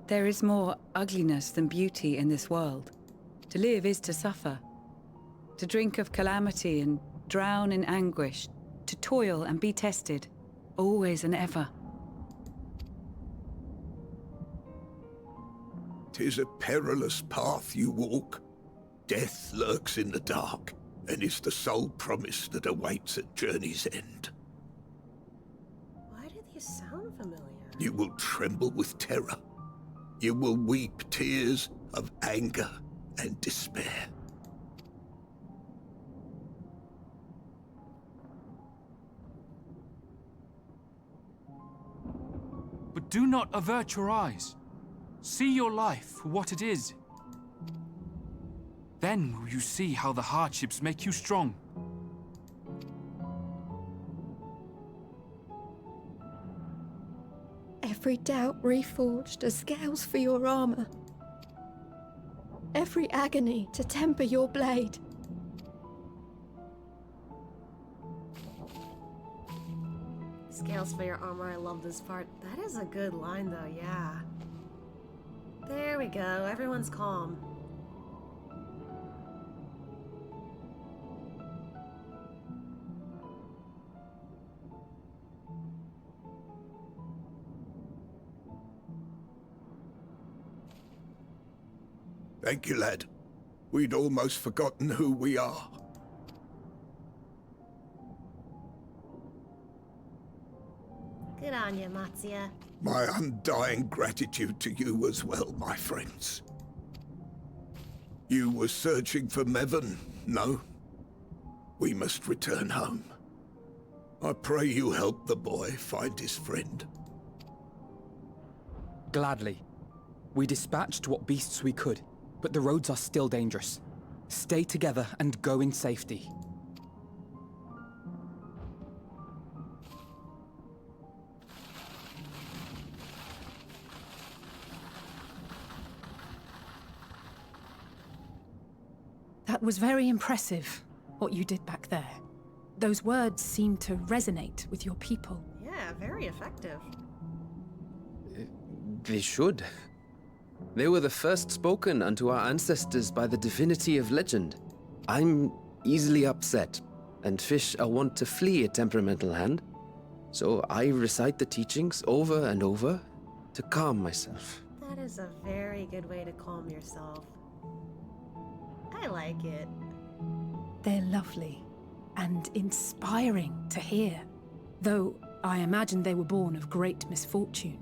There is more ugliness than beauty in this world. To live is to suffer. To drink of calamity and drown in anguish. To toil and be tested, always and ever. 'Tis a perilous path you walk. Death lurks in the dark, and is the sole promise that awaits at journey's end. Why do these sound familiar? You will tremble with terror. You will weep tears of anger and despair. But do not avert your eyes. See your life for what it is. Then will you see how the hardships make you strong. Every doubt reforged as scales for your armor. Every agony to temper your blade. Scales for your armor, I love this part. That is a good line though, yeah. There we go, everyone's calm. Thank you, lad. We'd almost forgotten who we are. Good on you, Matsia. My undying gratitude to you as well, my friends. You were searching for Mevon, no? We must return home. I pray you help the boy find his friend. Gladly. We dispatched what beasts we could, but the roads are still dangerous. Stay together and go in safety. That was very impressive, what you did back there. Those words seem to resonate with your people. Yeah, very effective. They should. They were the first spoken unto our ancestors by the divinity of legend. I'm easily upset, and fish are wont to flee a temperamental hand. So I recite the teachings over and over to calm myself. That is a very good way to calm yourself. I like it. They're lovely and inspiring to hear, though I imagine they were born of great misfortune.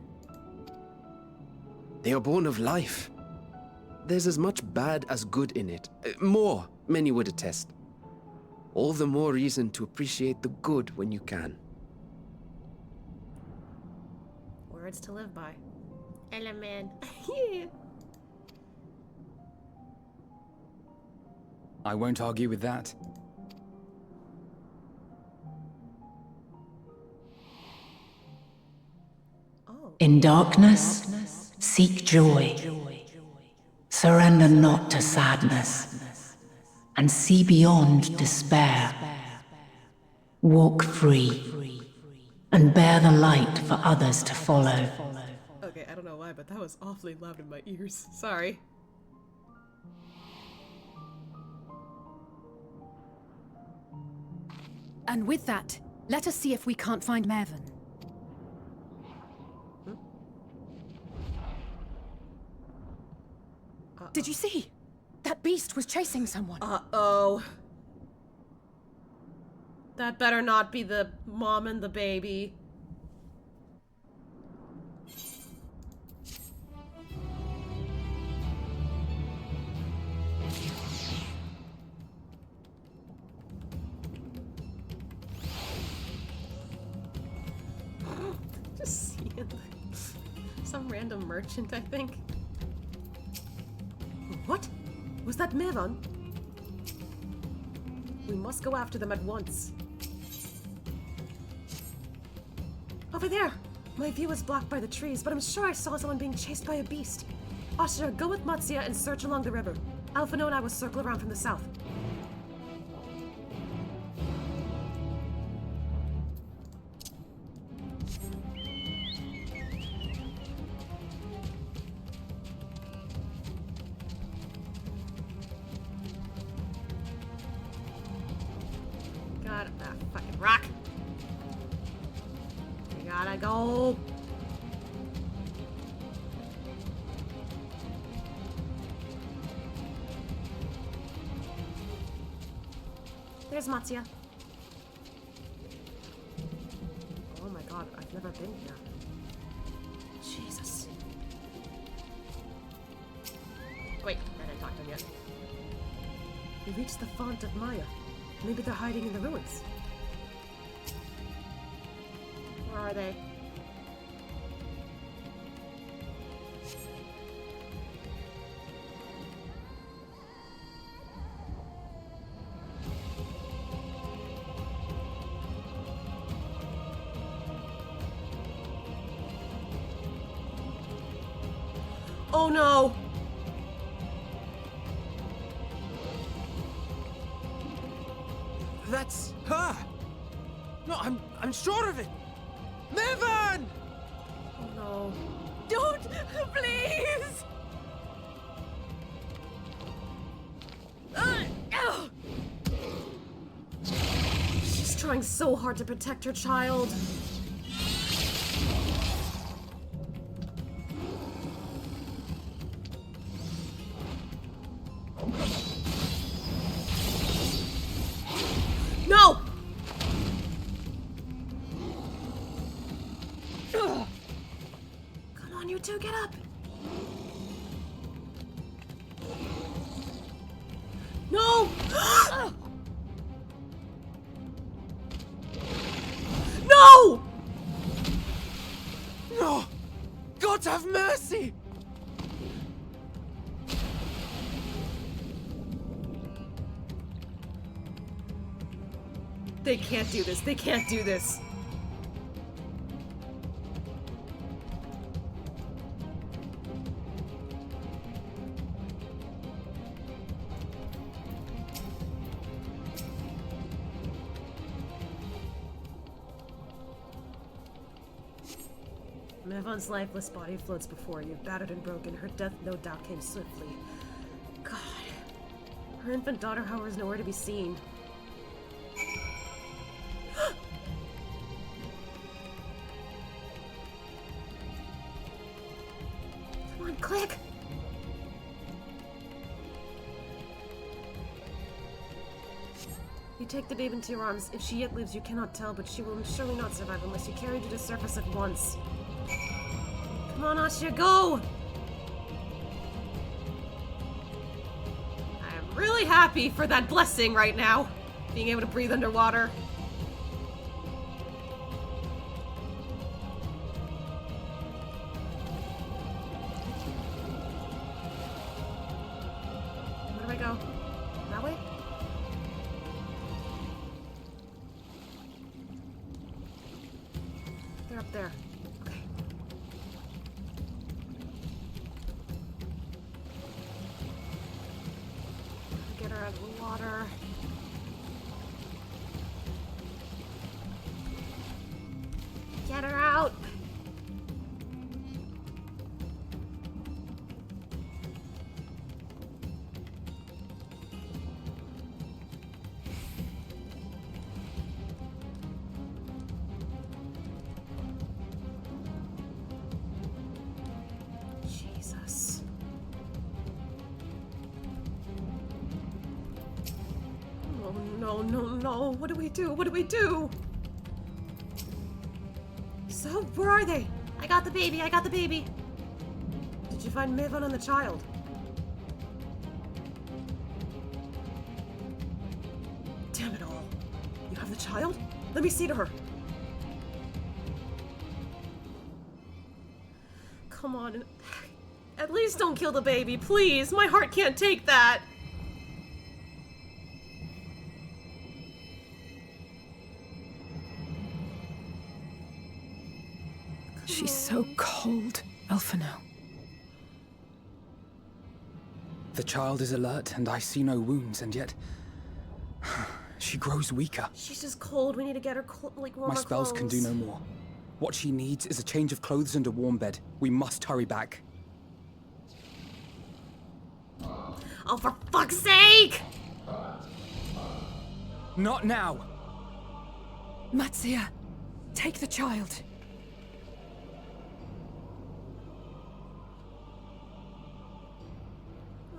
They are born of life. There's as much bad as good in it. More, many would attest. All the more reason to appreciate the good when you can. Words to live by. Ella man. Yeah. I won't argue with that. In darkness, seek joy. Surrender not to sadness, and see beyond despair. Walk free, and bear the light for others to follow. Okay, I don't know why, but that was awfully loud in my ears. Sorry. And with that, let us see if we can't find Mevon. Did you see? That beast was chasing someone. Uh-oh. That better not be the mom and the baby. Just seeing some random merchant, I think. What? Was that Mevon? We must go after them at once. Over there! My view is blocked by the trees, but I'm sure I saw someone being chased by a beast. Usher, go with Matsia and search along the river. Alphinaud and I will circle around from the south. God, that fucking rock. We gotta go. There's Matsia. Oh my god, I've never been here. Jesus. Wait, I didn't talk to him yet. We reached the font of Maya. Maybe they're hiding in the ruins. Where are they? Oh no! That's her! No, I'm sure of it! Mevon! Oh no. Don't! Please! She's trying so hard to protect her child. You two, get up! No! No! No! God have mercy! They can't do this. They can't do this. Mevon's lifeless body floats before you, battered and broken. Her death no doubt came swiftly. God. Her infant daughter, however, is nowhere to be seen. Come on, click! You take the babe into your arms. If she yet lives, you cannot tell, but she will surely not survive unless you carry her to the surface at once. Come on, Asha, go! I'm really happy for that blessing right now. Being able to breathe underwater. Where do I go? That way? They're up there. Okay. Get her out of the water. Get her out! Jesus. Oh no, no, no. What do we do? What do we do? So, where are they? I got the baby, I got the baby. Did you find Mevon and the child? Damn it all. You have the child? Let me see to her. Come on. At least don't kill the baby, please. My heart can't take that. She's so cold, Alphinaud. The child is alert, and I see no wounds, and yet she grows weaker. She's just cold. We need to get her warmer My spells can do no more. What she needs is a change of clothes and a warm bed. We must hurry back. Oh, for fuck's sake! Not now! Matzia, take the child.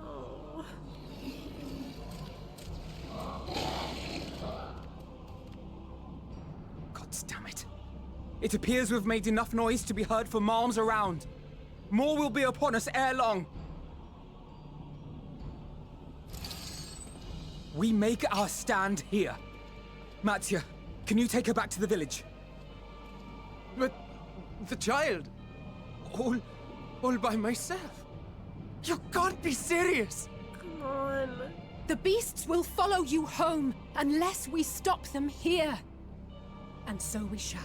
Oh. God damn it. It appears we've made enough noise to be heard for miles around. More will be upon us ere long. We make our stand here. Matzia, can you take her back to the village? But the child, all by myself. You can't be serious. Come on. The beasts will follow you home unless we stop them here. And so we shall.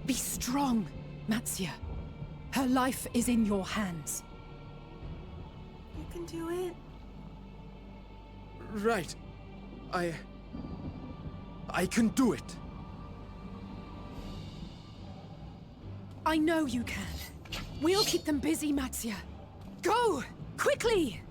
Be strong, Matzia. Her life is in your hands. You can do it. Right. I can do it. I know you can. We'll keep them busy, Matzia. Go! Quickly!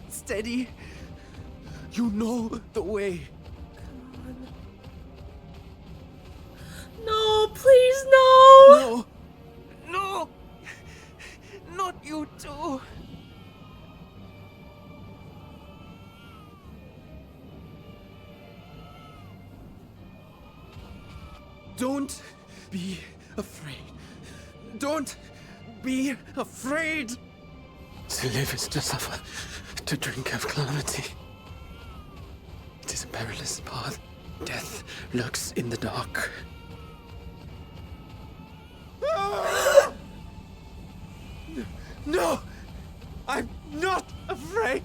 Steady. You know the way. Come on. no! No! Not you too! Don't be afraid. Don't be afraid. To live is to suffer, to drink of calamity. It is a perilous path. Death lurks in the dark. No! I'm not afraid!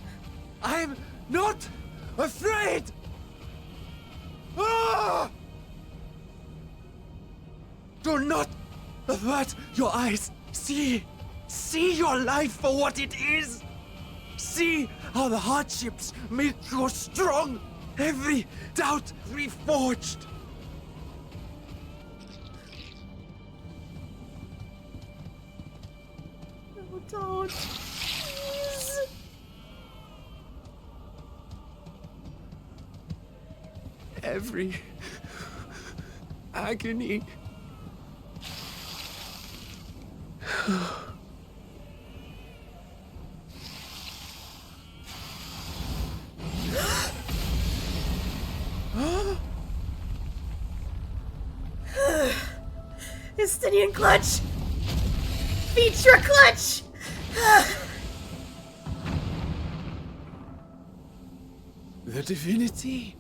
I'm not afraid! Ah! Do not avert your eyes. See your life for what it is. See how the hardships make you strong. Every doubt reforged. No, don't. Please. Every agony. Estinien clutch! Feature clutch! The divinity.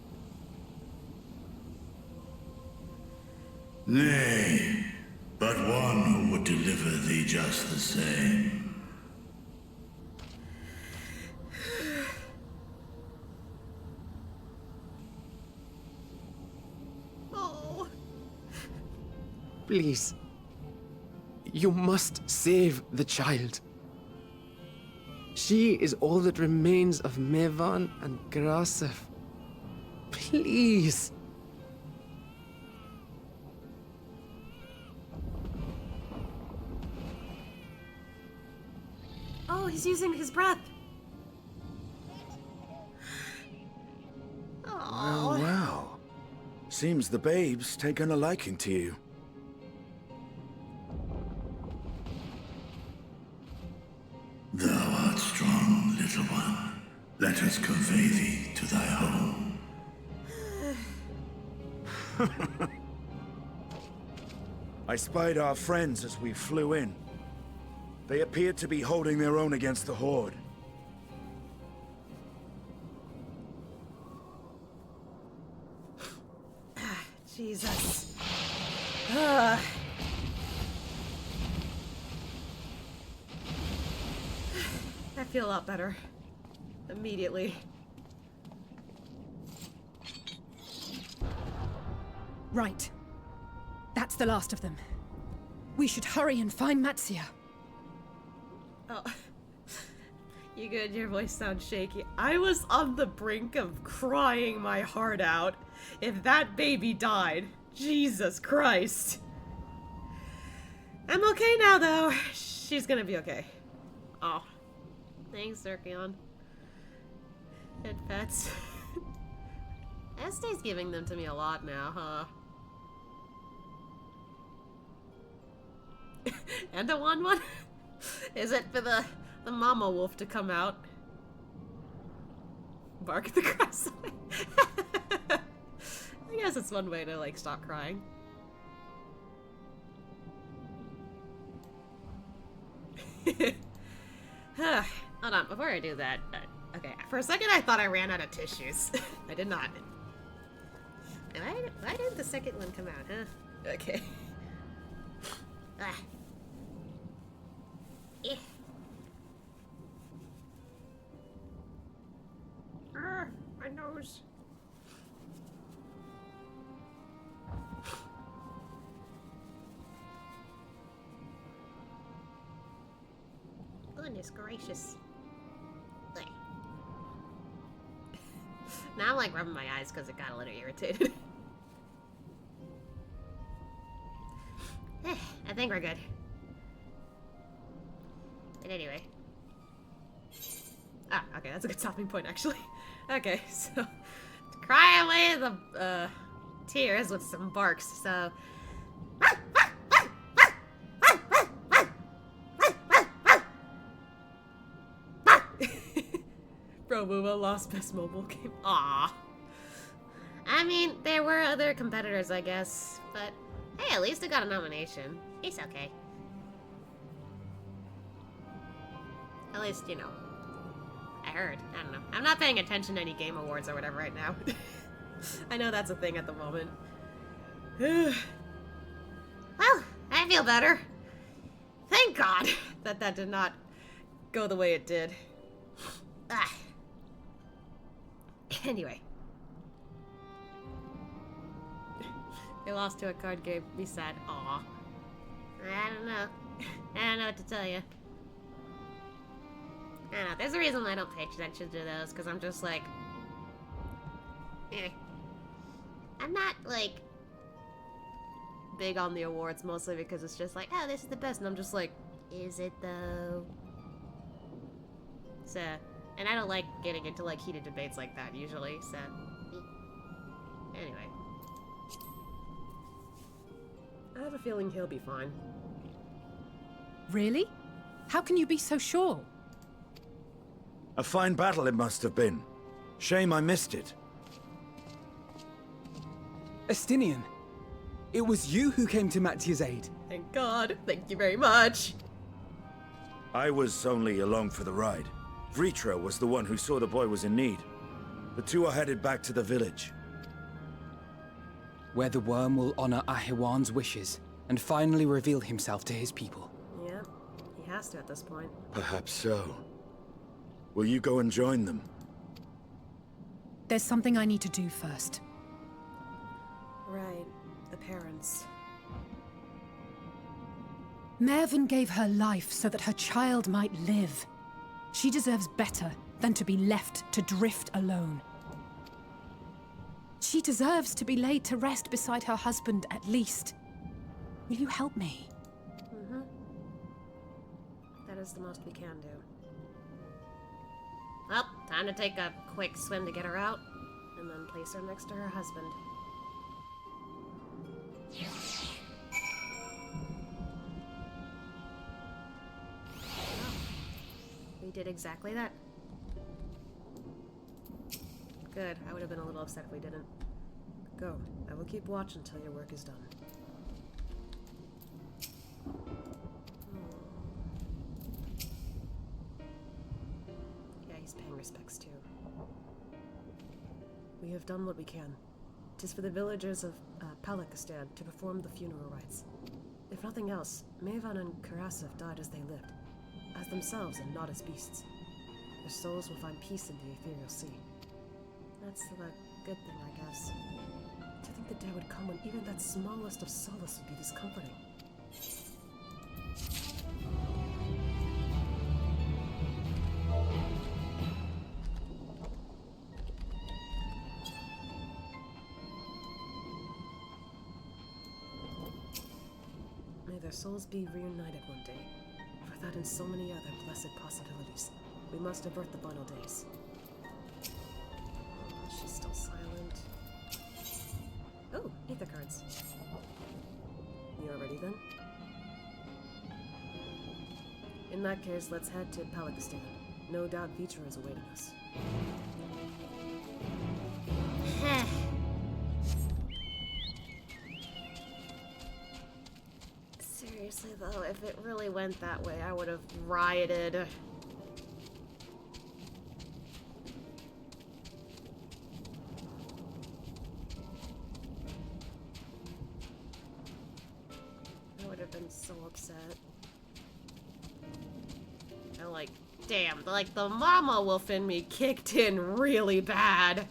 Nay, but one who would deliver thee just the same. Oh. Please. You must save the child. She is all that remains of Mevan and Grasef. Please. Oh, he's using his breath. Well, well. Seems the babe's taken a liking to you. Thou art strong, little one. Let us convey thee to thy home. I spied our friends as we flew in. They appeared to be holding their own against the Horde. Jesus. I feel a lot better. Immediately. Right. That's the last of them. We should hurry and find Matsia. Oh. You good? Your voice sounds shaky. I was on the brink of crying my heart out if that baby died. Jesus Christ. I'm okay now, though. She's gonna be okay. Oh. Thanks, Zirkion. Head pets. Este's giving them to me a lot now, huh? And a one? Is it for the mama wolf to come out? Bark at the grass. I guess it's one way to, like, stop crying. Hold on, before I do that, okay, for a second I thought I ran out of tissues. I did not. Why didn't the second one come out, huh? Okay. Ah. Eh. My nose. Goodness gracious. There. Now I'm like rubbing my eyes because it got a little irritated. I think we're good. But anyway. Ah, okay, that's a good stopping point actually. Okay, so to cry away the tears with some barks, so Bro Booba lost best mobile game. Aw. I mean, there were other competitors, I guess, but hey, at least I got a nomination. It's okay. At least, you know, I heard. I don't know. I'm not paying attention to any game awards or whatever right now. I know that's a thing at the moment. Well, I feel better. Thank God that did not go the way it did. Ah. Anyway. They lost to a card game. Be sad. Aw. I don't know. I don't know what to tell you. I don't know. There's a reason I don't pay attention to those, because I'm just like... I'm not, like... big on the awards, mostly because it's just like, oh, this is the best, and I'm just like, is it though? So, and I don't like getting into like heated debates like that usually, so anyway. I have a feeling he'll be fine. Really? How can you be so sure? A fine battle it must have been. Shame I missed it. Estinien, it was you who came to Mattia's aid. Thank God. Thank you very much. I was only along for the ride. Vritra was the one who saw the boy was in need. The two are headed back to the village. Where the worm will honor Ahiwan's wishes and finally reveal himself to his people. Yeah, he has to at this point. Perhaps so. Will you go and join them? There's something I need to do first. Right, the parents. Mervyn gave her life so that her child might live. She deserves better than to be left to drift alone. She deserves to be laid to rest beside her husband, at least. Will you help me? Mm-hmm. That is the most we can do. Well, time to take a quick swim to get her out, and then place her next to her husband. We did exactly that. Good. I would have been a little upset if we didn't. Go. I will keep watch until your work is done. Yeah, he's paying respects too. We have done what we can. 'Tis for the villagers of Palakistan to perform the funeral rites. If nothing else, Mavan and Karasov died as they lived, as themselves and not as beasts. Their souls will find peace in the ethereal sea. That's the good thing, I guess. To think the day would come when even that smallest of solace would be this comforting. May their souls be reunited one day, for that and so many other blessed possibilities, we must avert the final days. She's still silent. Oh, ether cards. You are ready then? In that case, let's head to Palakistan. No doubt Vitra is awaiting us. Seriously though, if it really went that way, I would have rioted. I would have been so upset. And like, damn, like the mama wolf in me kicked in really bad.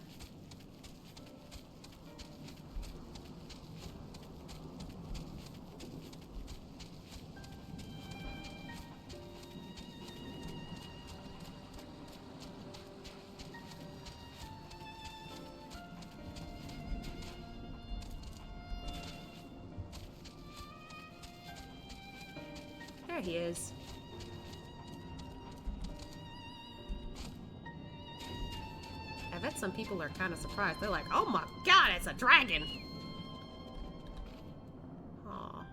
There he is. I bet some people are kind of surprised. They're like, oh my god, it's a dragon! Aw.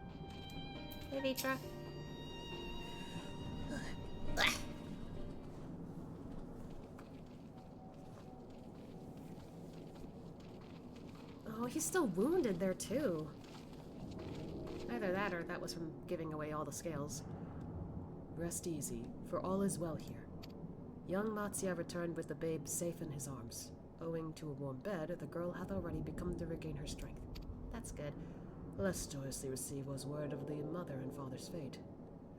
Hey, Vitra. Oh, he's still wounded there too. Either that or that was from giving away all the scales. Rest easy, for all is well here. Young Matzia returned with the babe safe in his arms. Owing to a warm bed, the girl hath already begun to regain her strength. That's good. Less joyously received was word of the mother and father's fate,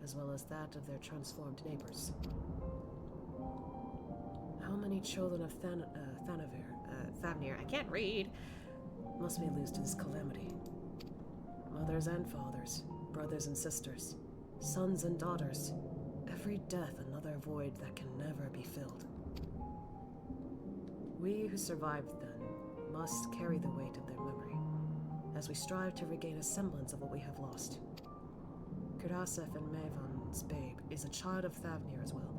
as well as that of their transformed neighbors. How many children of Thavnir, I can't read, must we lose to this calamity? Mothers and fathers, brothers and sisters, sons and daughters, every death another void that can never be filled. We who survived then must carry the weight of their memory, as we strive to regain a semblance of what we have lost. Kurasef and Mevon's babe is a child of Thavnir as well.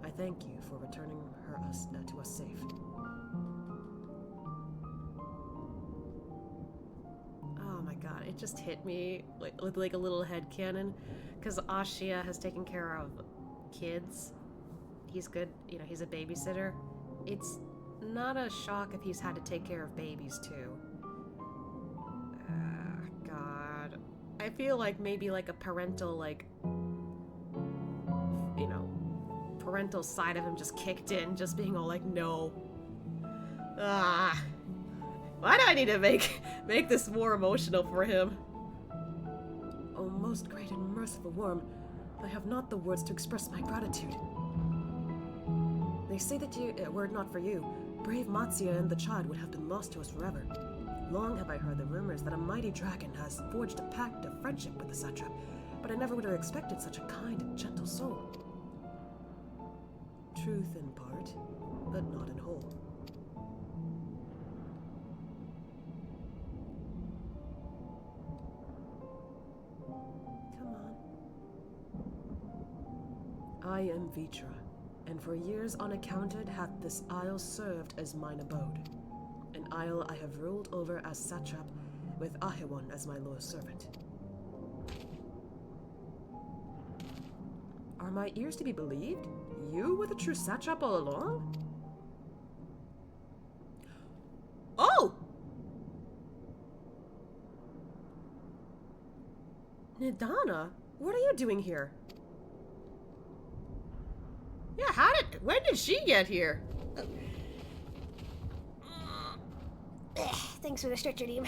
I thank you for returning her to us safe. Oh my god, it just hit me with like a little headcanon, because Ashia has taken care of kids. He's good, you know, he's a babysitter. It's not a shock if he's had to take care of babies too. God. I feel like maybe like a parental, like, you know, parental side of him just kicked in, just being all like, no. Why do I need to make this more emotional for him? Oh, most great and merciful worm, I have not the words to express my gratitude. They say that were it not for you, brave Matzia and the child would have been lost to us forever. Long have I heard the rumors that a mighty dragon has forged a pact of friendship with the satrap, but I never would have expected such a kind and gentle soul. Truth in part, but not in whole. Come on. I am Vitra, and for years unaccounted hath this isle served as mine abode. An isle I have ruled over as satrap, with Ahewan as my loyal servant. Are my ears to be believed? You were the true satrap all along? Oh! Nidana, what are you doing here? Yeah, when did she get here? Thanks for the stretcher, Deem.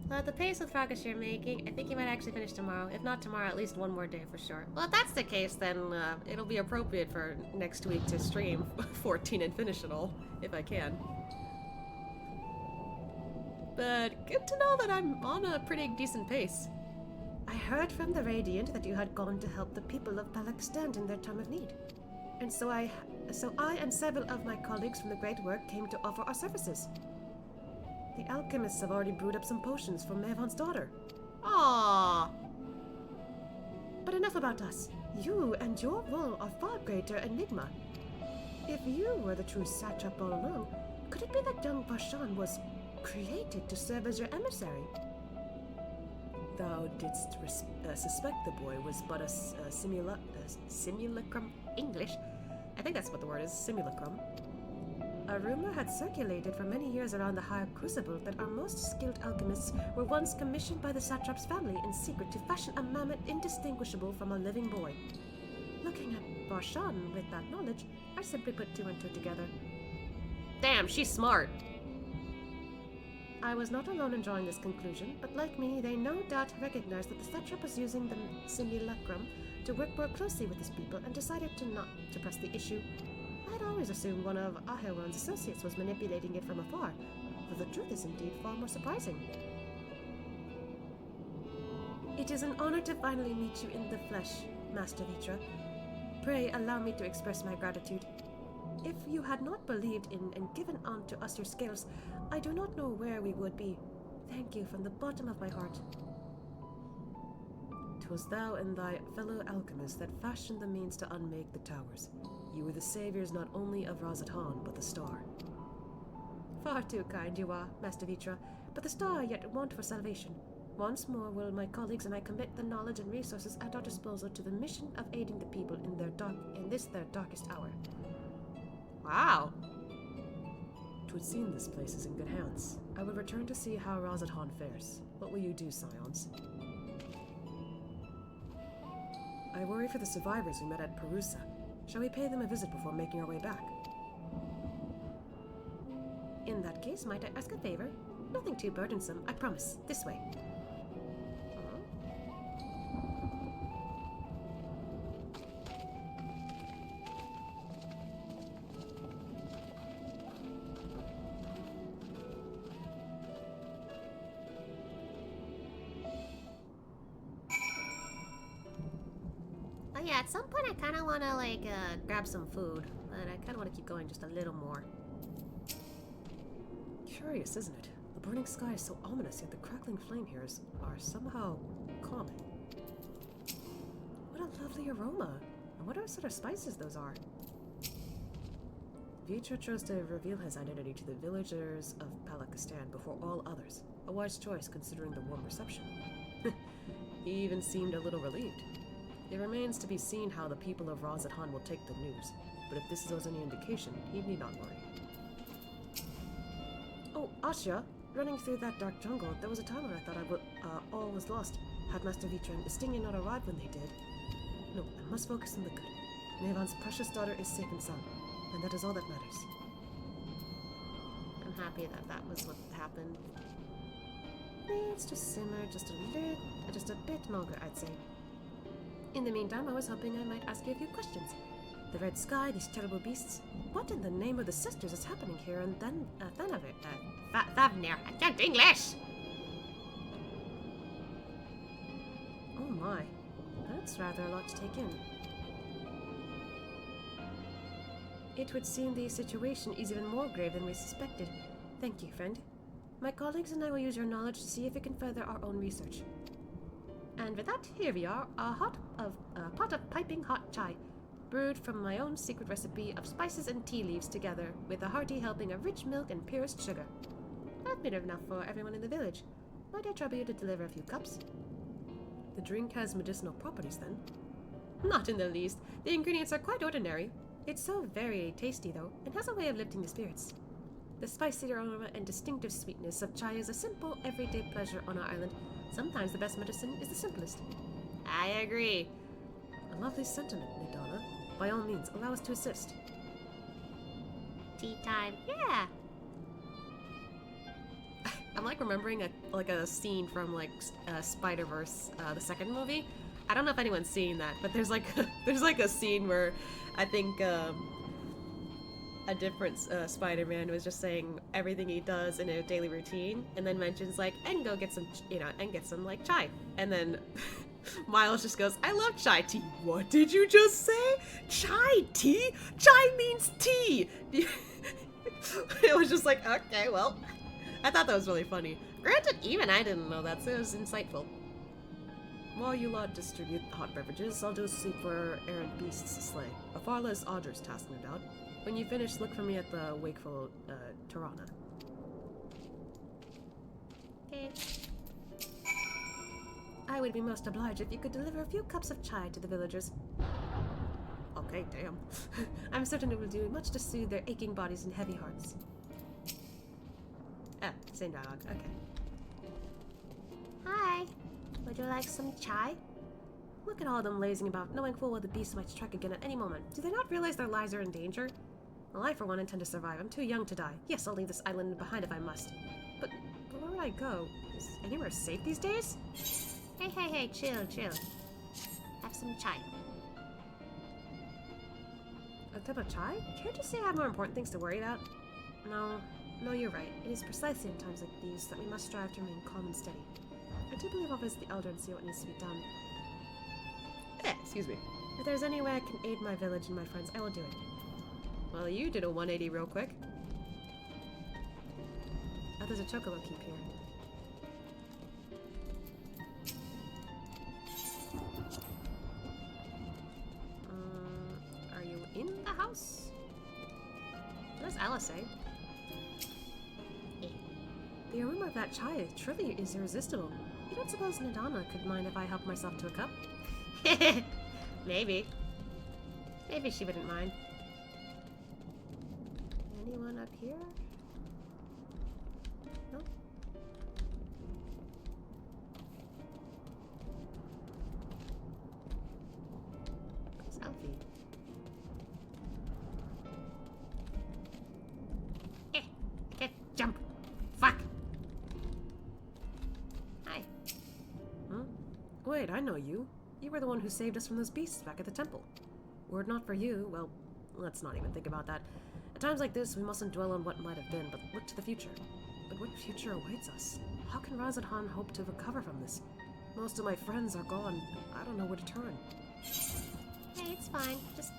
At the pace of progress you're making, I think you might actually finish tomorrow. If not tomorrow, at least one more day for sure. Well, if that's the case, then it'll be appropriate for next week to stream 14 and finish it all, if I can. But good to know that I'm on a pretty decent pace. I heard from the Radiant that you had gone to help the people of Palak in their time of need. And so I and several of my colleagues from the Great Work came to offer our services. The alchemists have already brewed up some potions for Mevon's daughter. Aww. But enough about us. You and your role are far greater enigma. If you were the true satrap all along, could it be that young Varshan was created to serve as your emissary? Thou didst suspect the boy was but a simulacrum English. I think that's what the word is, simulacrum. A rumor had circulated for many years around the High Crucible that our most skilled alchemists were once commissioned by the satrap's family in secret to fashion a mammoth indistinguishable from a living boy. Looking at Varshan with that knowledge, I simply put two and two together. Damn, she's smart. I was not alone in drawing this conclusion, but like me, they no doubt recognized that the satrap was using the simulacrum to work more closely with his people and decided not to press the issue. I'd always assumed one of Ahewan's associates was manipulating it from afar, though the truth is indeed far more surprising. It is an honor to finally meet you in the flesh, Master Vitra. Pray allow me to express my gratitude. If you had not believed in and given unto us your scales, I do not know where we would be. Thank you from the bottom of my heart. 'Twas thou and thy fellow alchemists that fashioned the means to unmake the towers. You were the saviors not only of Razathan, but the star. Far too kind you are, Master Vitra, but the star yet want for salvation. Once more will my colleagues and I commit the knowledge and resources at our disposal to the mission of aiding the people in their darkest hour. Wow. 'Twould seem this place is in good hands. I will return to see how Razadhan fares. What will you do, Scions? I worry for the survivors we met at Perusa. Shall we pay them a visit before making our way back? In that case, might I ask a favor? Nothing too burdensome, I promise. This way. Oh yeah, at some point I kind of want to, like, grab some food. But I kind of want to keep going just a little more. Curious, isn't it? The burning sky is so ominous, yet the crackling flame here are somehow calming. What a lovely aroma! I wonder what sort of spices those are. Vitra chose to reveal his identity to the villagers of Palakistan before all others. A wise choice considering the warm reception. He even seemed a little relieved. It remains to be seen how the people of Razadhan will take the news, but if this was any indication, he need not worry. Oh, Asha, running through that dark jungle, there was a time when I thought all was lost. Had Master Vitra and Estinien not arrived when they did? No, I must focus on the good. Nevan's precious daughter is safe and sound, and that is all that matters. I'm happy that that was what happened. Needs to simmer just a bit longer, I'd say. In the meantime, I was hoping I might ask you a few questions. The red sky, these terrible beasts. What in the name of the sisters is happening here? And then, Thavnir, I can't English! Oh my, that's rather a lot to take in. It would seem the situation is even more grave than we suspected. Thank you, friend. My colleagues and I will use your knowledge to see if we can further our own research. And with that, here we are, a pot of piping hot chai, brewed from my own secret recipe of spices and tea leaves together with a hearty helping of rich milk and purest sugar. I've made enough for everyone in the village. Might I trouble you to deliver a few cups? The drink has medicinal properties, then? Not in the least. The ingredients are quite ordinary. It's so very tasty, though, and has a way of lifting the spirits. The spicy aroma and distinctive sweetness of chai is a simple, everyday pleasure on our island. Sometimes the best medicine is the simplest. I agree. A lovely sentiment, Nidana. By all means, allow us to assist. Tea time. Yeah. I'm like remembering a scene from like Spider-Verse, the second movie. I don't know if anyone's seen that, but there's like a scene where I think a different Spider-Man was just saying everything he does in a daily routine, and then mentions like, and go get some, and get some like chai, and then Miles just goes, I love chai tea. What did you just say? Chai tea? Chai means tea. It was just like, okay, well, I thought that was really funny. Granted, even I didn't know that, so it was insightful. While you lot distribute hot beverages, I'll do a sweep for errant beasts to slay. A far less arduous task, no doubt. When you finish, look for me at the wakeful Tirana. Okay. I would be most obliged if you could deliver a few cups of chai to the villagers. Okay, damn. I'm certain it will do much to soothe their aching bodies and heavy hearts. Ah, same dialogue, okay. Hi. Would you like some chai? Look at all of them lazing about, knowing full well the beast might strike again at any moment. Do they not realize their lives are in danger? Well, I, for one, intend to survive. I'm too young to die. Yes, I'll leave this island behind if I must. But where would I go? Is anywhere safe these days? Hey, chill. Have some chai. A cup of chai? Can't you say I have more important things to worry about? No, you're right. It is precisely in times like these that we must strive to remain calm and steady. I do believe I'll visit the elder and see what needs to be done. Excuse me. If there's any way I can aid my village and my friends, I will do it. Well, you did a 180 real quick. Oh, there's a chocobo keep here. Are you in the house? Where's Alisaie? The aroma of that chai truly is irresistible. You don't suppose Nidana could mind if I helped myself to a cup? Maybe. Maybe she wouldn't mind. Anyone up here? No? It's Alfie. Eh, I can't jump. Fuck. Hi. Hmm? Wait, I know you. You were the one who saved us from those beasts back at the temple. Were it not for you, well, let's not even think about that. At times like this, we mustn't dwell on what might have been, but look to the future. But what future awaits us? How can Razadhan hope to recover from this? Most of my friends are gone. I don't know where to turn. Hey, it's fine. Just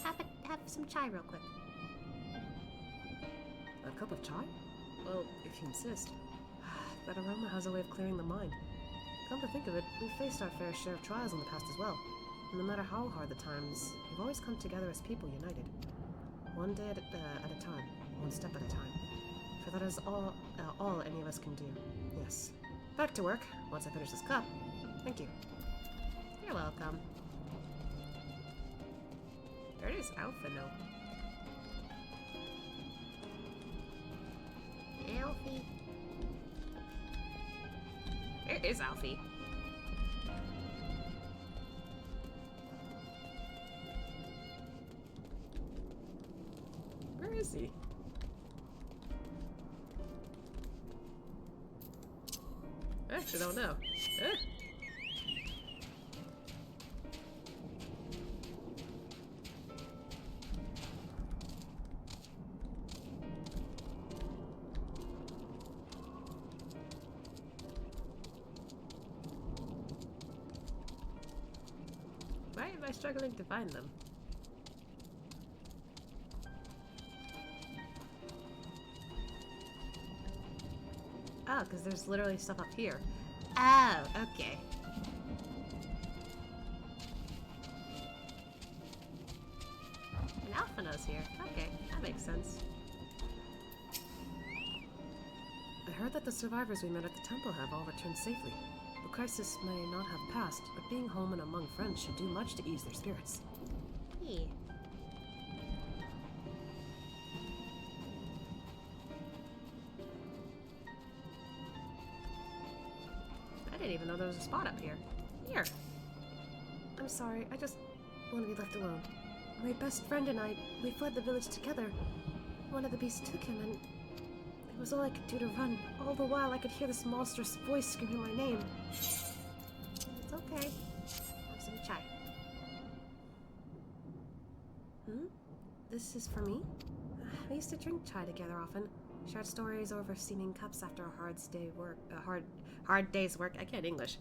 have some chai real quick. A cup of chai? Well, if you insist. That aroma has a way of clearing the mind. Come to think of it, we've faced our fair share of trials in the past as well. And no matter how hard the times, we've always come together as people united. One day at a time, one step at a time. For that is all any of us can do. Yes. Back to work, once I finish this cup. Thank you. You're welcome. There is Alphinaud. Alfie. It is Alfie. Where is he? I actually don't know. Why am I struggling to find them? Oh, because there's literally stuff up here. Oh, okay. And Alphinaud's here. Okay, that makes sense. I heard that the survivors we met at the temple have all returned safely. The crisis may not have passed, but being home and among friends should do much to ease their spirits. Yeah. I didn't even know there was a spot up here. Here. I'm sorry, I just want to be left alone. My best friend and I, we fled the village together. One of the beasts took him and it was all I could do to run. All the while I could hear this monstrous voice screaming my name. It's okay. Have some chai. Hmm? This is for me? We used to drink chai together often. Shared stories over steaming cups after a hard day's work. I can't English.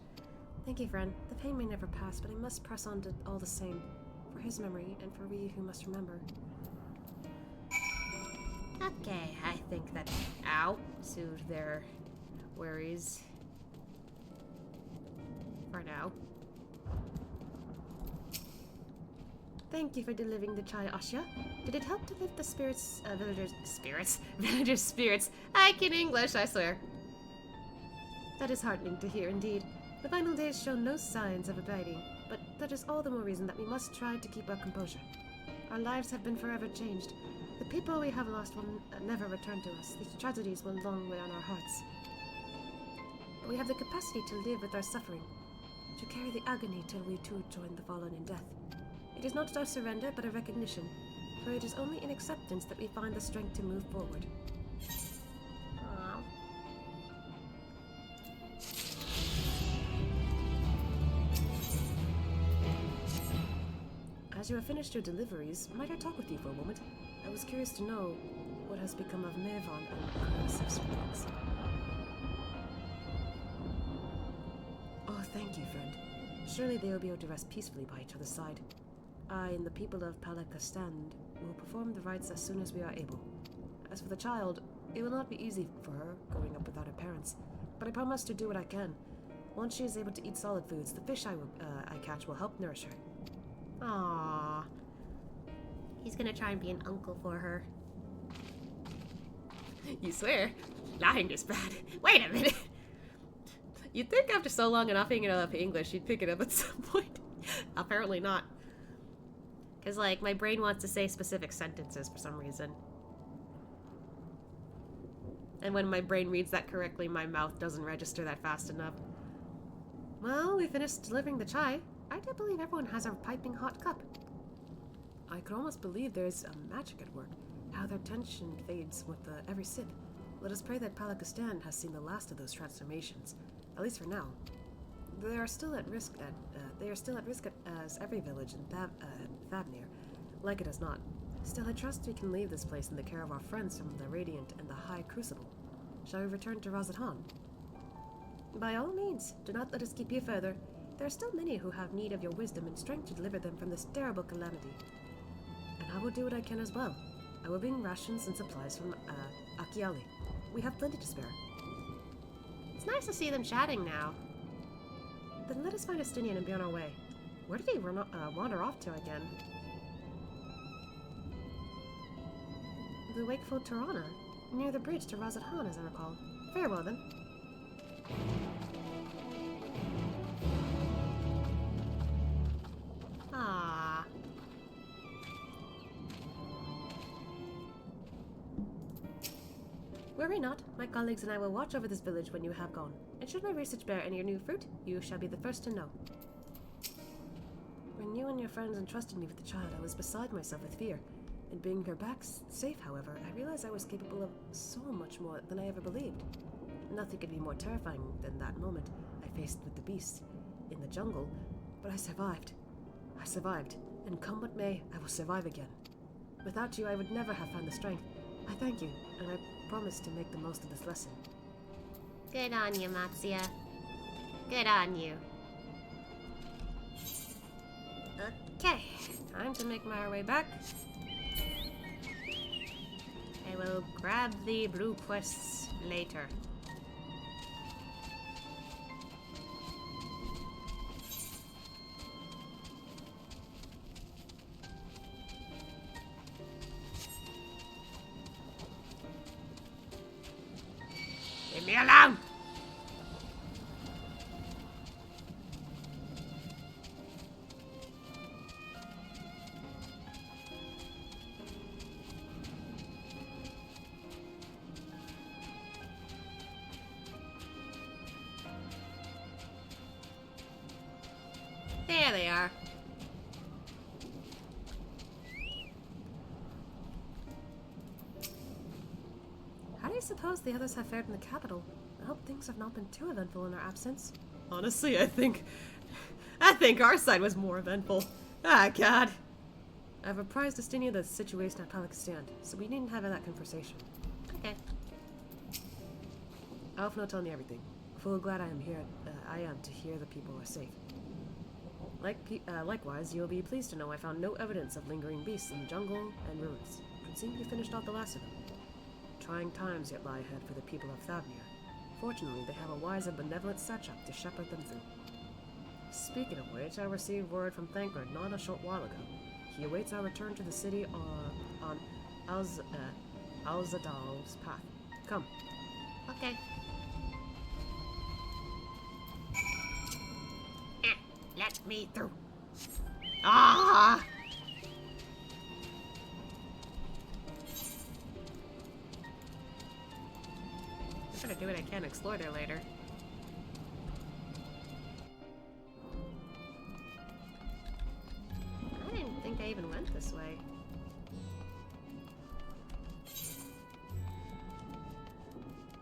Thank you, friend. The pain may never pass, but I must press on to all the same. For his memory, and for we who must remember. Okay, I think that Soothe their worries. For now. Thank you for delivering the chai, Asya. Did it help to lift the villagers' spirits? I can English, I swear. That is heartening to hear indeed. The final days show no signs of abating, but that is all the more reason that we must try to keep our composure. Our lives have been forever changed. The people we have lost will never return to us. These tragedies will long weigh on our hearts. But we have the capacity to live with our suffering, to carry the agony till we too join the fallen in death. It is not our surrender, but a recognition, for it is only in acceptance that we find the strength to move forward. As you have finished your deliveries, might I talk with you for a moment? I was curious to know what has become of Mevon and Subservience. Oh, thank you, friend. Surely they will be able to rest peacefully by each other's side. I and the people of Palakastan will perform the rites as soon as we are able. As for the child, it will not be easy for her, growing up without her parents, but I promise to do what I can. Once she is able to eat solid foods, the fish I catch will help nourish her. Aww. He's gonna try and be an uncle for her. You swear? Lying is bad. Wait a minute. You'd think after so long enough picking up English, you'd pick it up at some point. Apparently not. Because, like, my brain wants to say specific sentences for some reason. And when my brain reads that correctly, my mouth doesn't register that fast enough. Well, we finished delivering the chai. I do believe everyone has a piping hot cup. I could almost believe there's a magic at work. How their tension fades with every sip. Let us pray that Palakistan has seen the last of those transformations, at least for now. They are still at risk as every village in Thavnir, like it as not. Still, I trust we can leave this place in the care of our friends from the Radiant and the High Crucible. Shall we return to Razathan? By all means, do not let us keep you further. There are still many who have need of your wisdom and strength to deliver them from this terrible calamity. And I will do what I can as well. I will bring rations and supplies from Akiali. We have plenty to spare. It's nice to see them chatting now. Then let us find Estinien and be on our way. Where did he wander off to again? The Wakeful Tirana, near the bridge to Razathan, as I recall. Very well, then. Ah. Worry not. My colleagues and I will watch over this village when you have gone. And should my research bear any new fruit, you shall be the first to know. When you and your friends entrusted me with the child, I was beside myself with fear. In bringing her back safe, however, I realized I was capable of so much more than I ever believed. Nothing could be more terrifying than that moment I faced with the beasts in the jungle, but I survived. I survived, and come what may, I will survive again. Without you, I would never have found the strength. I thank you, and I promise to make the most of this lesson. Good on you, Matsuya. Good on you. Okay, time to make my way back. I will grab the blue quests later. Leave me alone! There they are. How do you suppose the others have fared in the capital? I hope things have not been too eventful in our absence. Honestly, I think our side was more eventful. Ah, God. I've apprised Estinien of the situation at Palakistan, so we needn't have that conversation. Okay. Alphinaud told me everything. Full glad I am to hear the people are safe. Likewise, you'll be pleased to know I found no evidence of lingering beasts in the jungle and ruins. It seems we finished off the last of them. Trying times yet lie ahead for the people of Thavnir. Fortunately, they have a wise and benevolent satrap to shepherd them through. Speaking of which, I received word from Thancred not a short while ago. He awaits our return to the city on Alzadal's path. Come. Okay. Let me through. Ah! I'm gonna do what I can to explore there later. I didn't think I even went this way.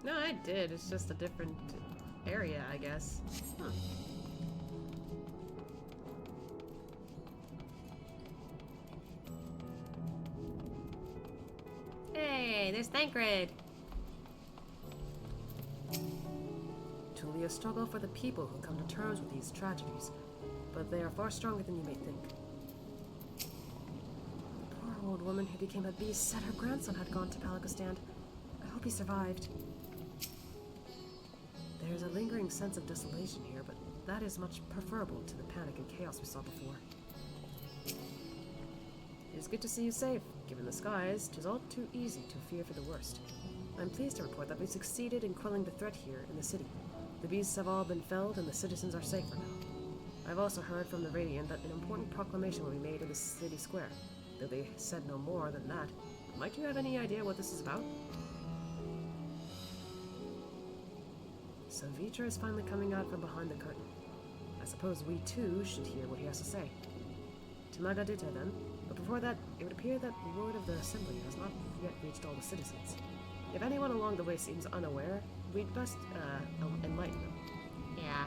No, I did. It's just a different area, I guess. Huh. Hey, there's Thancred. Truly a struggle for the people who come to terms with these tragedies, but they are far stronger than you may think. The poor old woman who became a beast said her grandson had gone to Palakistan. I hope he survived. There is a lingering sense of desolation here, but that is much preferable to the panic and chaos we saw before. It is good to see you safe. Given the skies, 'tis all too easy to fear for the worst. I'm pleased to report that we succeeded in quelling the threat here in the city. The beasts have all been felled and the citizens are safer now. I've also heard from the Radiant that an important proclamation will be made in the city square. Though they said no more than that. Might you have any idea what this is about? So Vitra is finally coming out from behind the curtain. I suppose we too should hear what he has to say. To Magadita then, but before that, it would appear that the word of the assembly has not yet reached all the citizens. If anyone along the way seems unaware, we'd best, enlighten them. Yeah.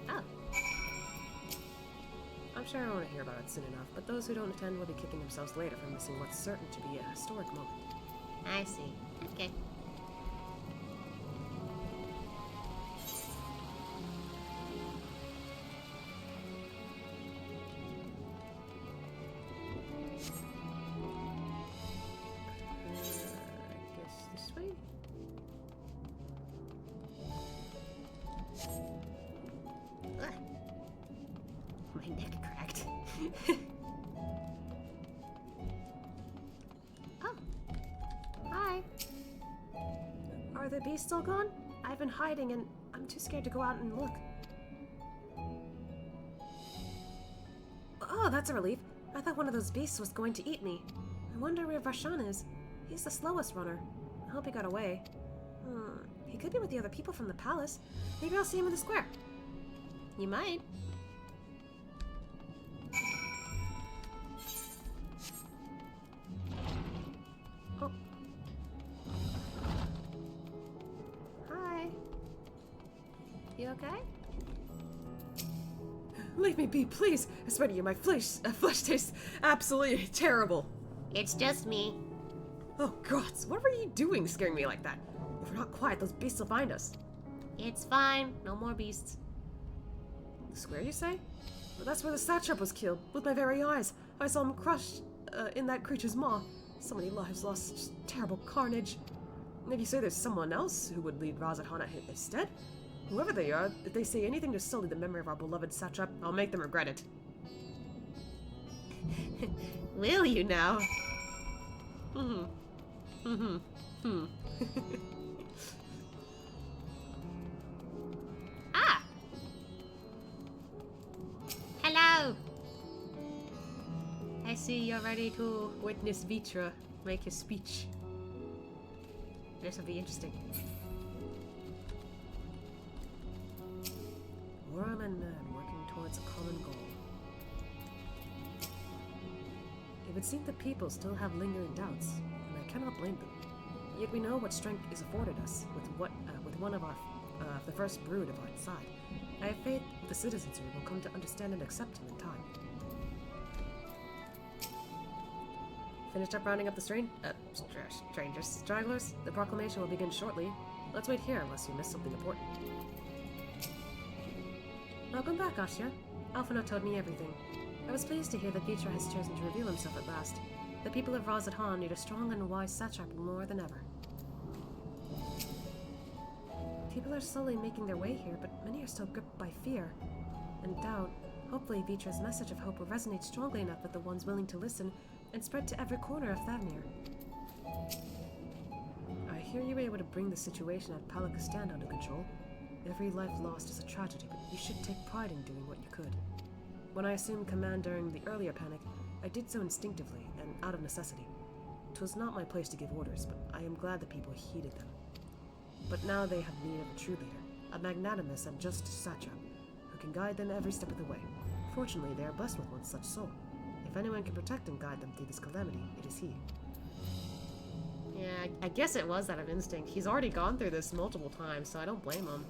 Oh. I'm sure I want to hear about it soon enough, but those who don't attend will be kicking themselves later for missing what's certain to be a historic moment. I see. Okay. I guess this way? Ugh. My neck cracked. Oh. Hi. Are the beasts all gone? I've been hiding and I'm too scared to go out and look. Oh, that's a relief. I thought one of those beasts was going to eat me. I wonder where Varshan is. He's the slowest runner. I hope he got away. He could be with the other people from the palace. Maybe I'll see him in the square. You might. Oh. Hi. You okay? Leave me be, please. I swear to you, my flesh tastes absolutely terrible. It's just me. Oh, gods, what were you doing scaring me like that? If we're not quiet, those beasts will find us. It's fine. No more beasts. The square, you say? Well, that's where the satrap was killed, with my very eyes. I saw him crushed in that creature's maw. So many lives lost, just terrible carnage. And if you say there's someone else who would lead Razathan instead, whoever they are, if they say anything to sully the memory of our beloved satrap, I'll make them regret it. Will you now? Ah! Hello! I see you're ready to witness Vitra make his speech. This will be interesting. Worm and man working towards a common goal. It would seem the people still have lingering doubts, and I cannot blame them. Yet we know what strength is afforded us with one of our the first brood of our side. I have faith the citizenry will come to understand and accept him in time. Finished up rounding up the stragglers? The proclamation will begin shortly. Let's wait here unless you miss something important. Welcome back, Asya. Alphinaud told me everything. I was pleased to hear that Vitra has chosen to reveal himself at last. The people of Razathan need a strong and wise satrap more than ever. People are slowly making their way here, but many are still gripped by fear and doubt. Hopefully Vitra's message of hope will resonate strongly enough with the ones willing to listen and spread to every corner of Thavnir. I hear you were able to bring the situation at Palakistan under control. Every life lost is a tragedy, but you should take pride in doing what you could. When I assumed command during the earlier panic, I did so instinctively and out of necessity. 'Twas not my place to give orders, but I am glad the people heeded them. But now they have need of a true leader, a magnanimous and just satrap, who can guide them every step of the way. Fortunately, they are blessed with one such soul. If anyone can protect and guide them through this calamity, it is he. Yeah, I guess it was out of instinct. He's already gone through this multiple times, so I don't blame him.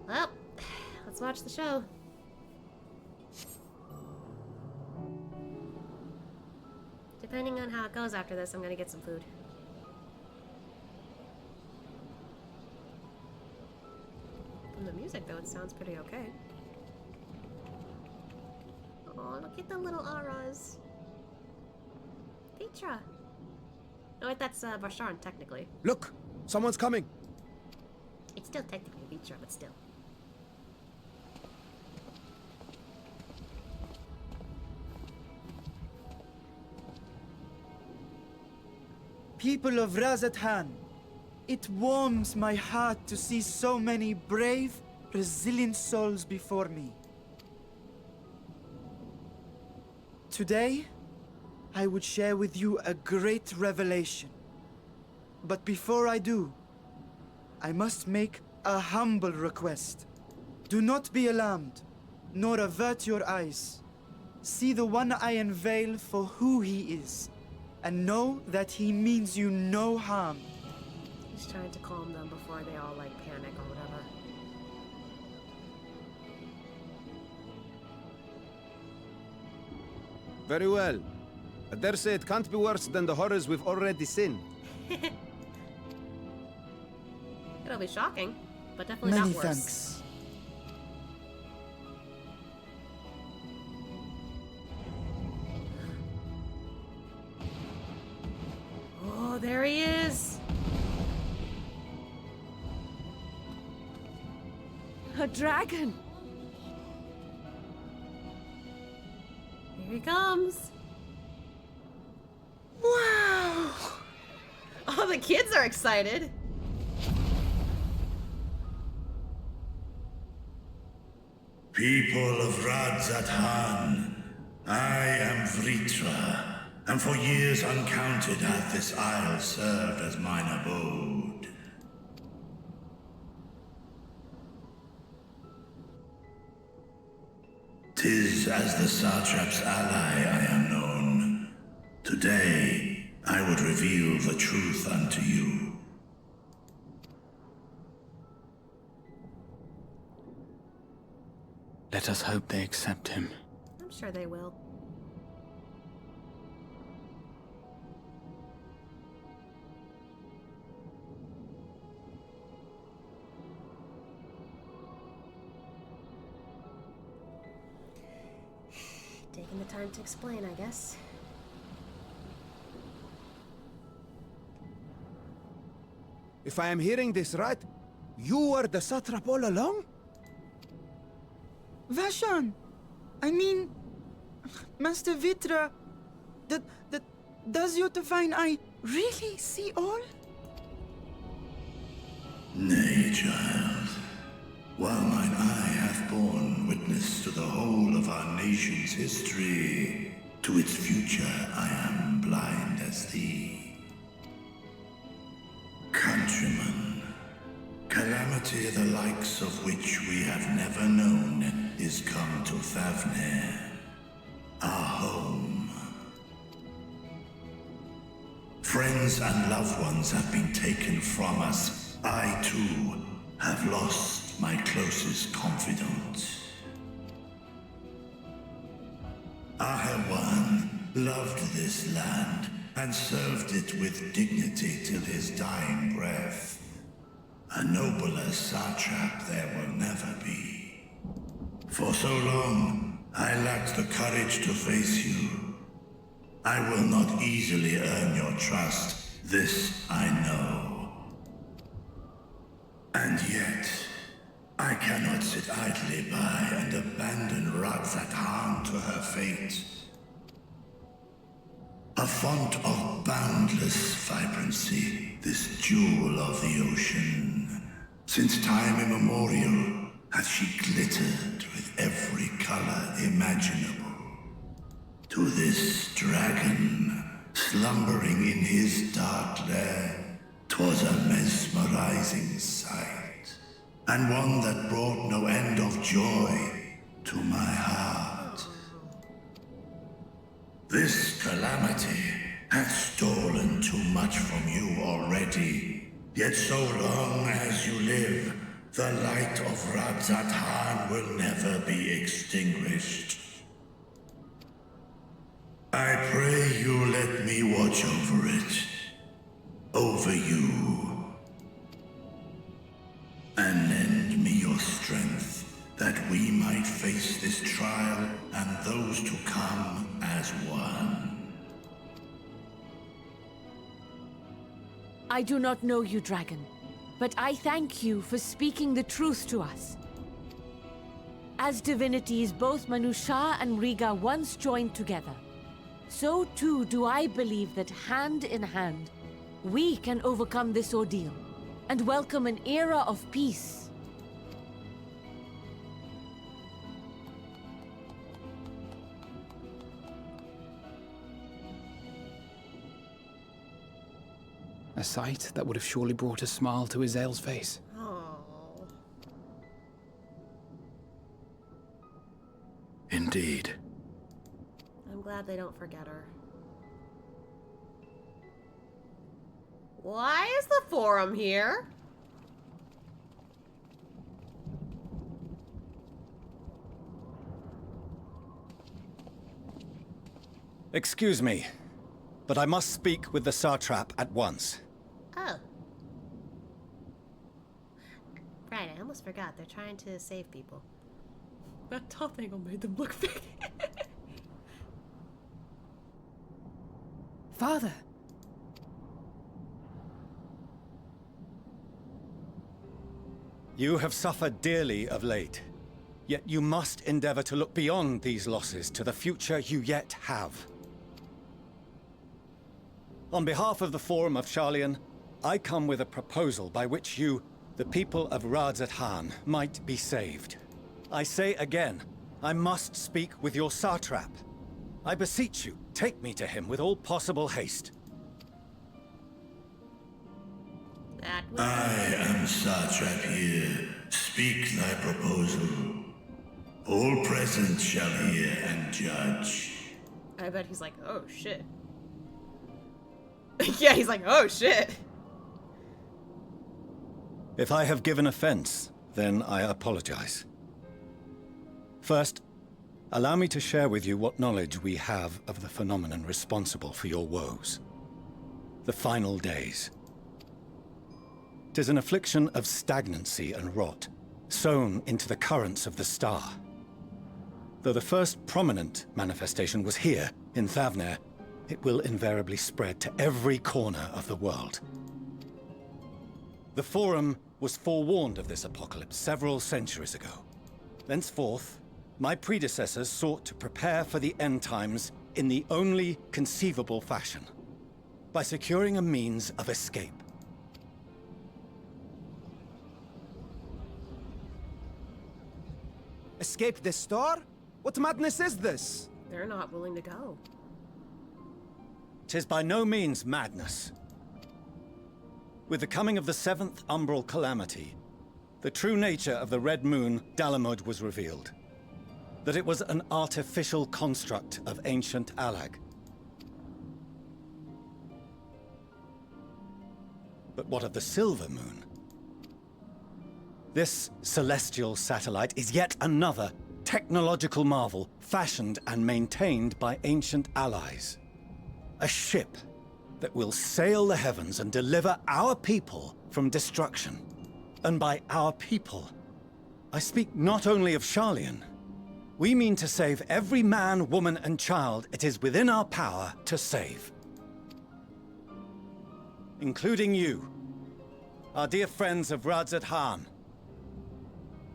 Well, let's watch the show. Depending on how it goes after this, I'm gonna get some food. From the music, though, it sounds pretty okay. Oh, look at the little auras. Vitra. No, wait, that's Varshan, technically. Look! Someone's coming! It's still technically Vitra, but still. People of Razathan, it warms my heart to see so many brave, resilient souls before me. Today, I would share with you a great revelation. But before I do, I must make a humble request. Do not be alarmed, nor avert your eyes. See the one I unveil for who he is, and know that he means you no harm. He's trying to calm them before they all, like, panic or whatever. Very well. I dare say it can't be worse than the horrors we've already seen. It'll be shocking, but definitely Many not worse. thanks. Oh, there he is! A dragon! Here he comes! Wow! Oh, the kids are excited! People of Radzat-Han, I am Vritra, and for years uncounted hath this isle served as mine abode. 'Tis as the Satrap's ally I am known. Today, I would reveal the truth unto you. Let us hope they accept him. I'm sure they will. Taking the time to explain, I guess. If I am hearing this right, you were the satrap all along? Vashan! I mean, Master Vitra, does your divine eye really see all? Nay, child. While mine eye hath borne witness to the whole of our nation's history, to its future I am blind as thee. Countrymen, calamity the likes of which we have never known is come to Thancred, our home. Friends and loved ones have been taken from us. I, too, have lost my closest confidant. Ahewan loved this land and served it with dignity till his dying breath. A nobler satrap there will never be. For so long, I lacked the courage to face you. I will not easily earn your trust, this I know. And yet, I cannot sit idly by and abandon Radzat-Han to her fate. A font of boundless vibrancy, this jewel of the ocean. Since time immemorial, hath she glittered with every color imaginable. To this dragon, slumbering in his dark lair, 'twas a mesmerizing sight, and one that brought no end of joy to my heart. This calamity hath stolen too much from you already, yet so long as you live, the light of Radzat-Han will never be extinguished. I pray you let me watch over it, over you, and lend me your strength, that we might face this trial and those to come as one. I do not know you, dragon, but I thank you for speaking the truth to us. As divinities, both Manusha and Riga once joined together, so too do I believe that hand in hand, we can overcome this ordeal and welcome an era of peace. A sight that would have surely brought a smile to Isaiah's face. Oh. Indeed. I'm glad they don't forget her. Why is the forum here? Excuse me, but I must speak with the Satrap at once. Oh. Right, I almost forgot. They're trying to save people. That top angle made them look fake. Father! You have suffered dearly of late, yet you must endeavor to look beyond these losses to the future you yet have. On behalf of the Forum of Sharlayan, I come with a proposal by which you, the people of Radzat-Han, might be saved. I say again, I must speak with your Satrap. I beseech you, take me to him with all possible haste. I am Satrap here. Speak thy proposal. All present shall hear and judge. I bet he's like, oh shit. Yeah, he's like, oh shit. If I have given offense, then I apologize. First, allow me to share with you what knowledge we have of the phenomenon responsible for your woes. The final days. 'Tis an affliction of stagnancy and rot, sown into the currents of the star. Though the first prominent manifestation was here, in Thancred, it will invariably spread to every corner of the world. The Forum was forewarned of this apocalypse several centuries ago. Thenceforth, my predecessors sought to prepare for the end times in the only conceivable fashion, by securing a means of escape. Escape the star? What madness is this? They're not willing to go. 'Tis by no means madness. With the coming of the 7th umbral calamity, the true nature of the Red Moon, Dalamud, was revealed. That it was an artificial construct of ancient Alag. But what of the Silver Moon? This celestial satellite is yet another technological marvel fashioned and maintained by ancient allies. A ship that will sail the heavens and deliver our people from destruction. And by our people, I speak not only of Sharlayan. We mean to save every man, woman, and child it is within our power to save. Including you, our dear friends of Radzat-Han.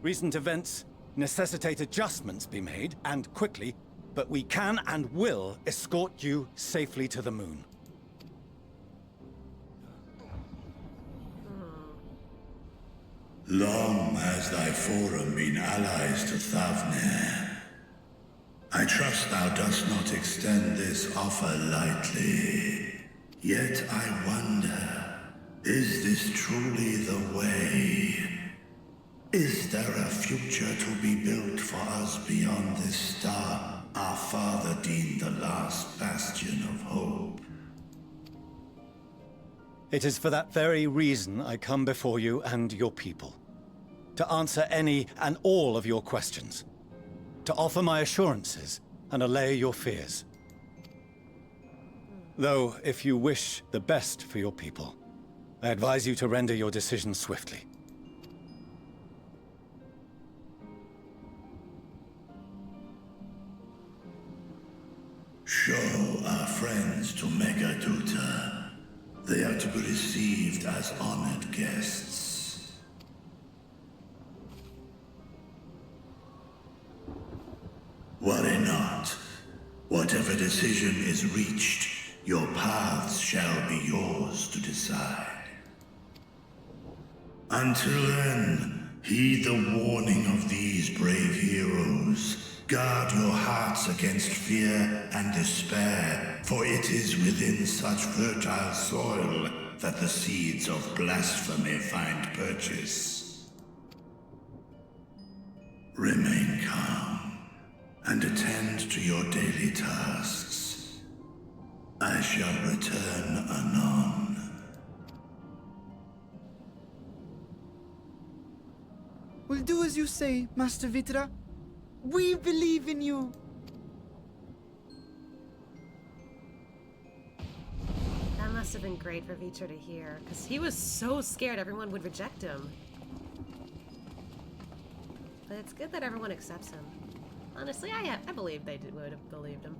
Recent events necessitate adjustments be made, and quickly, but we can and will escort you safely to the moon. Long has thy forum been allies to Thancred. I trust thou dost not extend this offer lightly. Yet I wonder, is this truly the way? Is there a future to be built for us beyond this star our father deemed the last bastion of hope? It is for that very reason I come before you and your people. To answer any and all of your questions. To offer my assurances and allay your fears. Though, if you wish the best for your people, I advise you to render your decision swiftly. Show our friends to Megaduta. They are to be received as honored guests. Worry not. Whatever decision is reached, your paths shall be yours to decide. Until then, heed the warning of these brave heroes. Guard your hearts against fear and despair, for it is within such fertile soil that the seeds of blasphemy find purchase. Remain calm and attend to your daily tasks. I shall return anon. We'll do as you say, Master Vitra. We believe in you. That must have been great for Vitra to hear, because he was so scared everyone would reject him. But it's good that everyone accepts him. Honestly, I believe they would have believed him.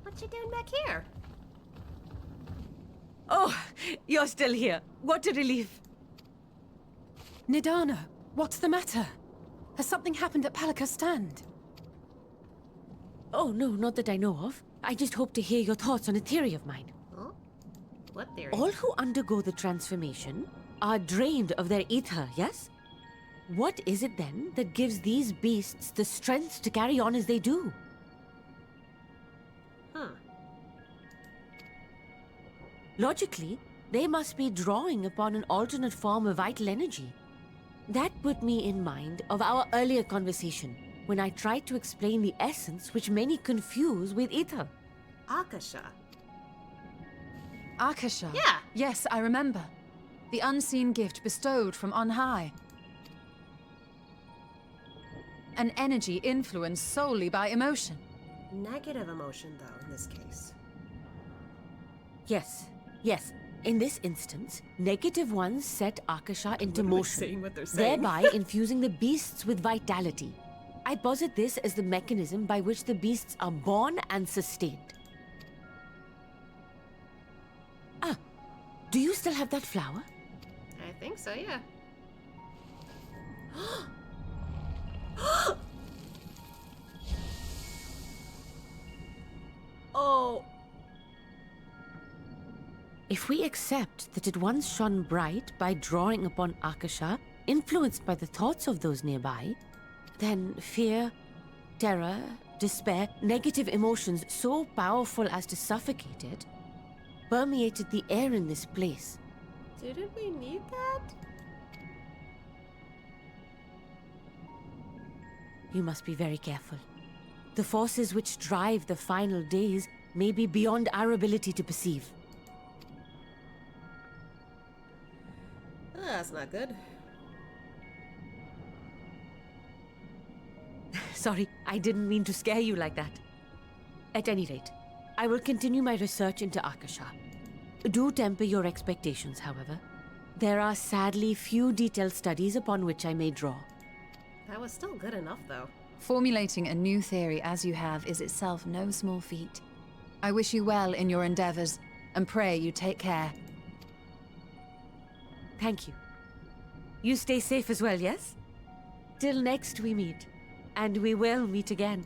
What you doing back here? Oh, you're still here. What a relief. Nidana, what's the matter? Has something happened at Palaka's stand? Oh, no, not that I know of. I just hope to hear your thoughts on a theory of mine. Huh? What theory? All who undergo the transformation are drained of their ether, yes? What is it then that gives these beasts the strength to carry on as they do? Logically, they must be drawing upon an alternate form of vital energy. That put me in mind of our earlier conversation, when I tried to explain the essence which many confuse with ether. Akasha. Akasha? Yeah. Yes, I remember. The unseen gift bestowed from on high. An energy influenced solely by emotion. Negative emotion, though, in this case. Yes. Yes, in this instance, negative ones set Akasha into Literally motion, saying what they're saying. thereby infusing the beasts with vitality. I posit this as the mechanism by which the beasts are born and sustained. Ah, do you still have that flower? I think so, yeah. Oh. If we accept that it once shone bright by drawing upon Akasha, influenced by the thoughts of those nearby, then fear, terror, despair, negative emotions so powerful as to suffocate it, permeated the air in this place. Didn't we need that? You must be very careful. The forces which drive the final days may be beyond our ability to perceive. That's not good. Sorry, I didn't mean to scare you like that. At any rate, I will continue my research into Akasha. Do temper your expectations, however. There are sadly few detailed studies upon which I may draw. That was still good enough, though. Formulating a new theory as you have is itself no small feat. I wish you well in your endeavors, and pray you take care. Thank you. You stay safe as well, yes? Till next we meet. And we will meet again.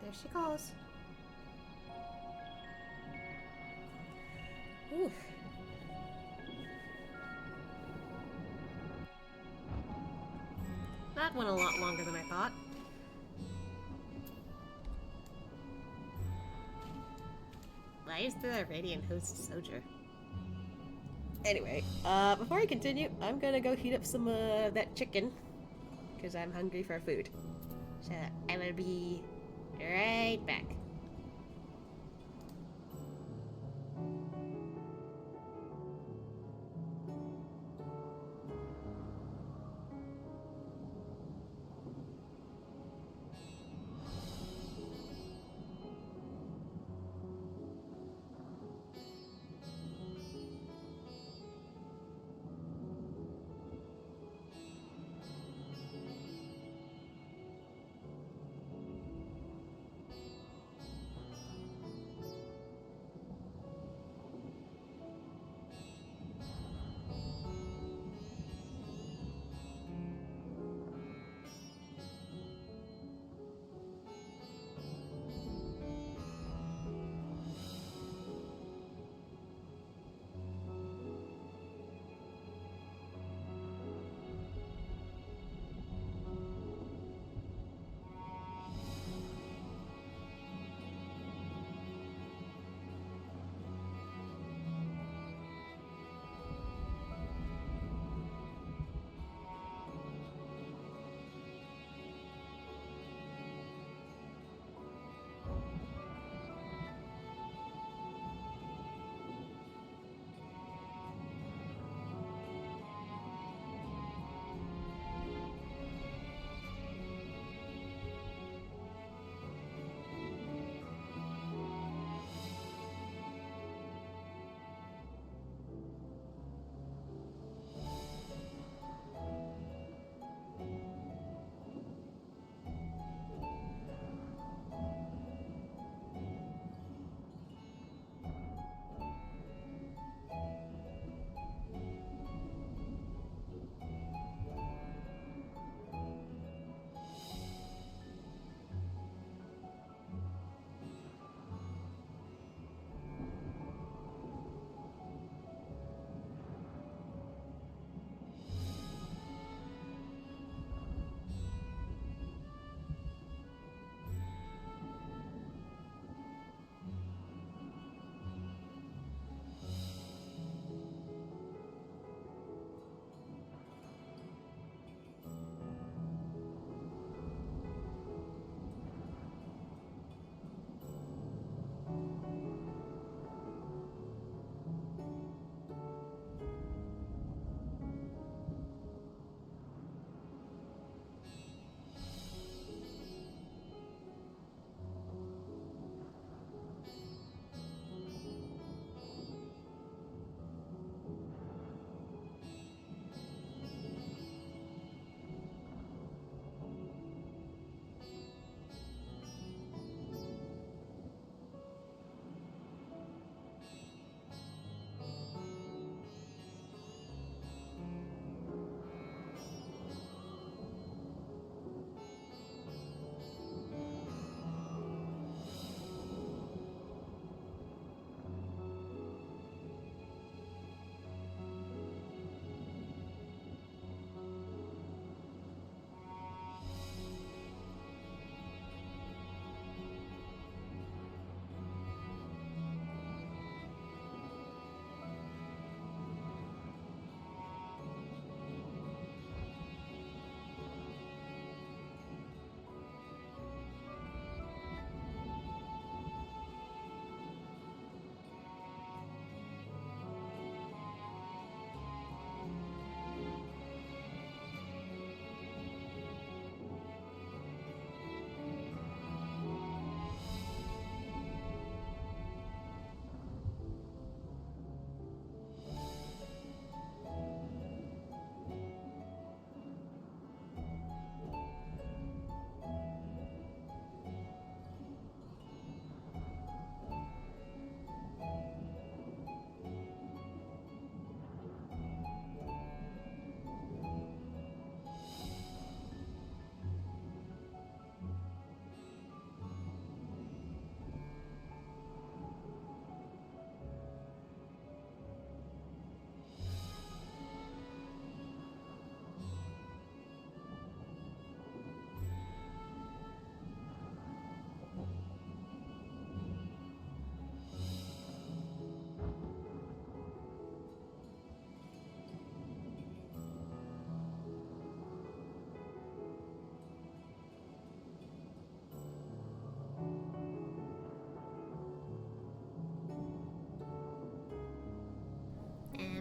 There she goes. Oof. That went a lot longer than I thought. Why is the Radiant Host Soldier? Anyway, before I continue, I'm gonna go heat up some of that chicken, because I'm hungry for food. So I will be right back.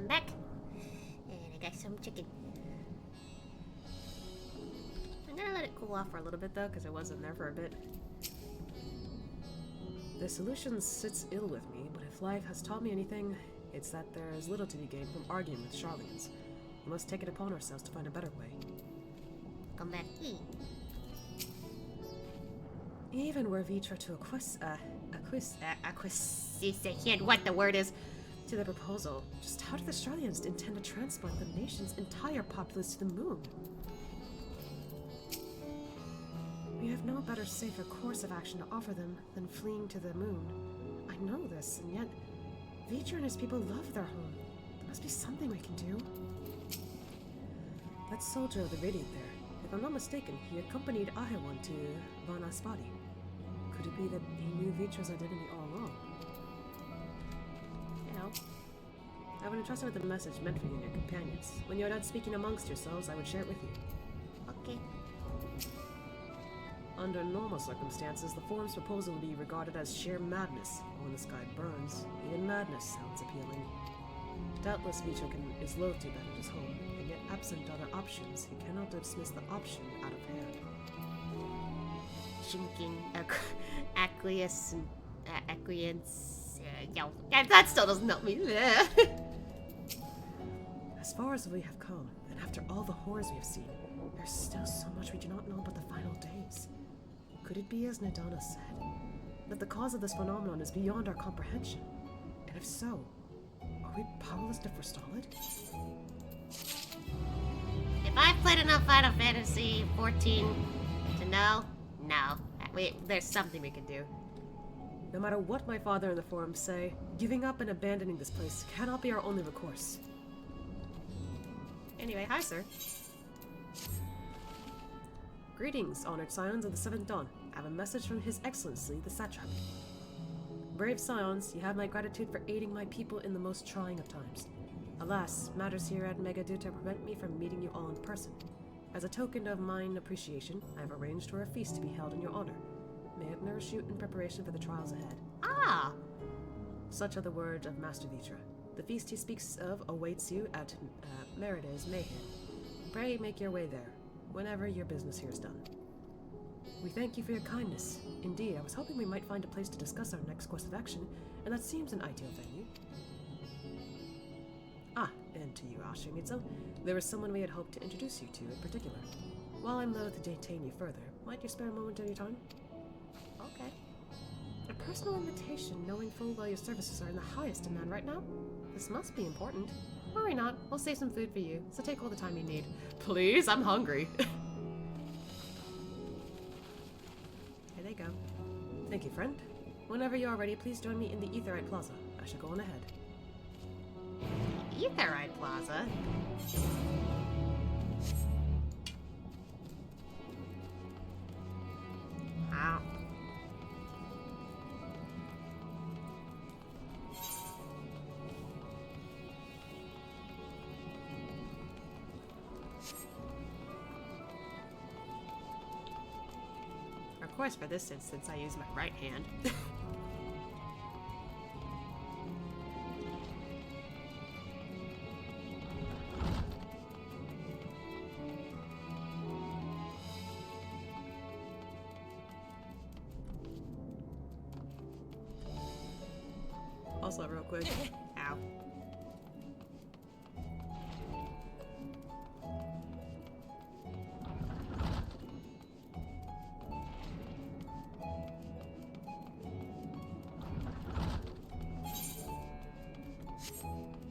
I'm back. And I got some chicken. I'm gonna let it cool off for a little bit though, because it wasn't there for a bit. The solution sits ill with me, but if life has taught me anything, it's that there is little to be gained from arguing with Charlians. We must take it upon ourselves to find a better way. Come back. Even were Vitra to acquiesce, what the word is, to the proposal, just how do the Australians intend to transport the nation's entire populace to the moon? We have no better, safer course of action to offer them than fleeing to the moon. I know this, and yet Vitra and his people love their home. There must be something we can do. That soldier of the Radiant there, if I'm not mistaken, he accompanied Ahewan to Vanaspati. Could it be that he knew Vitra's identity all along? You know, I've been entrusted with a message meant for you and your companions. When you're done speaking amongst yourselves, I would share it with you. Okay. Under normal circumstances, the Forum's proposal would be regarded as sheer madness. When the sky burns, even madness sounds appealing. Doubtless Vitra is loath to abandon his home, and yet absent other options, he cannot dismiss the option out of hand. Shinkin, acquiescence, no, that still doesn't help me. As far as we have come, and after all the horrors we have seen, there's still so much we do not know about the final days. Could it be as Nadana said, that the cause of this phenomenon is beyond our comprehension? And if so, are we powerless to forestall it? If I've played enough Final Fantasy 14 to know, no. There's something we can do. No matter what my father and the Forum say, giving up and abandoning this place cannot be our only recourse. Anyway, hi, sir. Greetings, honored scions of the Seventh Dawn. I have a message from His Excellency, the Satrap. Brave scions, you have my gratitude for aiding my people in the most trying of times. Alas, matters here at Megaduta prevent me from meeting you all in person. As a token of mine appreciation, I have arranged for a feast to be held in your honor. May it nourish you in preparation for the trials ahead. Ah! Such are the words of Master Vitra. The feast he speaks of awaits you at Merida's Mayhem. Pray make your way there, whenever your business here is done. We thank you for your kindness. Indeed, I was hoping we might find a place to discuss our next course of action, and that seems an ideal venue. Ah, and to you, Ashimitsu, there was someone we had hoped to introduce you to in particular. While I'm loath to detain you further, might you spare a moment of your time? Okay. A personal invitation, knowing full well your services are in the highest demand right now? This must be important. Worry not, we'll save some food for you, so take all the time you need. Please, I'm hungry. Here they go. Thank you, friend. Whenever you are ready, please join me in the Aetherite Plaza. I shall go on ahead. Aetherite Plaza? Wow. Of course, for this instance, I use my right hand. Also, real quick. Ow.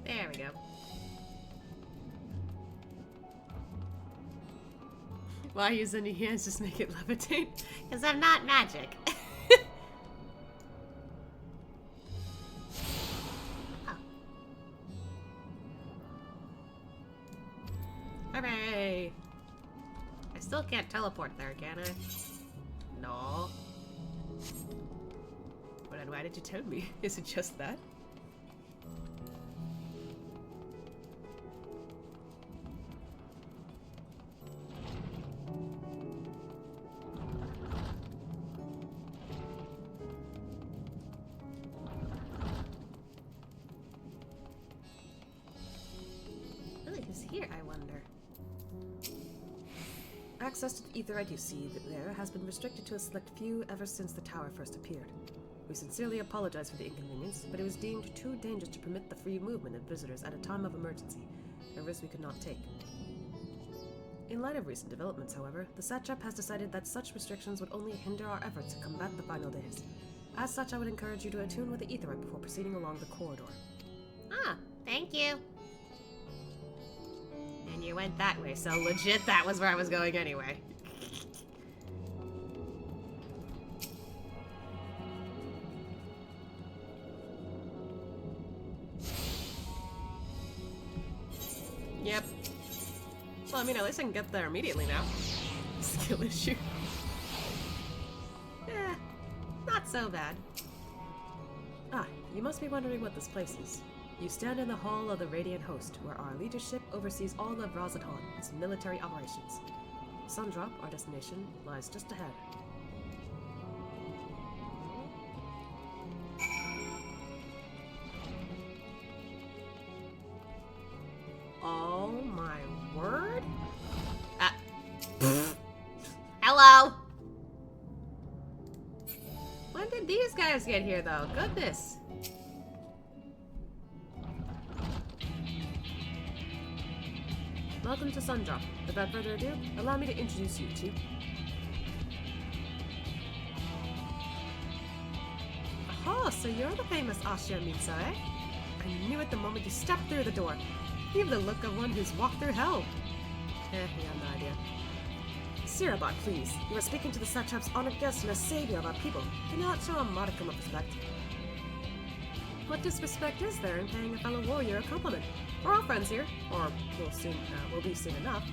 There we go. Why use any hands? Just make it levitate? Because I'm not magic. Hooray! I still can't teleport there, can I? No. But then why did you tell me? Is it just that? Access to the Aetheryte you see there has been restricted to a select few ever since the tower first appeared. We sincerely apologize for the inconvenience, but it was deemed too dangerous to permit the free movement of visitors at a time of emergency, a risk we could not take. In light of recent developments, however, the Satrap has decided that such restrictions would only hinder our efforts to combat the final days. As such, I would encourage you to attune with the Aetheryte before proceeding along the corridor. Ah, thank you. And you went that way, so legit that was where I was going anyway. Yep. Well, I mean, at least I can get there immediately now. Skill issue. Not so bad. Ah, you must be wondering what this place is. You stand in the Hall of the Radiant Host, where our leadership oversees all of Razatan, its military operations. Sundrop, our destination, lies just ahead. Oh my word? Hello! When did these guys get here, though? Goodness. Welcome to Sundrop. Without further ado, allow me to introduce you to... Oh, so you're the famous Ashia Mitsa, eh? I knew it the moment you stepped through the door. You have the look of one who's walked through hell. You have no idea. Sirabat, please. You are speaking to the Satrap's honored guest and a savior of our people. Can you not show a modicum of respect? What disrespect is there in paying a fellow warrior a compliment? We're all friends here, or we'll be soon enough.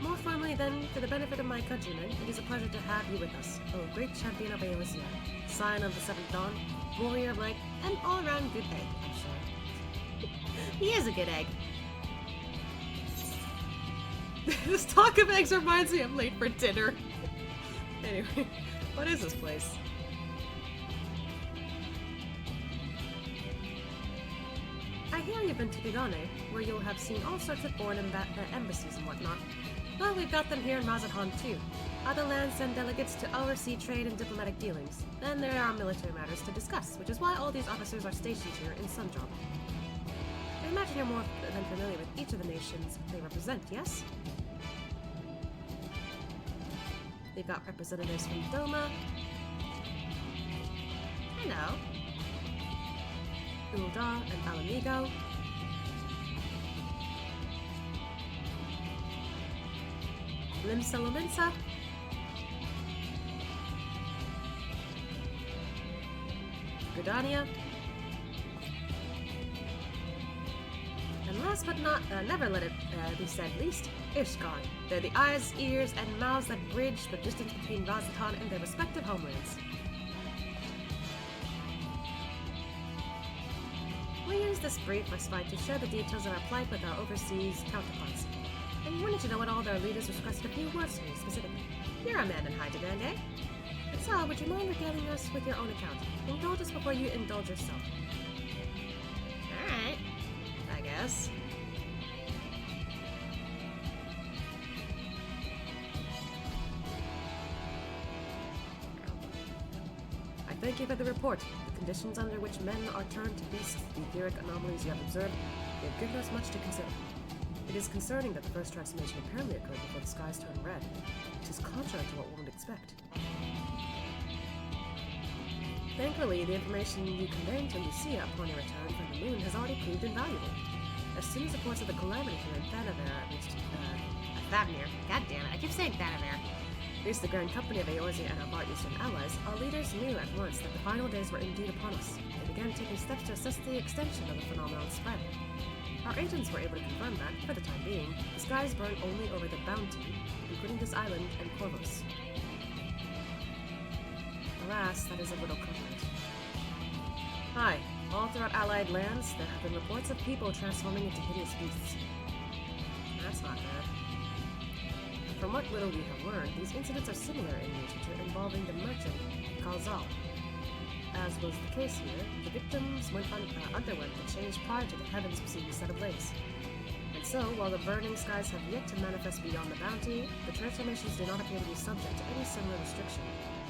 More formally, then, for the benefit of my countrymen, it is a pleasure to have you with us, O great champion of Alisaie, scion of the Seventh Dawn, warrior of light, and all-around good egg, I'm sure. He is a good egg. This talk of eggs reminds me I'm late for dinner. Anyway, what is this place? I hear you've been to Bigane, where you'll have seen all sorts of foreign embassies and whatnot. Well, we've got them here in Razatan too. Other lands send delegates to oversee trade and diplomatic dealings. Then there are military matters to discuss, which is why all these officers are stationed here in Sundrop. I imagine you're more than familiar with each of the nations they represent, yes? They've got representatives from Doma. Hello. Ul'dah and Alamigo. Limsa, Gridania. And last but not, never let it be said least, Ishgard. They're the eyes, ears, and mouths that bridge the distance between Razatan and their respective homelands. We use this brief respite to share the details of our plight with our overseas counterparts. And wanted to know what all their leaders requested a few words from you specifically. You're a man in high demand, eh? And so, would you mind regaling us with your own account? Indulge us before you indulge yourself. Alright. I guess. I thank you for the report. The conditions under which men are turned to beasts, the etheric anomalies you have observed, they have given us much to consider. It is concerning that the first transformation apparently occurred before the skies turned red, which is contrary to what one would expect. Thankfully, the information you conveyed to Lucia upon your return from the moon has already proved invaluable. As soon as reports of the calamity here in Thanavere reached, Thavnir, goddammit, I keep saying Thanavere, reached the Grand Company of Eorzea and our far eastern allies, our leaders knew at once that the final days were indeed upon us. They began taking steps to assess the extension of the phenomenon's spread. Our agents were able to confirm that, for the time being, the skies burn only over the Bounty, including this island and Corvus. Alas, that is of little comfort. Hi, all throughout Allied lands, there have been reports of people transforming into hideous beasts. That's not good. From what little we have learned, these incidents are similar in nature to involving the merchant, Kalzal. As was the case here, the victims underwent the change prior to the heavens being set ablaze. And So, while the burning skies have yet to manifest beyond the bounty, the transformations do not appear to be subject to any similar restriction.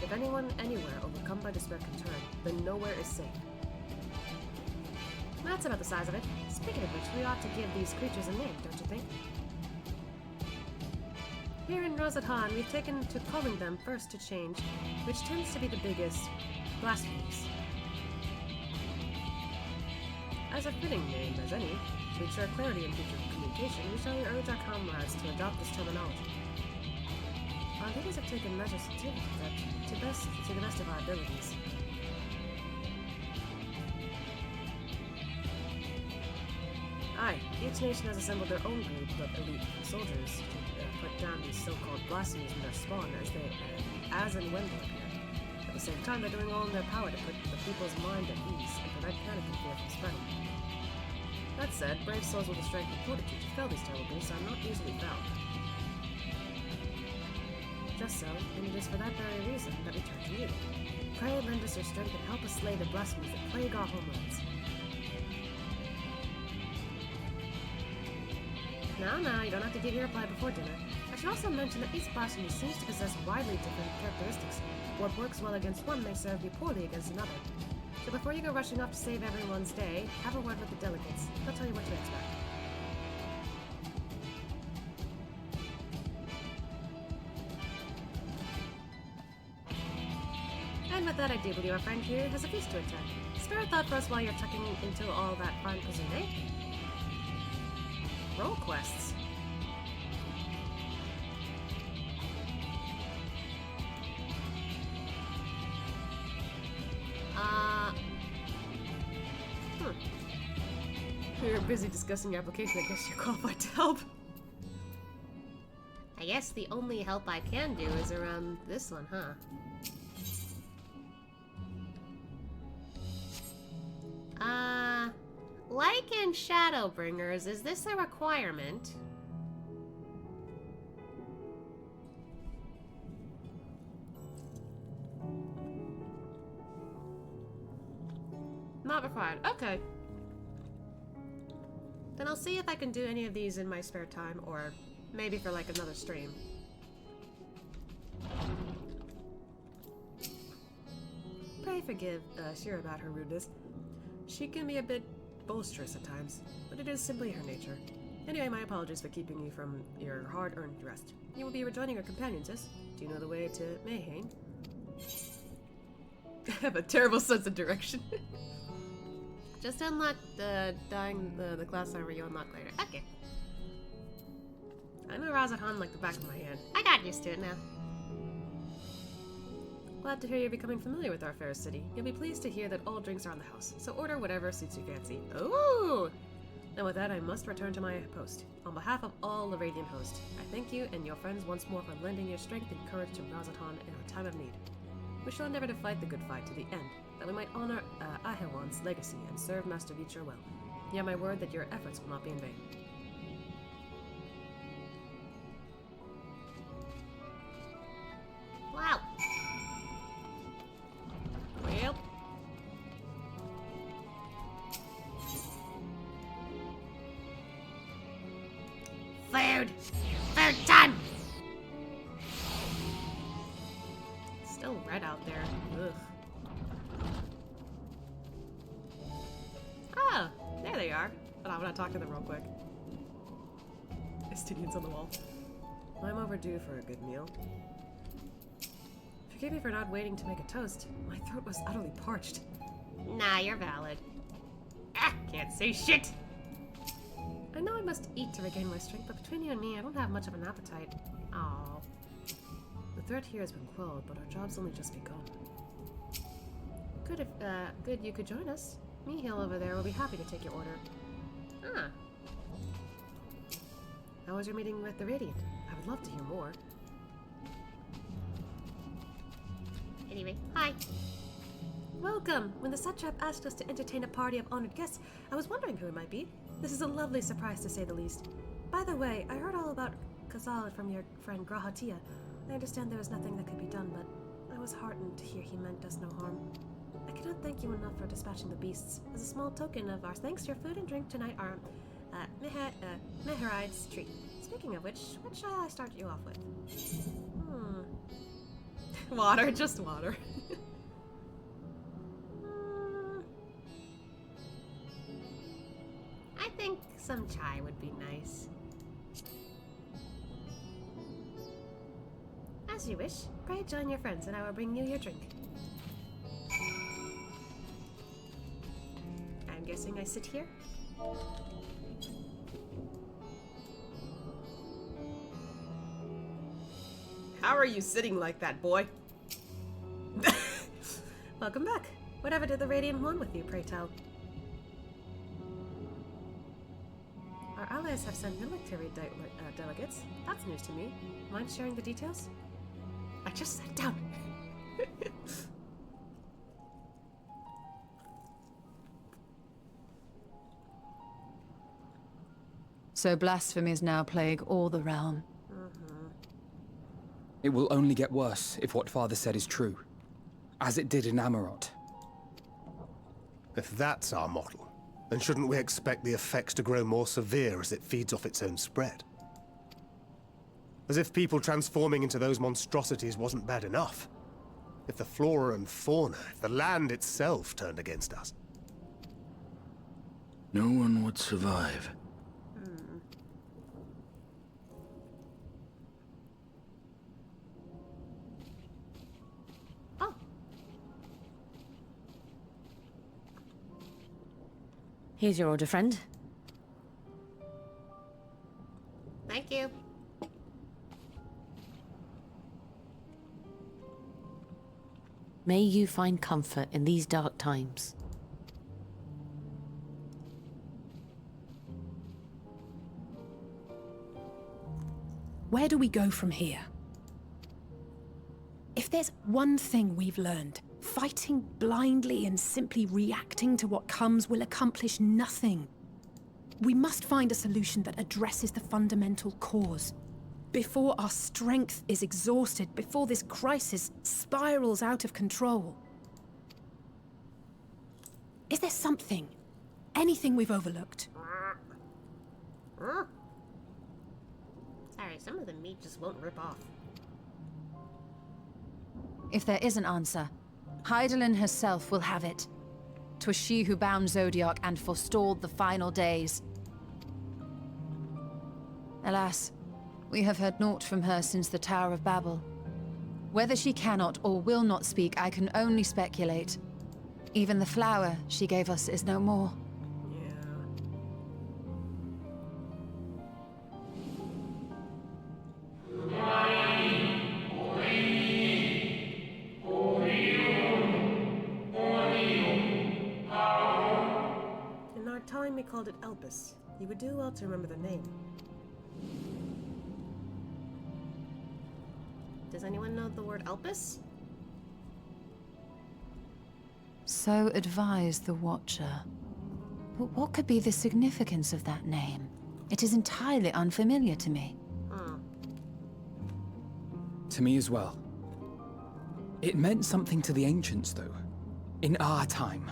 If anyone, anywhere, overcome by despair can turn, then nowhere is safe. That's about the size of it. Speaking of which, we ought to give these creatures a name, don't you think? Here in Razathan, we've taken to calling them First to Change, which tends to be the biggest blasphemies. As a fitting name as any, to ensure clarity in future communication, we shall urge our comrades to adopt this terminology. Our leaders have taken measures to the best of our abilities. Aye, each nation has assembled their own group of elite soldiers to put down these so-called blasphemies in their spawn as and when they appear. At the same time, they're doing all in their power to put the people's mind at ease and prevent panic and fear from spreading. That said, brave souls with the strength and fortitude to fell these terrible beasts are not easily found. Just so, and it is for that very reason that we turn to you. Pray lend us your strength and help us slay the blasphemies that plague our homelands. Now, you don't have to give your reply before dinner. I should also mention that each blasphemy seems to possess widely different characteristics. What works well against one may serve you poorly against another. So before you go rushing off to save everyone's day, have a word with the delegates. They'll tell you what to expect. And with that, I do believe our friend here has a feast to attend. Spare a thought for us while you're tucking into all that fine cuisine, eh? Roll quests. You're busy discussing your application. I guess you're qualified to help. I guess the only help I can do is around this one, huh? Like in Shadowbringers, is this a requirement? Not required. Okay. Then I'll see if I can do any of these in my spare time, or maybe for like another stream. Pray forgive Shira about her rudeness. She can be a bit boisterous at times, but it is simply her nature. Anyway, my apologies for keeping you from your hard-earned rest. You will be rejoining your companions, yes? Do you know the way to Mayhain? I have a terrible sense of direction. Just unlock the class armor you unlock later. Okay. I know Razathan like the back of my hand. I got used to it now. Glad to hear you're becoming familiar with our fair city. You'll be pleased to hear that all drinks are on the house, so order whatever suits your fancy. Ooh! And with that, I must return to my post. On behalf of all the Radiant host, I thank you and your friends once more for lending your strength and courage to Razathan in our time of need. We shall endeavor to fight the good fight to the end, that we might honor Ahewan's legacy and serve Master Vichor well. You have my word that your efforts will not be in vain. Wow. Well. Food! Food time! Still red out there. Ugh. Oh, there they are. But I'm gonna talk to them real quick. Estinien's on the wall. I'm overdue for a good meal. Forgive me for not waiting to make a toast. My throat was utterly parched. Nah, you're valid. Ah, can't say shit! I know I must eat to regain my strength, but between you and me, I don't have much of an appetite. Aww. The threat here has been quelled, but our job's only just begun. Good you could join us. Mihil over there will be happy to take your order. Ah. How was your meeting with the Radiant? I would love to hear more. Anyway, hi. Welcome! When the satrap asked us to entertain a party of honored guests, I was wondering who it might be. This is a lovely surprise to say the least. By the way, I heard all about Kazal from your friend Grahatia. I understand there was nothing that could be done, but I was heartened to hear he meant us no harm. I cannot thank you enough for dispatching the beasts. As a small token of our thanks, your food and drink tonight are Meheride's tree. Speaking of which, what shall I start you off with? Water, just water. I think some chai would be nice. As you wish. Pray join your friends and I will bring you your drink. I'm guessing I sit here? How are you sitting like that, boy? Welcome back. Whatever did the Radiant want with you, pray tell? Our allies have sent military delegates. That's news to me. Mind sharing the details? I just sat down. So blasphemies now plague all the realm. It will only get worse if what Father said is true, as it did in Amarot. If that's our model, then shouldn't we expect the effects to grow more severe as it feeds off its own spread? As if people transforming into those monstrosities wasn't bad enough. If the flora and fauna, if the land itself turned against us. No one would survive. Here's your order, friend. Thank you. May you find comfort in these dark times. Where do we go from here? If there's one thing we've learned, fighting blindly and simply reacting to what comes will accomplish nothing. We must find a solution that addresses the fundamental cause. Before our strength is exhausted, before this crisis spirals out of control. Is there something, anything we've overlooked? Sorry, some of the meat just won't rip off. If there is an answer, Hydaelyn herself will have it. 'Twas she who bound Zodiac and forestalled the final days. Alas, we have heard naught from her since the Tower of Babel. Whether she cannot or will not speak, I can only speculate. Even the flower she gave us is no more. In our time, we called it Elpis. You would do well to remember the name. Does anyone know the word Elpis? So advised the Watcher. But what could be the significance of that name? It is entirely unfamiliar to me. To me as well. It meant something to the ancients, though. In our time.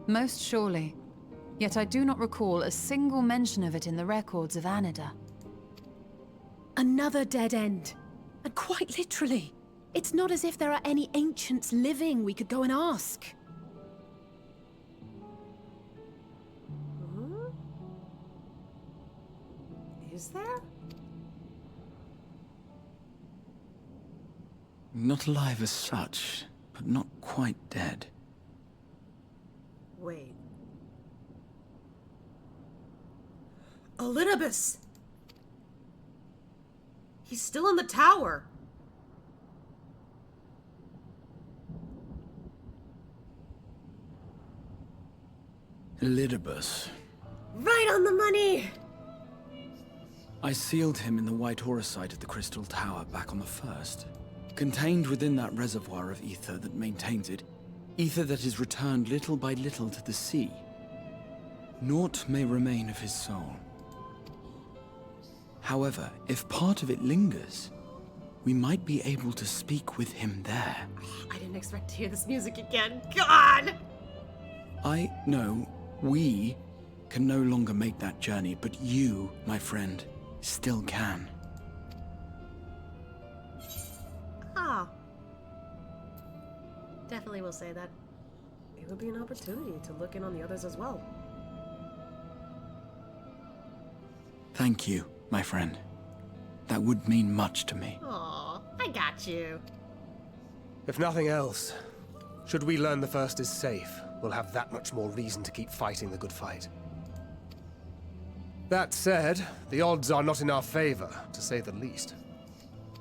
Most surely. Yet I do not recall a single mention of it in the records of Anida. Another dead end. And quite literally. It's not as if there are any ancients living we could go and ask. Is there? Not alive as such, but not quite dead. Wait. Elidibus! He's still in the tower! Elidibus. Right on the money! I sealed him in the White Horusite of the Crystal Tower back on the first. Contained within that reservoir of ether that maintains it, ether that is returned little by little to the sea. Naught may remain of his soul. However, if part of it lingers, we might be able to speak with him there. I didn't expect to hear this music again. God! We can no longer make that journey, but you, my friend, still can. Ah. Definitely will say that. It would be an opportunity to look in on the others as well. Thank you, my friend. That would mean much to me. Aw, I got you. If nothing else, should we learn the First is safe, we'll have that much more reason to keep fighting the good fight. That said, the odds are not in our favor, to say the least.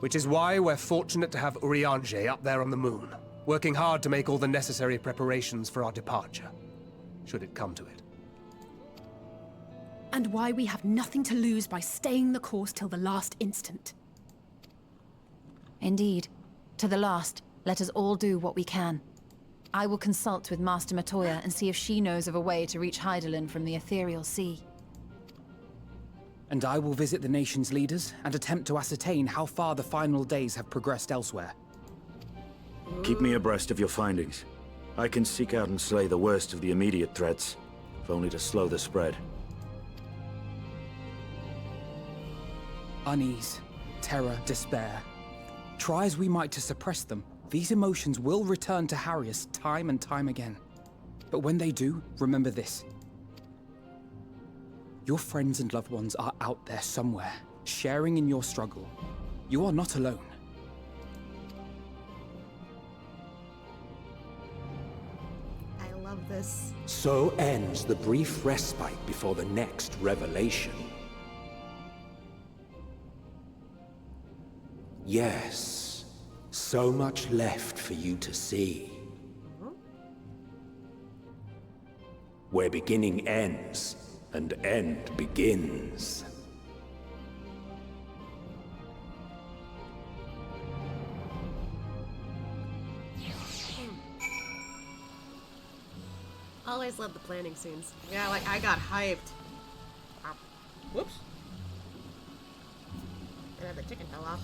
Which is why we're fortunate to have Urianger up there on the moon, working hard to make all the necessary preparations for our departure, should it come to it. And why we have nothing to lose by staying the course till the last instant. Indeed. To the last, let us all do what we can. I will consult with Master Matoya and see if she knows of a way to reach Hydaelyn from the ethereal sea. And I will visit the nation's leaders and attempt to ascertain how far the final days have progressed elsewhere. Keep me abreast of your findings. I can seek out and slay the worst of the immediate threats, if only to slow the spread. Unease, terror, despair. Try as we might to suppress them, these emotions will return to harry us time and time again. But when they do, remember this. Your friends and loved ones are out there somewhere, sharing in your struggle. You are not alone. I love this. So ends the brief respite before the next revelation. Yes, so much left for you to see. Where beginning ends, and end begins. Always love the planning scenes. Yeah, like, I got hyped. Whoops. And then the chicken fell off.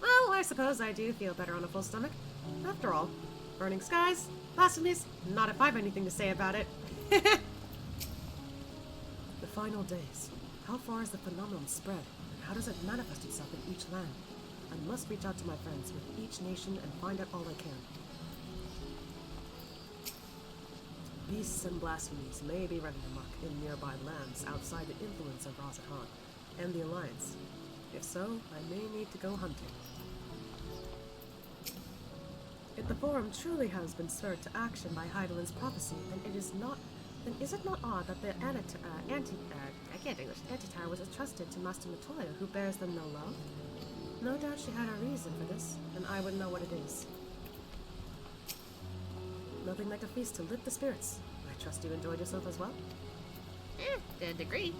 Well, I suppose I do feel better on a full stomach. After all, burning skies, blasphemies, not if I've anything to say about it. The final days. How far is the phenomenon spread? And how does it manifest itself in each land? I must reach out to my friends with each nation and find out all I can. Beasts and blasphemies may be running amok in nearby lands outside the influence of Razahan and the Alliance. If so, I may need to go hunting. If the Forum truly has been stirred to action by Hydaelyn's prophecy, then is it not odd that the Antitar was entrusted to Master Matoya, who bears them no love? No doubt she had a reason for this, and I would know what it is. Nothing like a feast to lift the spirits. I trust you enjoyed yourself as well? To a degree.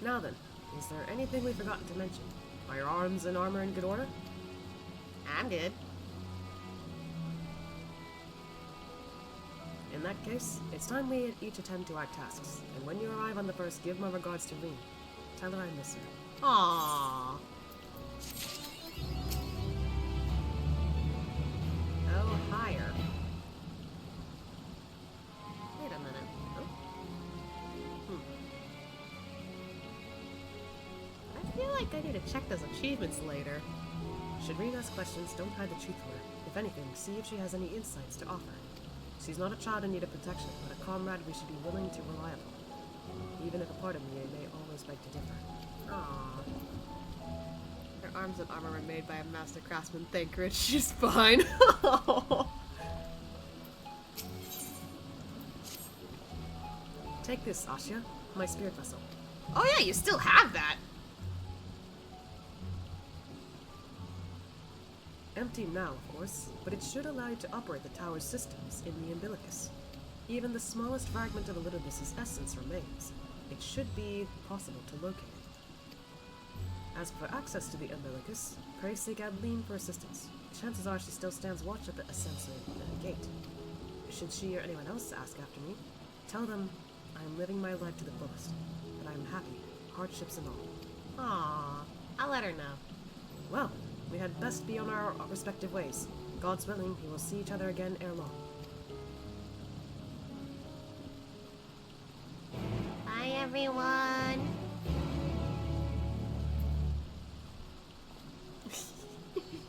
Now then, is there anything we've forgotten to mention? Are your arms and armor in good order? I'm good. In that case, it's time we each attend to our tasks. And when you arrive on the first, give my regards to Reen. Tell her I miss her. Aww. Oh, higher. Wait a minute. Oh. I feel like I need to check those achievements later. Should Reen ask questions, don't hide the truth from her. If anything, see if she has any insights to offer. She's not a child in need of protection, but a comrade we should be willing to rely upon. Even if a part of me may always beg to differ. Aww. Her arms and armor were made by a master craftsman, Thancred. She's fine. Take this, Asya. My spirit vessel. Oh yeah, you still have that! Empty now, of course, but it should allow you to operate the tower's systems in the umbilicus. Even the smallest fragment of Elidibus's essence remains. It should be possible to locate it. As for access to the umbilicus, pray seek Adeline for assistance. Chances are she still stands watch at the ascensor gate. Should she or anyone else ask after me, tell them I am living my life to the fullest, that I am happy, hardships and all. Aww, I'll let her know. Well, We had best be on our respective ways. God's willing, we will see each other again ere long. Bye, everyone.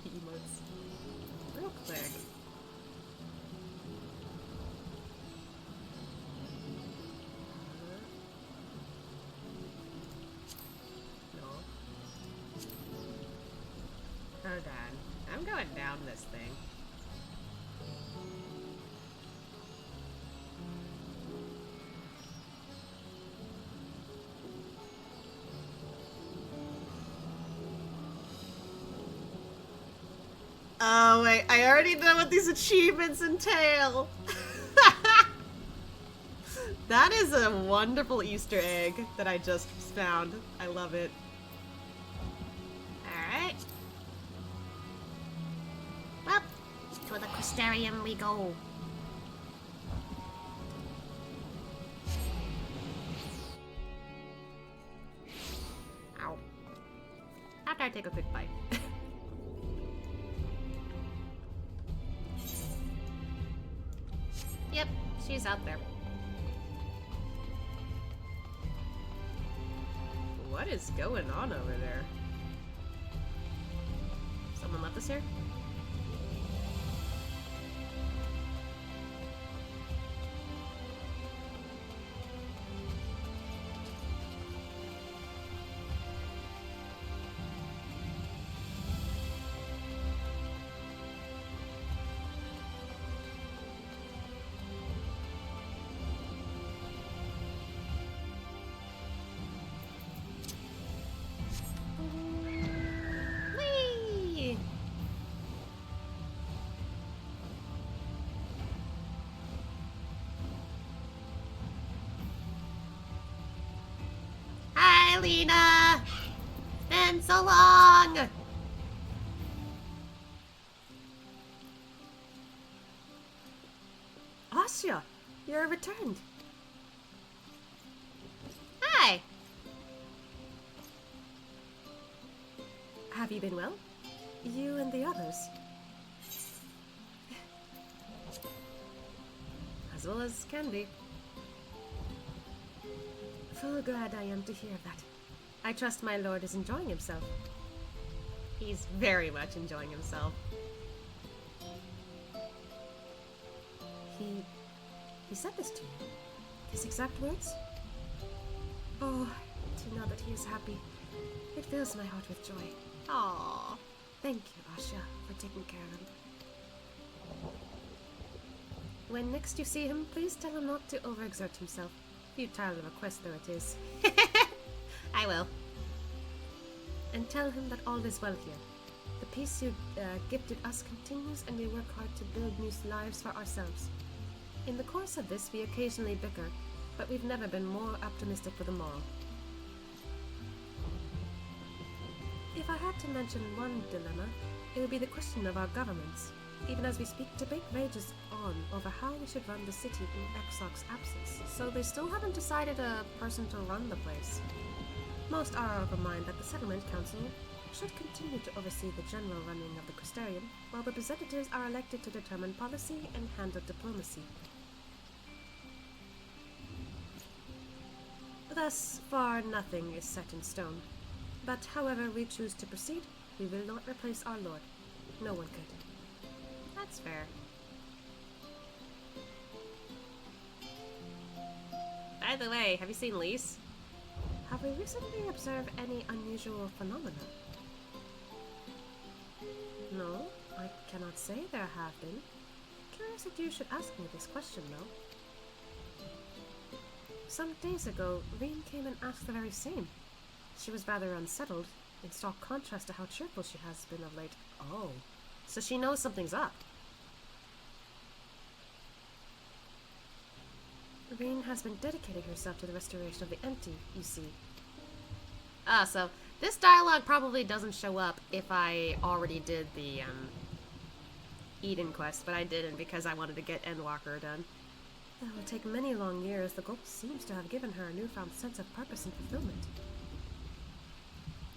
Emotes. Real quick. No. Hold on. I'm going down this thing. Oh wait, I already know what these achievements entail. That is a wonderful Easter egg that I just found. I love it. Alright. Well, to the Crystarium we go. Ow. After I take a quick bite. Yep, she's out there. What is going on over there? Someone left us here? Whee! Hi, Lena! Been so long! Asya, you're returned. Hi! Have you been well? You and the others? As well as can be. Full glad I am to hear that. I trust my lord is enjoying himself. He's very much enjoying himself. He said this to you? His exact words? Oh, to know that he is happy. It fills my heart with joy. Aww. Thank you, Asya, for taking care of him. When next you see him, please tell him not to overexert himself. Futile request though it is. I will. And tell him that all is well here. The peace you gifted us continues, and we work hard to build new lives for ourselves. In the course of this, we occasionally bicker, but we've never been more optimistic for the morrow. If I had to mention one dilemma, it would be the question of our governments. Even as we speak, debate rages on over how we should run the city in Exoc's absence, so they still haven't decided a person to run the place. Most are of a mind that the Settlement Council should continue to oversee the general running of the Crystarium, while representatives are elected to determine policy and handle diplomacy. Thus far, nothing is set in stone. But however we choose to proceed, we will not replace our lord. No one could. That's fair. By the way, have you seen Lise? Have we recently observed any unusual phenomena? No, I cannot say there have been. Curious that you should ask me this question, though. Some days ago, Reen came and asked the very same. She was rather unsettled, in stark contrast to how cheerful she has been of late. Oh, so she knows something's up. Reen has been dedicating herself to the restoration of the empty, you see. Ah, so this dialogue probably doesn't show up if I already did the, Eden quest, but I didn't because I wanted to get Endwalker done. It will take many long years. The goal seems to have given her a newfound sense of purpose and fulfillment.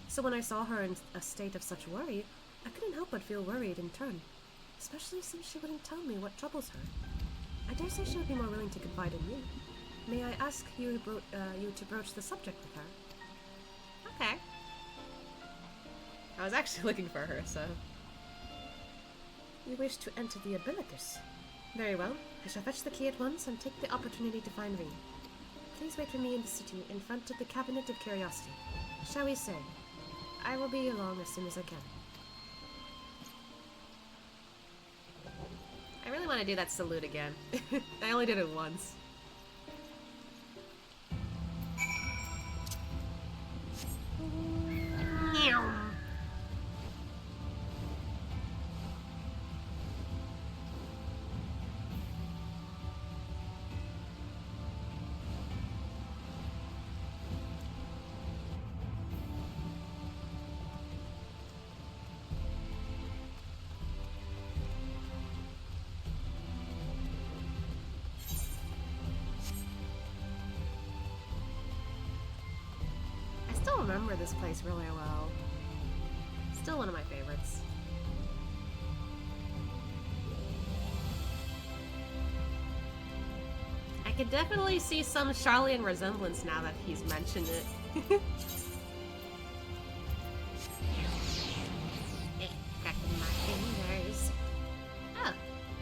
So when I saw her in a state of such worry, I couldn't help but feel worried in turn, especially since she wouldn't tell me what troubles her. I dare say she would be more willing to confide in me. May I ask you to broach the subject with her? Okay. I was actually looking for her, so... You wish to enter the Abilicus? Very well. I shall fetch the key at once and take the opportunity to find Reen. Please wait for me in the city in front of the Cabinet of Curiosity. Shall we say? I will be along as soon as I can. I really want to do that salute again. I only did it once. I remember this place really well. Still one of my favorites. I could definitely see some Charlian resemblance now that he's mentioned it. Cracking my fingers. Oh,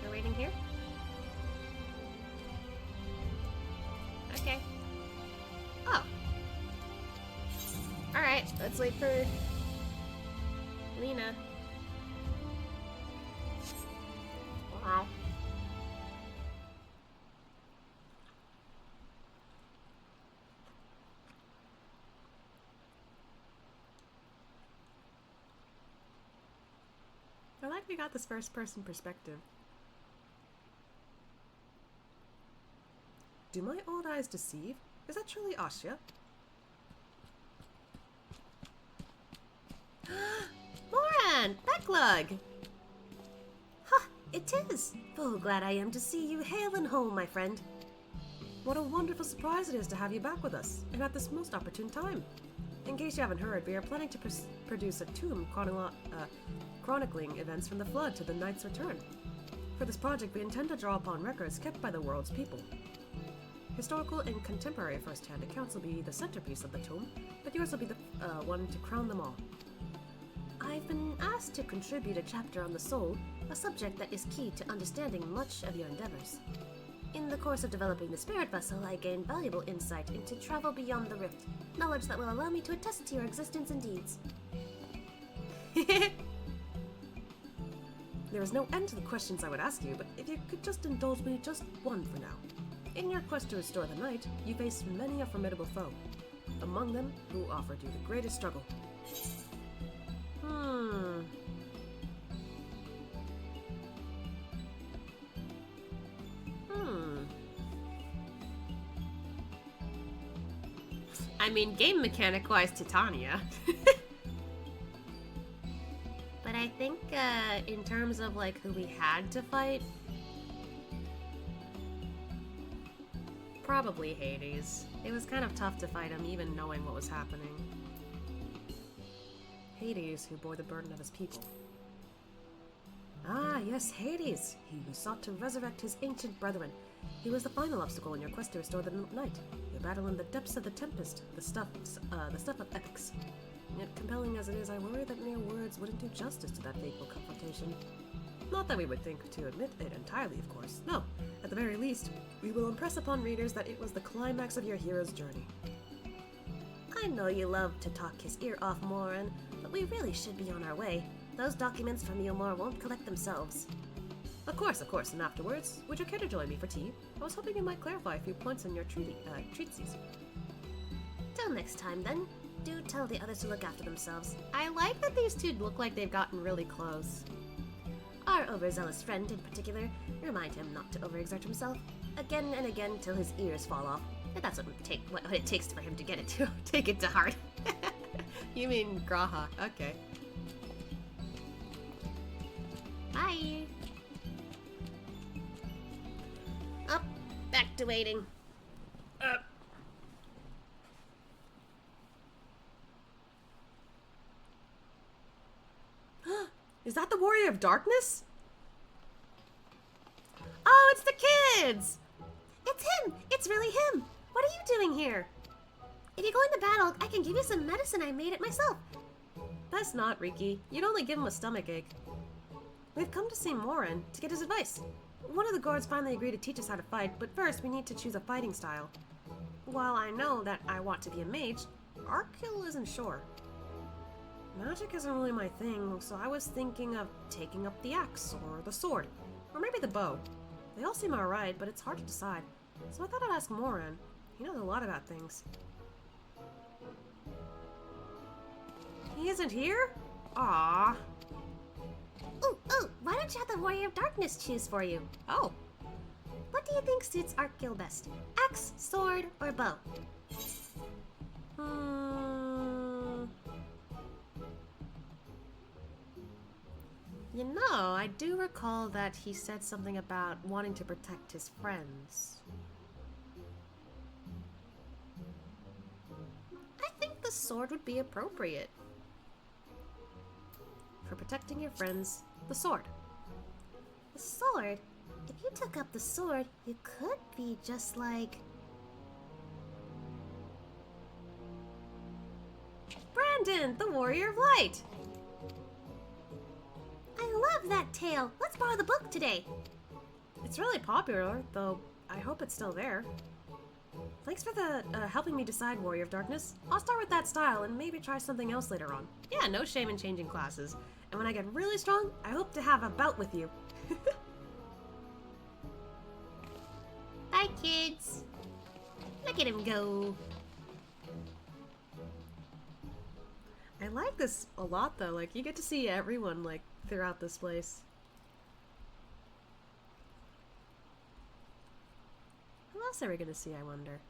we're waiting here? Okay. Oh. Alright, let's wait for Lena. Wow. I like we got this first person perspective. Do my old eyes deceive? Is that truly Asya? Moran! Backlog! Huh, it is! Full glad I am to see you hail and home, my friend. What a wonderful surprise it is to have you back with us, and at this most opportune time. In case you haven't heard, we are planning to produce a tomb chronicling events from the Flood to the Knight's return. For this project, we intend to draw upon records kept by the world's people. Historical and contemporary first-hand accounts will be the centerpiece of the tomb, but yours will be the one to crown them all. I've been asked to contribute a chapter on the soul, a subject that is key to understanding much of your endeavors. In the course of developing the spirit vessel, I gained valuable insight into travel beyond the rift, knowledge that will allow me to attest to your existence and deeds. There is no end to the questions I would ask you, but if you could just indulge me just one for now. In your quest to restore the night, you faced many a formidable foe, among them who offered you the greatest struggle. I mean, game mechanic-wise, Titania. But I think, in terms of, like, who we had to fight, probably Hades. It was kind of tough to fight him, even knowing what was happening. Hades, who bore the burden of his people. Ah, yes, Hades! He who sought to resurrect his ancient brethren. He was the final obstacle in your quest to restore the night. Your battle in the depths of the Tempest, the stuff of epics. Yet compelling as it is, I worry that mere words wouldn't do justice to that fateful confrontation. Not that we would think to admit it entirely, of course. No, at the very least, we will impress upon readers that it was the climax of your hero's journey. I know you love to talk his ear off, Moran, but we really should be on our way. Those documents from Eomor won't collect themselves. Of course, and afterwards, would you care to join me for tea? I was hoping you might clarify a few points on your treatises. Till next time, then. Do tell the others to look after themselves. I like that these two look like they've gotten really close. Our overzealous friend, in particular, remind him not to overexert himself, again and again till his ears fall off. And that's what it takes for him to get it to take it to heart. You mean Graha? Okay. Bye. Up, back to waiting. Warrior of Darkness? Oh, it's the kids! It's him! It's really him! What are you doing here? If you go into battle, I can give you some medicine. I made it myself. That's not Riki. You'd only give him a stomachache. We've come to see Morin to get his advice. One of the guards finally agreed to teach us how to fight, but first we need to choose a fighting style. While I know that I want to be a mage, Arkil isn't sure. Magic isn't really my thing, so I was thinking of taking up the axe, or the sword, or maybe the bow. They all seem alright, but it's hard to decide. So I thought I'd ask Morin. He knows a lot about things. He isn't here? Aww. Ooh, why don't you have the Warrior of Darkness choose for you? Oh. What do you think suits Arkil best? Axe, sword, or bow? You know, I do recall that he said something about wanting to protect his friends. I think the sword would be appropriate. For protecting your friends, the sword. The sword? If you took up the sword, you could be just like... Brandon, the Warrior of Light! I love that tale. Let's borrow the book today. It's really popular, though I hope it's still there. Thanks for the helping me decide, Warrior of Darkness. I'll start with that style and maybe try something else later on. Yeah, no shame in changing classes. And when I get really strong, I hope to have a bout with you. Bye, kids. Look at him go. I like this a lot, though. Like, you get to see everyone, like, throughout this place. Who else are we gonna see, I wonder?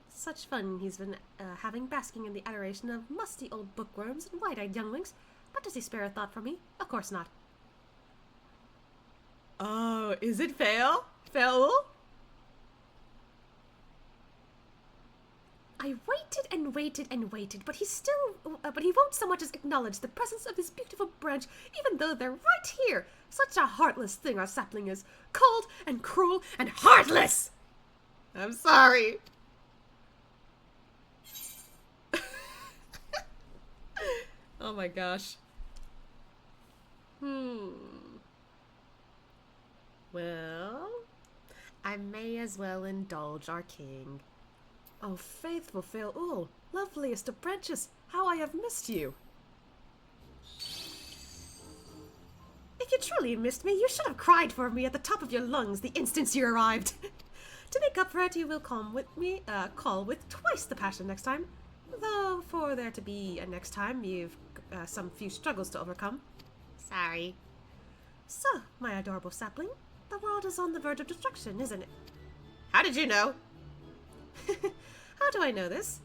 Such fun he's been having, basking in the adoration of musty old bookworms and wide-eyed younglings. But does he spare a thought for me? Of course not. Oh, is it Fail? I waited and waited and waited, but he won't so much as acknowledge the presence of his beautiful branch, even though they're right here. Such a heartless thing our sapling is. Cold and cruel and heartless! I'm sorry. Oh my gosh. Well, I may as well indulge our king. Oh, faithful Fail, loveliest of branches, how I have missed you. If you truly missed me, you should have cried for me at the top of your lungs the instant you arrived. To make up for it, you will call with twice the passion next time. Though, for there to be a next time, you've some few struggles to overcome. Sorry. So, my adorable sapling, the world is on the verge of destruction, isn't it? How did you know? How do I know this?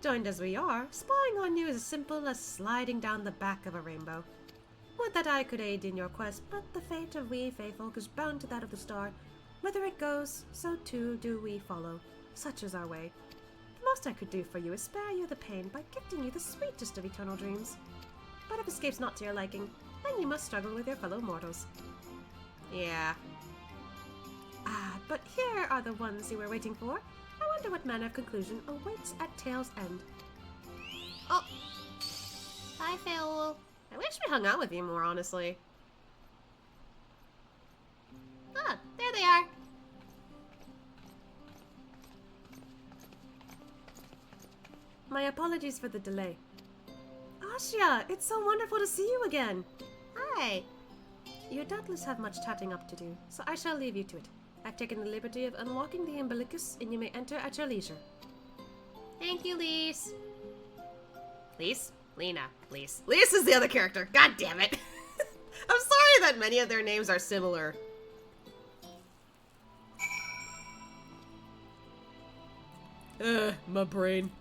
Joined as we are, spying on you is as simple as sliding down the back of a rainbow. Would that I could aid in your quest, but the fate of we Faefolk is bound to that of the star. Whither it goes, so too do we follow. Such is our way. The most I could do for you is spare you the pain by gifting you the sweetest of eternal dreams. But if escape's not to your liking, then you must struggle with your fellow mortals. Yeah. But here are the ones you were waiting for. I wonder what manner of conclusion awaits at Tale's End. Oh! Bye, Fail. I wish we hung out with you more, honestly. Ah, there they are. My apologies for the delay. Asya, it's so wonderful to see you again. Hi. You doubtless have much tatting up to do, so I shall leave you to it. I've taken the liberty of unlocking the umbilicus, and you may enter at your leisure. Thank you, Lise. Lise? Lena. Lise. Lise is the other character. God damn it. I'm sorry that many of their names are similar. My brain.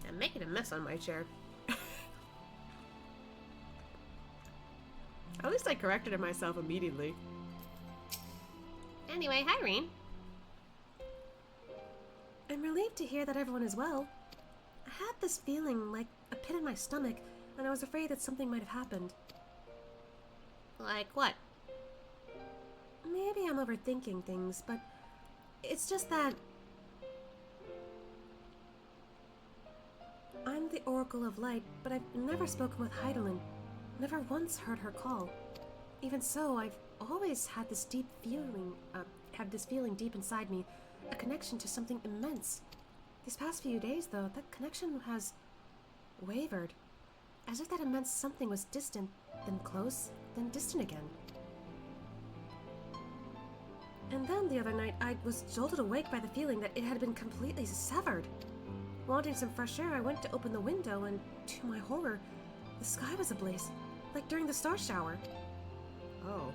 I'm making a mess on my chair. At least I corrected it myself immediately. Anyway, hi, Reen. I'm relieved to hear that everyone is well. I had this feeling like a pit in my stomach, and I was afraid that something might have happened. Like what? Maybe I'm overthinking things, but it's just that I'm the Oracle of Light, but I've never spoken with Heidelin. Never once heard her call. Even so, I've always had this feeling deep inside me, a connection to something immense. These past few days, though, that connection has wavered, as if that immense something was distant, then close, then distant again. And then the other night, I was jolted awake by the feeling that it had been completely severed. Wanting some fresh air, I went to open the window, and to my horror, the sky was ablaze, like during the star shower. Oh.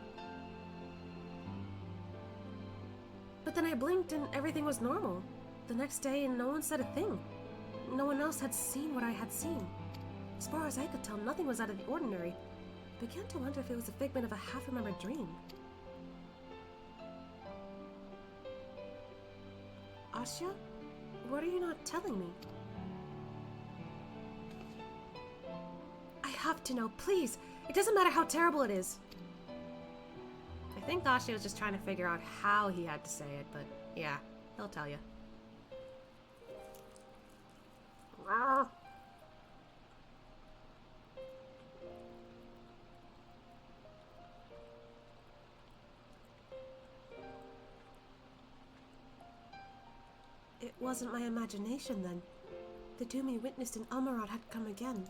But then I blinked and everything was normal. The next day, no one said a thing. No one else had seen what I had seen. As far as I could tell, nothing was out of the ordinary. I began to wonder if it was a figment of a half-remembered dream. Asya? What are you not telling me? I have to know, please! It doesn't matter how terrible it is! I think Asya was just trying to figure out how he had to say it, but yeah, he'll tell you. It wasn't my imagination then. The doom he witnessed in Amarad had come again.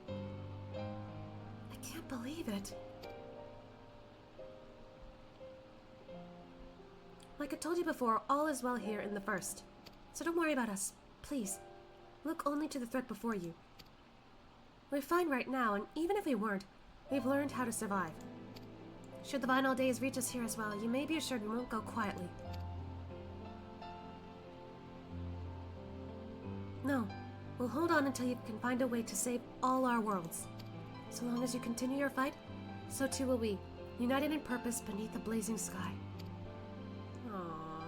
I can't believe it. Like I told you before, all is well here in the First. So don't worry about us, please. Look only to the threat before you. We're fine right now, and even if we weren't, we've learned how to survive. Should the final days reach us here as well, you may be assured we won't go quietly. No, we'll hold on until you can find a way to save all our worlds. So long as you continue your fight, so too will we, united in purpose beneath the blazing sky. Aww.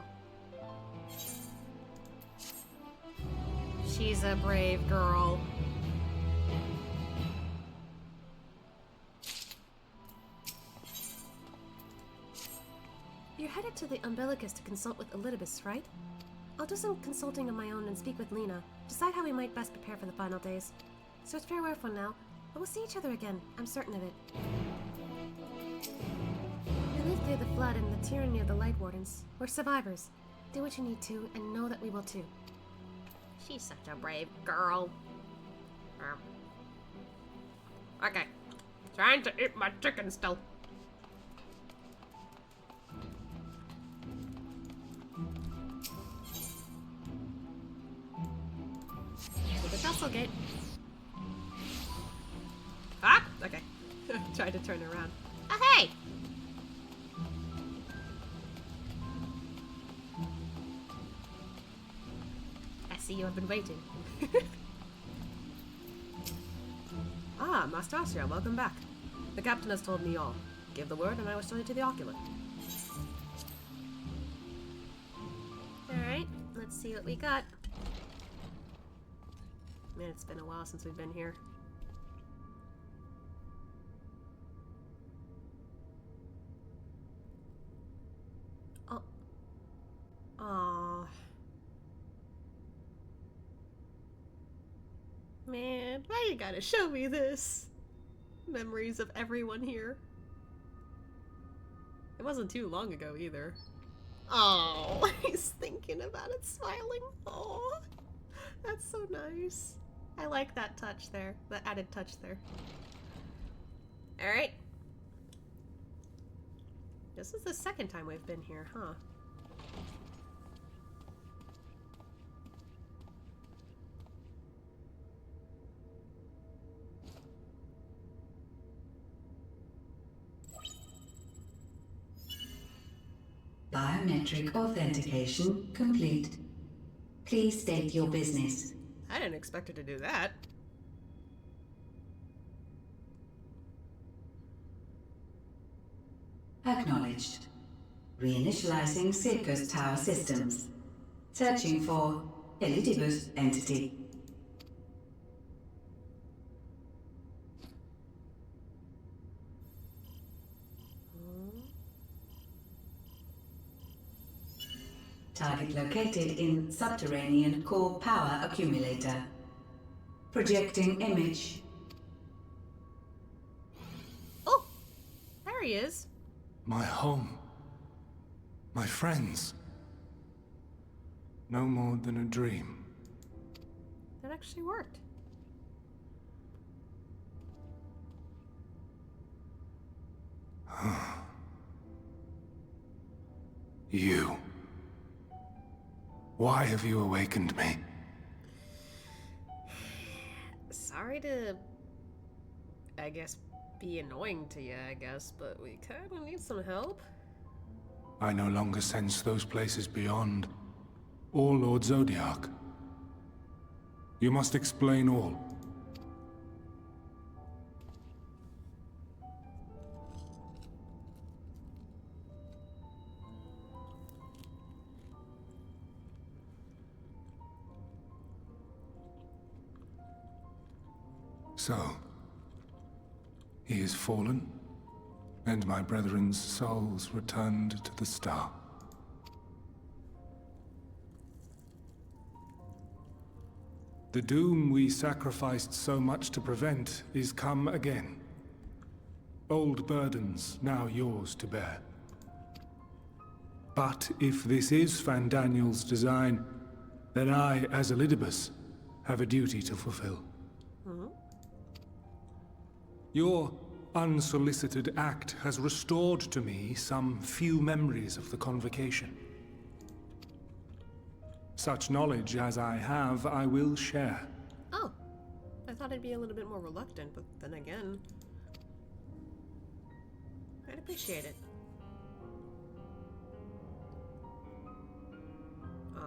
She's a brave girl. You're headed to the Umbilicus to consult with Elidibus, right? I'll do some consulting of my own and speak with Lena, decide how we might best prepare for the final days. So it's farewell for now, but we'll see each other again, I'm certain of it. We lived through the flood and the tyranny of the Light Wardens. We're survivors. Do what you need to, and know that we will too. She's such a brave girl. Okay. Trying to eat my chicken still. The castle gate. Ah! Okay. Tried to turn around. Oh, hey! I see you have been waiting. Ah, Master Asya, welcome back. The captain has told me all. Give the word and I will show you to the ocular. Alright, let's see what we got. Man, it's been a while since we've been here. Oh. Aww. Man, why you gotta show me this? Memories of everyone here. It wasn't too long ago either. Oh, he's thinking about it, smiling. Oh, that's so nice. I like that touch there, the added touch there. Alright. This is the second time we've been here, huh? Biometric authentication complete. Please state your business. I didn't expect her to do that. Acknowledged. Reinitializing Circus Tower systems. Searching for Elidibus entity. Target located in subterranean core power accumulator. Projecting image. Oh! There he is. My home. My friends. No more than a dream. That actually worked. You. Why have you awakened me? Sorry to, I guess, be annoying to you, I guess, but we kind of need some help. I no longer sense those places beyond, or Lord Zodiac. You must explain all. So, he is fallen, and my brethren's souls returned to the star. The doom we sacrificed so much to prevent is come again. Old burdens now yours to bear. But if this is Fandaniel's design, then I, as Elidibus, have a duty to fulfill. Your unsolicited act has restored to me some few memories of the convocation. Such knowledge as I have, I will share. Oh, I thought I'd be a little bit more reluctant, but then again, I'd appreciate it. Oh.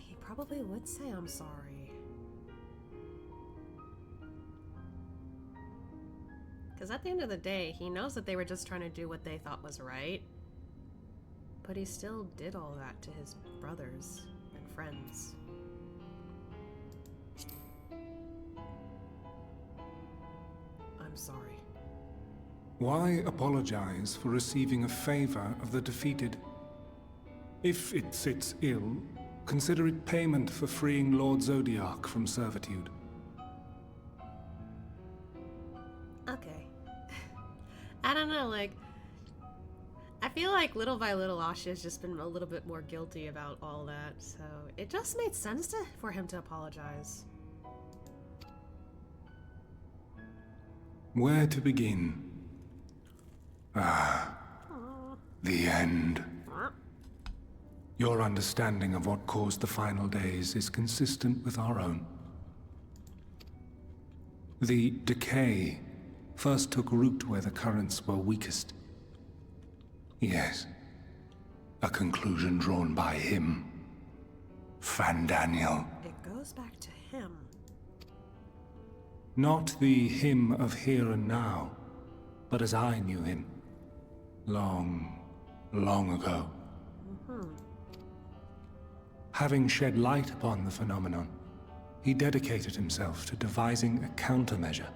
He probably would say I'm sorry. Because at the end of the day, he knows that they were just trying to do what they thought was right. But he still did all that to his brothers and friends. I'm sorry. Why apologize for receiving a favor of the defeated? If it sits ill, consider it payment for freeing Lord Zodiac from servitude. Okay. I don't know, like, I feel like little by little Ashia's just been a little bit more guilty about all that, so it just made sense for him to apologize. Where to begin? The end. Your understanding of what caused the final days is consistent with our own. The decay first took root where the currents were weakest. Yes, a conclusion drawn by him, Fandaniel. It goes back to him. Not the him of here and now, but as I knew him, long, long ago. Having shed light upon the phenomenon, he dedicated himself to devising a countermeasure.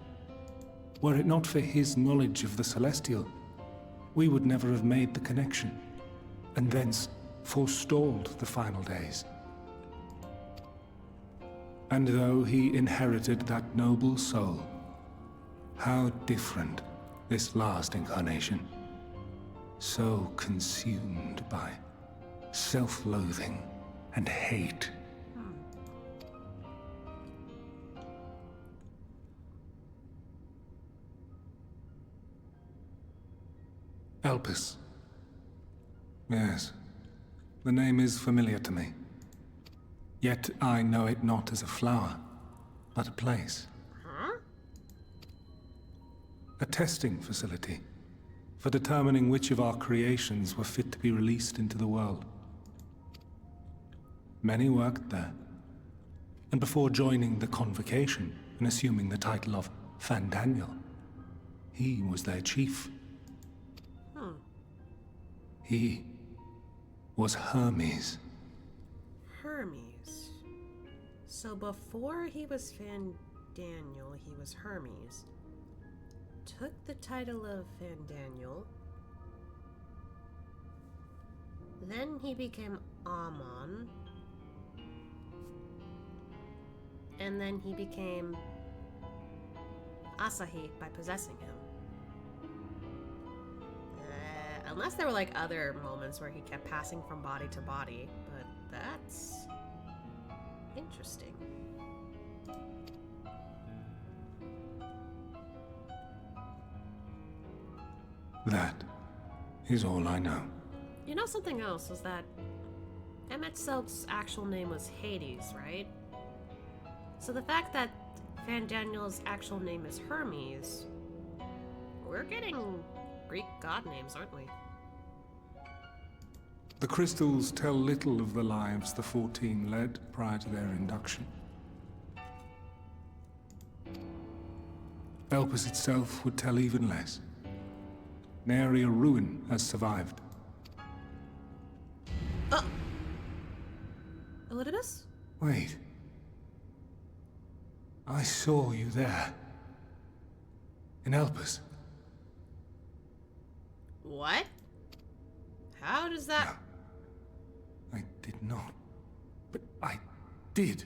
Were it not for his knowledge of the Celestial, we would never have made the connection, and thence forestalled the final days. And though he inherited that noble soul, how different this last incarnation. So consumed by self-loathing and hate. Elpis. Yes, the name is familiar to me. Yet I know it not as a flower, but a place. A testing facility for determining which of our creations were fit to be released into the world. Many worked there, and before joining the convocation and assuming the title of Fandaniel, He was their chief. He was Hermes. Hermes. So before he was Fandaniel, he was Hermes. Took the title of Fandaniel. Then he became Amon. And then he became Asahi by possessing him. Unless there were like other moments where he kept passing from body to body, but that's interesting. That is all I know. You know something else was that Emetzelt's actual name was Hades, right? So the fact that Fandaniel's actual name is Hermes, we're getting Greek god names, aren't we? The crystals tell little of the lives the 14 led prior to their induction. Elpis itself would tell even less. Nary a ruin has survived. Elidibus? Wait. I saw you there. In Elpis. What? How does that... No. I did not. But I did.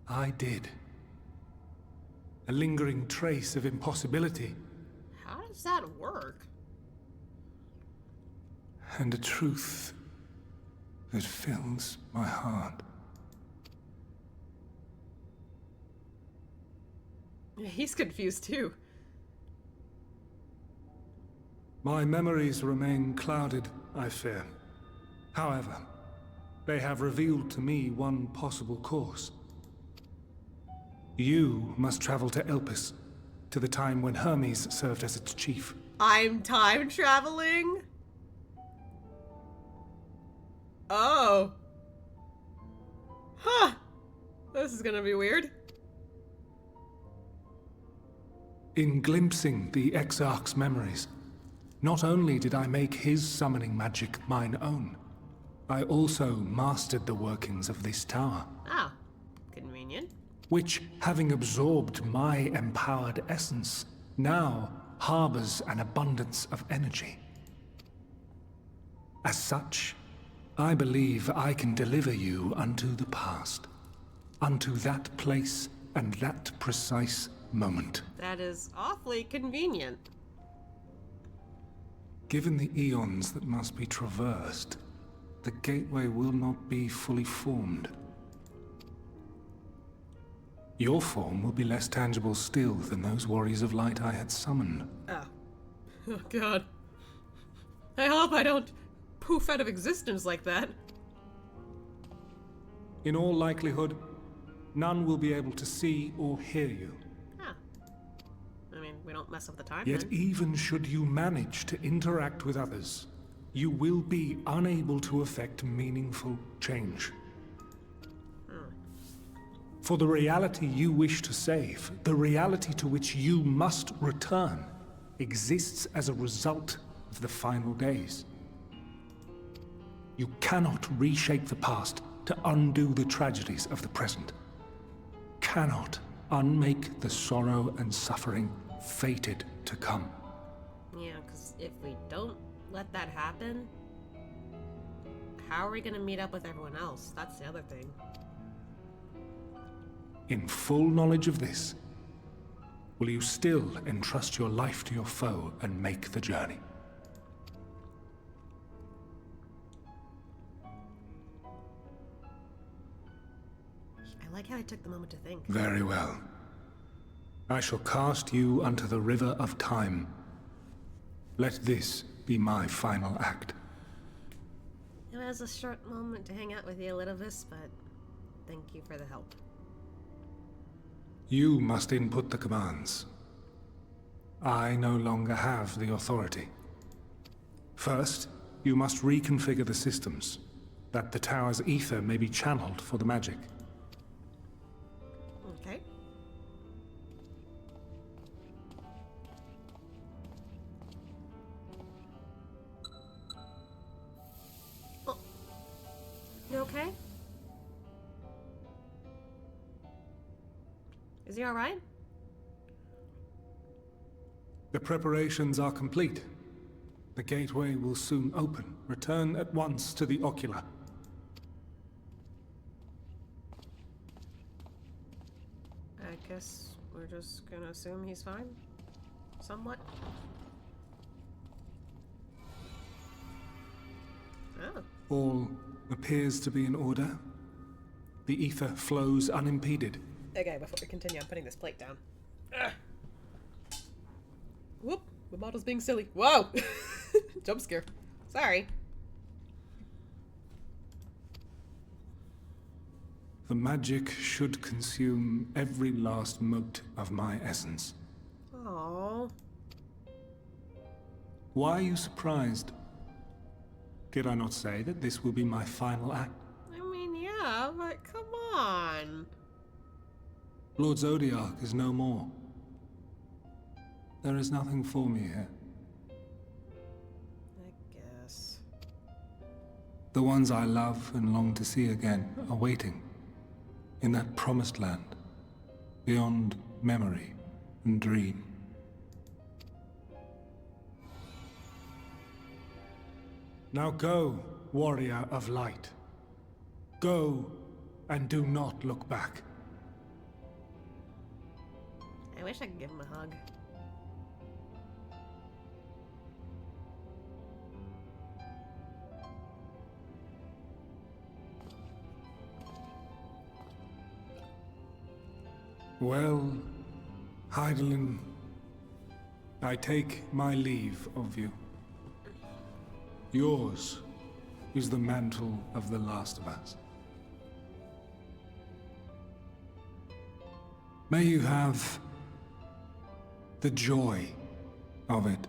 I did. A lingering trace of impossibility. How does that work? And a truth that fills my heart. He's confused too. My memories remain clouded, I fear. However, they have revealed to me one possible course. You must travel to Elpis, to the time when Hermes served as its chief. I'm time traveling? Oh. Huh. This is gonna be weird. In glimpsing the Exarch's memories, not only did I make his summoning magic mine own, I also mastered the workings of this tower. Ah, convenient. Which, having absorbed my empowered essence, now harbors an abundance of energy. As such, I believe I can deliver you unto the past, unto that place and that precise moment. That is awfully convenient. Given the eons that must be traversed, the gateway will not be fully formed. Your form will be less tangible still than those warriors of light I had summoned. Oh. Oh god. I hope I don't poof out of existence like that. In all likelihood, none will be able to see or hear you. Ah. I mean, we don't mess up the time Yet then. even should you manage to interact with others, you will be unable to effect meaningful change. For the reality you wish to save, the reality to which you must return, exists as a result of the final days. You cannot reshape the past to undo the tragedies of the present. Cannot unmake the sorrow and suffering fated to come. Yeah, because if we don't let that happen, how are we going to meet up with everyone else? That's the other thing. In full knowledge of this, will you still entrust your life to your foe and make the journey? I like how I took the moment to think. Very well. I shall cast you unto the river of time. Let this be my final act. It was a short moment to hang out with you, Elidibus, but thank you for the help. You must input the commands. I no longer have the authority. First, you must reconfigure the systems, that the tower's ether may be channeled for the magic. Okay. okay? Is he alright? The preparations are complete. The gateway will soon open. Return at once to the ocular. I guess we're just gonna assume he's fine? Somewhat? Oh. All appears to be in order. The ether flows unimpeded. Okay, before we continue, I'm putting this plate down. Ugh. Whoop! The model's being silly. Whoa! Jump scare. Sorry. The magic should consume every last mote of my essence. Aww. Why are you surprised? Did I not say that this will be my final act? I mean, yeah, but come on. Lord Zodiac is no more. There is nothing for me here. I guess. The ones I love and long to see again are waiting. In that promised land. Beyond memory and dream. Now go, warrior of light. Go, and do not look back. I wish I could give him a hug. Well, Heidelin, I take my leave of you. Yours is the mantle of the last of us. May you have the joy of it,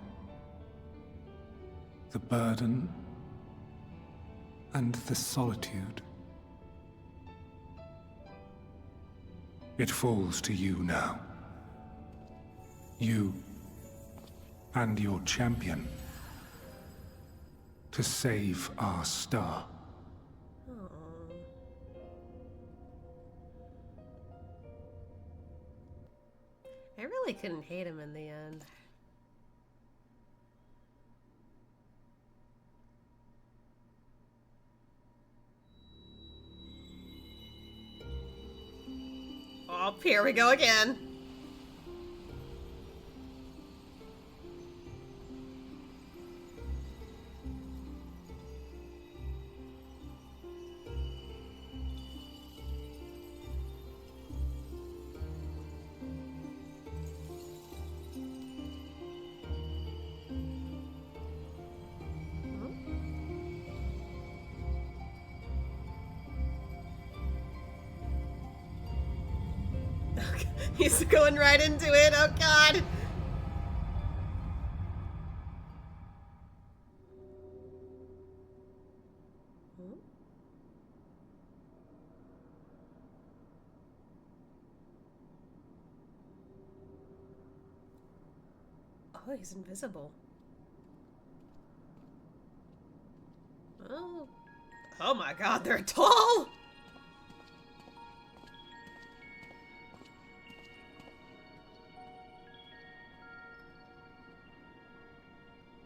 the burden, and the solitude. It falls to you now. You and your champion to save our star. I really couldn't hate him in the end. Oh, here we go again. He's going right into it. Oh, God. Oh, he's invisible. Oh. Oh my God, they're tall!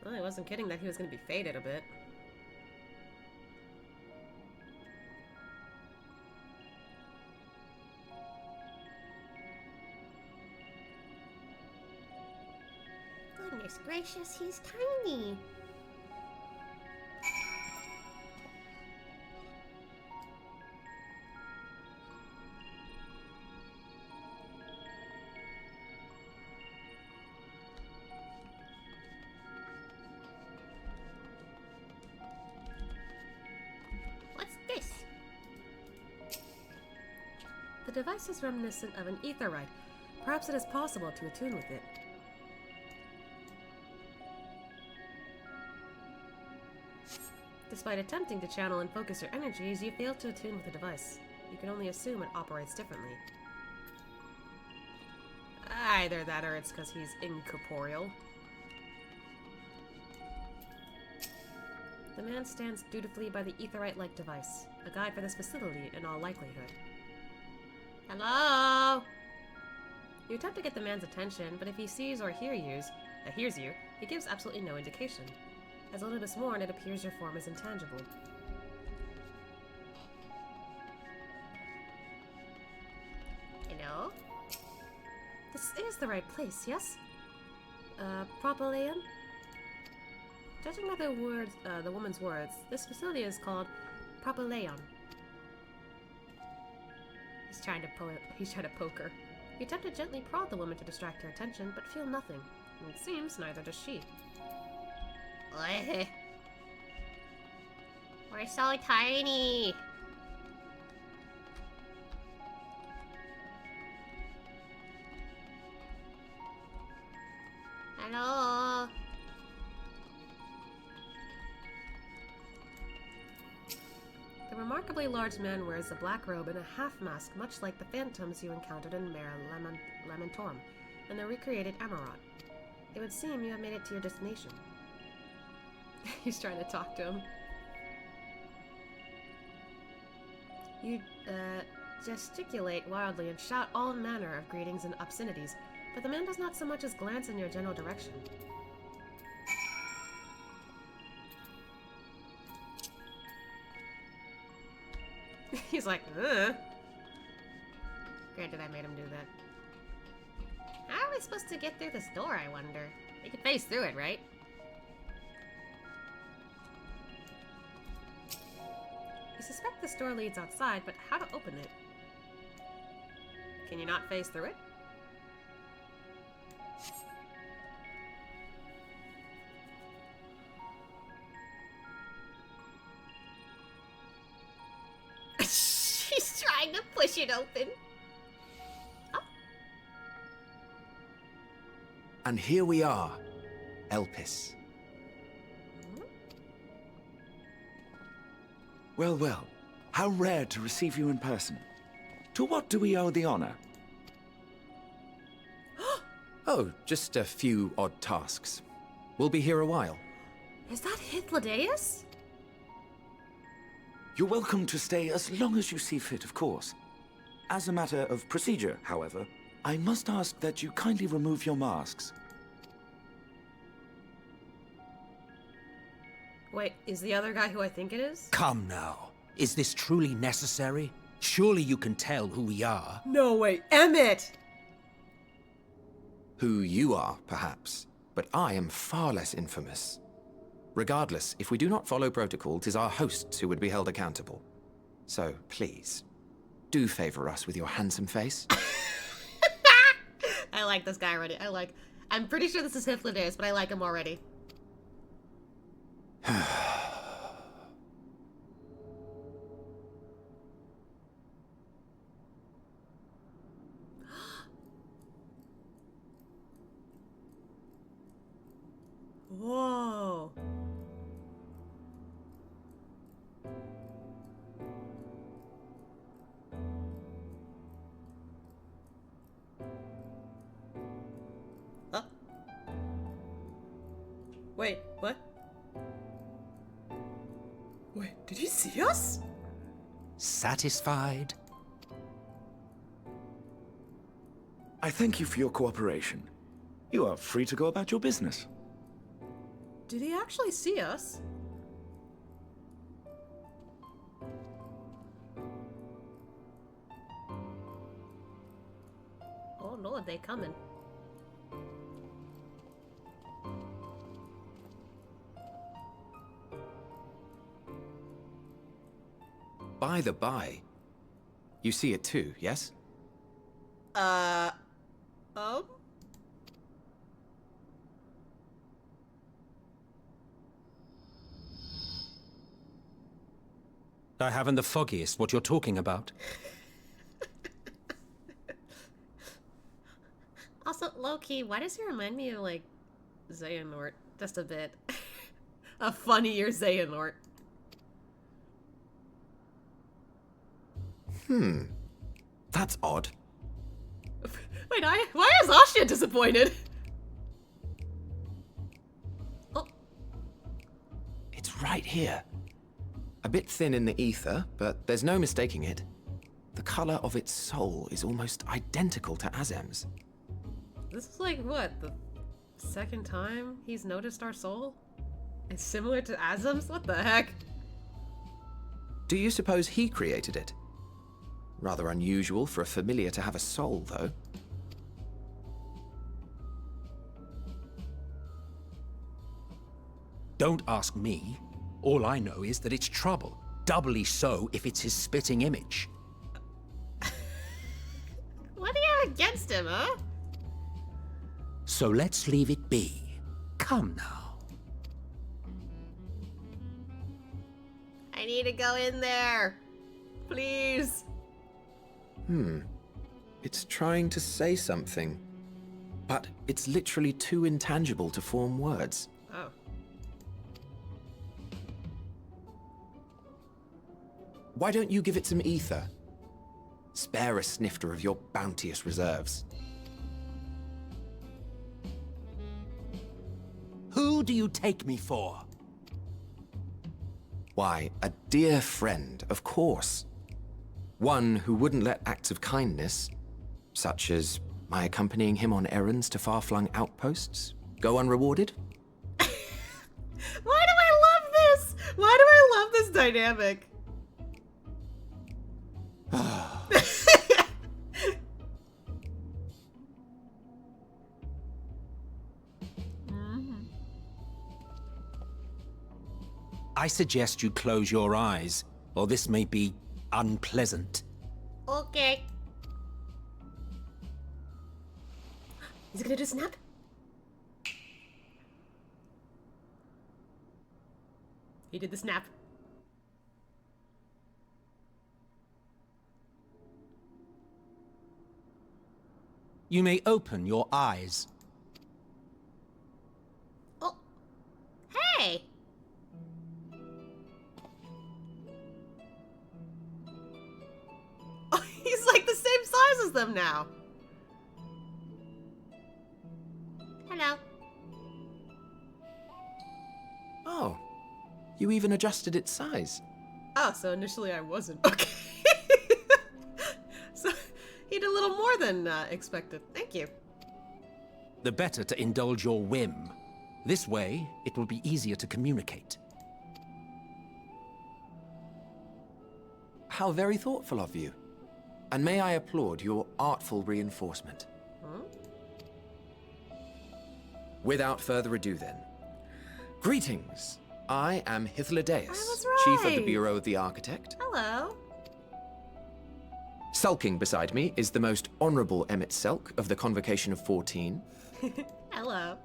Well, I wasn't kidding that he was going to be faded a bit. Goodness gracious, he's tiny. The device is reminiscent of an etherite. Perhaps it is possible to attune with it. Despite attempting to channel and focus your energies, you fail to attune with the device. You can only assume it operates differently. Either that or it's because he's incorporeal. The man stands dutifully by the aetherite-like device, a guide for this facility in all likelihood. Hello? You attempt to get the man's attention, but if he sees or hears you, he gives absolutely no indication. As Elidibus Morn, it appears your form is intangible. Hello? This is the right place, yes? Propylaeon? Judging by the woman's words, this facility is called Propylaeon. He's trying to poke her. You attempt to gently prod the woman to distract her attention, but feel nothing. And it seems neither does she. We're so tiny. Hello? The remarkably large man wears a black robe and a half-mask much like the phantoms you encountered in Mare Lamentorum and the recreated Amarant. It would seem you have made it to your destination. He's trying to talk to him. You, gesticulate wildly and shout all manner of greetings and obscenities, but the man does not so much as glance in your general direction. He's like, ugh. Granted, I made him do that. How are we supposed to get through this door, I wonder? You can face through it, right? You suspect this door leads outside, but how to open it? Can you not face through it? She's trying to push it open. Oh. And here we are, Elpis. Well, well, how rare to receive you in person. To what do we owe the honor? Oh, just a few odd tasks. We'll be here a while. Is that Hythlodaeus? You're welcome to stay as long as you see fit, of course. As a matter of procedure, however, I must ask that you kindly remove your masks. Wait, is the other guy who I think it is? Come now. Is this truly necessary? Surely you can tell who we are. No way, Emmett! Who you are, perhaps, but I am far less infamous. Regardless, if we do not follow protocol, 'tis our hosts who would be held accountable. So, please, do favor us with your handsome face. I like this guy already. I'm pretty sure this is Hythlodaeus, but I like him already. Whoa. Huh? Wait, what? Wait, did he see us? Satisfied? I thank you for your cooperation. You are free to go about your business. Did he actually see us? Oh lord, they coming. By the by, you see it too, yes? I haven't the foggiest what you're talking about. Also, low-key, why does he remind me of, like, Xehanort? Just a bit. A funnier Xehanort. That's odd. Wait, why is Asha disappointed? It's right here. A bit thin in the ether, but there's no mistaking it. The color of its soul is almost identical to Azem's. This is like, what, the second time he's noticed our soul? It's similar to Azem's? What the heck? Do you suppose he created it? Rather unusual for a familiar to have a soul, though. Don't ask me. All I know is that it's trouble. Doubly so if it's his spitting image. What do you have against him, huh? So let's leave it be. Come now. I need to go in there. Please. It's trying to say something, but it's literally too intangible to form words. Oh. Why don't you give it some ether? Spare a snifter of your bounteous reserves. Who do you take me for? Why, a dear friend, of course. One who wouldn't let acts of kindness, such as my accompanying him on errands to far-flung outposts, go unrewarded. Why do I love this? Why do I love this dynamic? I suggest you close your eyes, or this may be unpleasant. Okay. Is it gonna do snap? He did the snap. You may open your eyes. Oh. Hey! Oh, he's like the same size as them now. Hello. Oh, you even adjusted its size. Oh, so initially I wasn't. Okay. So he did a little more than expected. Thank you. The better to indulge your whim. This way, it will be easier to communicate. How very thoughtful of you. And may I applaud your artful reinforcement. Without further ado then. Greetings. I am Hythlodaeus, Chief of the Bureau of the Architect. Hello. Sulking beside me is the most honorable Emmett Selk of the Convocation of 14. Hello.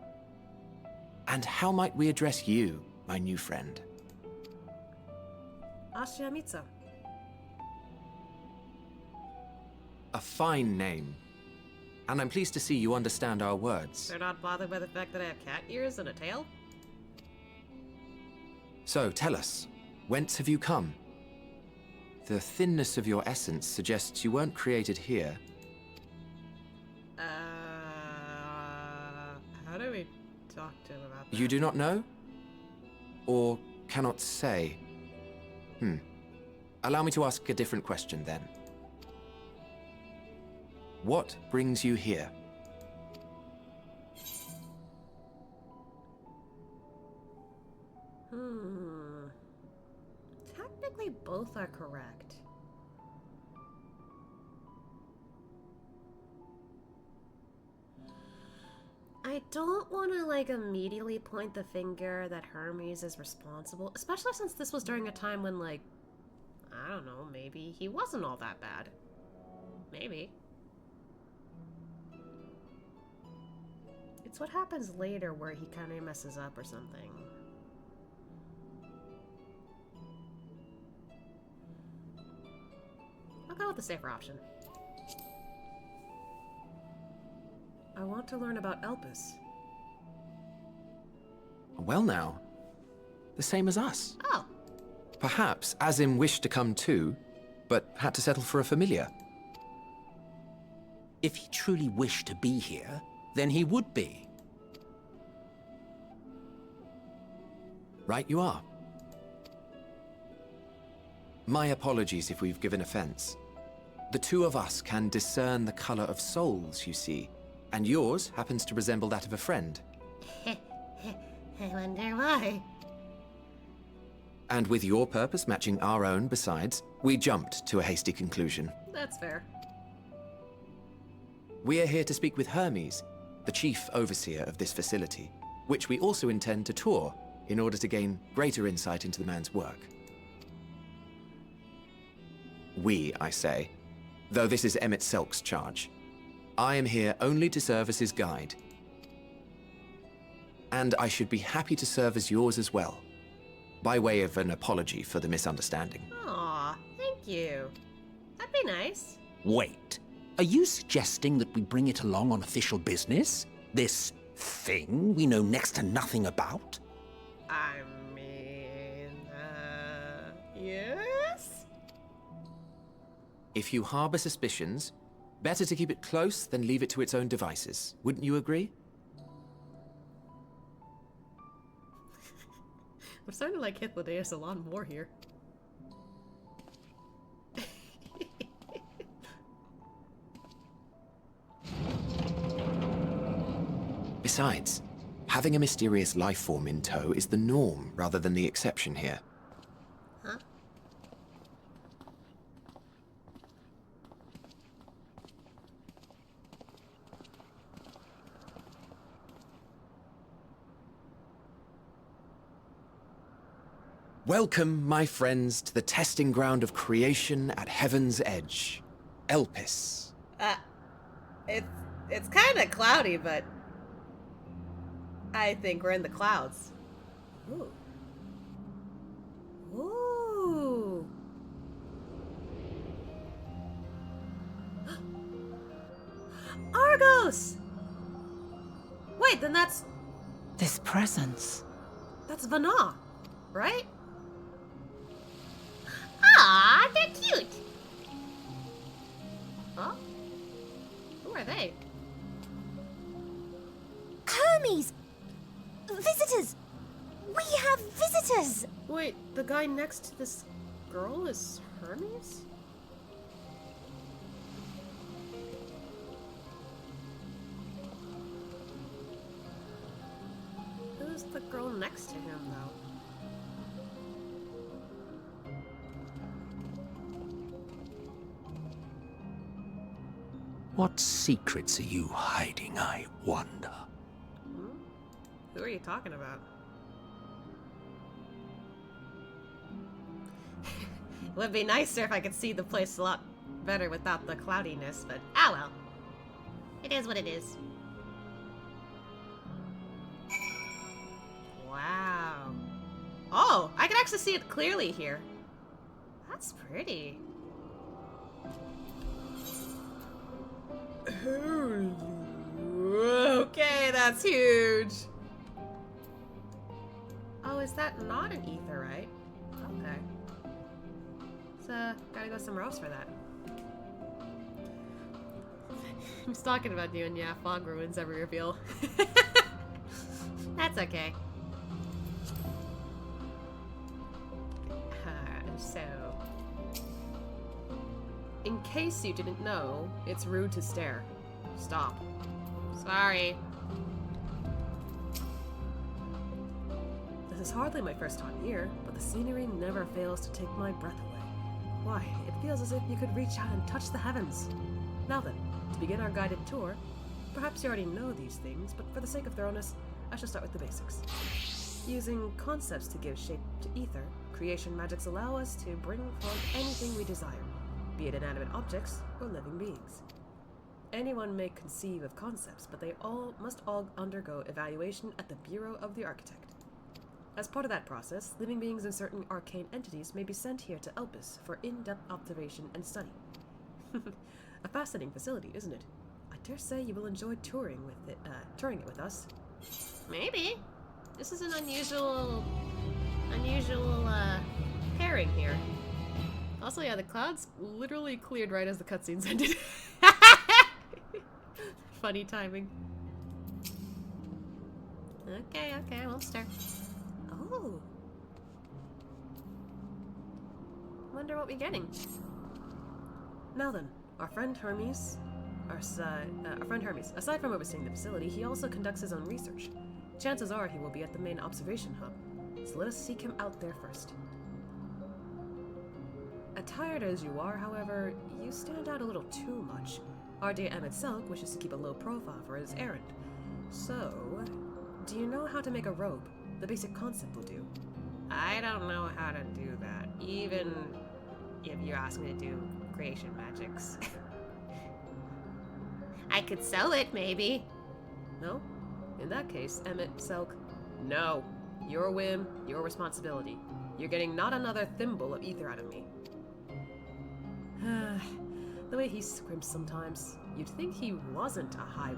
And how might we address you, my new friend? Ashiamitsa. A fine name. And I'm pleased to see you understand our words. They're not bothered by the fact that I have cat ears and a tail? So, tell us, whence have you come? The thinness of your essence suggests you weren't created here. How do we talk to him about that? You do not know? Or cannot say? Allow me to ask a different question then. What brings you here? Technically, both are correct. I don't want to, like, immediately point the finger that Hermes is responsible, especially since this was during a time when, like, I don't know, maybe he wasn't all that bad. Maybe. It's what happens later where he kind of messes up or something. I'll go with the safer option. I want to learn about Elpis. Well now, the same as us. Oh. Perhaps Azim wished to come too, but had to settle for a familiar. If he truly wished to be here, then he would be. Right you are. My apologies if we've given offense. The two of us can discern the color of souls, you see, and yours happens to resemble that of a friend. I wonder why. And with your purpose matching our own besides, we jumped to a hasty conclusion. That's fair. We are here to speak with Hermes, the chief overseer of this facility, which we also intend to tour in order to gain greater insight into the man's work. We, I say, though this is Emmett Selk's charge. I am here only to serve as his guide. And I should be happy to serve as yours as well, by way of an apology for the misunderstanding. Aw, thank you. That'd be nice. Wait. Are you suggesting that we bring it along on official business? This thing we know next to nothing about? I mean, yes? If you harbor suspicions, better to keep it close than leave it to its own devices. Wouldn't you agree? I'm starting to like Hythlodaeus a lot more here. Besides, having a mysterious life form in tow is the norm rather than the exception here. Huh? Welcome, my friends, to the testing ground of creation at Heaven's Edge. Elpis. It's kind of cloudy, but I think we're in the clouds. Ooh. Ooh. Argos! Wait, then that's This presence. Vana, right? Aw, they're cute. Huh? Who are they? Hermes! Visitors! We have visitors! Wait, the guy next to this girl is Hermes? Who's the girl next to him, though? What secrets are you hiding, I wonder? Who are you talking about? It would be nicer if I could see the place a lot better without the cloudiness, but ah well. It is what it is. Wow. Oh, I can actually see it clearly here. That's pretty. Okay, that's huge. Oh, is that not an etherite? Okay. So, gotta go somewhere else for that. I was talking about you, and yeah, fog ruins every reveal. That's okay. So, in case you didn't know, it's rude to stare. Stop. Sorry. This is hardly my first time here, but the scenery never fails to take my breath away. Why, it feels as if you could reach out and touch the heavens. Now then, to begin our guided tour, perhaps you already know these things, but for the sake of thoroughness, I shall start with the basics. Using concepts to give shape to ether, creation magics allow us to bring forth anything we desire, be it inanimate objects or living beings. Anyone may conceive of concepts, but they must all undergo evaluation at the Bureau of the Architect. As part of that process, living beings and certain arcane entities may be sent here to Elpis for in-depth observation and study. A fascinating facility, isn't it? I dare say you will enjoy touring it with us. Maybe. This is an unusual pairing here. Also, yeah, the clouds literally cleared right as the cutscenes ended. Funny timing. Okay, I won't start. Oh. wonder what we're getting. Now then, our friend Hermes, aside from overseeing the facility, he also conducts his own research. Chances are he will be at the main observation hub, so let us seek him out there first. Attired as you are, however, you stand out a little too much. Our dear Emmett Selk wishes to keep a low profile for his errand. So, do you know how to make a robe? The basic concept will do. I don't know how to do that, even if you ask me to do creation magics. I could sew it, maybe. No? In that case, Emmett Selk, no. Your whim, your responsibility. You're getting not another thimble of ether out of me. The way he scrimps sometimes, you'd think he wasn't a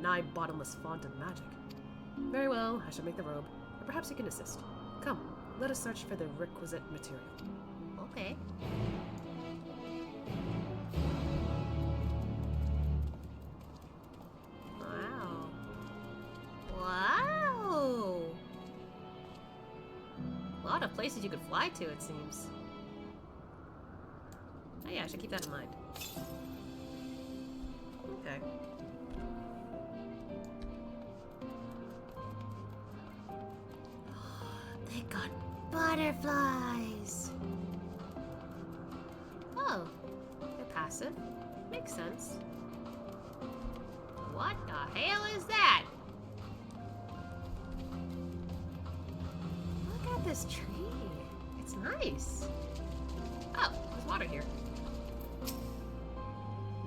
nigh bottomless font of magic. Very well, I shall make the robe, or perhaps you can assist. Come, let us search for the requisite material. Okay. Wow. Wow! A lot of places you could fly to, it seems. Oh yeah, I should keep that in mind. Okay. They got butterflies! Oh, they're passive. Makes sense. What the hell is that? Look at this tree. It's nice. Oh, there's water here.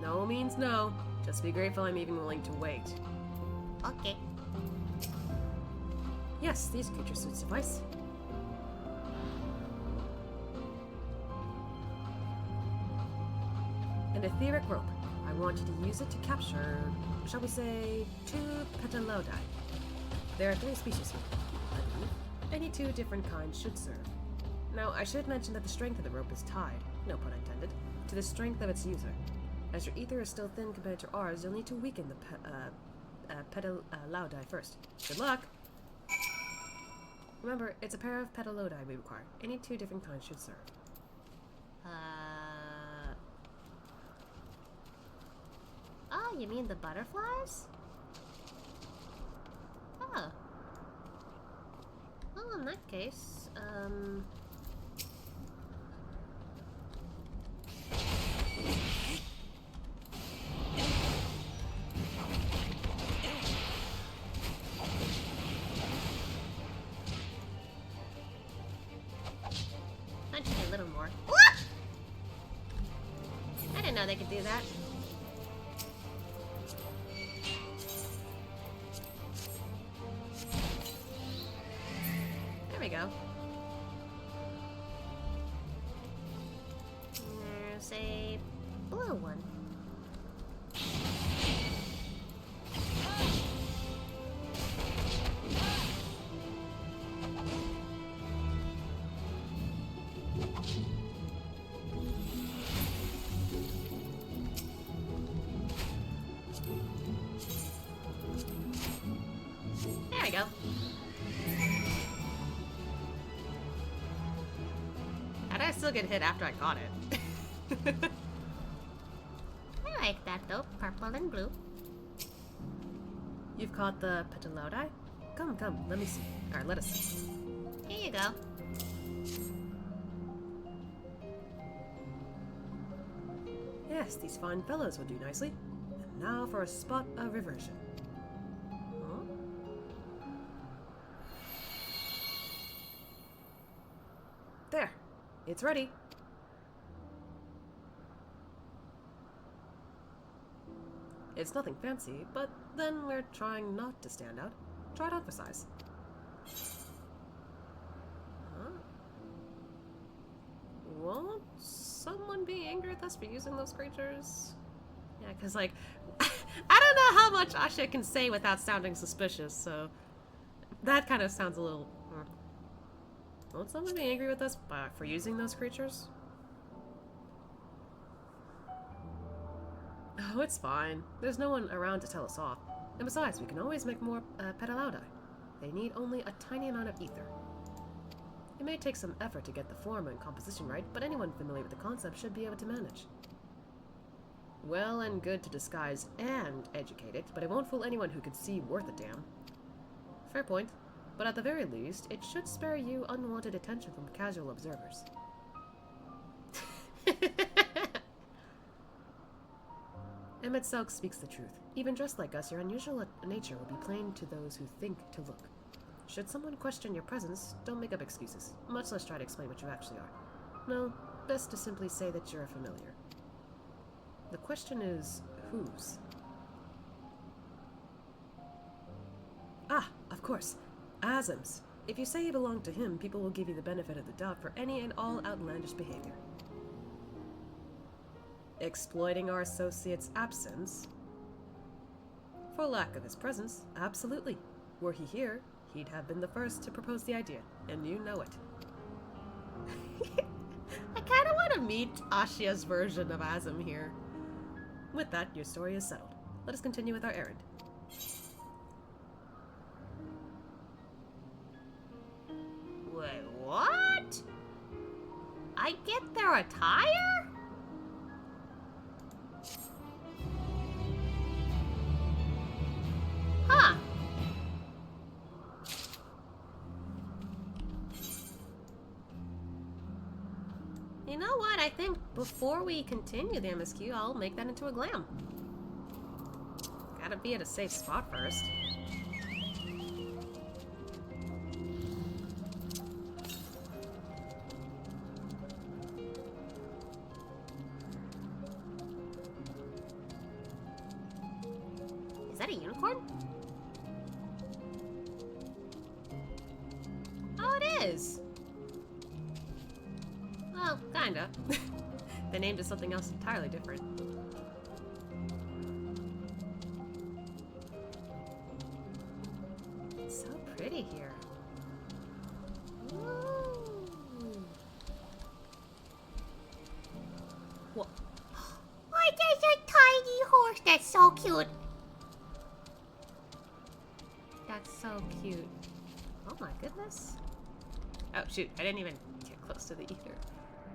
No means no. Just be grateful I'm even willing to wait. Okay. Yes, these creatures should suffice. An etheric rope. I want you to use it to capture, shall we say, 2 Petalodi. There are 3 species here, I believe. Any 2 different kinds should serve. Now, I should mention that the strength of the rope is tied, no pun intended, to the strength of its user. As your ether is still thin compared to ours, you'll need to weaken the Petalodi first. Good luck! Remember, it's a pair of Petalodi we require. Any 2 different kinds should serve. Oh, you mean the butterflies? Oh. Well, in that case, punch me a little more. I didn't know they could do that. There we go. There's a blue one. There we go. How'd I still get hit after I caught it? I like that though, purple and blue. You've caught the Petalodi? Come, let me see. Or let us see. Here you go. Yes, these fine fellows will do nicely. And now for a spot of reversion. Huh? There. It's ready. It's nothing fancy, but then we're trying not to stand out. Try it on for size. Huh? Won't someone be angry with us for using those creatures? Yeah, because, like, I don't know how much Asha can say without sounding suspicious, so that kind of sounds a little... Won't someone be angry with us for using those creatures? Oh, it's fine. There's no one around to tell us off. And besides, we can always make more Petalodi. They need only a tiny amount of ether. It may take some effort to get the form and composition right, but anyone familiar with the concept should be able to manage. Well and good to disguise and educate it, but it won't fool anyone who could see worth a damn. Fair point, but at the very least, it should spare you unwanted attention from casual observers. Emmett Selk speaks the truth. Even dressed like us, your unusual nature will be plain to those who think to look. Should someone question your presence, don't make up excuses, much less try to explain what you actually are. No, best to simply say that you're a familiar. The question is, whose? Ah, of course. Azim's. If you say you belong to him, people will give you the benefit of the doubt for any and all outlandish behavior. Exploiting our associate's absence? For lack of his presence, absolutely. Were he here, he'd have been the first to propose the idea, and you know it. I kind of want to meet Ashia's version of Azim here. With that, your story is settled. Let us continue with our errand. Wait, what? I get their attire? Huh. You know what? I think before we continue the MSQ, I'll make that into a glam. Gotta be at a safe spot first. Is that a unicorn? Oh, it is. Well, kinda. They named it something else entirely different. It's so pretty here. Ooh. What? Oh, there's a tiny horse. That's so cute. That's so cute. Oh my goodness. Oh shoot, I didn't even get close to the ether.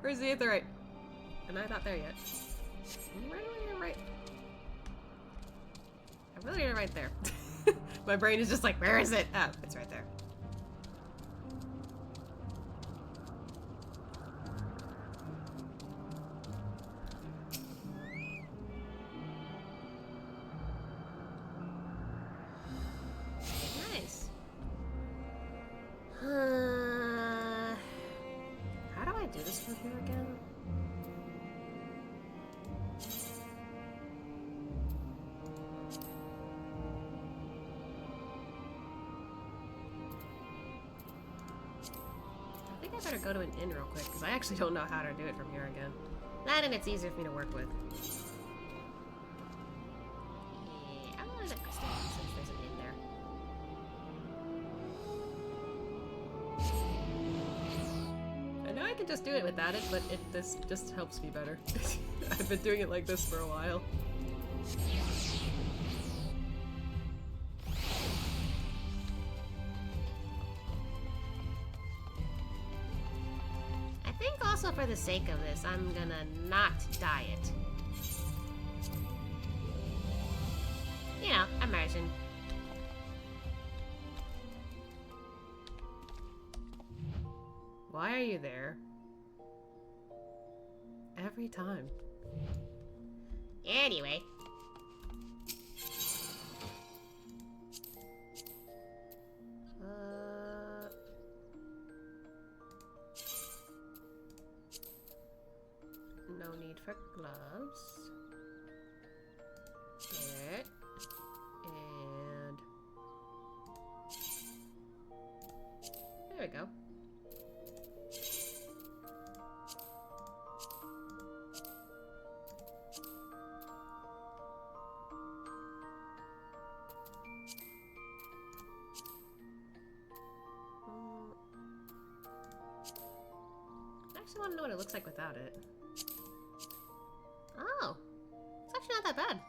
Where's the etherite? Am I not there yet? Right. I really need it right there. My brain is just like, where is it? Oh, it's right there. Nice. How do I do this from here again? I think I better go to an inn real quick, because I actually don't know how to do it from here again. That and it's easier for me to work with. Yeah, I'm gonna stay since there's an inn there. I know I can just do it without it, but this just helps me better. I've been doing it like this for a while. I think also for the sake of this, I'm gonna not dye it. You know, immersion. Why are you there? Every time. Anyway. No need for gloves. There. And there we go. I actually want to know what it looks like without it. Oh, it's actually not that bad.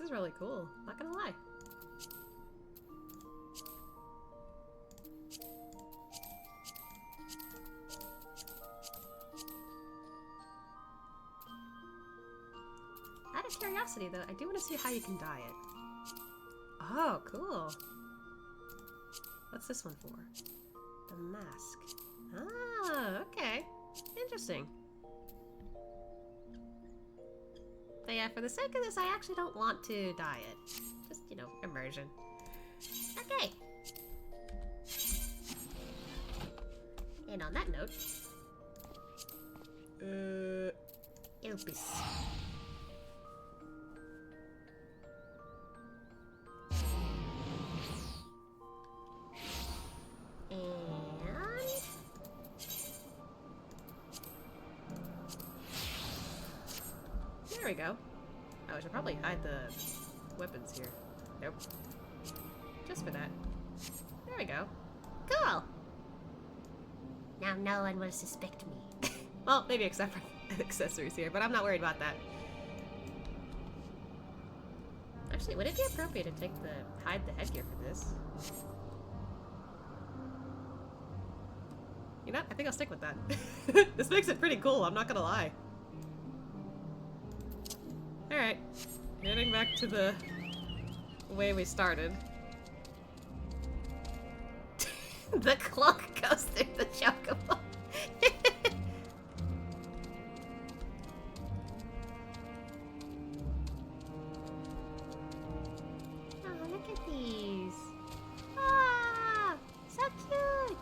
This is really cool. Not gonna lie. Out of curiosity, though, I do want to see how you can dye it. Oh, cool. What's this one for? The mask. Ah, okay. Interesting. But yeah, for the sake of this, I actually don't want to dye it. Just, you know, immersion. Okay. And on that note... Opus. There we go. Oh, I should probably hide the weapons here. Nope. Just for that. There we go. Cool! Now no one will suspect me. Well, maybe except for accessories here, but I'm not worried about that. Actually, would it be appropriate to hide the headgear for this? You know, I think I'll stick with that. This makes it pretty cool, I'm not gonna lie. Alright, getting back to the way we started. The cloak goes through the chocobo. Oh, look at these. Ah, so cute.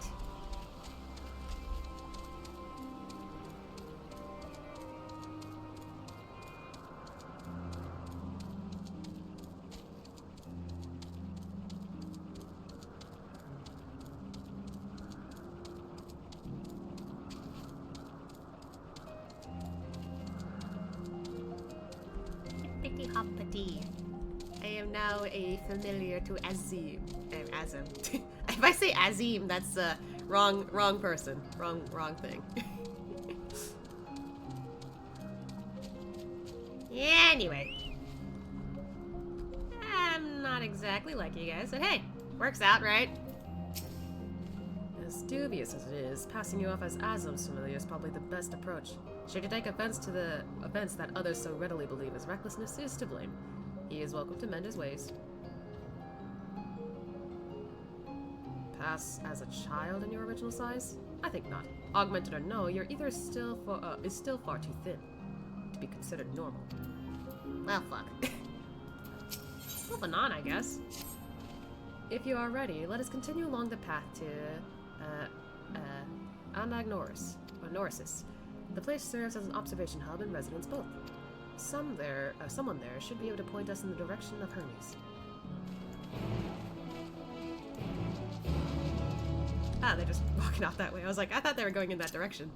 Hippity hoppity. I am now a familiar to Azim. Azim. If I say Azim, that's wrong person. Wrong thing. Anyway. I'm not exactly like you guys, but hey, works out, right? As dubious as it is, passing you off as Azim's familiar is probably the best approach. Should you take offense to the offense that others so readily believe is recklessness, is to blame. He is welcome to mend his ways. Pass as a child in your original size? I think not. Augmented or no, you're either still far too thin to be considered normal. Well, fuck. Moving on, I guess. If you are ready, let us continue along the path to Anagnoris. The place serves as an observation hub and residence both. Someone there should be able to point us in the direction of Hermes. Ah, they're just walking off that way. I was like, I thought they were going in that direction.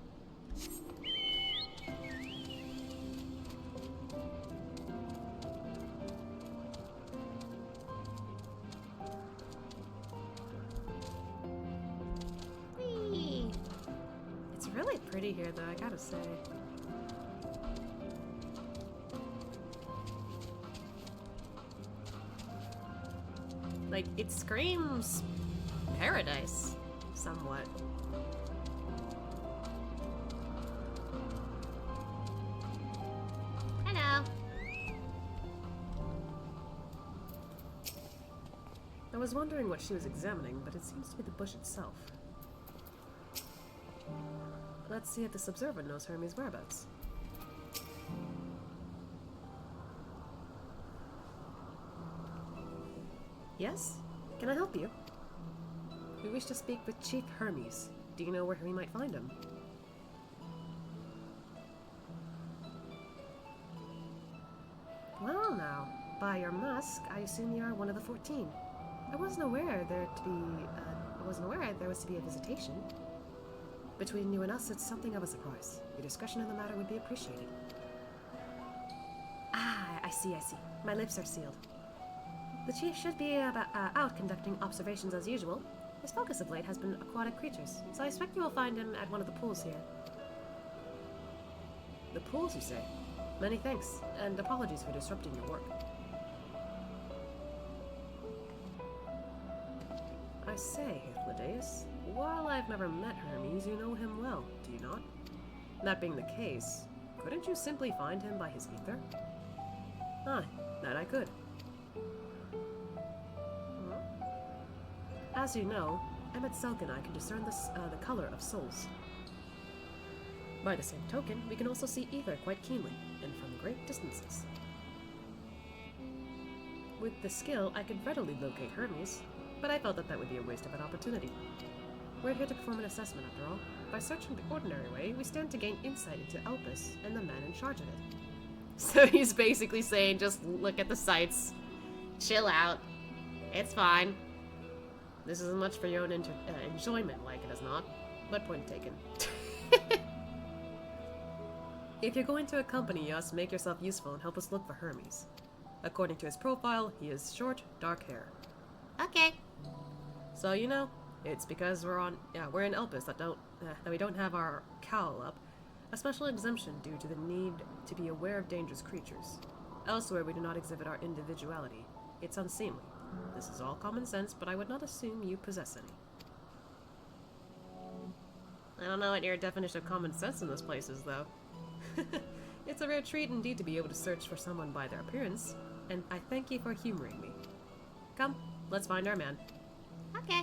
Whee! It's really pretty here, though, I gotta say. Like, it screams paradise, somewhat. Hello. I was wondering what she was examining, but it seems to be the bush itself. Let's see if this observer knows Hermes' whereabouts. Yes? Can I help you? We wish to speak with Chief Hermes. Do you know where we might find him? Well now, by your mask, I assume you are one of the 14. I wasn't aware there was to be a visitation. Between you and us, it's something of a surprise. Your discretion in the matter would be appreciated. Ah, I see. My lips are sealed. The chief should be out conducting observations as usual. His focus of late has been aquatic creatures, so I expect you will find him at one of the pools here. The pools, you say? Many thanks, and apologies for disrupting your work. I say, Hythlodaeus, while I've never met Hermes, you know him well, do you not? That being the case, couldn't you simply find him by his ether? Aye, that I could. As you know, Emmet Selk and I can discern the color of souls. By the same token, we can also see ether quite keenly, and from great distances. With the skill, I could readily locate Hermes, but I felt that that would be a waste of an opportunity. We're here to perform an assessment, after all. By searching the ordinary way, we stand to gain insight into Elpis and the man in charge of it. So he's basically saying, just look at the sights, chill out, it's fine. This is as much for your own enjoyment, like it is not, but point taken. If you're going to accompany us, make yourself useful and help us look for Hermes. According to his profile, he is short, dark hair. Okay. So you know, it's because we're in Elpis that we don't have our cowl up. A special exemption due to the need to be aware of dangerous creatures. Elsewhere, we do not exhibit our individuality. It's unseemly. This is all common sense, but I would not assume you possess any. I don't know what your definition of common sense in this place is, though. It's a rare treat indeed to be able to search for someone by their appearance, and I thank you for humoring me. Come, let's find our man. Okay.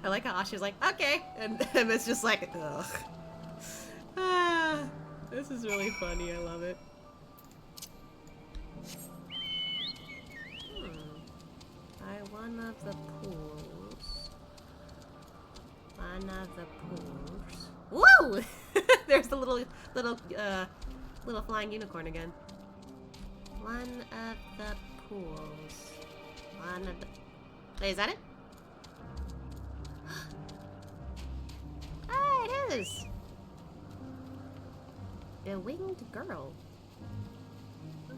I like how Ashi's like, okay, and Emmett's just like, ugh. Ah, this is really funny, I love it. By one of the pools. One of the pools. Woo! There's the little flying unicorn again. One of the pools. One of the... Wait, is that it? Ah, it is! The winged girl.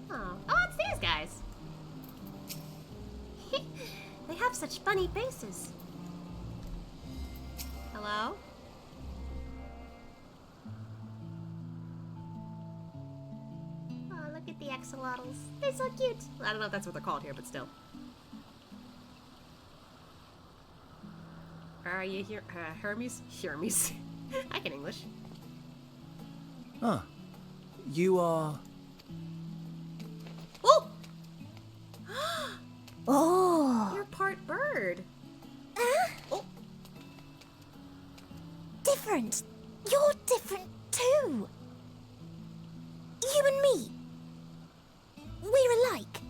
Oh, it's these guys! They have such funny faces. Hello? Oh, look at the axolotls. They're so cute. I don't know if that's what they're called here, but still. Are you here? Hermes? Hermes. I can English. Ah. You are... Oh! Oh! You're part bird. Oh. Different. You're different too. You and me. We're alike.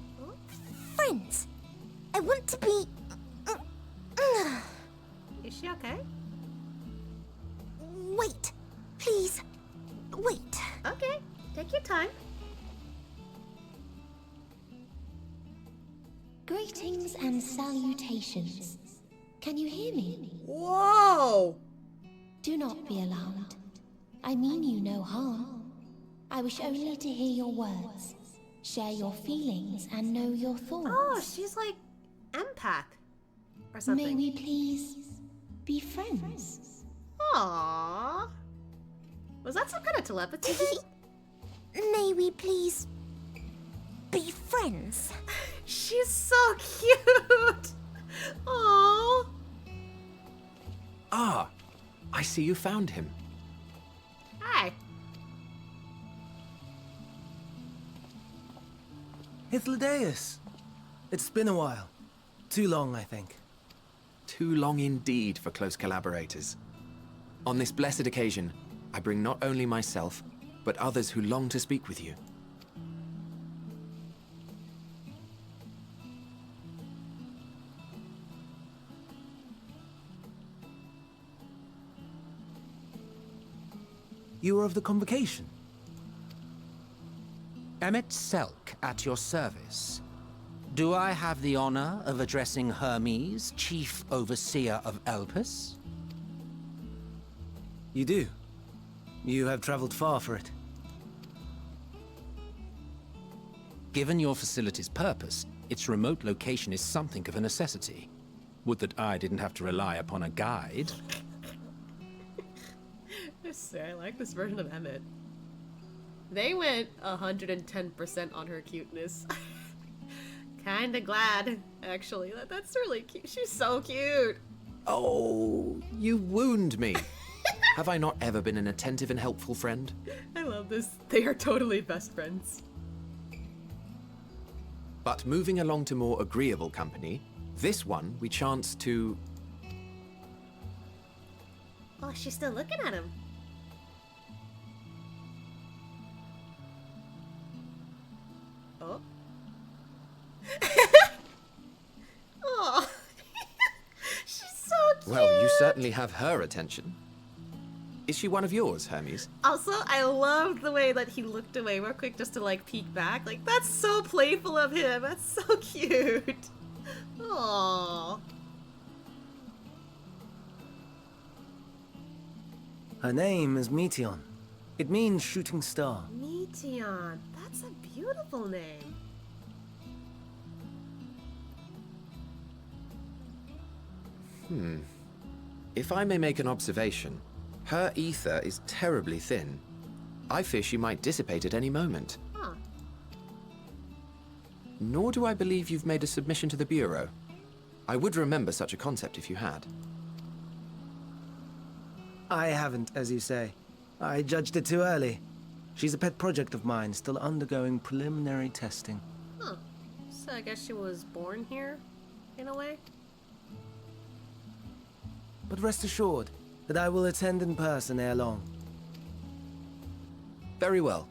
Friends. I want to be... Is she okay? Wait. Please. Wait. Okay. Take your time. Greetings and salutations. Can you hear me? Whoa! Do not be alarmed. I mean you no harm. I wish only to hear your words, share your feelings, and know your thoughts. Oh, she's like empath or something. May we please be friends? Aww. Was that some kind of telepathy? May we please be friends? She's so cute. Aww. Ah, I see you found him. Hi. Hythlodaeus. It's been a while. Too long, I think. Too long indeed for close collaborators. On this blessed occasion, I bring not only myself, but others who long to speak with you. You are of the convocation. Emmet Selk at your service. Do I have the honor of addressing Hermes, Chief Overseer of Elpis? You do. You have traveled far for it. Given your facility's purpose, its remote location is something of a necessity. Would that I didn't have to rely upon a guide. I like this version of Emmet. They went 110% on her cuteness. Kinda glad, actually. That's really cute. She's so cute. Oh, you wound me. Have I not ever been an attentive and helpful friend? I love this. They are totally best friends. But moving along to more agreeable company, this one we chance to... Oh, she's still looking at him. Oh. Oh. She's so cute. Well, you certainly have her attention. Is she one of yours, Hermes? Also, I love the way that he looked away real quick just to like peek back. Like, that's so playful of him. That's so cute. Aww. Her name is Meteon. It means shooting star. Meteon. That's a beautiful name. If I may make an observation, her ether is terribly thin. I fear she might dissipate at any moment. Huh. Nor do I believe you've made a submission to the Bureau. I would remember such a concept if you had. I haven't, as you say. I judged it too early. She's a pet project of mine, still undergoing preliminary testing. Huh. So I guess she was born here, in a way? But rest assured that I will attend in person ere long. Very well.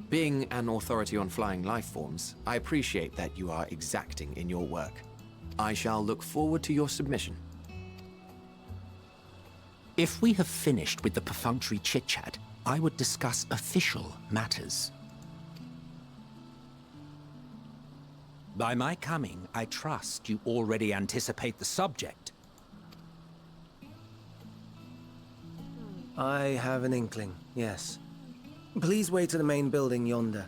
Being an authority on flying life forms, I appreciate that you are exacting in your work. I shall look forward to your submission. If we have finished with the perfunctory chit-chat, I would discuss official matters. By my coming, I trust you already anticipate the subject. I have an inkling, yes. Please wait to the main building yonder.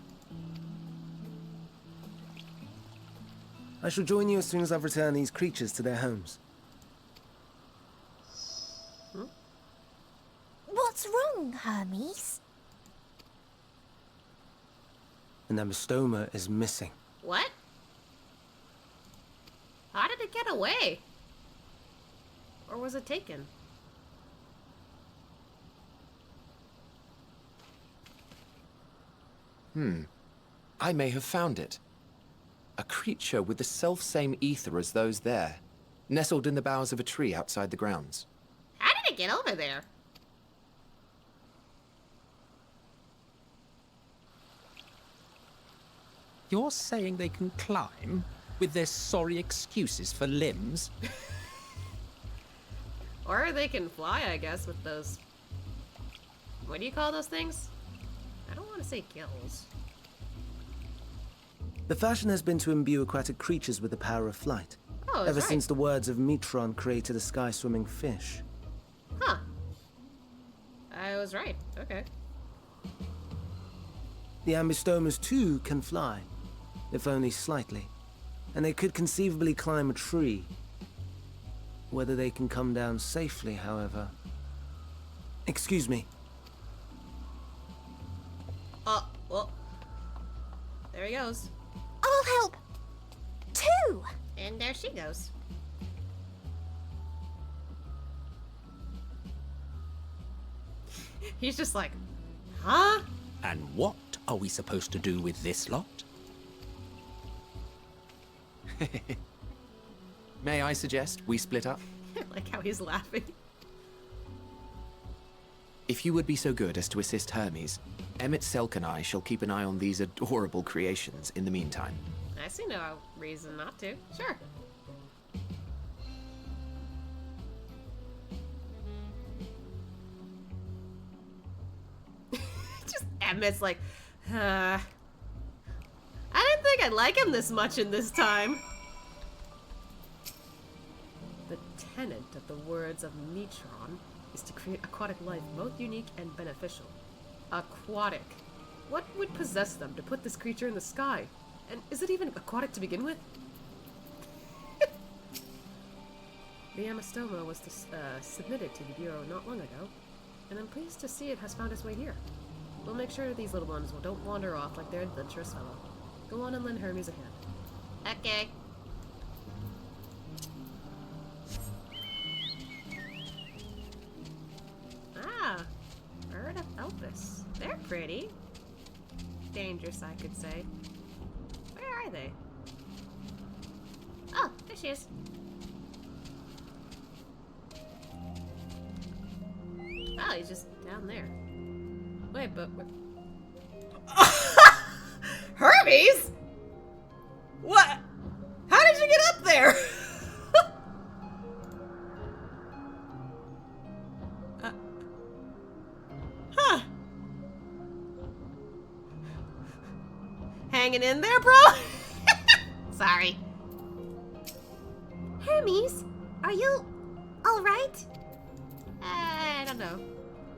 I shall join you as soon as I've returned these creatures to their homes. What's wrong, Hermes? An amystoma is missing. What? How did it get away? Or was it taken? I may have found it. A creature with the self-same ether as those there, nestled in the boughs of a tree outside the grounds. How did it get over there? You're saying they can climb with their sorry excuses for limbs? Or they can fly, I guess, with those... What do you call those things? I don't want to say gills. The fashion has been to imbue aquatic creatures with the power of flight. Oh, ever right. since the words of Metron created a sky-swimming fish. Huh. I was right. Okay. The ambystomas too can fly, if only slightly. And they could conceivably climb a tree. Whether they can come down safely, however... Excuse me. Well. There he goes. I'll help. Two. And there she goes. He's just like, huh? And what are we supposed to do with this lot? May I suggest we split up? I like how he's laughing. If you would be so good as to assist Hermes, Emmett Selk and I shall keep an eye on these adorable creations in the meantime. I see no reason not to. Sure. Just Emmett's like, I didn't think I'd like him this much in this time. The tenet of the words of Metron is to create aquatic life both unique and beneficial. Aquatic. What would possess them to put this creature in the sky? And is it even aquatic to begin with? The amystoma was submitted to the Bureau not long ago, and I'm pleased to see it has found its way here. We'll make sure these little ones don't wander off like their adventurous fellow. Go on and lend Hermes a hand. Okay. Ah, bird of Elpis. They're pretty. Dangerous, I could say. Where are they? Oh, there she is. Oh, he's just down there. Wait, but Hermes? What? How did you get up there? Huh. Hanging in there, bro? Sorry. Hermes, are you alright? I don't know.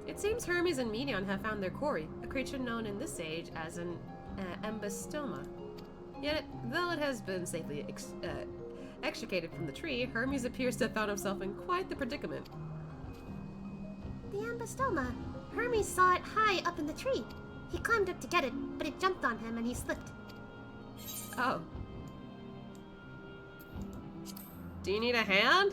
It seems Hermes and Medion have found their quarry, a creature known in this age as an ambystoma. Yet, though it has been safely extricated from the tree, Hermes appears to have found himself in quite the predicament. The ambystoma. Hermes saw it high up in the tree. He climbed up to get it, but it jumped on him and he slipped. Oh. Do you need a hand?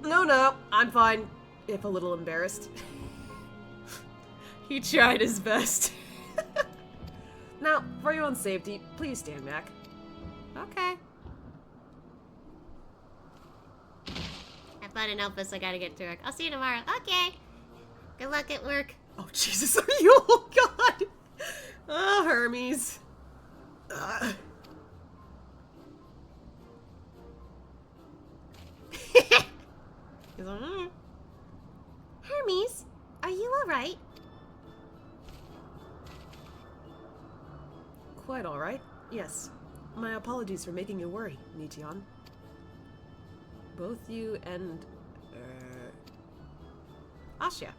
No, I'm fine. If a little embarrassed. He tried his best. Now, for your own safety, please stand back. Okay. Have fun in Elpis, I gotta get to work. I'll see you tomorrow. Okay. Good luck at work. Oh, Jesus, are you? Oh, God. Oh, Hermes. He's like, Hermes, are you alright? Quite alright. Yes. My apologies for making you worry, Meteon. Both you and... Asya.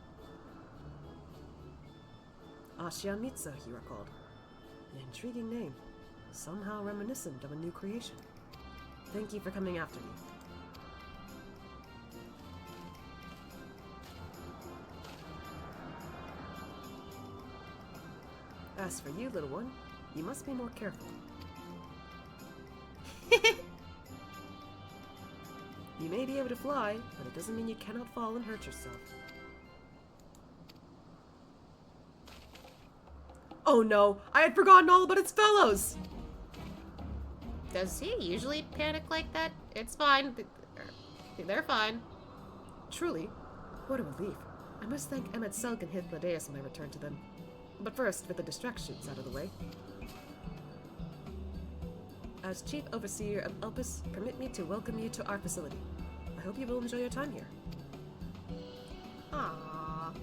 Asya Mitsa, you are called. An intriguing name. Somehow reminiscent of a new creation. Thank you for coming after me. As for you, little one, you must be more careful. You may be able to fly, but it doesn't mean you cannot fall and hurt yourself. Oh no, I had forgotten all about its fellows! Does he usually panic like that? It's fine. They're fine. Truly, what a relief. I must thank Emmet Selk and Hythlodaeus when I return to them. But first, with the distractions out of the way. As Chief Overseer of Elpis, permit me to welcome you to our facility. I hope you will enjoy your time here. Aww.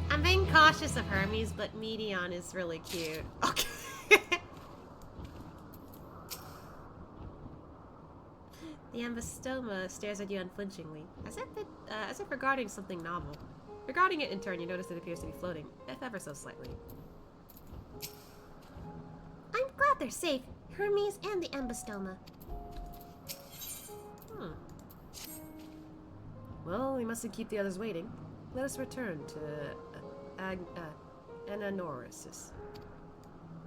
I'm being cautious of Hermes, but Medion is really cute. Okay. The ambystoma stares at you unflinchingly, as if regarding something novel. Regarding it in turn, you notice it appears to be floating, if ever so slightly. I'm glad they're safe, Hermes and the ambystoma. Well, we mustn't keep the others waiting. Let us return to Ananorisis.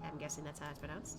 I'm guessing that's how it's pronounced.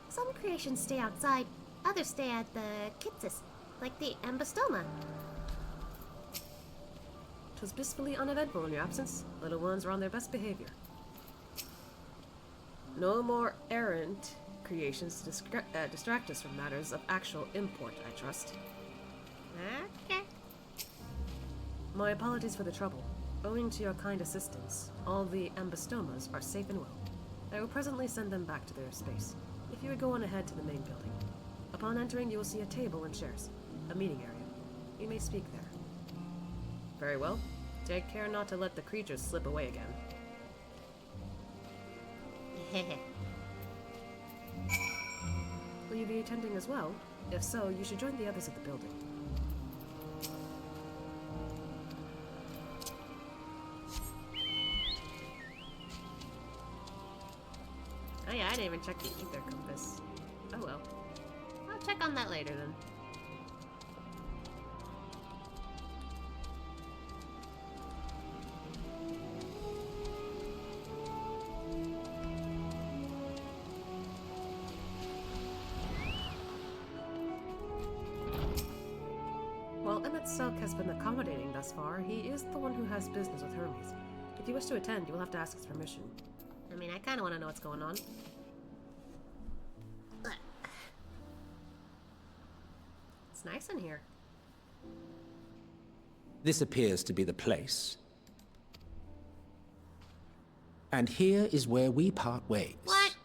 Some creations stay outside, others stay at the Kitsis, like the ambystoma. 'Twas blissfully uneventful in your absence. Little ones are on their best behavior. No more errant creations to distract us from matters of actual import, I trust. Okay. My apologies for the trouble. Owing to your kind assistance, all the ambystomas are safe and well. I will presently send them back to their space. If you would go on ahead to the main building. Upon entering, you will see a table and chairs. A meeting area. You may speak there. Very well. Take care not to let the creatures slip away again. you be attending as well? If so, you should join the others at the building. Oh yeah, I didn't even check the ether compass. Oh well. I'll check on that later then. While Emmett Silk has been accommodating thus far, he is the one who has business with Hermes. If you wish to attend, you will have to ask his permission. I mean, I kind of want to know what's going on. It's nice in here. This appears to be the place. And here is where we part ways. What?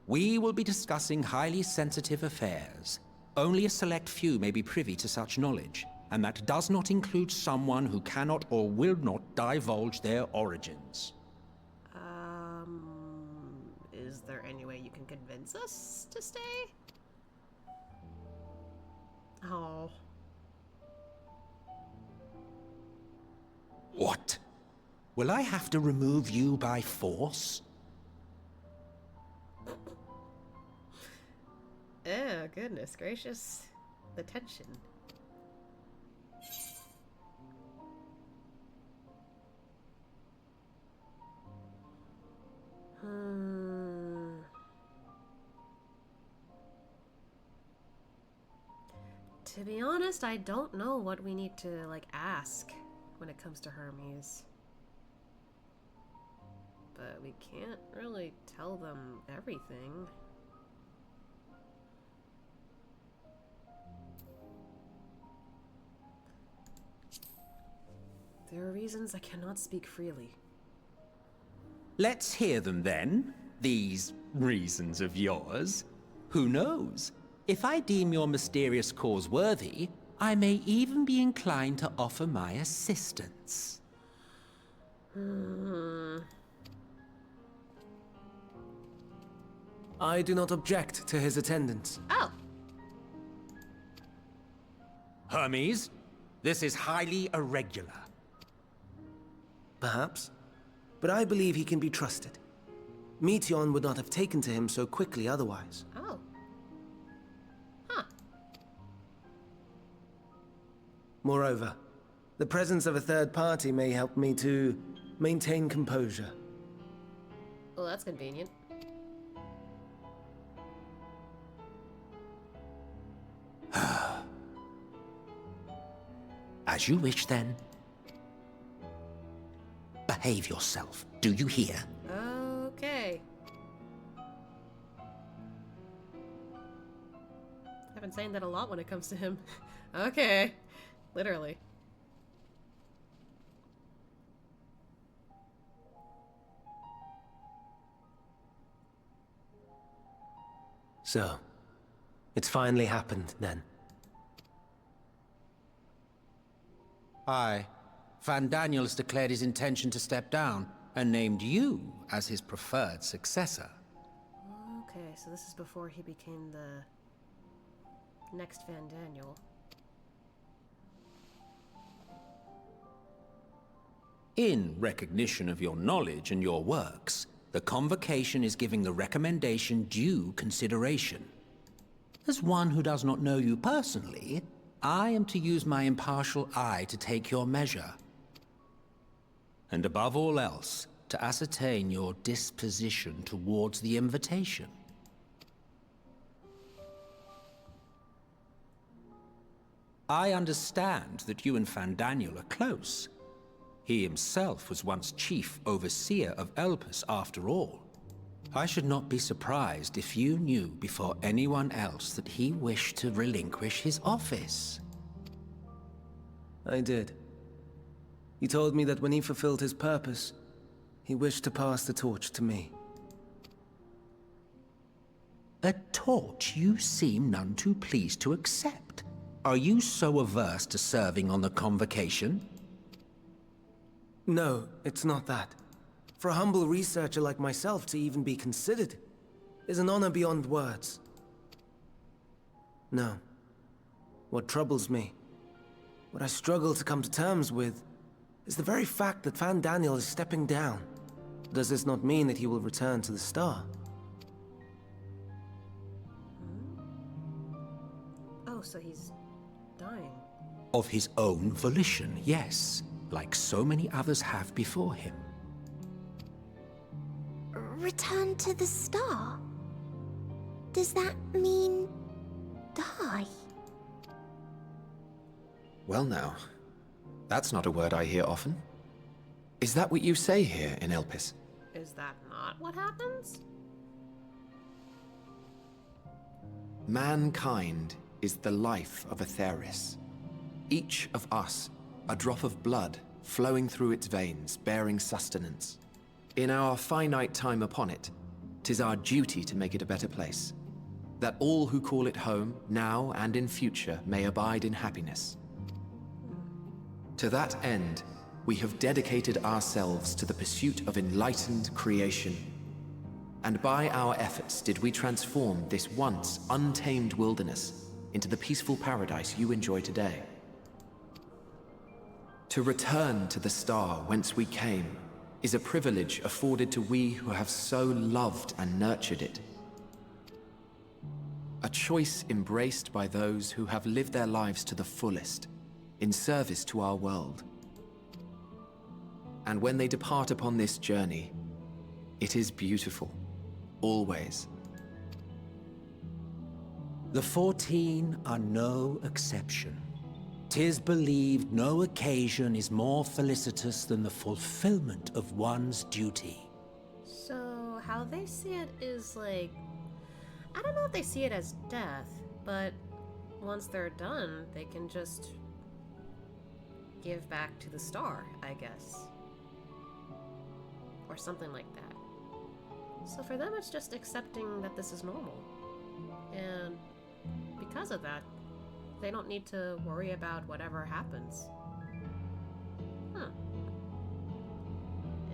We will be discussing highly sensitive affairs. Only a select few may be privy to such knowledge, and that does not include someone who cannot or will not divulge their origins. Is there any way you can convince us to stay? Oh. What? Will I have to remove you by force? Oh, goodness gracious. The tension. To be honest, I don't know what we need to, like, ask when it comes to Hermes. But we can't really tell them everything. There are reasons I cannot speak freely. Let's hear them then, these reasons of yours. Who knows? If I deem your mysterious cause worthy, I may even be inclined to offer my assistance. I do not object to his attendance. Oh. Hermes, this is highly irregular. Perhaps. But I believe he can be trusted. Meteon would not have taken to him so quickly otherwise. Oh. Moreover, the presence of a third party may help me to maintain composure. Well, that's convenient. As you wish, then. Behave yourself. Do you hear? Okay. I've been saying that a lot when it comes to him. Okay. Literally. So, it's finally happened, then. Aye. Van Daniels declared his intention to step down, and named you as his preferred successor. Okay, so this is before he became the next Van Daniel. In recognition of your knowledge and your works, the Convocation is giving the recommendation due consideration. As one who does not know you personally, I am to use my impartial eye to take your measure. And above all else, to ascertain your disposition towards the invitation. I understand that you and Van Daniel are close. He himself was once chief overseer of Elpis after all. I should not be surprised if you knew before anyone else that he wished to relinquish his office. I did. He told me that when he fulfilled his purpose, he wished to pass the torch to me. A torch you seem none too pleased to accept. Are you so averse to serving on the Convocation? No, it's not that. For a humble researcher like myself to even be considered, is an honor beyond words. No. What troubles me, what I struggle to come to terms with, is the very fact that Van Daniel is stepping down. Does this not mean that he will return to the Star? Oh, so he's dying. Of his own volition, yes, like so many others have before him. Return to the Star? Does that mean die? Well now, that's not a word I hear often. Is that what you say here in Elpis? Is that not what happens? Mankind is the life of Aetheris. Each of us, a drop of blood flowing through its veins, bearing sustenance. In our finite time upon it, 'tis our duty to make it a better place, that all who call it home, now and in future, may abide in happiness. To that end, we have dedicated ourselves to the pursuit of enlightened creation. And by our efforts did we transform this once untamed wilderness into the peaceful paradise you enjoy today. To return to the Star whence we came is a privilege afforded to we who have so loved and nurtured it. A choice embraced by those who have lived their lives to the fullest, in service to our world. And when they depart upon this journey, it is beautiful, always. The 14 are no exception. 'Tis believed no occasion is more felicitous than the fulfillment of one's duty. So, how they see it is like... I don't know if they see it as death, but once they're done, they can just give back to the Star, I guess. Or something like that. So for them, it's just accepting that this is normal. And because of that, they don't need to worry about whatever happens.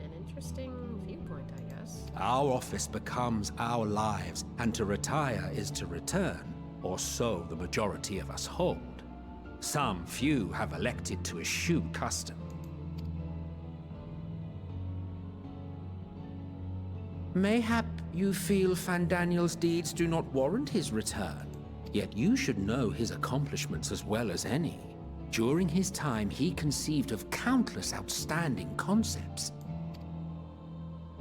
An interesting viewpoint, I guess. Our office becomes our lives, and to retire is to return, or so the majority of us hold. Some few have elected to eschew custom. Mayhap you feel Fandaniel's deeds do not warrant his return, yet you should know his accomplishments as well as any. During his time, he conceived of countless outstanding concepts.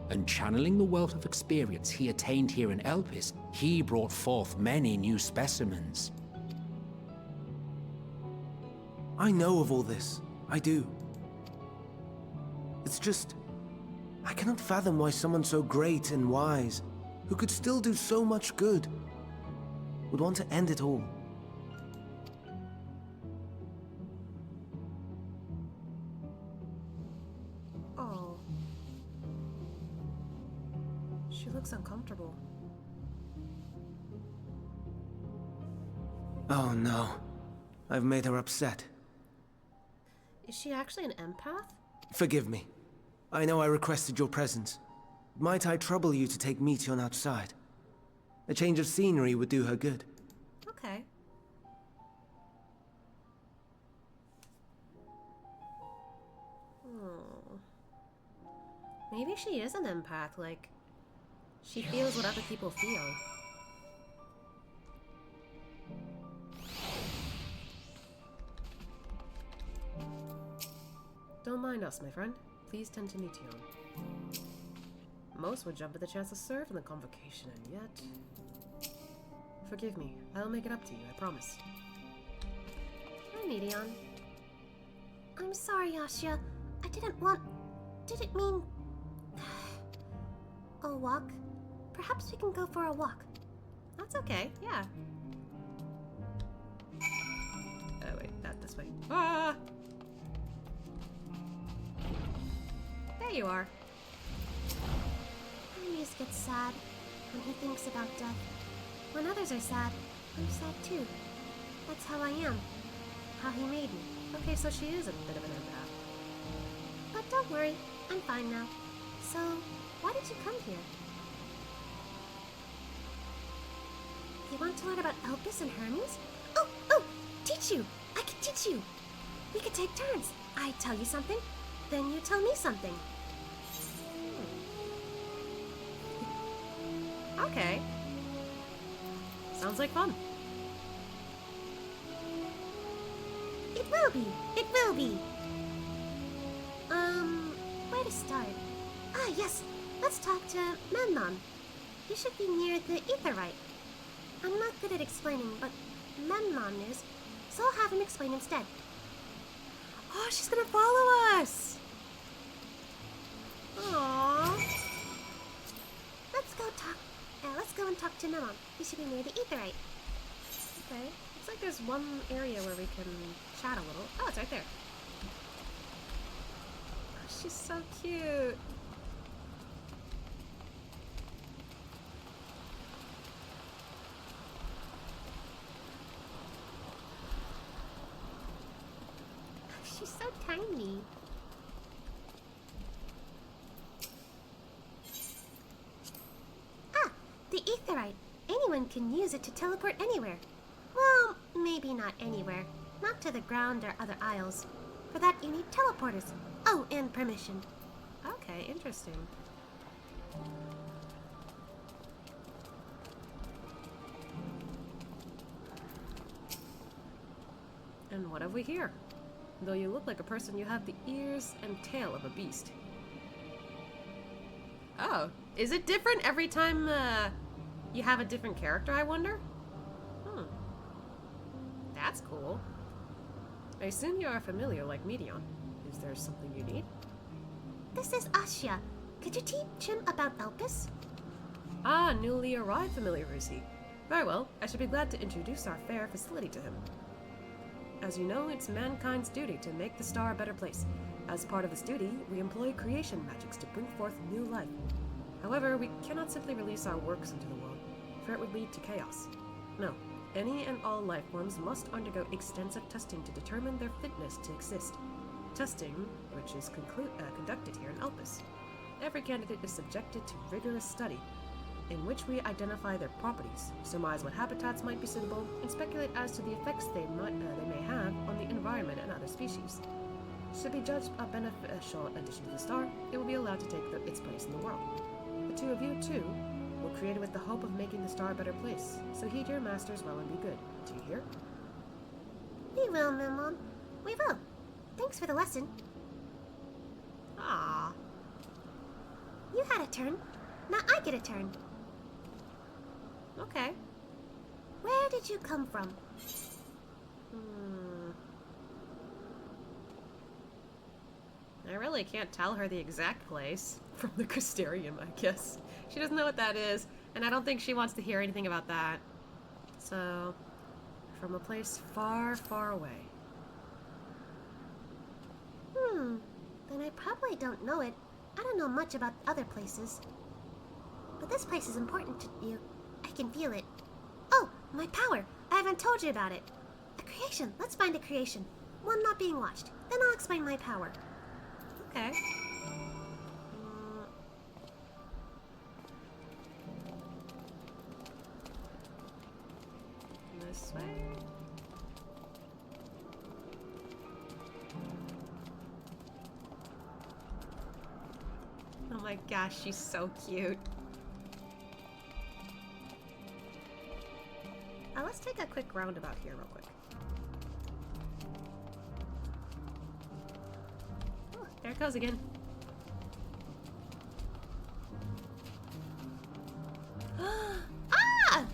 And channeling the wealth of experience he attained here in Elpis, he brought forth many new specimens. I know of all this. I do. It's just... I cannot fathom why someone so great and wise, who could still do so much good, would want to end it all. Oh. She looks uncomfortable. Oh no. I've made her upset. Is she actually an empath? Forgive me. I know I requested your presence. Might I trouble you to take Meteon outside? A change of scenery would do her good. Okay. Maybe she is an empath, like, she feels what other people feel. Don't mind us, my friend. Please tend to Meteon. Most would jump at the chance to serve in the convocation, and yet... Forgive me. I'll make it up to you, I promise. Hi, Meteon. I'm sorry, Asya. I didn't want... Did it mean... a walk? Perhaps we can go for a walk. That's okay, yeah. Oh wait, not this way. Ah! There you are. Hermes gets sad when he thinks about death. When others are sad, I'm sad too. That's how I am. How he made me. Okay, so she is a bit of an empath. But don't worry, I'm fine now. So, why did you come here? want to learn about Elpis and Hermes? Oh, teach you! I can teach you! We could take turns. I tell you something, then you tell me something. Okay. Sounds like fun. It will be. It will be. Where to start? Ah, yes. Let's talk to Memnon. He should be near the Aetheryte. I'm not good at explaining, but Memnon is, so I'll have him explain instead. Oh, she's gonna follow us! Aww. Let's go and talk to Memnon. He should be near the Aetheryte. Okay. Looks like there's one area where we can chat a little. Oh, it's right there. Oh, she's so cute. She's so tiny. Ah, the Aetheryte. Anyone can use it to teleport anywhere. Well, maybe not anywhere. Not to the ground or other isles. For that, you need teleporters. Oh, and permission. Okay, interesting. And what have we here? Though you look like a person, you have the ears and tail of a beast. Oh, is it different every time you have a different character, I wonder? That's cool. I assume you are familiar like Medion. Is there something you need? This is Asya. Could you teach him about Elpis? Ah, newly arrived familiar, is he? Very well. I should be glad to introduce our fair facility to him. As you know, it's mankind's duty to make the star a better place. As part of this duty, we employ creation magics to bring forth new life. However, we cannot simply release our works into the world, for it would lead to chaos. No, any and all life forms must undergo extensive testing to determine their fitness to exist. Testing, which is conducted here in Elpis. Every candidate is subjected to rigorous study, in which we identify their properties, surmise what habitats might be suitable, and speculate as to the effects they may have on the environment and other species. Should be judged a beneficial addition to the star, it will be allowed to take its place in the world. The two of you, too, were created with the hope of making the star a better place, so heed your masters well and be good. Do you hear? We will, Memnon. We will. Thanks for the lesson. Ah. You had a turn. Now I get a turn. Okay. Where did you come from? I really can't tell her the exact place from the Crystarium, I guess. She doesn't know what that is, and I don't think she wants to hear anything about that. So, from a place far, far away. Then I probably don't know it. I don't know much about other places. But this place is important to you. I can feel it. Oh, my power! I haven't told you about it. A creation. Let's find a creation. One not being watched. Then I'll explain my power. Okay. This way. Oh my gosh, she's so cute. Let's take a quick roundabout here real quick. Oh, there it goes again. Ah!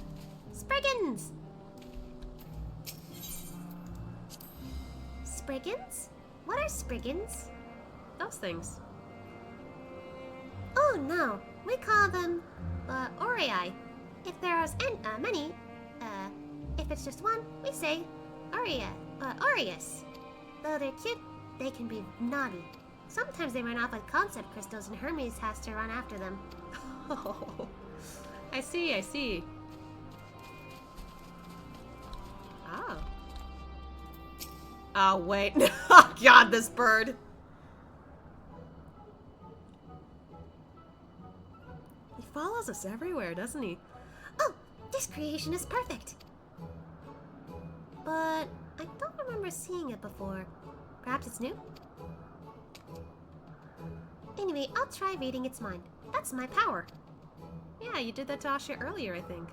Spriggans! Spriggans? What are Spriggans? Those things. Oh no, we call them, Aureae. If there are many, if it's just one, we say Aureus. Though they're cute, they can be naughty. Sometimes they run off with concept crystals and Hermes has to run after them. Oh, I see, I see. Oh. Oh, wait. Oh, God, this bird. He follows us everywhere, doesn't he? Oh, This creation is perfect. But I don't remember seeing it before. Perhaps it's new? Anyway, I'll try reading its mind. That's my power. Yeah, you did that to Asha earlier, I think.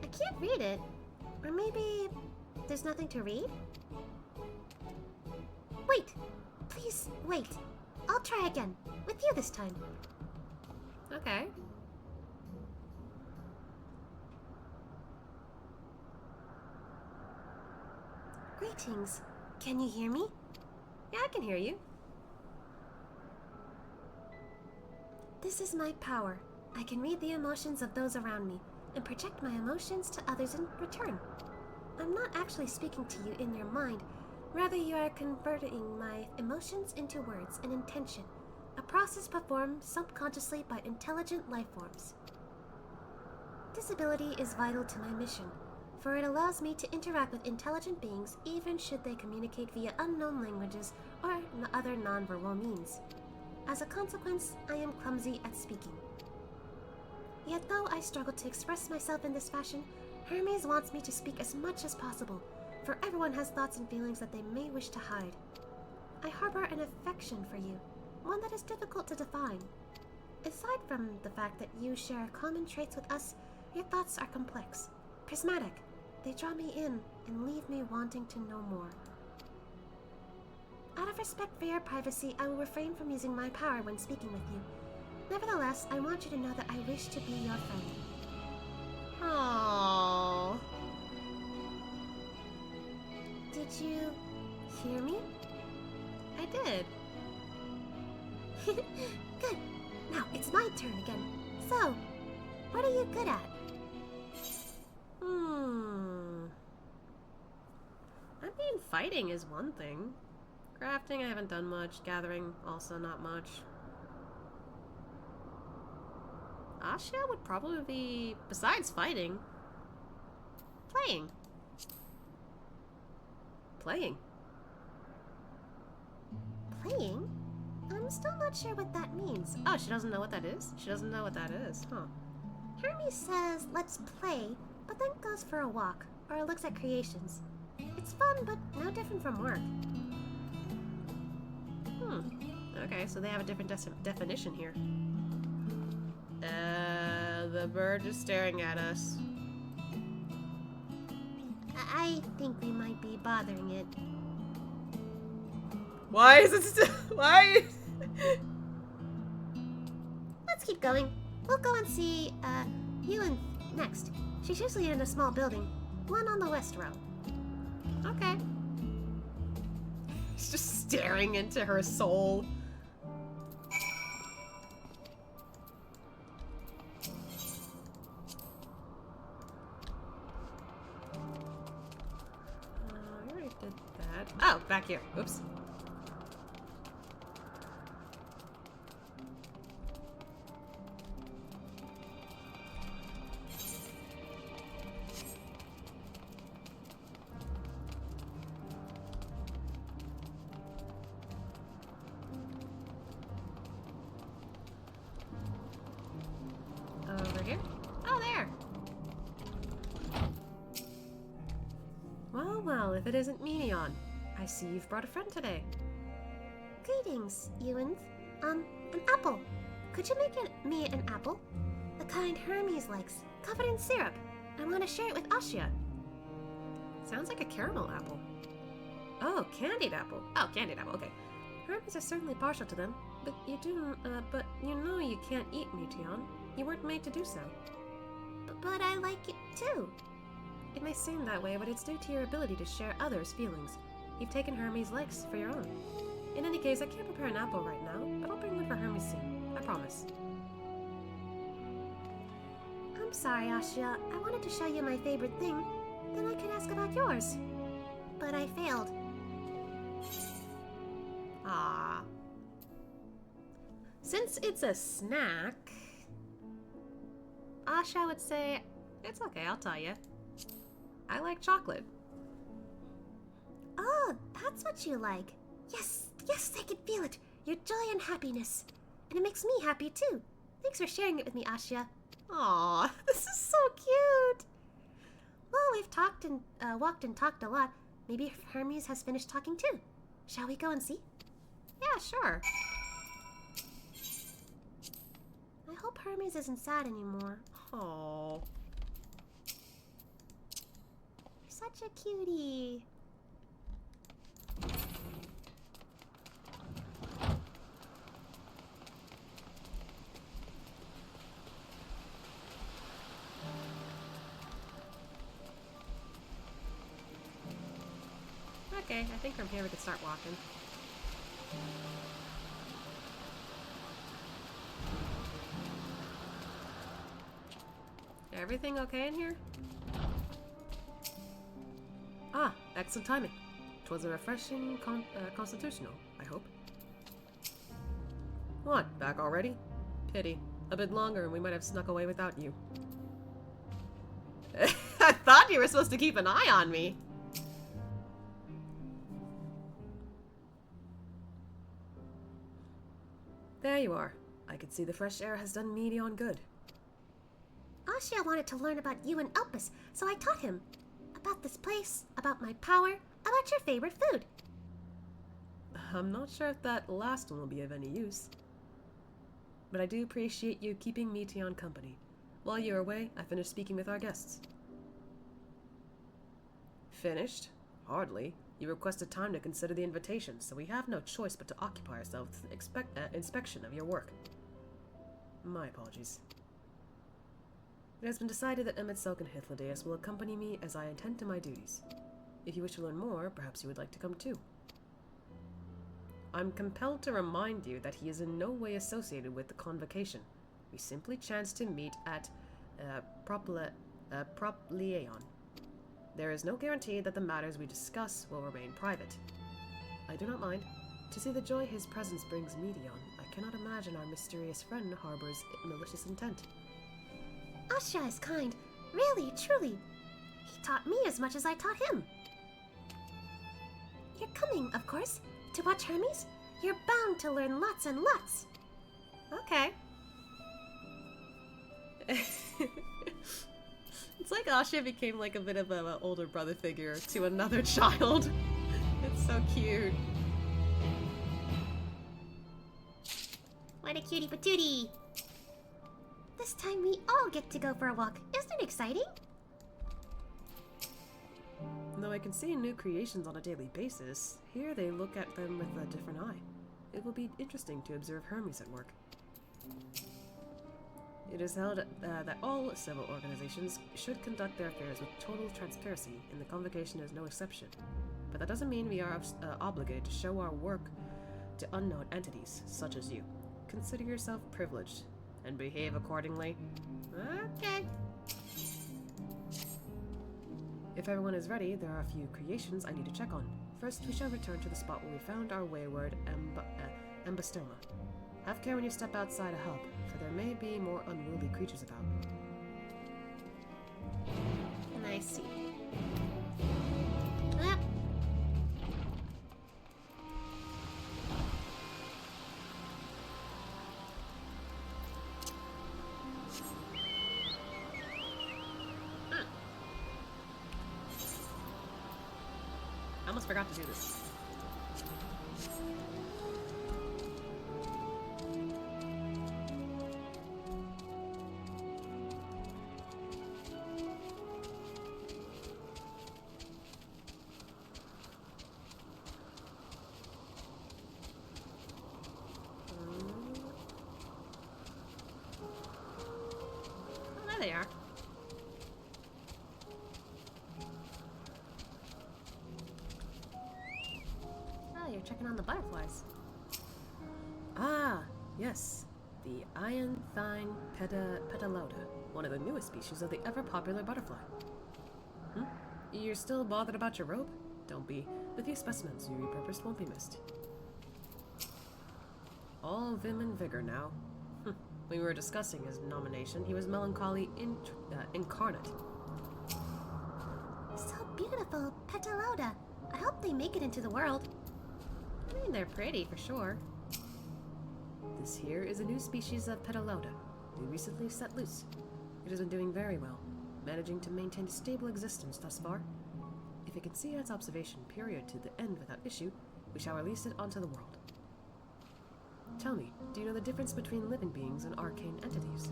I can't read it. Or maybe there's nothing to read? Wait! Please, wait. I'll try again. With you this time. Okay. Greetings. Can you hear me? Yeah, I can hear you. This is my power. I can read the emotions of those around me and project my emotions to others in return. I'm not actually speaking to you in your mind. Rather, you are converting my emotions into words and intention, a process performed subconsciously by intelligent life forms. This ability is vital to my mission, for it allows me to interact with intelligent beings even should they communicate via unknown languages or other nonverbal means. As a consequence, I am clumsy at speaking. Yet though I struggle to express myself in this fashion, Hermes wants me to speak as much as possible, for everyone has thoughts and feelings that they may wish to hide. I harbor an affection for you, one that is difficult to define. Aside from the fact that you share common traits with us, your thoughts are complex, prismatic. They draw me in and leave me wanting to know more. Out of respect for your privacy, I will refrain from using my power when speaking with you. Nevertheless, I want you to know that I wish to be your friend. Aww. Did you hear me? I did. Good. Now it's my turn again. So, what are you good at? I mean, fighting is one thing. Crafting, I haven't done much. Gathering, also not much. Asha would probably be, besides fighting, playing. Playing. Playing? I'm still not sure what that means. Oh, she doesn't know what that is? She doesn't know what that is, huh? Hermes says, let's play, but then goes for a walk, or looks at creations. It's fun, but no different from work. Okay, so they have a different definition here. The bird is staring at us. I think we might be bothering it. Why is it still... Why? Let's keep going. We'll go and see, Ewan next. She's usually in a small building. One on the west row. Okay. He's just staring into her soul. I already did that. Oh, back here. Oops. Over here? Oh, there! Well, well, if it isn't Menion. I see you've brought a friend today. Greetings, Ewan. An apple. Could you make me an apple? The kind Hermes likes, covered in syrup. I want to share it with Asha. Sounds like a caramel apple. Oh, candied apple. Oh, candied apple, okay. Hermes is certainly partial to them, but you know you can't eat Meteon. You weren't made to do so. But I like it too. It may seem that way, but it's due to your ability to share others' feelings. You've taken Hermes' likes for your own. In any case, I can't prepare an apple right now, but I'll bring one for Hermes soon. I promise. I'm sorry, Asha. I wanted to show you my favorite thing. Then I could ask about yours. But I failed. Ah. Since it's a snack, Asha would say, it's okay, I'll tell you. I like chocolate. Oh, that's what you like. Yes, yes, I can feel it. Your joy and happiness. And it makes me happy too. Thanks for sharing it with me, Asha. Aw, this is so cute. Well, we've talked and walked and talked a lot. Maybe Hermes has finished talking too. Shall we go and see? Yeah, sure. I hope Hermes isn't sad anymore. Oh, Such a cutie. okay. I think from here we can start walking. Everything okay in here? Ah, excellent timing. 'Twas a refreshing constitutional, I hope. What, back already? Pity. A bit longer and we might have snuck away without you. I thought you were supposed to keep an eye on me. There you are. I can see the fresh air has done Medion good. Asha wanted to learn about you and Elpis, so I taught him. About this place, about my power, about your favorite food. I'm not sure if that last one will be of any use. But I do appreciate you keeping Meteon company. While you were away, I finished speaking with our guests. Finished? Hardly. You requested time to consider the invitation, so we have no choice but to occupy ourselves with inspection of your work. My apologies. It has been decided that Emet-Selk and Hythlodaeus will accompany me as I attend to my duties. If you wish to learn more, perhaps you would like to come too. I'm compelled to remind you that he is in no way associated with the convocation. We simply chanced to meet at Propleon. There is no guarantee that the matters we discuss will remain private. I do not mind. To see the joy his presence brings Medion, I cannot imagine our mysterious friend harbors malicious intent. Asha is kind. Really, truly. He taught me as much as I taught him. You're coming, of course, to watch Hermes? You're bound to learn lots and lots. Okay. It's like Asha became like a bit of an older brother figure to another child. It's so cute. What a cutie patootie. This time we all get to go for a walk. Isn't it exciting? Though I can see new creations on a daily basis, here they look at them with a different eye. It will be interesting to observe Hermes at work. It is held that all civil organizations should conduct their affairs with total transparency, and the convocation is no exception. But that doesn't mean we are obligated to show our work to unknown entities, such as you. Consider yourself privileged, and behave accordingly. Okay. If everyone is ready, there are a few creations I need to check on. First, we shall return to the spot where we found our wayward Ambastoma. Have care when you step outside a hub, for there may be more unruly creatures about. I see. I almost forgot to do this. Oh, there they are. You're checking on the butterflies. Ah, yes. The Ianthine petaloda, one of the newest species of the ever-popular butterfly. You're still bothered about your robe? Don't be. The few specimens you repurposed won't be missed. All vim and vigor now. When we were discussing his nomination, he was melancholy incarnate. So beautiful, Petaloda. I hope they make it into the world. I mean, they're pretty, for sure. This here is a new species of Petaloda. We recently set loose. It has been doing very well, managing to maintain a stable existence thus far. If it can see its observation period to the end without issue, we shall release it onto the world. Tell me, do you know the difference between living beings and arcane entities?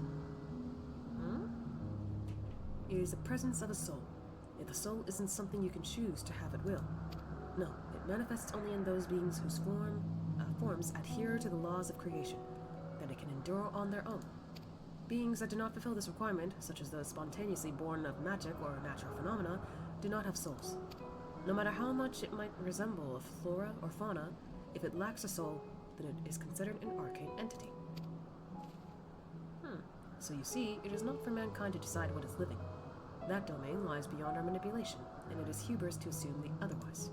It is the presence of a soul. Yet the soul isn't something you can choose to have at will. No, it manifests only in those beings whose forms adhere to the laws of creation, that it can endure on their own. Beings that do not fulfill this requirement, such as those spontaneously born of magic or natural phenomena, do not have souls. No matter how much it might resemble a flora or fauna, if it lacks a soul, then it is considered an arcane entity. So you see, it is not for mankind to decide what is living. That domain lies beyond our manipulation, and it is hubris to assume the otherwise.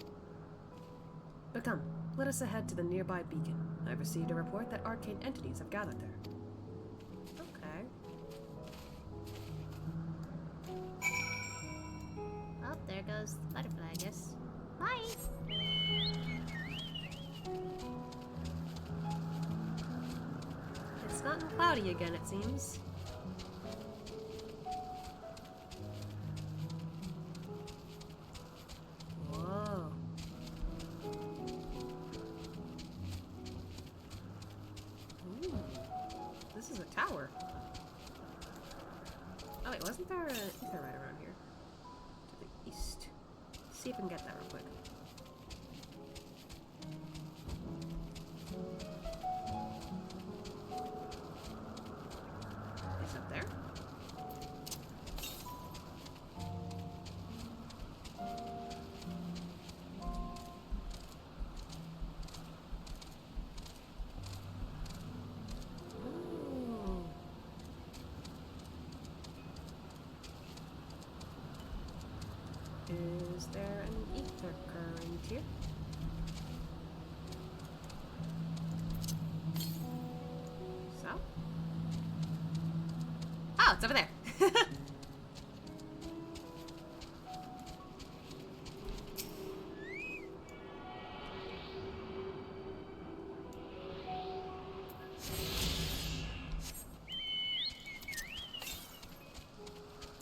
But come, let us head to the nearby beacon. I've received a report that arcane entities have gathered there. Okay. Oh, there goes the butterfly, I guess. Bye! It's gotten cloudy again, it seems. Whoa. Ooh. This is a tower. Oh wait, wasn't there an ether right around here? To the east. Let's see if we can get that real quick. It's up there. Ooh. Is there an ether current here? So? Oh, it's over there.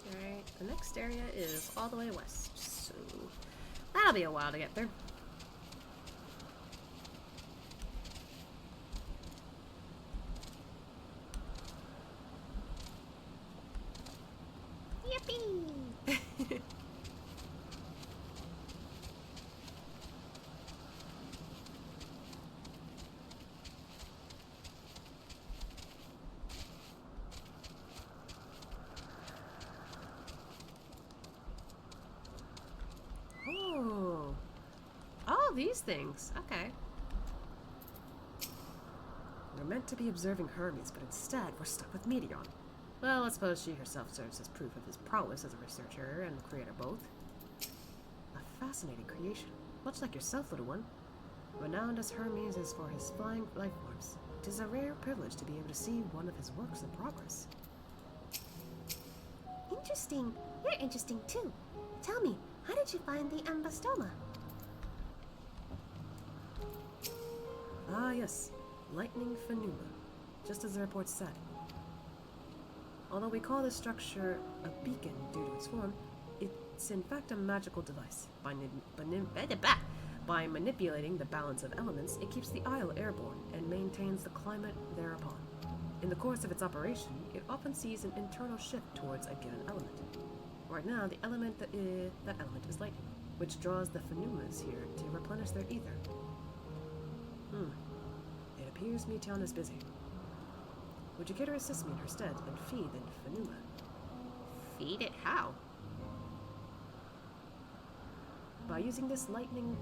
Alright, the next area is all the way west, so that'll be a while to get there. Yippee! Oh. Oh, these things. Okay. We're meant to be observing Hermes, but instead we're stuck with Meteon. Well, I suppose she herself serves as proof of his prowess as a researcher and creator both. A fascinating creation, much like yourself, little one. Renowned as Hermes is for his flying life forms, it is a rare privilege to be able to see one of his works in progress. Interesting. You're interesting too. Tell me, how did you find the ambastoma? Ah, yes. Lightning Phenuma, just as the report said. Although we call this structure a beacon due to its form, it's in fact a magical device. By manipulating the balance of elements, it keeps the isle airborne and maintains the climate thereupon. In the course of its operation, it often sees an internal shift towards a given element. Right now, the element that element is lightning, which draws the Phenumas here to replenish their ether. It appears Meteon is busy. Would you care to assist me in her stead and feed the Phenuma? Feed it how? By using this lightning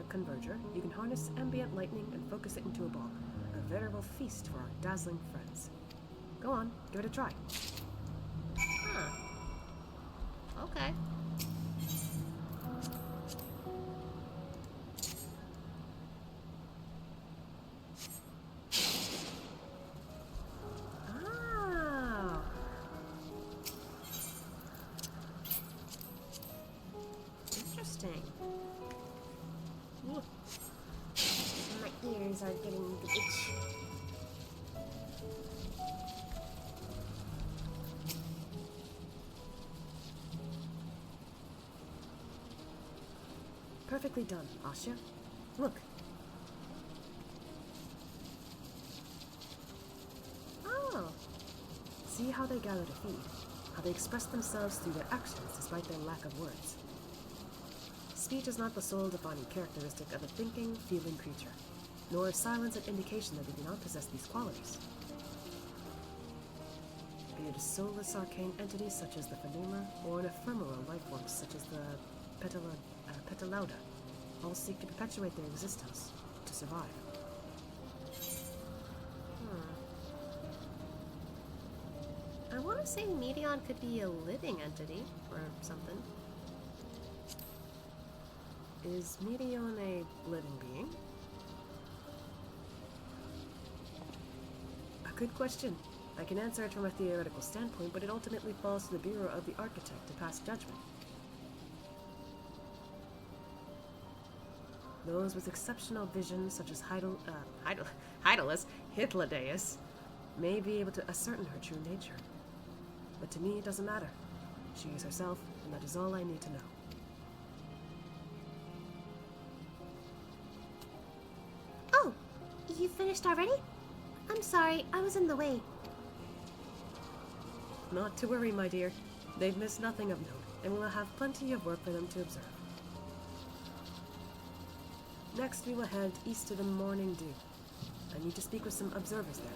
converger, you can harness ambient lightning and focus it into a ball. A veritable feast for our dazzling friends. Go on, give it a try. Huh. Okay. Perfectly done, Asya. Look. Oh. See how they gather to feed. How they express themselves through their actions despite their lack of words. Speech is not the sole defining characteristic of a thinking, feeling creature, nor is silence an indication that they do not possess these qualities. Be it a soulless arcane entity such as the Phenema, or an ephemeral life form such as the Petalauda, all seek to perpetuate their existence, to survive. I want to say Medion could be a living entity, or something. Is Medion a living being? A good question. I can answer it from a theoretical standpoint, but it ultimately falls to the Bureau of the Architect to pass judgment. Those with exceptional vision, such as Hydalis, Hythlodaeus, may be able to ascertain her true nature. But to me, it doesn't matter. She is herself, and that is all I need to know. Oh, you finished already? I'm sorry, I was in the way. Not to worry, my dear. They've missed nothing of note, and we'll have plenty of work for them to observe. Next, we will head east to the Morning Dew. I need to speak with some observers there.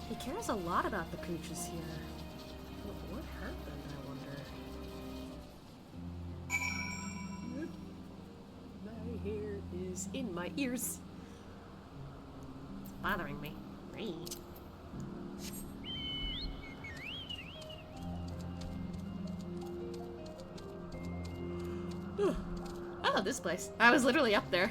He cares a lot about the creatures here. What happened, I wonder? My hair is in my ears. It's bothering me. Oh, this place. I was literally up there.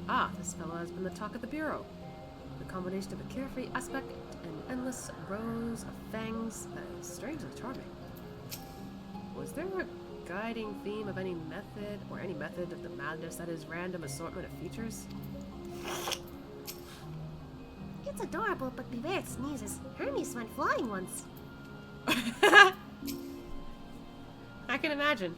Ah, this fellow has been the talk of the Bureau. The combination of a carefree aspect and endless rows of fangs that is strangely charming. Was there a guiding theme of any method, or any method of the madness that is random assortment of features? It's adorable, but beware it sneezes. Hermes went flying once. I can imagine.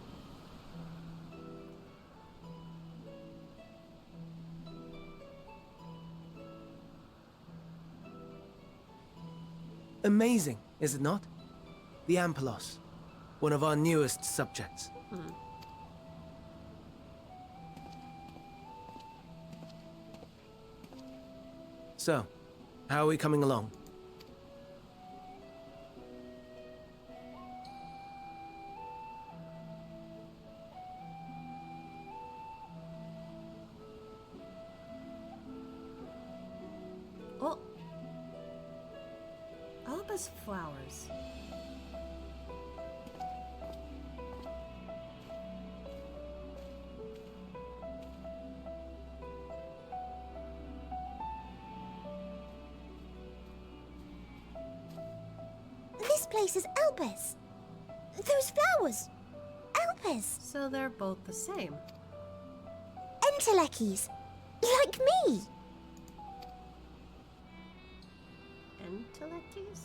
Amazing, is it not? The Amphilos, one of our newest subjects. So, how are we coming along? Oh. Albus flowers. This place is Albus. Those flowers. Albus. So they're both the same. Entelekis. Like me. Entelekis?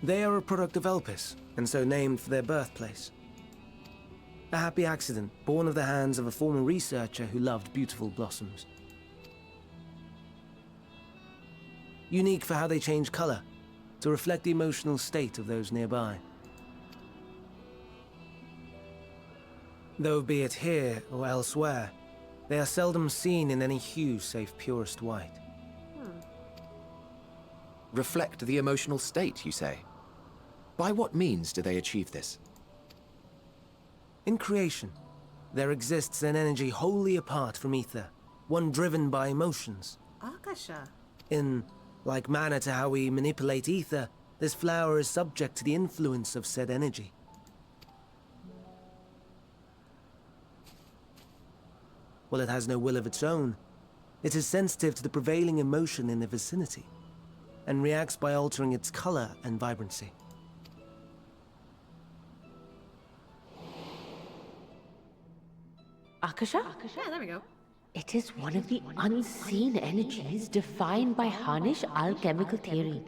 They are a product of Elpis, and so named for their birthplace. A happy accident, born of the hands of a former researcher who loved beautiful blossoms. Unique for how they change color, to reflect the emotional state of those nearby. Though be it here or elsewhere, they are seldom seen in any hue save purest white. Reflect the emotional state, you say? By what means do they achieve this? In creation, there exists an energy wholly apart from ether, one driven by emotions. Akasha. In like manner to how we manipulate ether, this flower is subject to the influence of said energy. Well, it has no will of its own, It is sensitive to the prevailing emotion in the vicinity, and reacts by altering its color and vibrancy. Akasha? Yeah, there we go. It is one of the unseen energies defined by Harnish alchemical theory.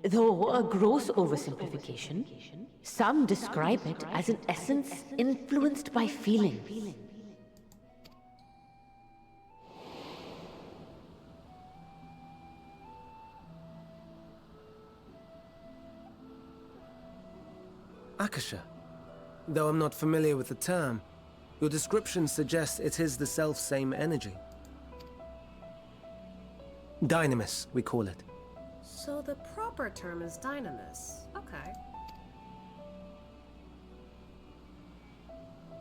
Though a gross oversimplification, some describe it as an essence influenced by feelings. Akasha. Though I'm not familiar with the term, your description suggests it is the self-same energy. Dynamis, we call it. So the proper term is dynamis. Okay.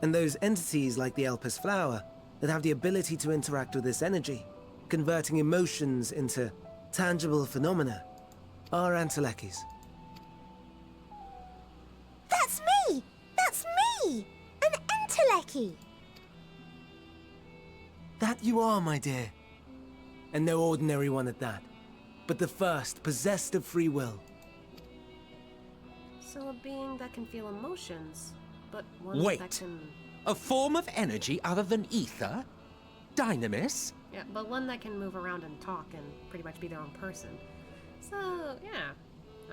And those entities like the Elpis flower that have the ability to interact with this energy, converting emotions into tangible phenomena, are Antelekis. That's me! That's me! An Enteleki! That you are, my dear. And no ordinary one at that, but the first possessed of free will. So a being that can feel emotions, but one Wait. that can... A form of energy other than ether? Dynamis? Yeah, but one that can move around and talk and pretty much be their own person. So, yeah.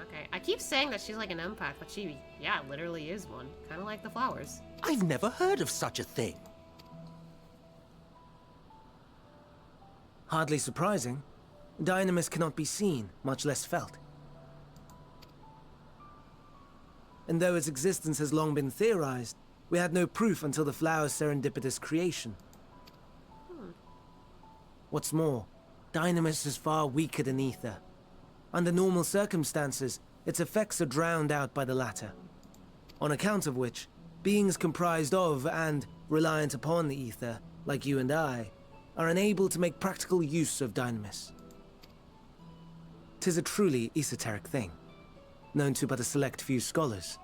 Okay, I keep saying that she's like an empath, but she, yeah, literally is one. Kind of like the flowers. I've never heard of such a thing. Hardly surprising. Dynamis cannot be seen, much less felt. And though its existence has long been theorized, we had no proof until the flower's serendipitous creation. What's more, Dynamis is far weaker than ether. Under normal circumstances, its effects are drowned out by the latter. On account of which, beings comprised of and reliant upon the ether, like you and I, are unable to make practical use of Dynamis. 'Tis a truly esoteric thing, known to but a select few scholars.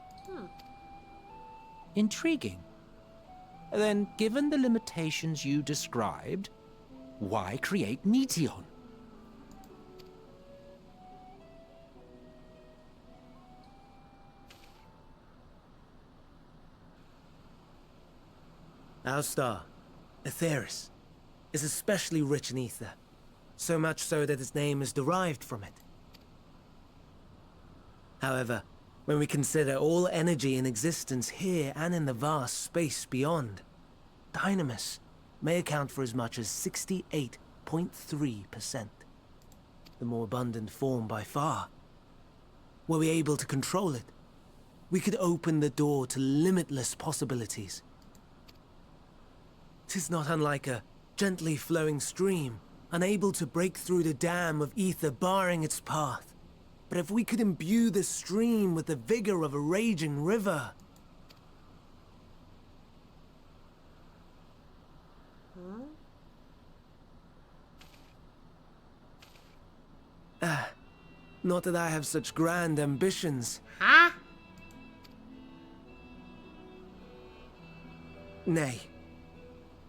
Intriguing. Then, given the limitations you described, why create Meteon? Our star, Aetheris, is especially rich in ether, so much so that its name is derived from it. However, when we consider all energy in existence here and in the vast space beyond, Dynamis may account for as much as 68.3%. The more abundant form by far. Were we able to control it, we could open the door to limitless possibilities. 'Tis not unlike a gently flowing stream, unable to break through the dam of ether barring its path. But if we could imbue the stream with the vigor of a raging river... Not that I have such grand ambitions. Huh? Nay.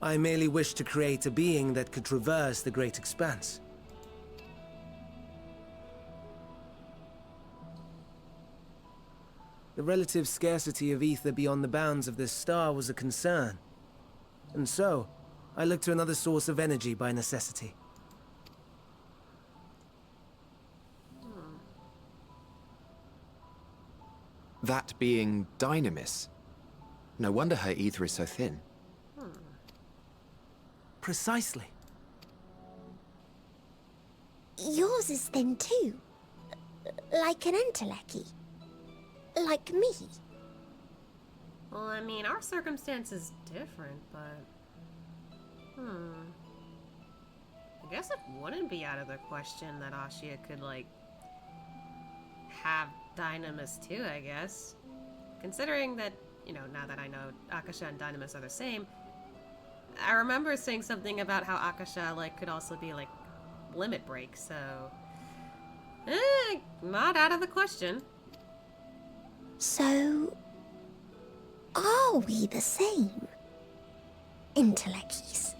I merely wish to create a being that could traverse the great expanse. The relative scarcity of ether beyond the bounds of this star was a concern. And so, I looked to another source of energy by necessity. That being Dynamis. No wonder her ether is so thin. Precisely. Yours is thin too. Like an Enteleki. Like me. Well, I mean, our circumstance is different, but... I guess it wouldn't be out of the question that Ashia could, like, have Dynamis too, I guess. Considering that, you know, now that I know Akasha and Dynamis are the same, I remember saying something about how Akasha, like, could also be, like, limit break, so... not out of the question. So... are we the same? Intelekis.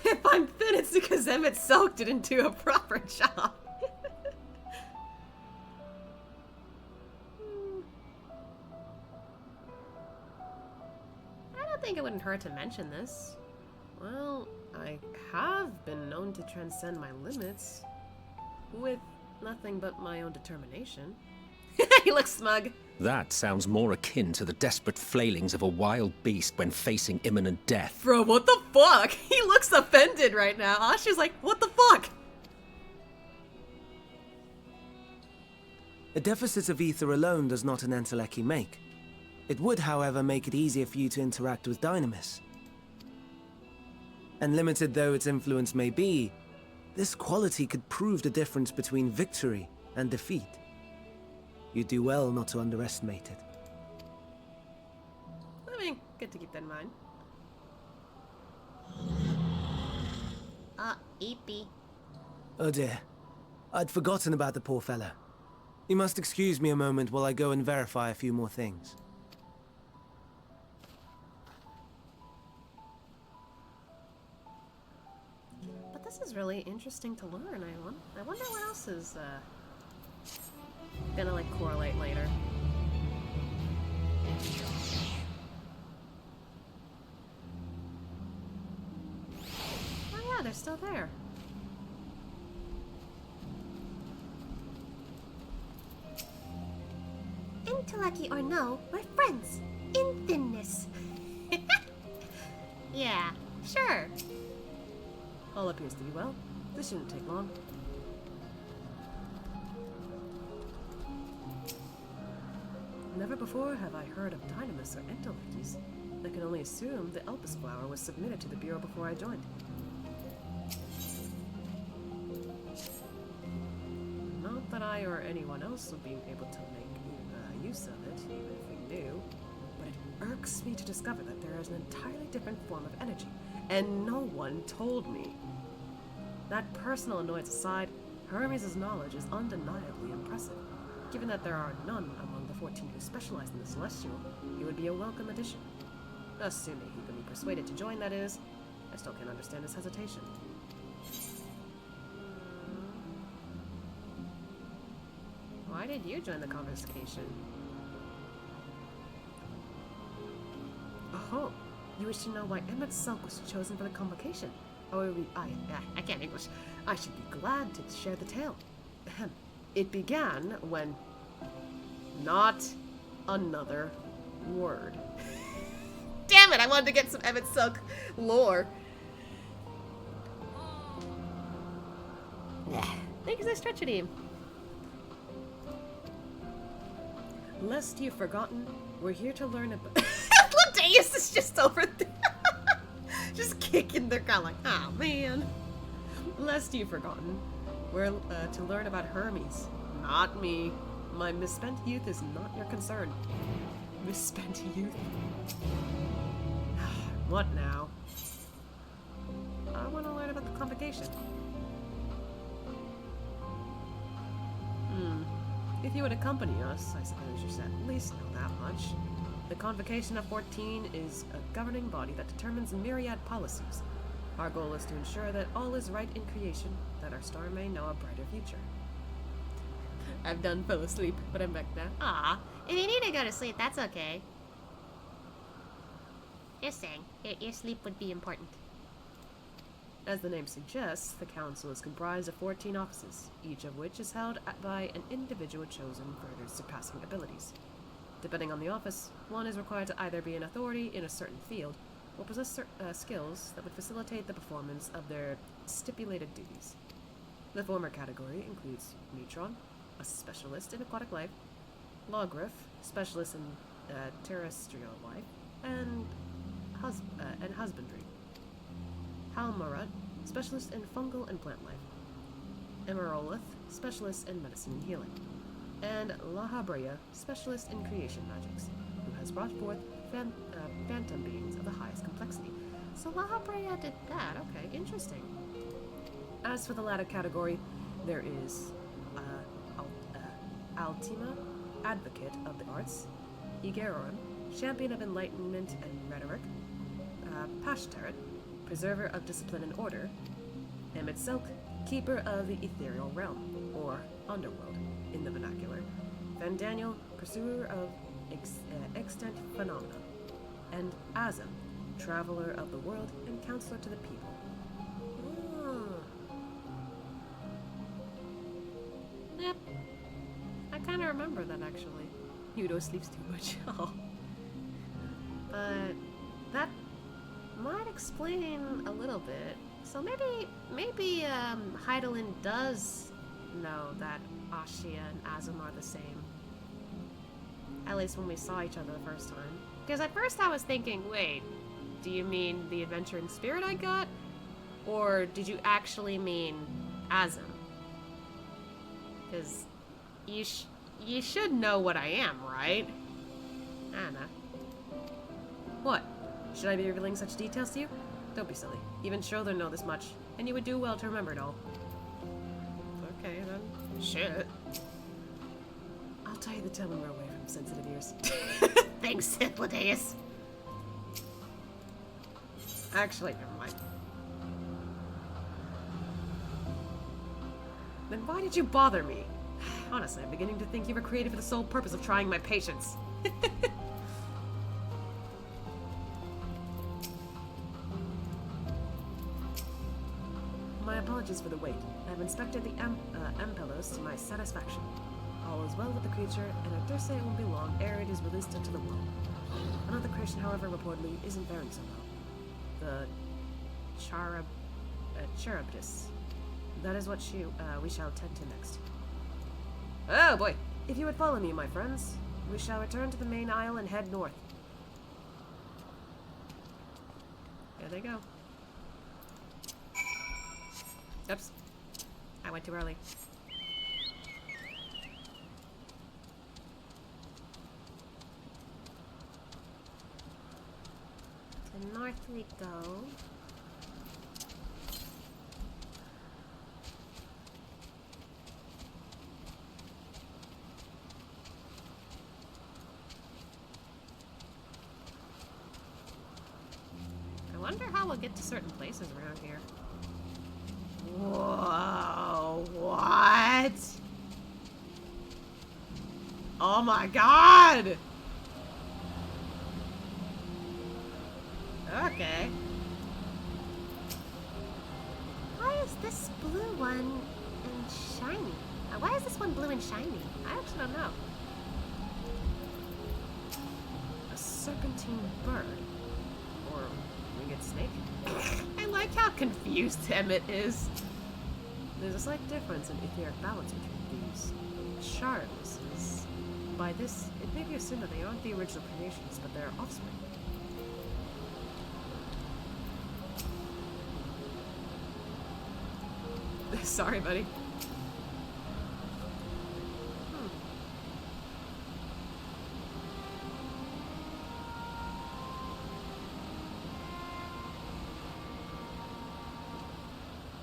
If I'm thin, it's because Emmett Selk didn't do a proper job. I don't think it wouldn't hurt to mention this. Well, I have been known to transcend my limits with nothing but my own determination. He looks smug. That sounds more akin to the desperate flailings of a wild beast when facing imminent death. Bro, what the fuck? He looks offended right now. Ashi's like, what the fuck? A deficit of ether alone does not an Enteleki make. It would, however, make it easier for you to interact with Dynamis. And limited though its influence may be, this quality could prove the difference between victory and defeat. You do well not to underestimate it. I mean, good to keep that in mind. Eepy. Oh dear. I'd forgotten about the poor fella. You must excuse me a moment while I go and verify a few more things. But this is really interesting to learn. I wonder what else is gonna like correlate later. Oh yeah, they're still there. Enteleki or no, we're friends. In thinness. Yeah, sure. All appears to be well. This shouldn't take long. Never before have I heard of Dynamis or Entelekis. I can only assume the Elpis flower was submitted to the Bureau before I joined. Not that I or anyone else would be able to make use of it, even if we knew, but it irks me to discover that there is an entirely different form of energy, and no one told me. That personal annoyance aside, Hermes' knowledge is undeniably impressive. Given that there are none among the 14 who specialize in the Celestial, he would be a welcome addition. Assuming he can be persuaded to join, that is. I still can't understand his hesitation. Why did you join the conversation? Oh, you wish to know why Emmett Selk was chosen for the convocation? Oh, I can't English. I should be glad to share the tale. Ahem. It began when... Not another word. Damn it, I wanted to get some Emmett Selk lore. Thank you, Stretch Team. Lest you've forgotten, we're here to learn about... Ladeus is just over there. Just kicking their gun like, oh man. Lest you've forgotten, we're to learn about Hermes. Not me. My misspent youth is not your concern. Misspent youth? What now? I want to learn about the convocation. If you would accompany us, I suppose you should at least know that much. The Convocation of 14 is a governing body that determines myriad policies. Our goal is to ensure that all is right in creation, that our star may know a brighter future. I've done fell asleep, but I'm back now. Aw, if you need to go to sleep, that's okay. Just saying, your sleep would be important. As the name suggests, the council is comprised of 14 offices, each of which is held by an individual chosen for their surpassing abilities. Depending on the office, one is required to either be an authority in a certain field or possess skills that would facilitate the performance of their stipulated duties. The former category includes matron, a specialist in aquatic life, lawgriff, specialist in terrestrial life, and husbandry, halmarut, specialist in fungal and plant life, emerolith, specialist in medicine and healing, and Lahabrea, specialist in creation magics, who has brought forth phantom beings of the highest complexity. So Lahabrea did that, okay, interesting. As for the latter category, there is Altima, advocate of the arts, Igerorum, champion of enlightenment and rhetoric, Pashteret, preserver of discipline and order. Emmett Silk, keeper of the ethereal realm, or underworld, in the vernacular. Van Daniel, pursuer of extant phenomena. And Azam, traveler of the world and counselor to the people. Yep. I kind of remember that, actually. Udo sleeps too much. Oh. But that might explain a little bit. So maybe Heidelin does know that Ashia and Azam are the same. At least when we saw each other the first time. Because at first I was thinking, wait, do you mean the adventuring spirit I got? Or did you actually mean Azam? Because you should know what I am, right? Anna. What? Should I be revealing such details to you? Don't be silly. Even Schroeder know this much, and you would do well to remember it all. Okay, then. Shit. I'll tell you the tale when we're away from sensitive ears. Thanks, Hippolytus. Actually, never mind. Then why did you bother me? Honestly, I'm beginning to think you were created for the sole purpose of trying my patience. My apologies for the wait. I've inspected the Ampelos to my satisfaction. All is well with the creature, and I dare say it won't be long ere it is released into the world. Another creation, however, reportedly isn't faring so well. The Charybdis. That is what we shall tend to next. Oh boy! If you would follow me, my friends, we shall return to the main isle and head north. There they go. Oops. I went too early. To north we go. I wonder how we'll get to certain places around here. Whoa, what? Oh my god! Okay. Why is this blue one and shiny? Why is this one blue and shiny? I actually don't know. A serpentine bird. Or winged snake. I like how confused Emmett is. There's a slight difference in etheric balance between these Charybdises. By this, it may be assumed that they aren't the original creations, but their offspring. Sorry, buddy.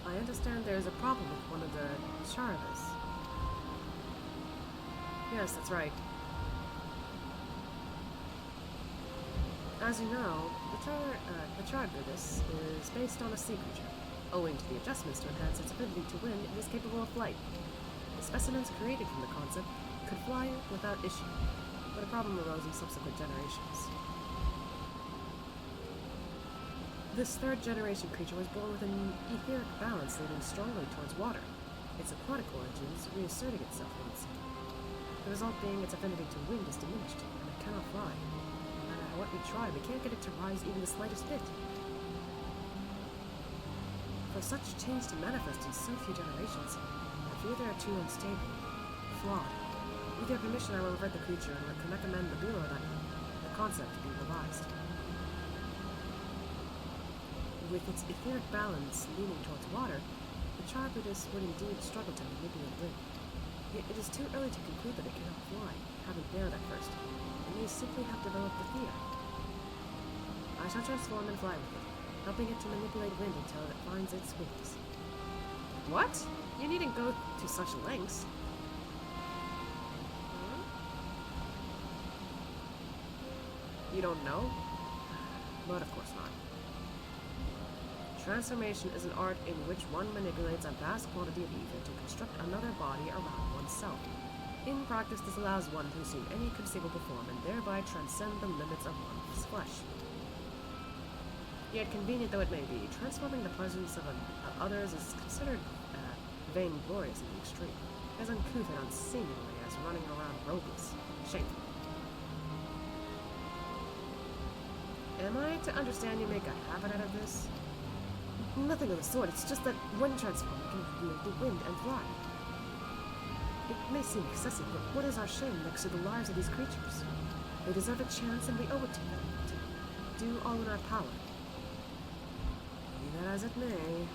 I understand there's a problem with one of the Charybdis. Yes, that's right. As you know, the Charybdis is based on a sea creature. Owing to the adjustments to enhance its ability to win, it is capable of flight. The specimens created from the concept could fly without issue, but a problem arose in subsequent generations. This third generation creature was born with an etheric balance leaning strongly towards water, its aquatic origins reasserting itself in its sea. The result being its affinity to wind is diminished, and it cannot fly. No matter what we try, we can't get it to rise even the slightest bit. For such change to manifest in so few generations, I fear they are too unstable, flawed. With your permission, I will revert the creature and recommend the Bureau that the concept be revised. With its etheric balance leaning towards water, the Charybdis would indeed struggle to manipulate wind. Yet it is too early to conclude that it cannot fly, having failed at first. It may simply have developed the fear. I shall transform and fly with it, helping it to manipulate wind until it finds its wings. What? You needn't go to such lengths. You don't know? But of course not. Transformation is an art in which one manipulates a vast quantity of ether to construct another body around oneself. In practice, this allows one to assume any conceivable form and thereby transcend the limits of one's flesh. Yet convenient though it may be, transforming the presence of others is considered vainglorious in the extreme, as uncouth and unseemly as running around robless. Shameful. Am I to understand you make a habit out of this? Nothing of the sort, it's just that when transformed, you can wield the wind and fly. It may seem excessive, but what is our shame next to the lives of these creatures? They deserve a chance and we owe it to them to do all in our power. Be that as it may.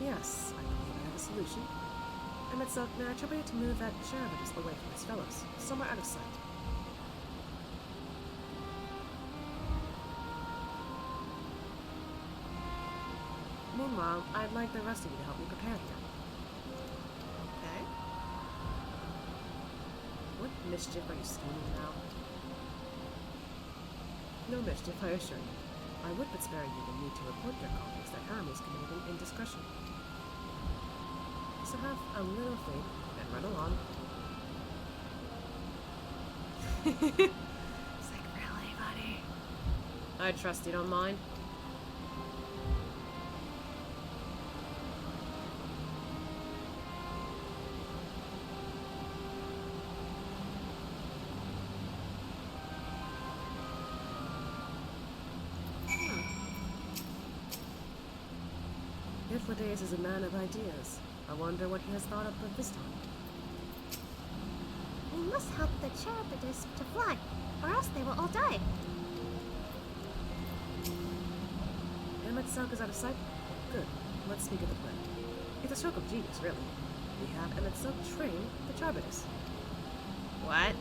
Yes, I believe I have a solution. Emetzelk, may I trouble you to move that Charybdis away from its fellows, somewhere out of sight. Meanwhile, I'd like the rest of you to help me prepare here. Okay. What mischief are you scheming now? No mischief, I assure you. I would but spare you the need to report your colleagues that harm is committed in indiscretion. So have a little faith and run along. It's like, really, buddy? I trust you don't mind. Alphinaud is a man of ideas. I wonder what he has thought up of this time. We must help the Charybdis to fly, or else they will all die. Emetzelk is out of sight? Good. Let's speak of the plan. It's a stroke of genius, really. We have Emetzelk train the Charybdis. What?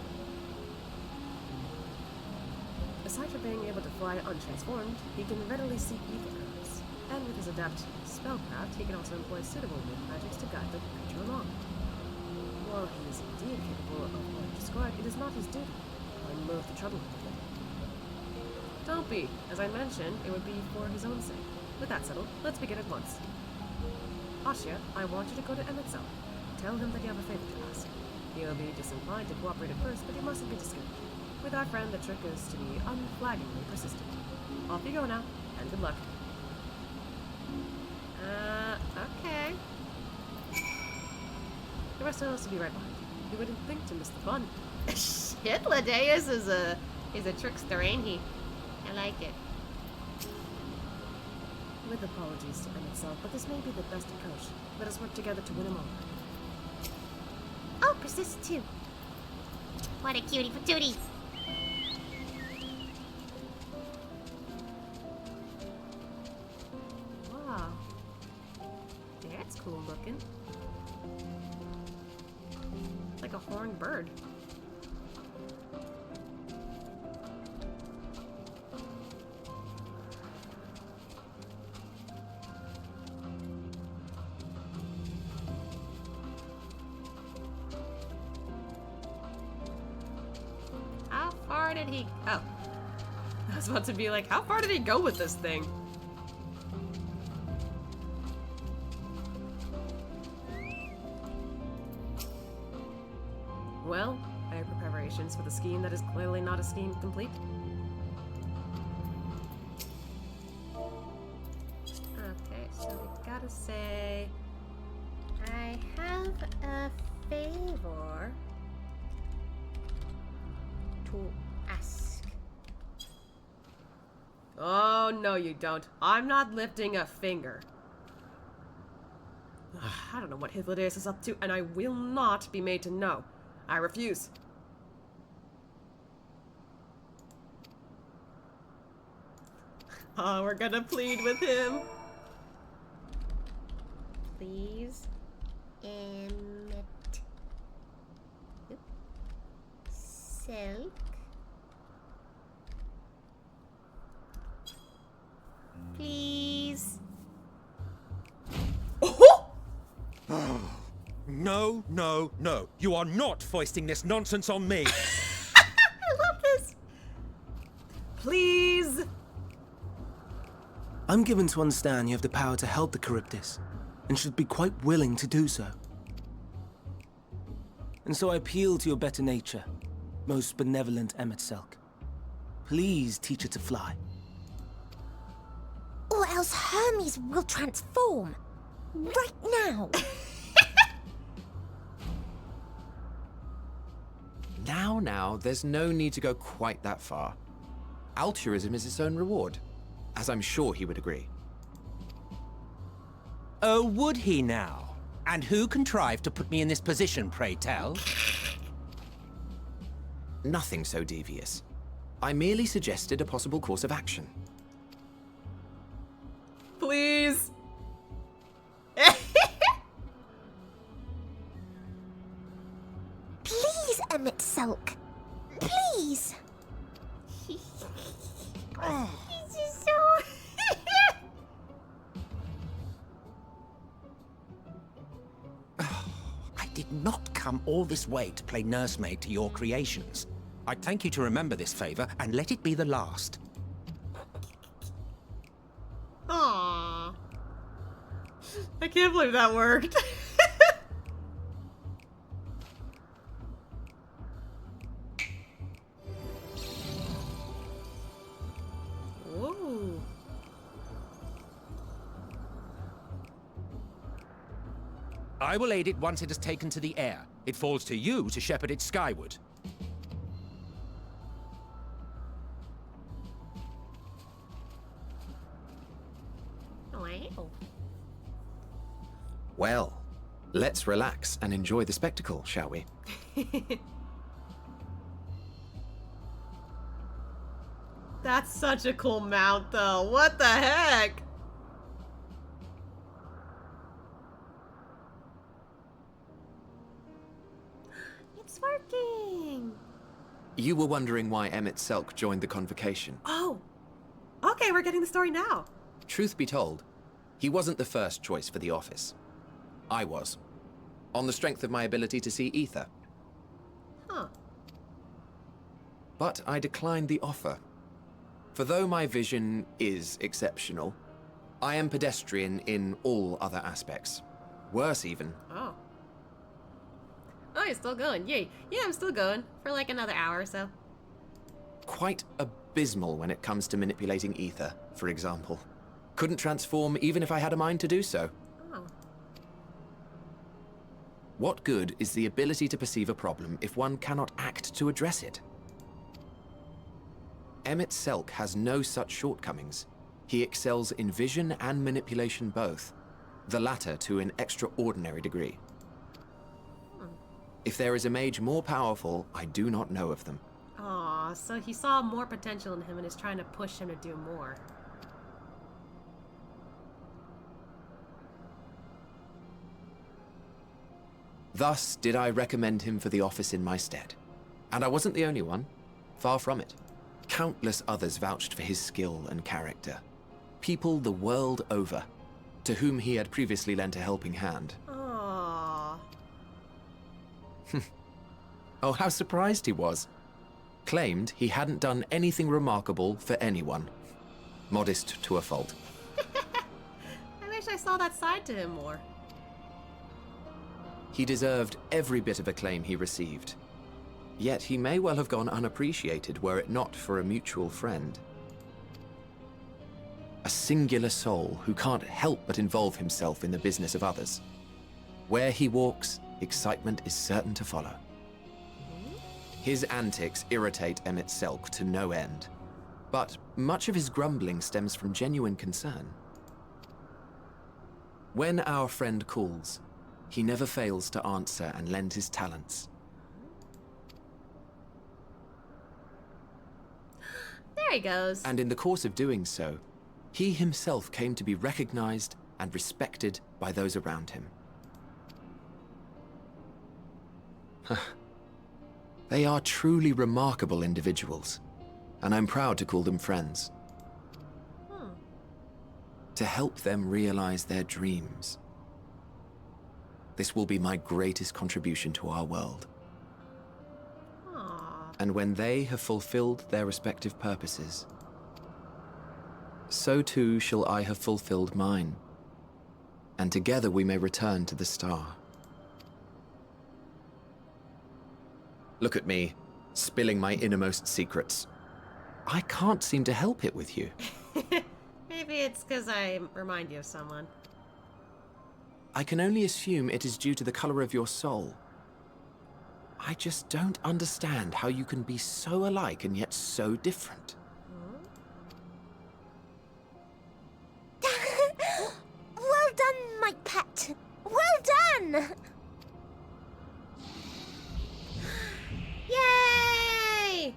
Aside from being able to fly untransformed, he can readily see ether currents. And with his adept spellcraft, he can also employ suitable wind magics to guide the creature along. While he is indeed capable of what I described, it is not his duty. I'm loath to trouble him with it. Don't be. As I mentioned, it would be for his own sake. With that settled, let's begin at once. Asya, I want you to go to Emetzelk. Tell him that you have a favor to ask. He'll be disinclined to cooperate at first, but he mustn't be discouraged. With our friend, the trick is to be unflaggingly persistent. Off you go now, and good luck. Okay. The rest of us will be right behind you. You wouldn't think to miss the fun. Hitladeus is a trickster, ain't he? I like it. With apologies to Emetzelk, but this may be the best approach. Let us work together to win him over. I'll persist too. What a cutie patootie! Wow. That's cool looking. Like a horned bird. How far did he... Oh. I was about to be like, how far did he go with this thing? Well, I have preparations for the scheme that is clearly not a scheme complete. Okay, so we gotta say... I have a favor to ask. Oh, no you don't. I'm not lifting a finger. I don't know what Hitladeus is up to, and I will not be made to know. I refuse. Oh, we're gonna plead with him. Please, Silk. Please. No, no, no. You are not foisting this nonsense on me. I love this. Please! I'm given to understand you have the power to help the Charybdis, and should be quite willing to do so. And so I appeal to your better nature, most benevolent Emet-Selch. Please teach her to fly. Or else Hermes will transform. Right now. Now, there's no need to go quite that far. Altruism is its own reward, as I'm sure he would agree. Oh, would he now? And who contrived to put me in this position, pray tell? Nothing so devious. I merely suggested a possible course of action. Please! Please, Emet-Selch. Please. He's just so... I did not come all this way to play nursemaid to your creations. I'd thank you to remember this favor and let it be the last. Aww. I can't believe that worked. Whoa. I will aid it once it has taken to the air. It falls to you to shepherd it skyward. Wow. Well, let's relax and enjoy the spectacle, shall we? That's such a cool mount, though. What the heck? It's working. You were wondering why Emet-Selch joined the convocation. Oh. Okay, we're getting the story now. Truth be told, he wasn't the first choice for the office. I was, on the strength of my ability to see ether. Huh. But I declined the offer. For though my vision is exceptional, I am pedestrian in all other aspects. Worse even. Oh. Oh, you're still going. Yay. Yeah, I'm still going. For like another hour or so. Quite abysmal when it comes to manipulating ether, for example. Couldn't transform even if I had a mind to do so. Oh. What good is the ability to perceive a problem if one cannot act to address it? Emet-Selch has no such shortcomings. He excels in vision and manipulation both, the latter to an extraordinary degree. If there is a mage more powerful, I do not know of them. Aw, so he saw more potential in him and is trying to push him to do more. Thus did I recommend him for the office in my stead. And I wasn't the only one. Far from it. Countless others vouched for his skill and character. People the world over, to whom he had previously lent a helping hand. Aww. Oh, how surprised he was. Claimed he hadn't done anything remarkable for anyone. Modest to a fault. I wish I saw that side to him more. He deserved every bit of acclaim he received. Yet he may well have gone unappreciated were it not for a mutual friend. A singular soul who can't help but involve himself in the business of others. Where he walks, excitement is certain to follow. His antics irritate Emet-Selch to no end, but much of his grumbling stems from genuine concern. When our friend calls, he never fails to answer and lend his talents. There he goes. And in the course of doing so, he himself came to be recognized and respected by those around him. They are truly remarkable individuals, and I'm proud to call them friends. To help them realize their dreams. This will be my greatest contribution to our world. And when they have fulfilled their respective purposes, so too shall I have fulfilled mine. And together we may return to the star. Look at me, spilling my innermost secrets. I can't seem to help it with you. Maybe it's because I remind you of someone. I can only assume it is due to the color of your soul. I just don't understand how you can be so alike and yet so different. Well done, my pet. Well done! Yay!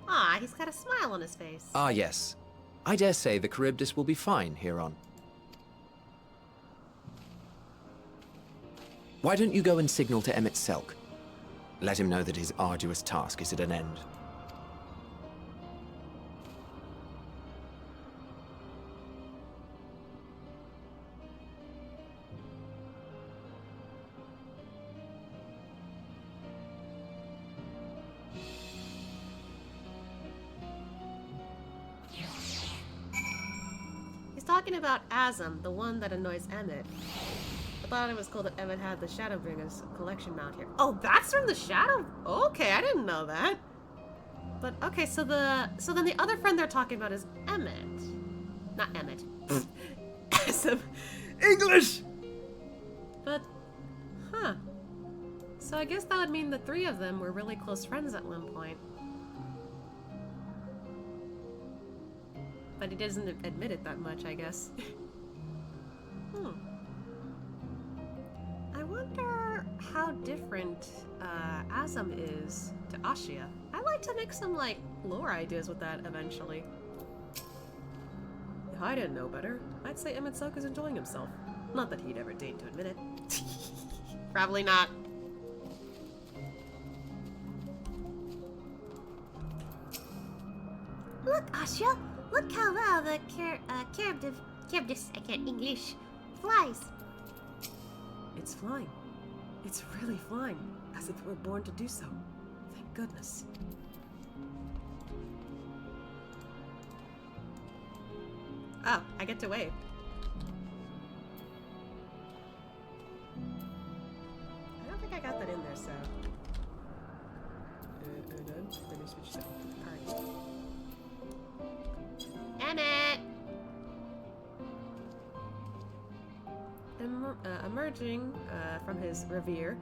Ah, he's got a smile on his face. Ah, yes. I dare say the Charybdis will be fine here on. Why don't you go and signal to Emmett Selk? Let him know that his arduous task is at an end. Talking about Azam, the one that annoys Emmett. I thought it was cool that Emmett had the Shadowbringers collection mount here. Oh, that's from the Shadow? Okay, I didn't know that. But okay, so then the other friend they're talking about is Emmett. Not Emmett. Azam. English! But, huh. So I guess that would mean the three of them were really close friends at one point. But he doesn't admit it that much, I guess. I wonder how different Azam is to Ashia. I'd like to make some, like, lore ideas with that eventually. If I didn't know better, I'd say Emmett Selk is enjoying himself. Not that he'd ever deign to admit it. Probably not. Look, Ashia! Look how well the Charybdis, I can't English, flies. It's flying. It's really flying, as if it were born to do so. Thank goodness. Oh, I get to wave. I don't think I got that in there, so... Let me switch to party. Emmett! Emerging from his reverie,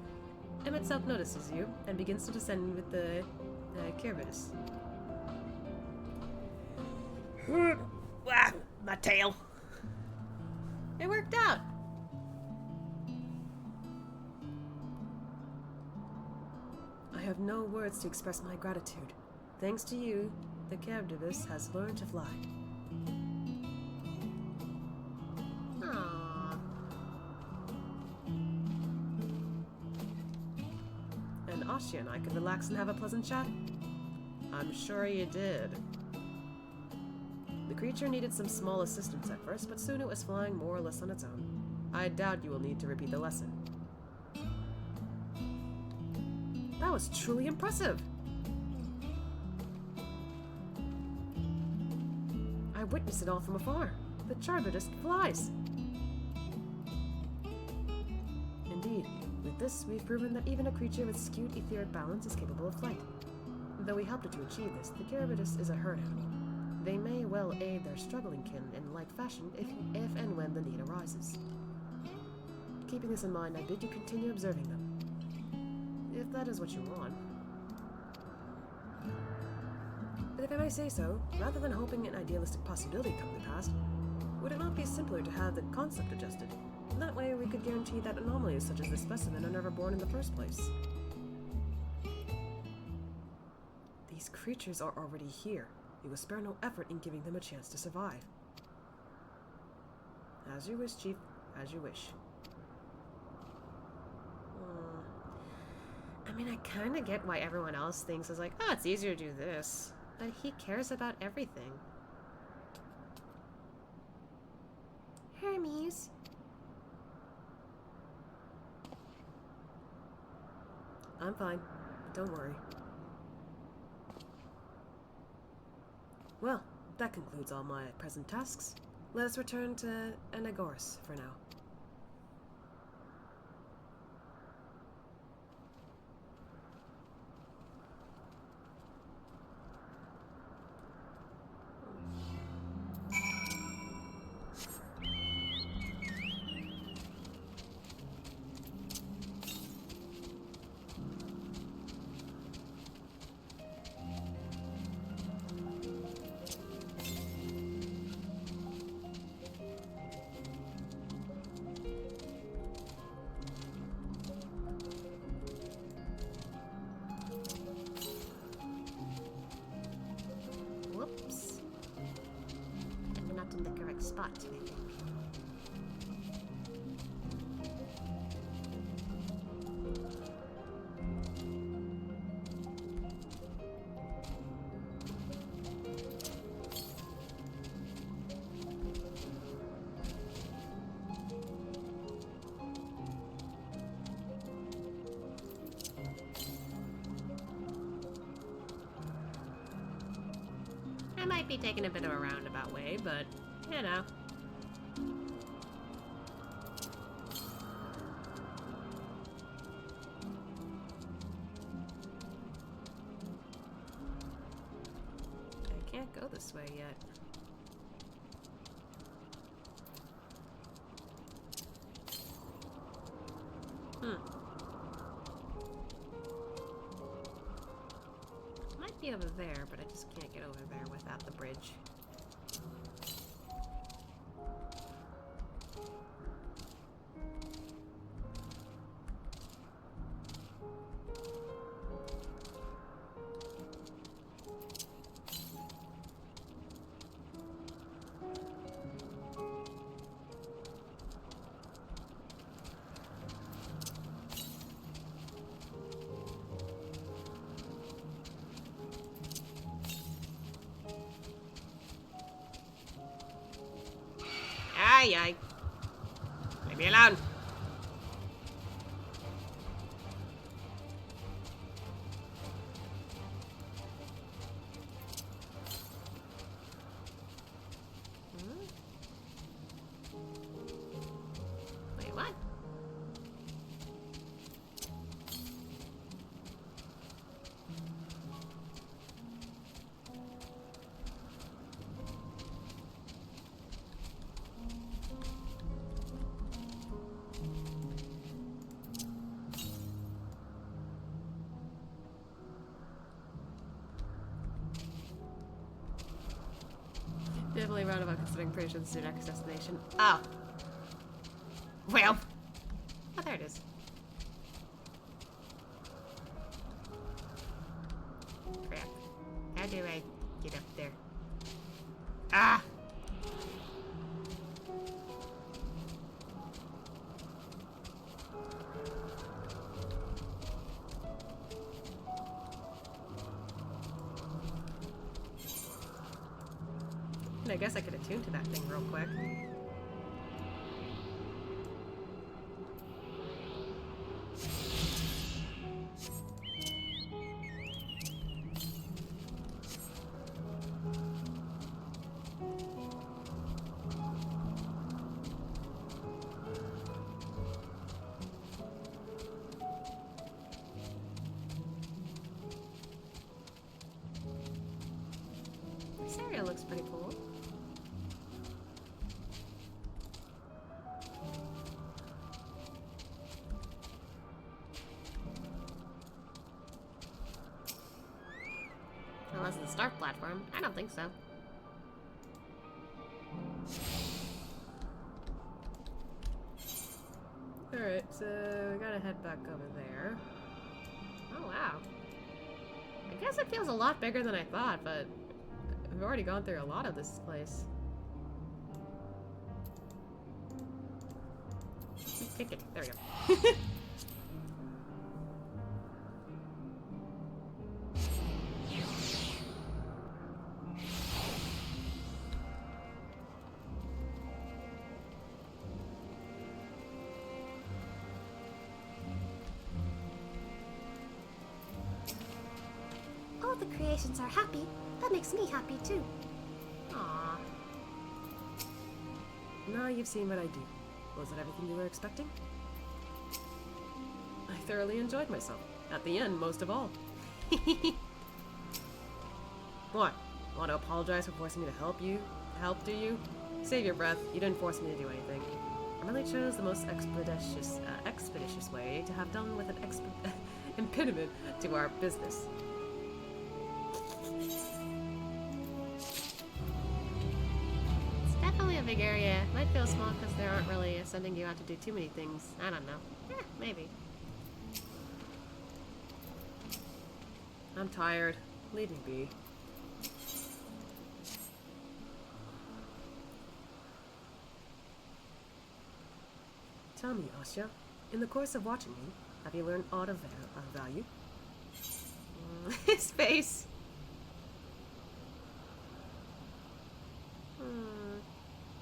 Emmett Selk notices you and begins to descend with the Charybdis. My tail. It worked out. I have no words to express my gratitude. Thanks to you, the Charybdis has learned to fly. Aww. And Ashia and I could relax and have a pleasant chat? I'm sure you did. The creature needed some small assistance at first, but soon it was flying more or less on its own. I doubt you will need to repeat the lesson. That was truly impressive! I witnessed it all from afar. The Charybdis flies! Indeed, with this, we've proven that even a creature with skewed etheric balance is capable of flight. Though we helped it to achieve this, the Charybdis is a herd animal. They may well aid their struggling kin in like fashion if and when the need arises. Keeping this in mind, I bid you continue observing them. If that is what you want. But if I may say so, rather than hoping an idealistic possibility come to pass, would it not be simpler to have the concept adjusted? That way we could guarantee that anomalies such as this specimen are never born in the first place. These creatures are already here. We will spare no effort in giving them a chance to survive. As you wish, Chief. As you wish. I mean, I kind of get why everyone else thinks is like, oh, it's easier to do this. But he cares about everything. Hermes. I'm fine. Don't worry. Well, that concludes all my present tasks. Let us return to Anagoras for now. Whoops. I'm not in the correct spot, I think. I might be taking a bit of a roundabout way, but, you know. I can't go this way yet. Might be over there, but I just can't get over there without the bridge. Ay, ay. Leave me alone. Wait, what? Definitely roundabout considering pretty sure this is your next destination. Oh. Well. Oh, there it is. Crap. How do I get up there? Ah! I guess I could attune to that thing real quick. This area looks pretty cool. Unless it's a start platform. I don't think so. Alright, so we gotta head back over there. Oh wow. I guess it feels a lot bigger than I thought, but I've already gone through a lot of this place. Ticket. There we go. All the creations are happy. That makes me happy too. Aww. Now you've seen what I do. Was it everything you were expecting? I thoroughly enjoyed myself. At the end, most of all. What? Want to apologize for forcing me to help you? Help, do you? Save your breath. You didn't force me to do anything. I really chose the most expeditious way to have done with an impediment to our business. It's definitely a big area. Might feel small because they aren't really sending you out to do too many things. I don't know. Maybe. I'm tired. Leave me be. Tell me, Asya, in the course of watching me, have you learned aught of value? His face.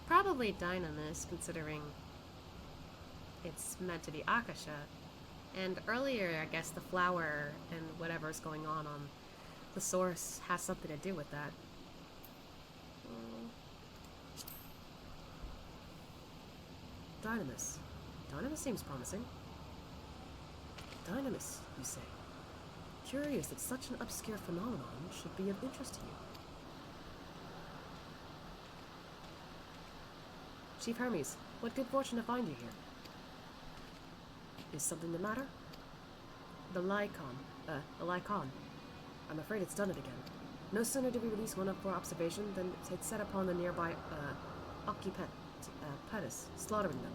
Probably Dynamis, considering it's meant to be Akasha. And earlier, I guess the flower and whatever's going on the source has something to do with that. Dynamis. Dynamis seems promising. Dynamis, you say? Curious that such an obscure phenomenon should be of interest to you. Chief Hermes, what good fortune to find you here. Is something the matter? The Lycon. I'm afraid it's done it again. No sooner did we release one up for observation than it set upon the nearby, Occupettus, slaughtering them.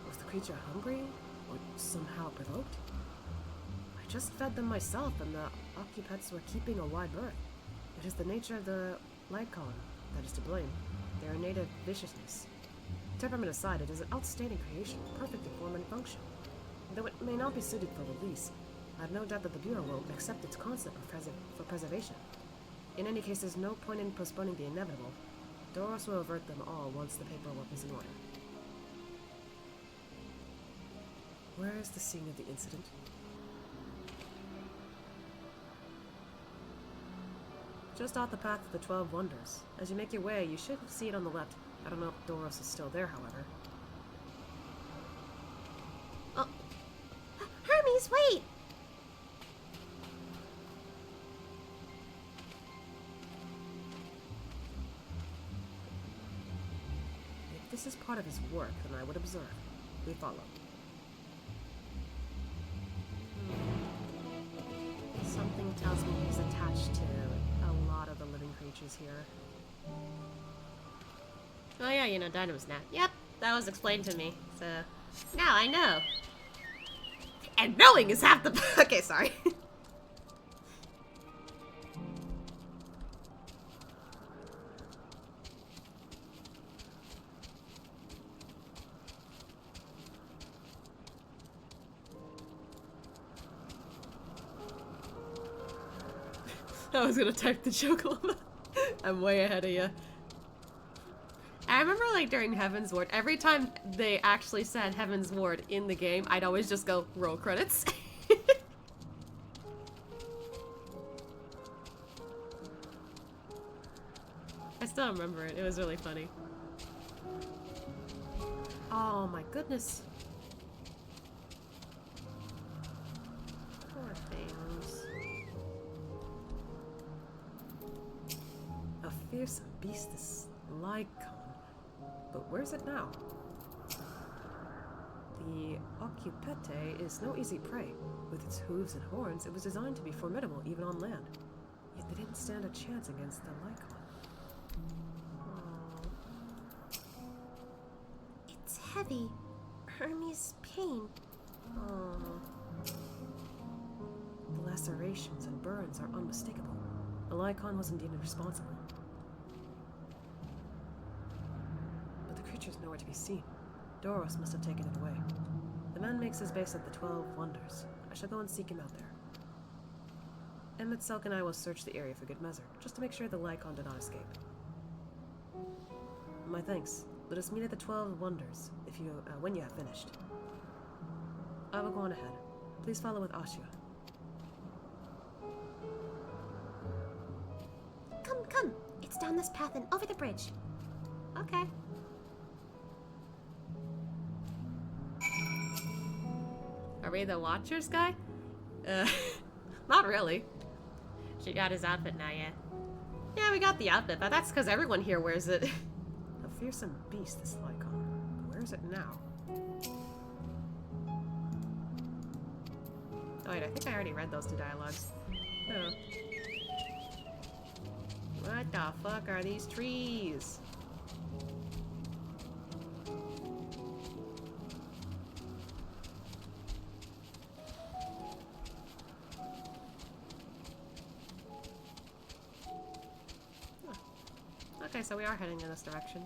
Was the creature hungry? Or somehow provoked? I just fed them myself, and the Occupets were keeping a wide berth. It is the nature of the Lycon that is to blame. Their native viciousness. Temperament aside, it is an outstanding creation, perfect in form and function. Though it may not be suited for release, I have no doubt that the Bureau will accept its concept for preservation. In any case, there's no point in postponing the inevitable. Doros will avert them all once the paperwork is in order. Where is the scene of the incident? Just off the path of the 12 Wonders. As you make your way, you should see it on the left. I don't know if Doros is still there, however. Oh. Hermes, wait! If this is part of his work, then I would observe. We follow. Something tells me he's attached to a lot of the living creatures here. Oh yeah, you know Dynamis now. Yep, that was explained to me. So now I know. And knowing is half the... Okay, sorry. I was gonna type the joke on that. I'm way ahead of you. I remember, like, during Heaven's Ward, every time they actually said Heaven's Ward in the game, I'd always just go, roll credits. I still remember it. It was really funny. Oh my goodness. Poor things. A fearsome beast, this Lycon. But where's it now? The Occupete is no easy prey. With its hooves and horns, it was designed to be formidable even on land. Yet they didn't stand a chance against the Lycon. It's heavy. Hermes' pain. Oh. The lacerations and burns are unmistakable. The Lycon was indeed responsible. But the creature's nowhere to be seen. Doros must have taken it away. The man makes his base at the 12 Wonders. I shall go and seek him out there. Emmett Selk and I will search the area for good measure, just to make sure the Lycon did not escape. My thanks. Let us meet at the 12 Wonders, if you, when you have finished. I will go on ahead. Please follow with Asya. Come, come. It's It's down this path and over the bridge. Okay. Are we the Watchers guy? Not really. She got his outfit now, yeah. Yeah, we got the outfit, but that's because everyone here wears it. A fearsome beast, this Lycon. Where is it now? Oh wait, I think I already read those two dialogues. Oh. What the fuck are these trees? Okay, so we are heading in this direction.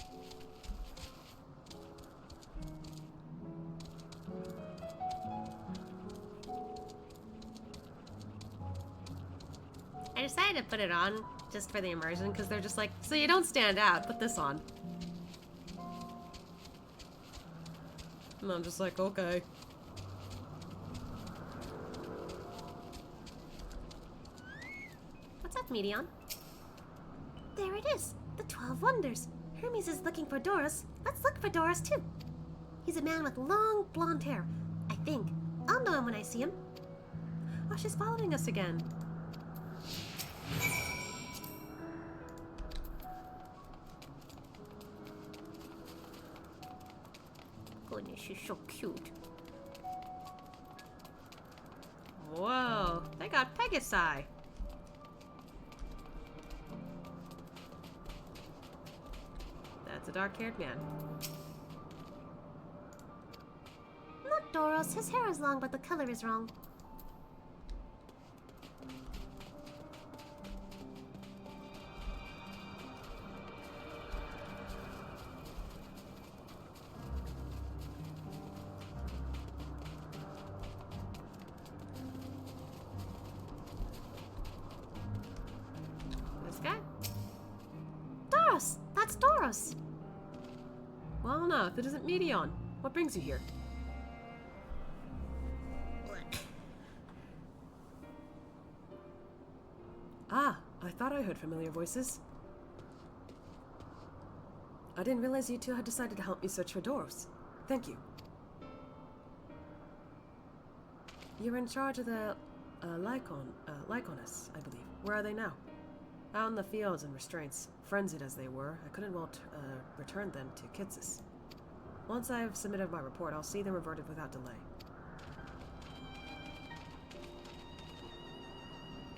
I decided to put it on just for the immersion because they're just like, so you don't stand out, put this on. And I'm just like, okay. What's up, Medion? There it is, the 12 Wonders. Hermes is looking for Doros. Let's look for Doros too. He's a man with long blonde hair, I think. I'll know him when I see him. Oh, she's following us again. Goodness, she's so cute. Whoa, they got Pegasi. That's a dark-haired man. Not Doros. His hair is long, but the color is wrong. This guy? Doros! That's Doros! Well, no, if it isn't Medion. What brings you here? Ah, I thought I heard familiar voices. I didn't realize you two had decided to help me search for Doros. Thank you. You're in charge of the Lyconis, I believe. Where are they now? Out in the fields and restraints. Frenzied as they were, I couldn't well return them to Kitsis. Once I've submitted my report, I'll see them reverted without delay.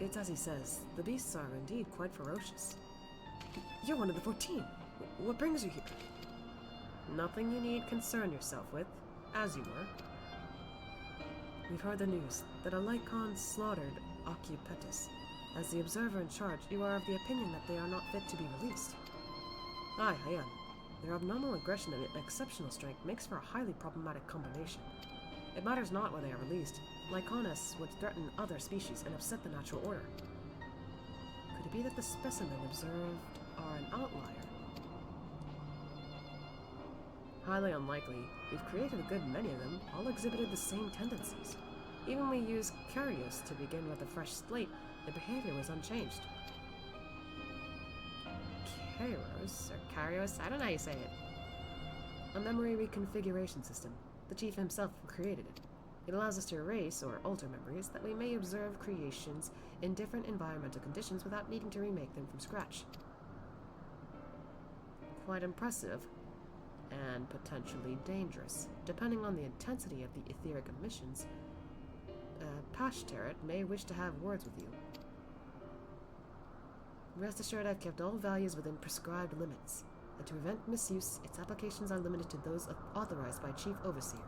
It's as he says. The beasts are indeed quite ferocious. You're one of the 14. What brings you here? Nothing you need concern yourself with, as you were. We've heard the news that a Lycon slaughtered Ocupetus. As the observer in charge, you are of the opinion that they are not fit to be released. Aye, I am. Their abnormal aggression and exceptional strength makes for a highly problematic combination. It matters not where they are released. Lyconis would threaten other species and upset the natural order. Could it be that the specimen observed are an outlier? Highly unlikely. We've created a good many of them, all exhibited the same tendencies. Even when we used Carius to begin with a fresh slate, the behavior was unchanged. Kairos, or Carios, I don't know how you say it. A memory reconfiguration system. The chief himself created it. It allows us to erase or alter memories that we may observe creations in different environmental conditions without needing to remake them from scratch. Quite impressive, and potentially dangerous. Depending on the intensity of the etheric emissions, Pashteret may wish to have words with you. Rest assured I've kept all values within prescribed limits, and to prevent misuse, its applications are limited to those authorized by Chief Overseer.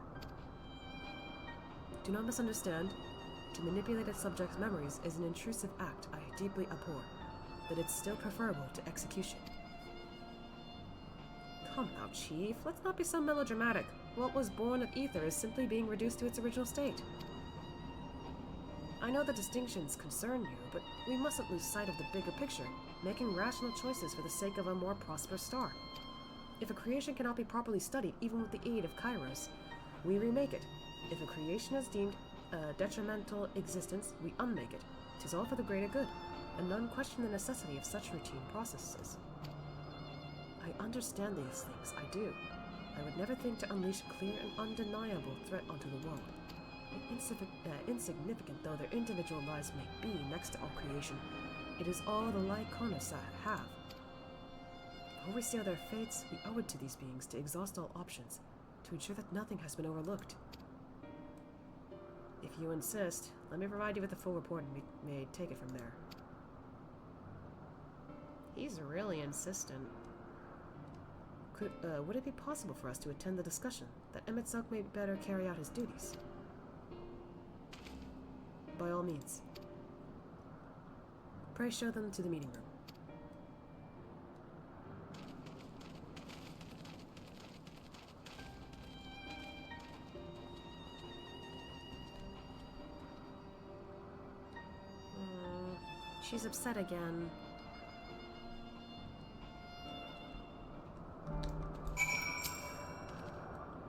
Do not misunderstand. To manipulate a subject's memories is an intrusive act I deeply abhor, but it's still preferable to execution. Come now, Chief. Let's not be so melodramatic. What was born of ether is simply being reduced to its original state. I know the distinctions concern you, but we mustn't lose sight of the bigger picture, making rational choices for the sake of a more prosperous star. If a creation cannot be properly studied, even with the aid of Kairos, we remake it. If a creation is deemed a detrimental existence, we unmake it. 'Tis all for the greater good. and none question the necessity of such routine processes. I understand these things, I do. I would never think to unleash a clear and undeniable threat onto the world. Insignificant though their individual lives may be next to all creation, it is all the Lyconis have. Before we seal their fates, we owe it to these beings to exhaust all options, to ensure that nothing has been overlooked. If you insist, let me provide you with a full report and we may take it from there. He's really insistent. Would it be possible for us to attend the discussion, that Emet-Sok may better carry out his duties? By all means. Pray show them to the meeting room. She's upset again.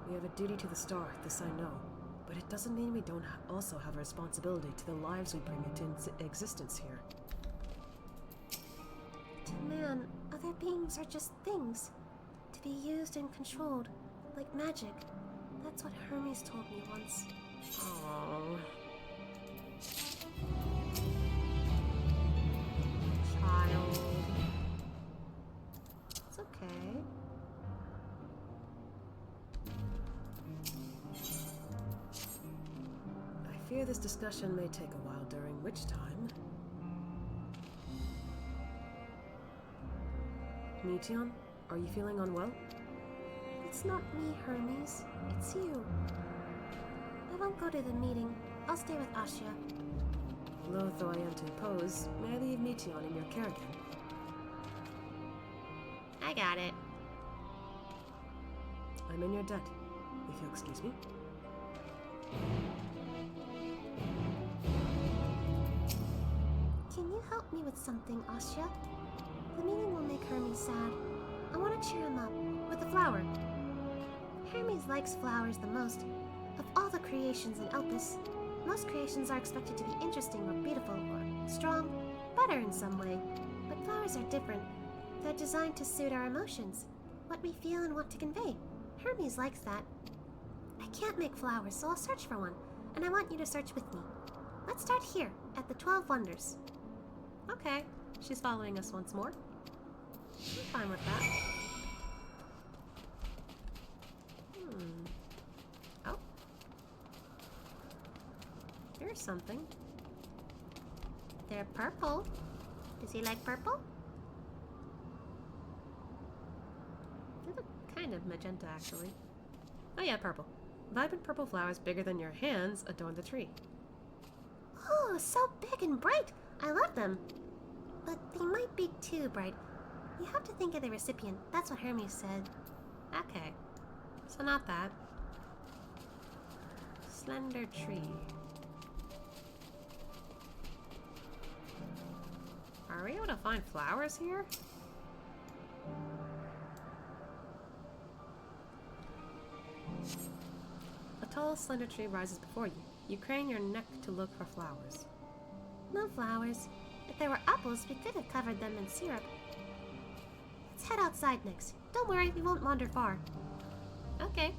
We have a duty to the star, this I know. But it doesn't mean we don't also have a responsibility to the lives we bring into existence here. To man, other beings are just things. To be used and controlled, like magic. That's what Hermes told me once. Aww. Child. It's okay. I fear this discussion may take a while, during which time... Meteon, are you feeling unwell? It's not me, Hermes. It's you. I won't go to the meeting. I'll stay with Asya. Loath though I am to oppose, may I leave Meteon in your care again? I got it. I'm in your debt, if you'll excuse me. Can you help me with something, Asya? The meeting will make Hermes sad. I want to cheer him up with a flower. Hermes likes flowers the most. Of all the creations in Elpis, most creations are expected to be interesting or beautiful or strong, better in some way. But flowers are different. They're designed to suit our emotions, what we feel and want to convey. Hermes likes that. I can't make flowers, so I'll search for one, and I want you to search with me. Let's start here, at the 12 Wonders. Okay, she's following us once more. I'm fine with that. Oh. Here's something. They're purple. Does he like purple? They look kind of magenta, actually. Oh yeah, purple. Vibrant purple flowers bigger than your hands adorn the tree. Oh, so big and bright. I love them. But they might be too bright. You have to think of the recipient. That's what Hermes said. Okay. So not that. Slender tree. Are we able to find flowers here? A tall, slender tree rises before you. You crane your neck to look for flowers. No flowers. If there were apples, we could have covered them in syrup. Let's head outside next. Don't worry, we won't wander far. Okay.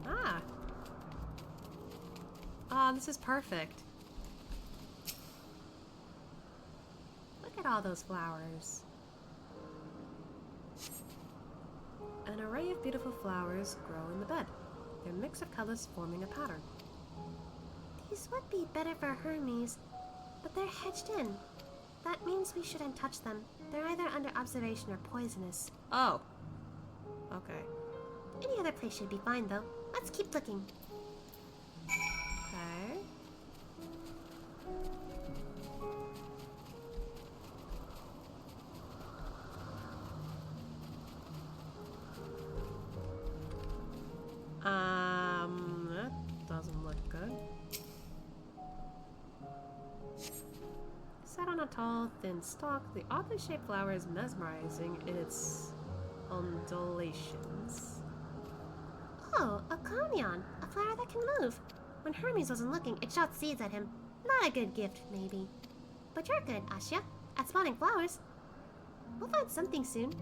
Ah. Oh, this is perfect. Look at all those flowers. An array of beautiful flowers grow in the bed, their mix of colors forming a pattern. These would be better for Hermes, but they're hedged in. That means we shouldn't touch them. They're either under observation or poisonous. Oh. Okay. Any other place should be fine, though. Let's keep looking. Okay. That doesn't look good. Set on a tall, thin stalk, the oddly shaped flower is mesmerizing in its undulations. Oh, a conyon, a flower that can move. When Hermes wasn't looking, it shot seeds at him. Not a good gift, maybe. But you're good, Asya, at spotting flowers. We'll find something soon.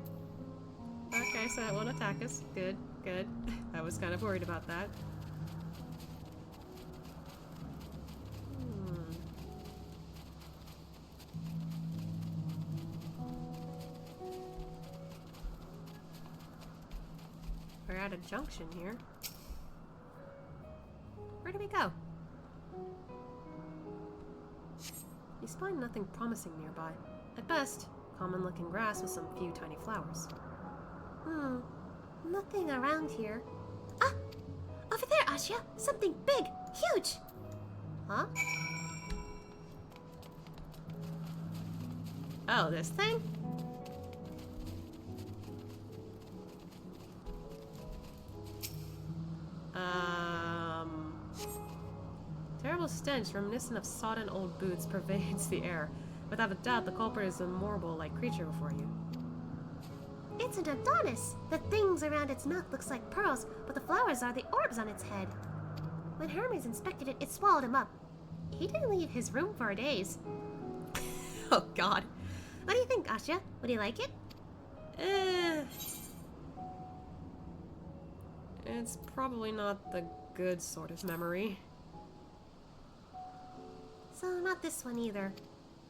Okay, so that won't attack us. Good, good. I was kind of worried about that. We're at a junction here. Where do we go? You find nothing promising nearby. At best, common-looking grass with some few tiny flowers. Nothing around here. Ah! Over there, Asya! Something big! Huge! Huh? Oh, this thing? Terrible stench reminiscent of sodden old boots pervades the air. Without a doubt, the culprit is a Morbol-like creature before you. It's an Adonis! The things around its mouth looks like pearls, but the flowers are the orbs on its head. When Hermes inspected it, it swallowed him up. He didn't leave his room for days. Oh god. What do you think, Asya? Would you like it? It's probably not the good sort of memory. So, not this one either.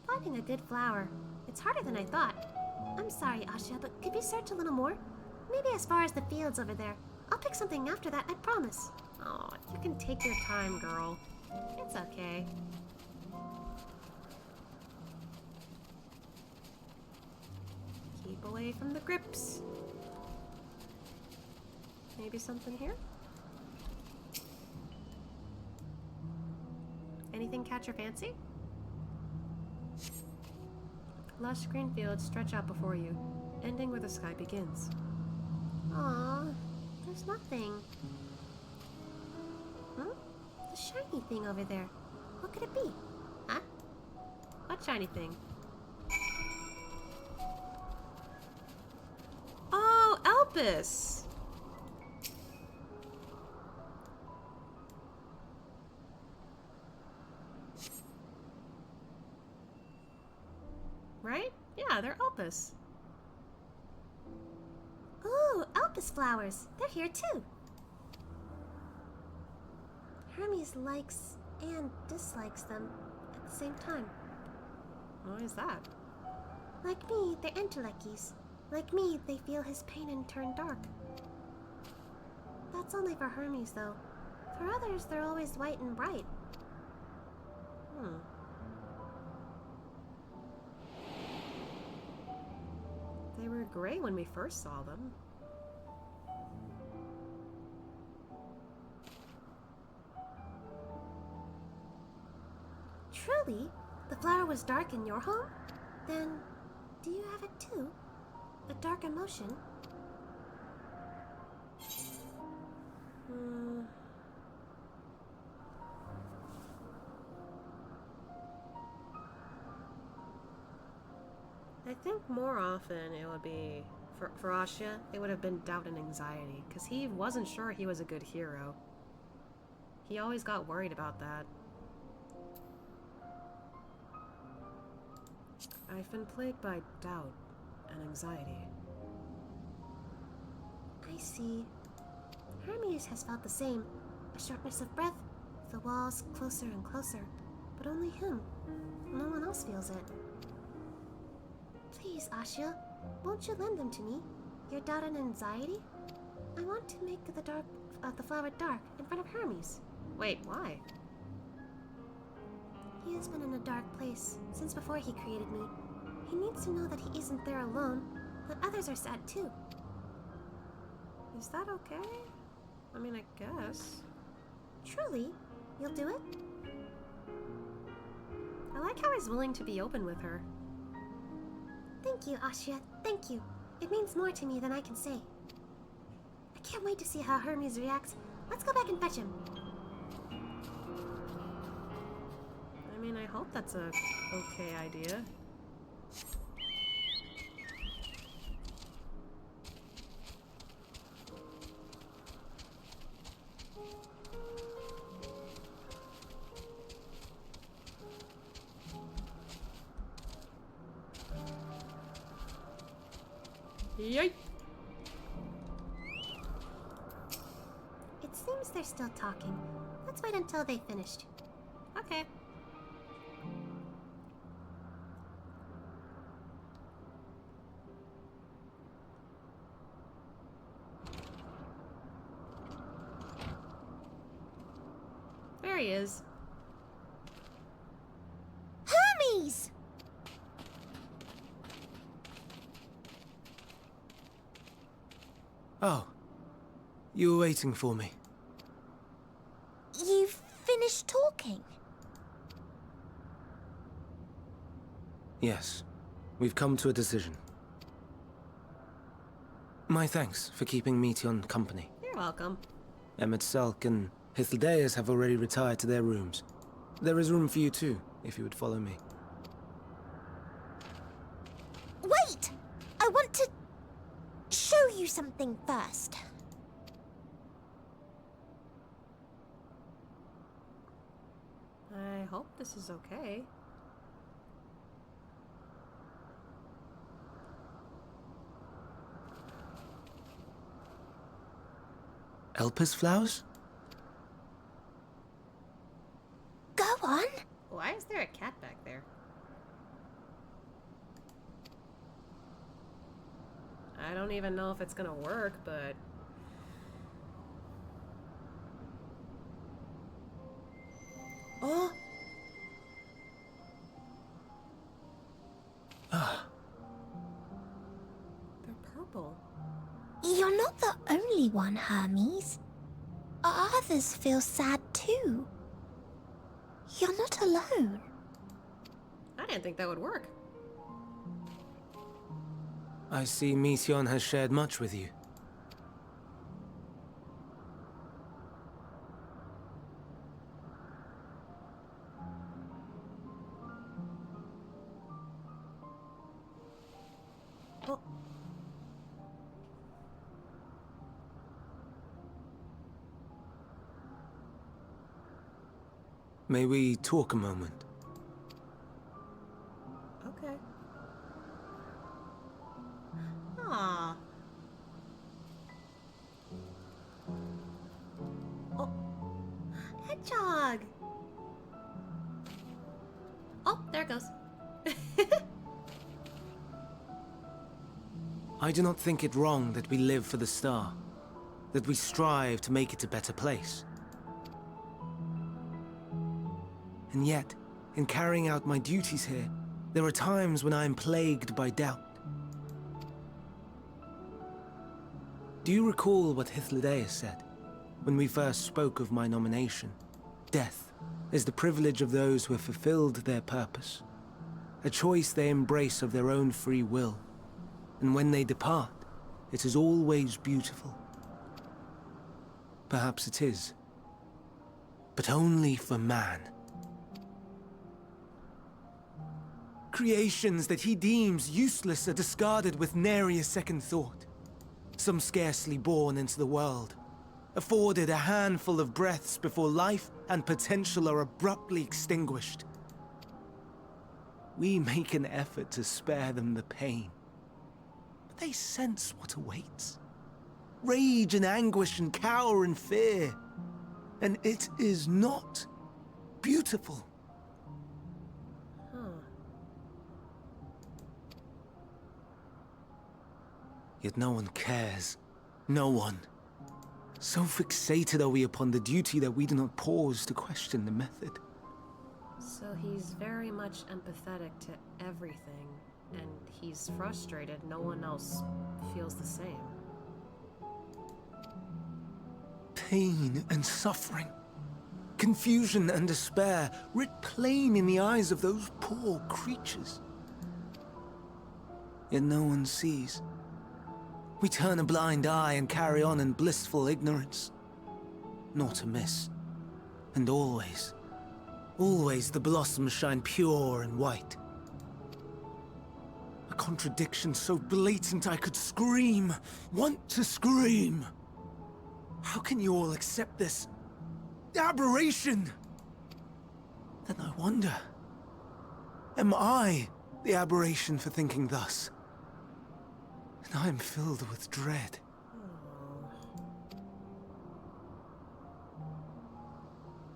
Finding a good flower. It's harder than I thought. I'm sorry, Asya, but could you search a little more? Maybe as far as the fields over there. I'll pick something after that, I promise. Oh, you can take your time, girl. It's okay. Keep away from the grips. Maybe something here? Anything catch your fancy? Lush green fields stretch out before you, ending where the sky begins. Aww, there's nothing. The shiny thing over there. What could it be? Huh? What shiny thing? Oh, Elpis! Right? Yeah, they're Elpis. Ooh, Elpis flowers. They're here too. Hermes likes and dislikes them at the same time. Why is that? Like me, they're intelleckies. Like me, they feel his pain and turn dark. That's only for Hermes, though. For others, they're always white and bright. They were gray when we first saw them. Truly? The flower was dark in your home? Then, do you have it too? A dark emotion? I think more often it would be, for Asya, it would have been doubt and anxiety, because he wasn't sure he was a good hero. He always got worried about that. I've been plagued by doubt and anxiety. I see. Hermes has felt the same. A shortness of breath, the walls closer and closer. But only him. No one else feels it. Please, Asya, won't you lend them to me? Your doubt and anxiety? I want to make the flower dark in front of Hermes. Wait, why? He has been in a dark place since before he created me. He needs to know that he isn't there alone, that others are sad too. Is that okay? I mean, I guess. Truly? You'll do it? I like how he's willing to be open with her. Thank you, Asya. Thank you. It means more to me than I can say. I can't wait to see how Hermes reacts. Let's go back and fetch him. I mean, I hope that's a okay idea. Yay! It seems they're still talking. Let's wait until they finished. Okay. There he is. Hermes! Oh. You were waiting for me. You've finished talking? Yes. We've come to a decision. My thanks for keeping Meteon company. You're welcome. Emmett Selk and Hythlodaeus have already retired to their rooms. There is room for you too, if you would follow me. Wait! I want to show you something first. I hope this is okay. Elpis flowers? Go on. Why is there a cat back there? I don't even know if it's gonna work, but... Oh. They're purple. You're not the only one, Hermes. Others feel sad too. You're not alone. I didn't think that would work. I see Meteon has shared much with you. Oh. May we talk a moment? Okay. Ah. Oh. Hedgehog. Oh, there it goes. I do not think it wrong that we live for the star, that we strive to make it a better place. And yet, in carrying out my duties here, there are times when I am plagued by doubt. Do you recall what Hythlodaeus said when we first spoke of my nomination? Death is the privilege of those who have fulfilled their purpose, a choice they embrace of their own free will, and when they depart, it is always beautiful. Perhaps it is, but only for man. Creations that he deems useless are discarded with nary a second thought. Some scarcely born into the world, afforded a handful of breaths before life and potential are abruptly extinguished. We make an effort to spare them the pain, but they sense what awaits. Rage and anguish and cower and fear, and it is not beautiful. Yet no one cares. No one. So fixated are we upon the duty that we do not pause to question the method. So he's very much empathetic to everything, and he's frustrated no one else feels the same. Pain and suffering, confusion and despair, writ plain in the eyes of those poor creatures. Yet no one sees. We turn a blind eye and carry on in blissful ignorance. Not amiss. And always, always the blossoms shine pure and white. A contradiction so blatant I could scream, want to scream. How can you all accept this aberration? Then I wonder, am I the aberration for thinking thus? and I am filled with dread.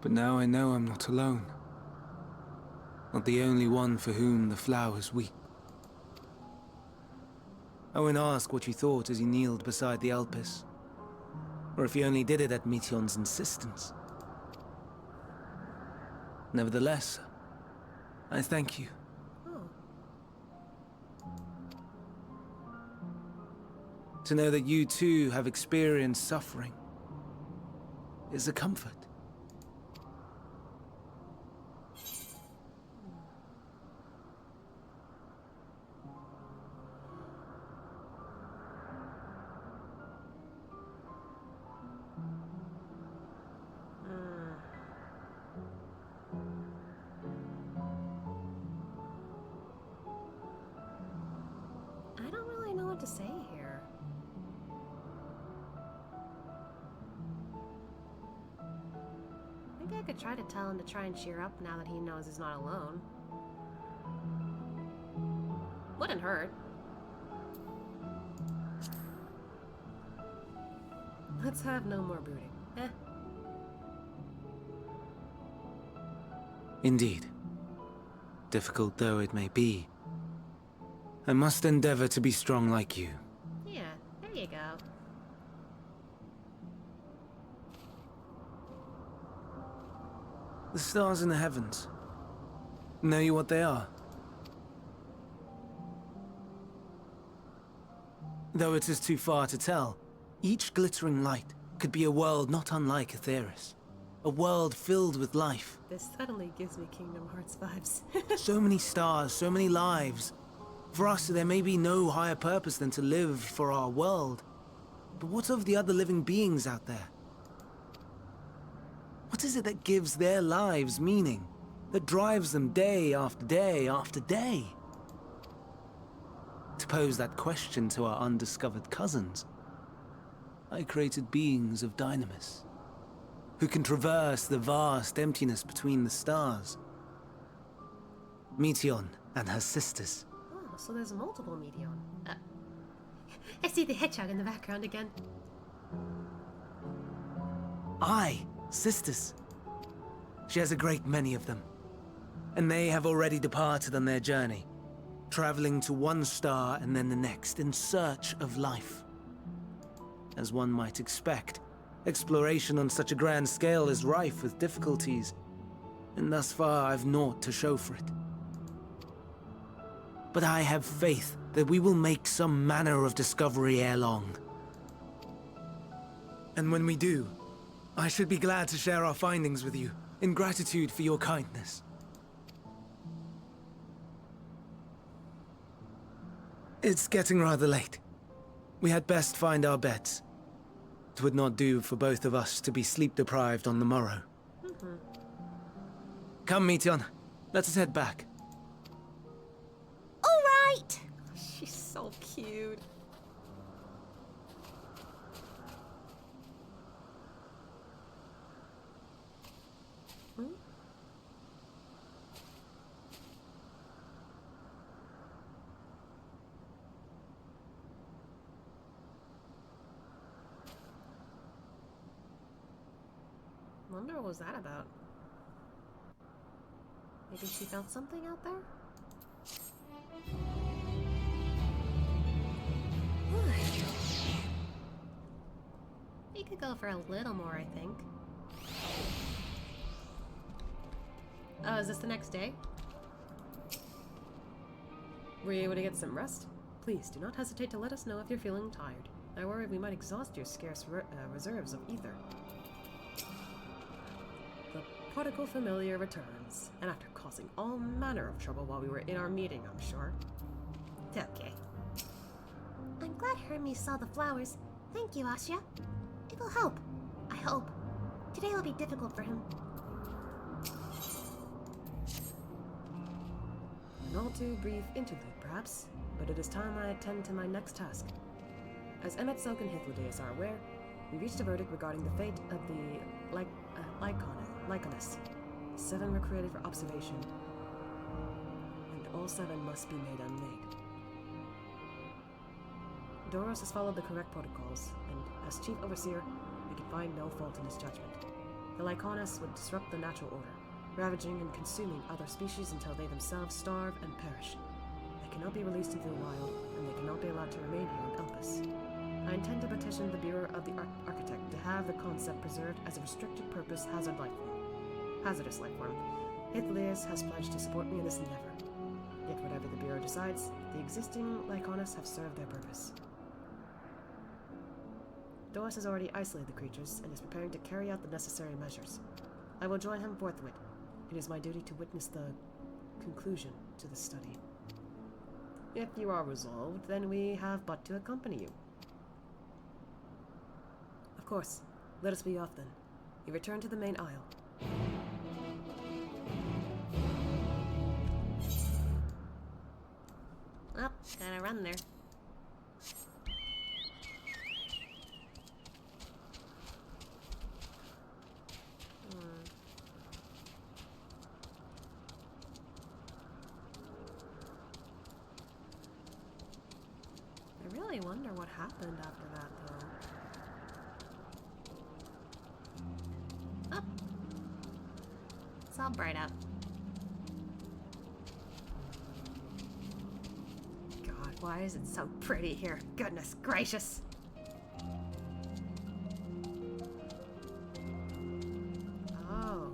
But now I know I'm not alone. Not the only one for whom the flowers weep. I won't ask what you thought as you kneeled beside the Alpis, or if you only did it at Meteon's insistence. Nevertheless, I thank you. To know that you too have experienced suffering is a comfort. I don't really know what to say here. Maybe I could try to tell him to try and cheer up now that he knows he's not alone. Wouldn't hurt. Let's have no more brooding. Indeed. Difficult though it may be, I must endeavor to be strong like you. Yeah, there you go. The stars in the heavens. Know you what they are? Though it is too far to tell, each glittering light could be a world not unlike Aetheris. A world filled with life. This suddenly gives me Kingdom Hearts vibes. So many stars, so many lives. For us, there may be no higher purpose than to live for our world. But what of the other living beings out there? What is it that gives their lives meaning? That drives them day after day after day? To pose that question to our undiscovered cousins, I created beings of dynamis, who can traverse the vast emptiness between the stars. Meteon and her sisters. Oh, so there's multiple Meteon. I see the hedgehog in the background again. Aye, sisters. She has a great many of them. And they have already departed on their journey, traveling to one star and then the next in search of life. As one might expect, exploration on such a grand scale is rife with difficulties, and thus far I've naught to show for it. But I have faith that we will make some manner of discovery ere long. And when we do, I should be glad to share our findings with you, in gratitude for your kindness. It's getting rather late. We had best find our beds. It would not do for both of us to be sleep-deprived on the morrow. Come, Meteon. Let us head back. All right! She's so cute. Wonder what was that about? Maybe she felt something out there? We could go for a little more, I think. Oh, is this the next day? Were you able to get some rest? Please, do not hesitate to let us know if you're feeling tired. I worry we might exhaust your scarce reserves of ether. The prodigal familiar returns, and after causing all manner of trouble while we were in our meeting, I'm sure. Okay. I'm glad Hermes saw the flowers. Thank you, Asya. It will help. I hope. Today will be difficult for him. An all too brief interlude, perhaps, but it is time I attend to my next task. As Emet-Sok and Hythlodaeus are aware, we reached a verdict regarding the fate of the Lyconis. 7 were created for observation, and all 7 must be made unmade. Doros has followed the correct protocols, and as Chief Overseer, we can find no fault in his judgment. The Lyconis would disrupt the natural order, ravaging and consuming other species until they themselves starve and perish. They cannot be released into the wild, and they cannot be allowed to remain here on Elpis. I intend to petition the Bureau of the Architect to have the concept preserved as a restricted purpose hazardous life form. Ithlius has pledged to support me in this endeavor. Yet whatever the Bureau decides, the existing Lyconis have served their purpose. Doros has already isolated the creatures and is preparing to carry out the necessary measures. I will join him forthwith. It is my duty to witness the conclusion to the study. If you are resolved, then we have but to accompany you. Of course. Let us be off then. You return to the main aisle. Oh, gotta run there. I really wonder what happened after that, though. Oh. It's all bright out. God, why is it so pretty here? Goodness gracious. Oh.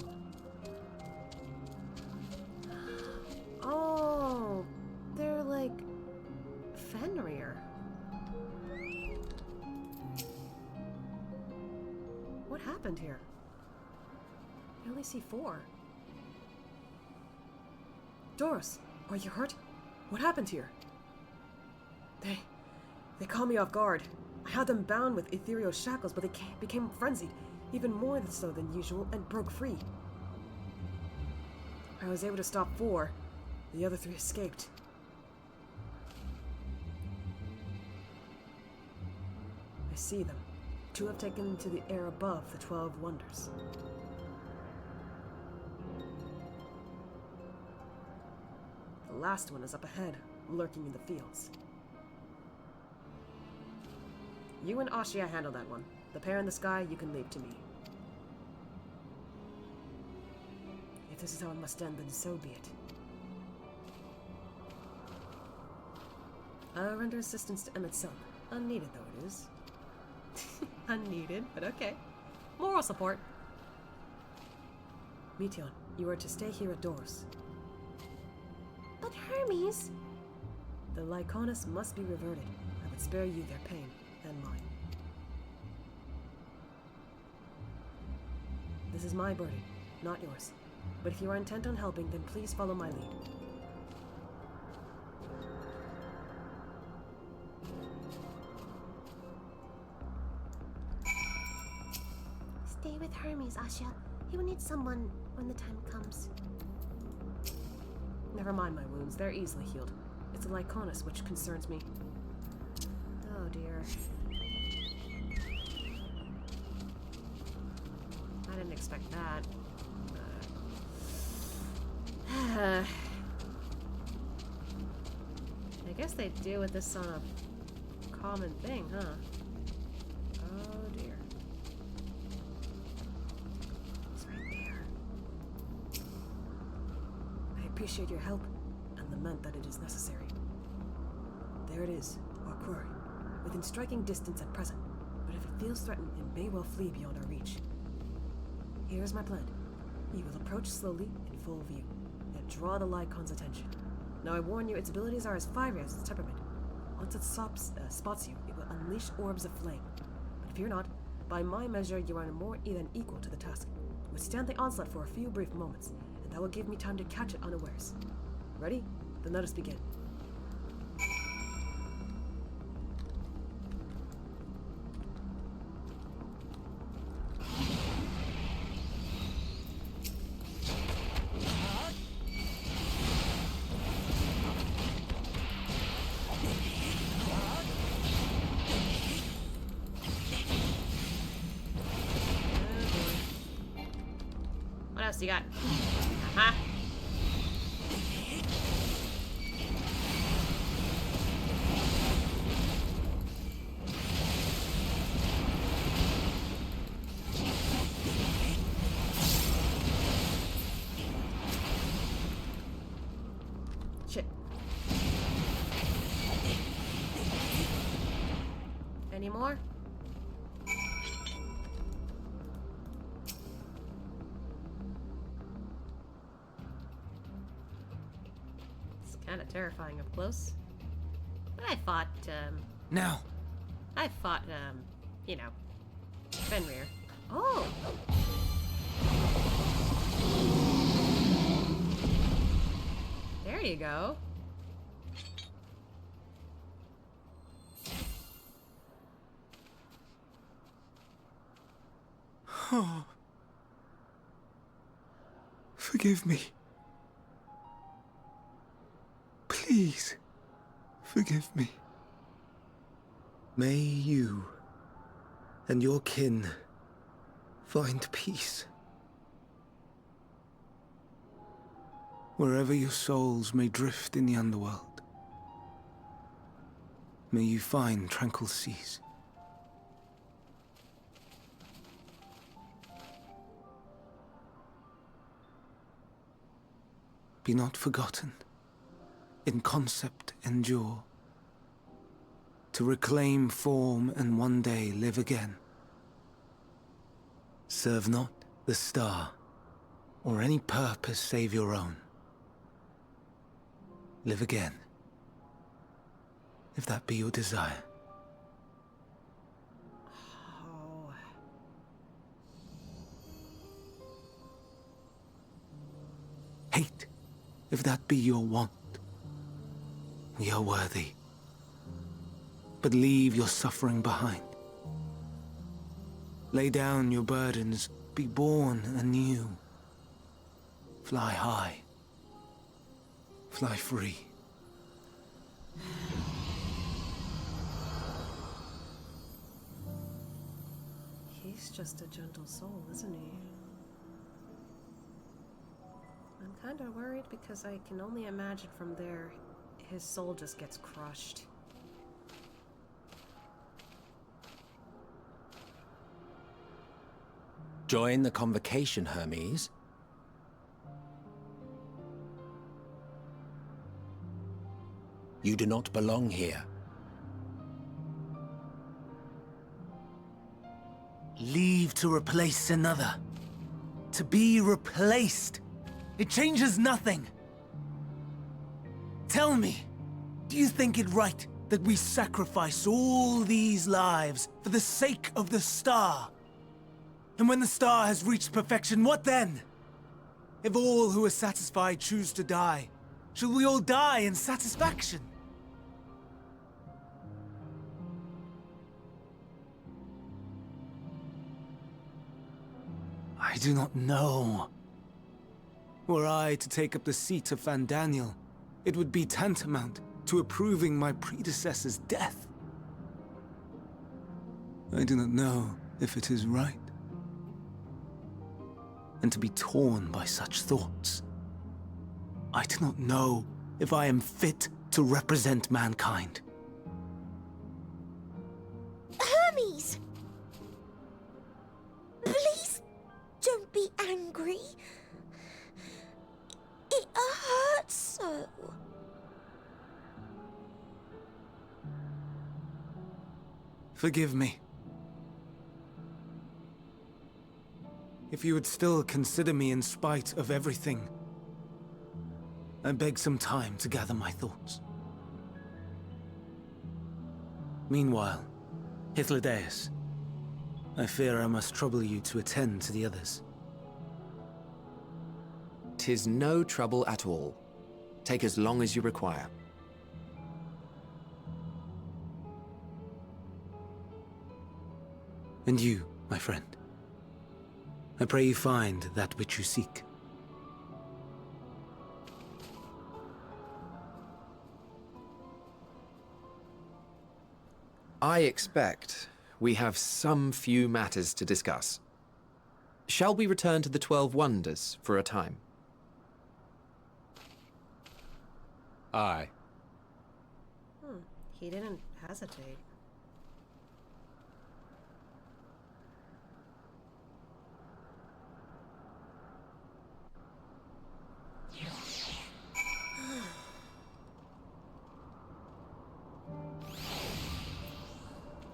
Oh, they're like Fenrir. What happened here? I only see 4. Doros, are you hurt? What happened here? They caught me off guard. I had them bound with ethereal shackles, but they became frenzied, even more so than usual, and broke free. I was able to stop 4. The other 3 escaped. I see them. 2 have taken to the air above the 12 wonders. The last one is up ahead, lurking in the fields. You and Ashia handle that one. The pair in the sky you can leave to me. If this is how it must end, then so be it. I'll render assistance to Emmett Silk. Unneeded though it is. Unneeded, but okay. Moral support. Meteon, you are to stay here at Doros. But Hermes... The Lyconis must be reverted. I would spare you their pain, and mine. This is my burden, not yours. But if you are intent on helping, then please follow my lead. Stay with Hermes, Asha. He will need someone when the time comes. Never mind my wounds, they're easily healed. It's the Lyconis which concerns me. Oh dear. I didn't expect that. I guess they deal with this on a common thing, huh? Oh dear. It's right there. I appreciate your help and lament that it is necessary. There it is, our quarry, within striking distance at present, but if it feels threatened, it may well flee beyond our reach. Here is my plan. You will approach slowly in full view, and draw the Lycon's attention. Now I warn you, its abilities are as fiery as its temperament. Once it spots you, it will unleash orbs of flame. But fear not, by my measure you are more than equal to the task. Withstand the onslaught for a few brief moments, and that will give me time to catch it unawares. Ready? Then let us begin. What else you got? Uh-huh. more? It's kind of terrifying up close. But I fought, Now! I fought, you know, Fenrir. Oh! There you go. Oh. Forgive me. Please, forgive me. May you and your kin find peace. Wherever your souls may drift in the underworld, may you find tranquil seas. Be not forgotten, in concept endure, to reclaim form and one day live again. Serve not the star, or any purpose save your own. Live again, if that be your desire. Oh. Hate, if that be your want. We are worthy. But leave your suffering behind. Lay down your burdens, be born anew. Fly high. Fly free. He's just a gentle soul, isn't he? I'm kind of worried because I can only imagine from there his soul just gets crushed. Join the convocation, Hermes. You do not belong here. Leave to replace another. To be replaced. It changes nothing. Tell me, do you think it right that we sacrifice all these lives for the sake of the star? And when the star has reached perfection, what then? If all who are satisfied choose to die, shall we all die in satisfaction? I do not know. Were I to take up the seat of Van Daniel, it would be tantamount to approving my predecessor's death. I do not know if it is right. And to be torn by such thoughts, I do not know if I am fit to represent mankind. Hermes! Please don't be angry. It hurts so. Forgive me. If you would still consider me in spite of everything, I beg some time to gather my thoughts. Meanwhile, Hythlodaeus, I fear I must trouble you to attend to the others. 'Tis no trouble at all. Take as long as you require. And you, my friend, I pray you find that which you seek. I expect we have some few matters to discuss. Shall we return to the 12 Wonders for a time? Aye. He didn't hesitate.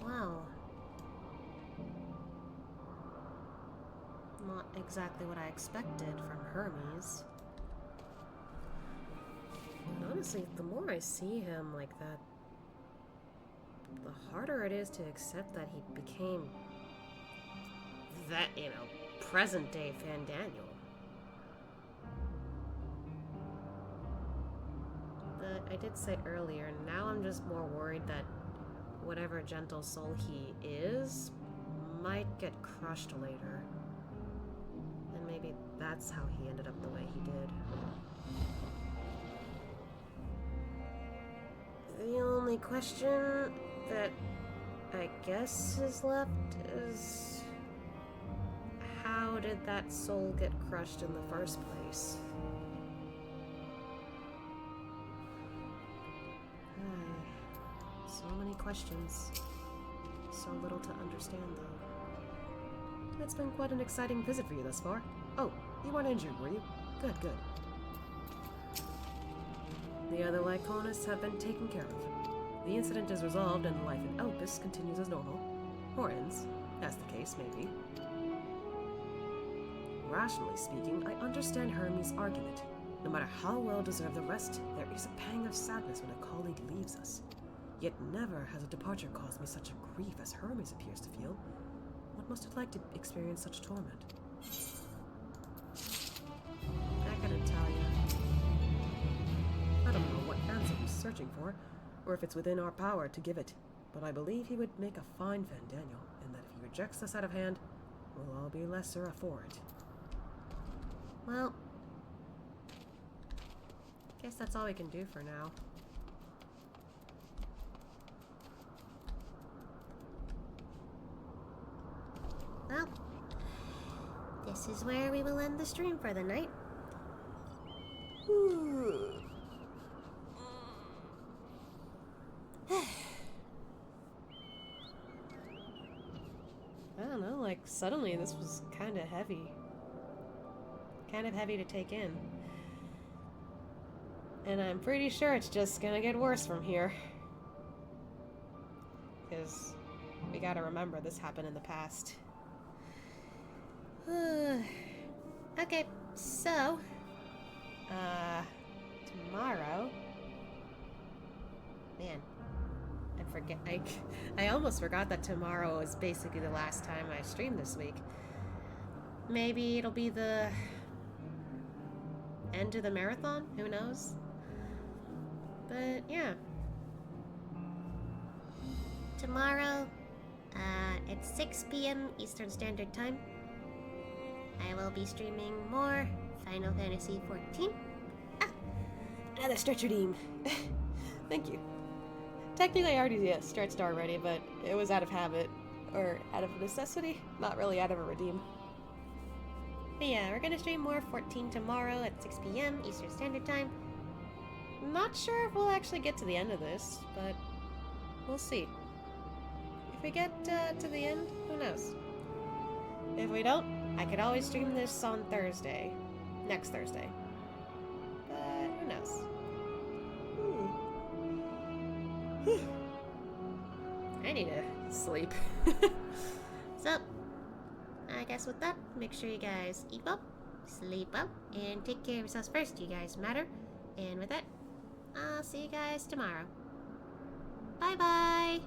Wow, not exactly what I expected from Hermes. And honestly, the more I see him like that, the harder it is to accept that he became that, present-day Fandaniel. But I did say earlier, now I'm just more worried that whatever gentle soul he is might get crushed later. And maybe that's how he ended up the way he did. The only question that I guess is left is, how did that soul get crushed in the first place? So many questions. So little to understand, though. It's been quite an exciting visit for you thus far. Oh, you weren't injured, were you? Good, good. The other Lyconists have been taken care of. The incident is resolved and life in Elpis continues as normal. Or ends, as the case may be. Rationally speaking, I understand Hermes' argument. No matter how well-deserved the rest, there is a pang of sadness when a colleague leaves us. Yet never has a departure caused me such a grief as Hermes appears to feel. What must it like to experience such torment? I couldn't tell you. I don't know what answer he's searching for, or if it's within our power to give it, but I believe he would make a fine Fandaniel, and that if he rejects us out of hand, we'll all be lesser for it. Well, guess that's all we can do for now. Well, this is where we will end the stream for the night. I don't know, like, suddenly this was kind of heavy. Kind of heavy to take in. And I'm pretty sure it's just gonna get worse from here. Because we gotta remember this happened in the past. Okay, so... tomorrow... Man, I almost forgot that tomorrow is basically the last time I stream this week. Maybe it'll be the end of the marathon? Who knows? But, yeah. Tomorrow, at 6 p.m. Eastern Standard Time, I will be streaming more Final Fantasy XIV. Another stretch redeem. Thank you. Technically, I already stretched already, but it was out of habit. Or out of necessity. Not really out of a redeem. But yeah, we're gonna stream more 14 tomorrow at 6 p.m. Eastern Standard Time. Not sure if we'll actually get to the end of this, but we'll see. If we get to the end, who knows? If we don't, I could always stream this on Thursday. Next Thursday. But who knows? I need to sleep. So, I guess with that, make sure you guys eat well, sleep well, and take care of yourselves first. You guys matter. And with that, I'll see you guys tomorrow. Bye-bye!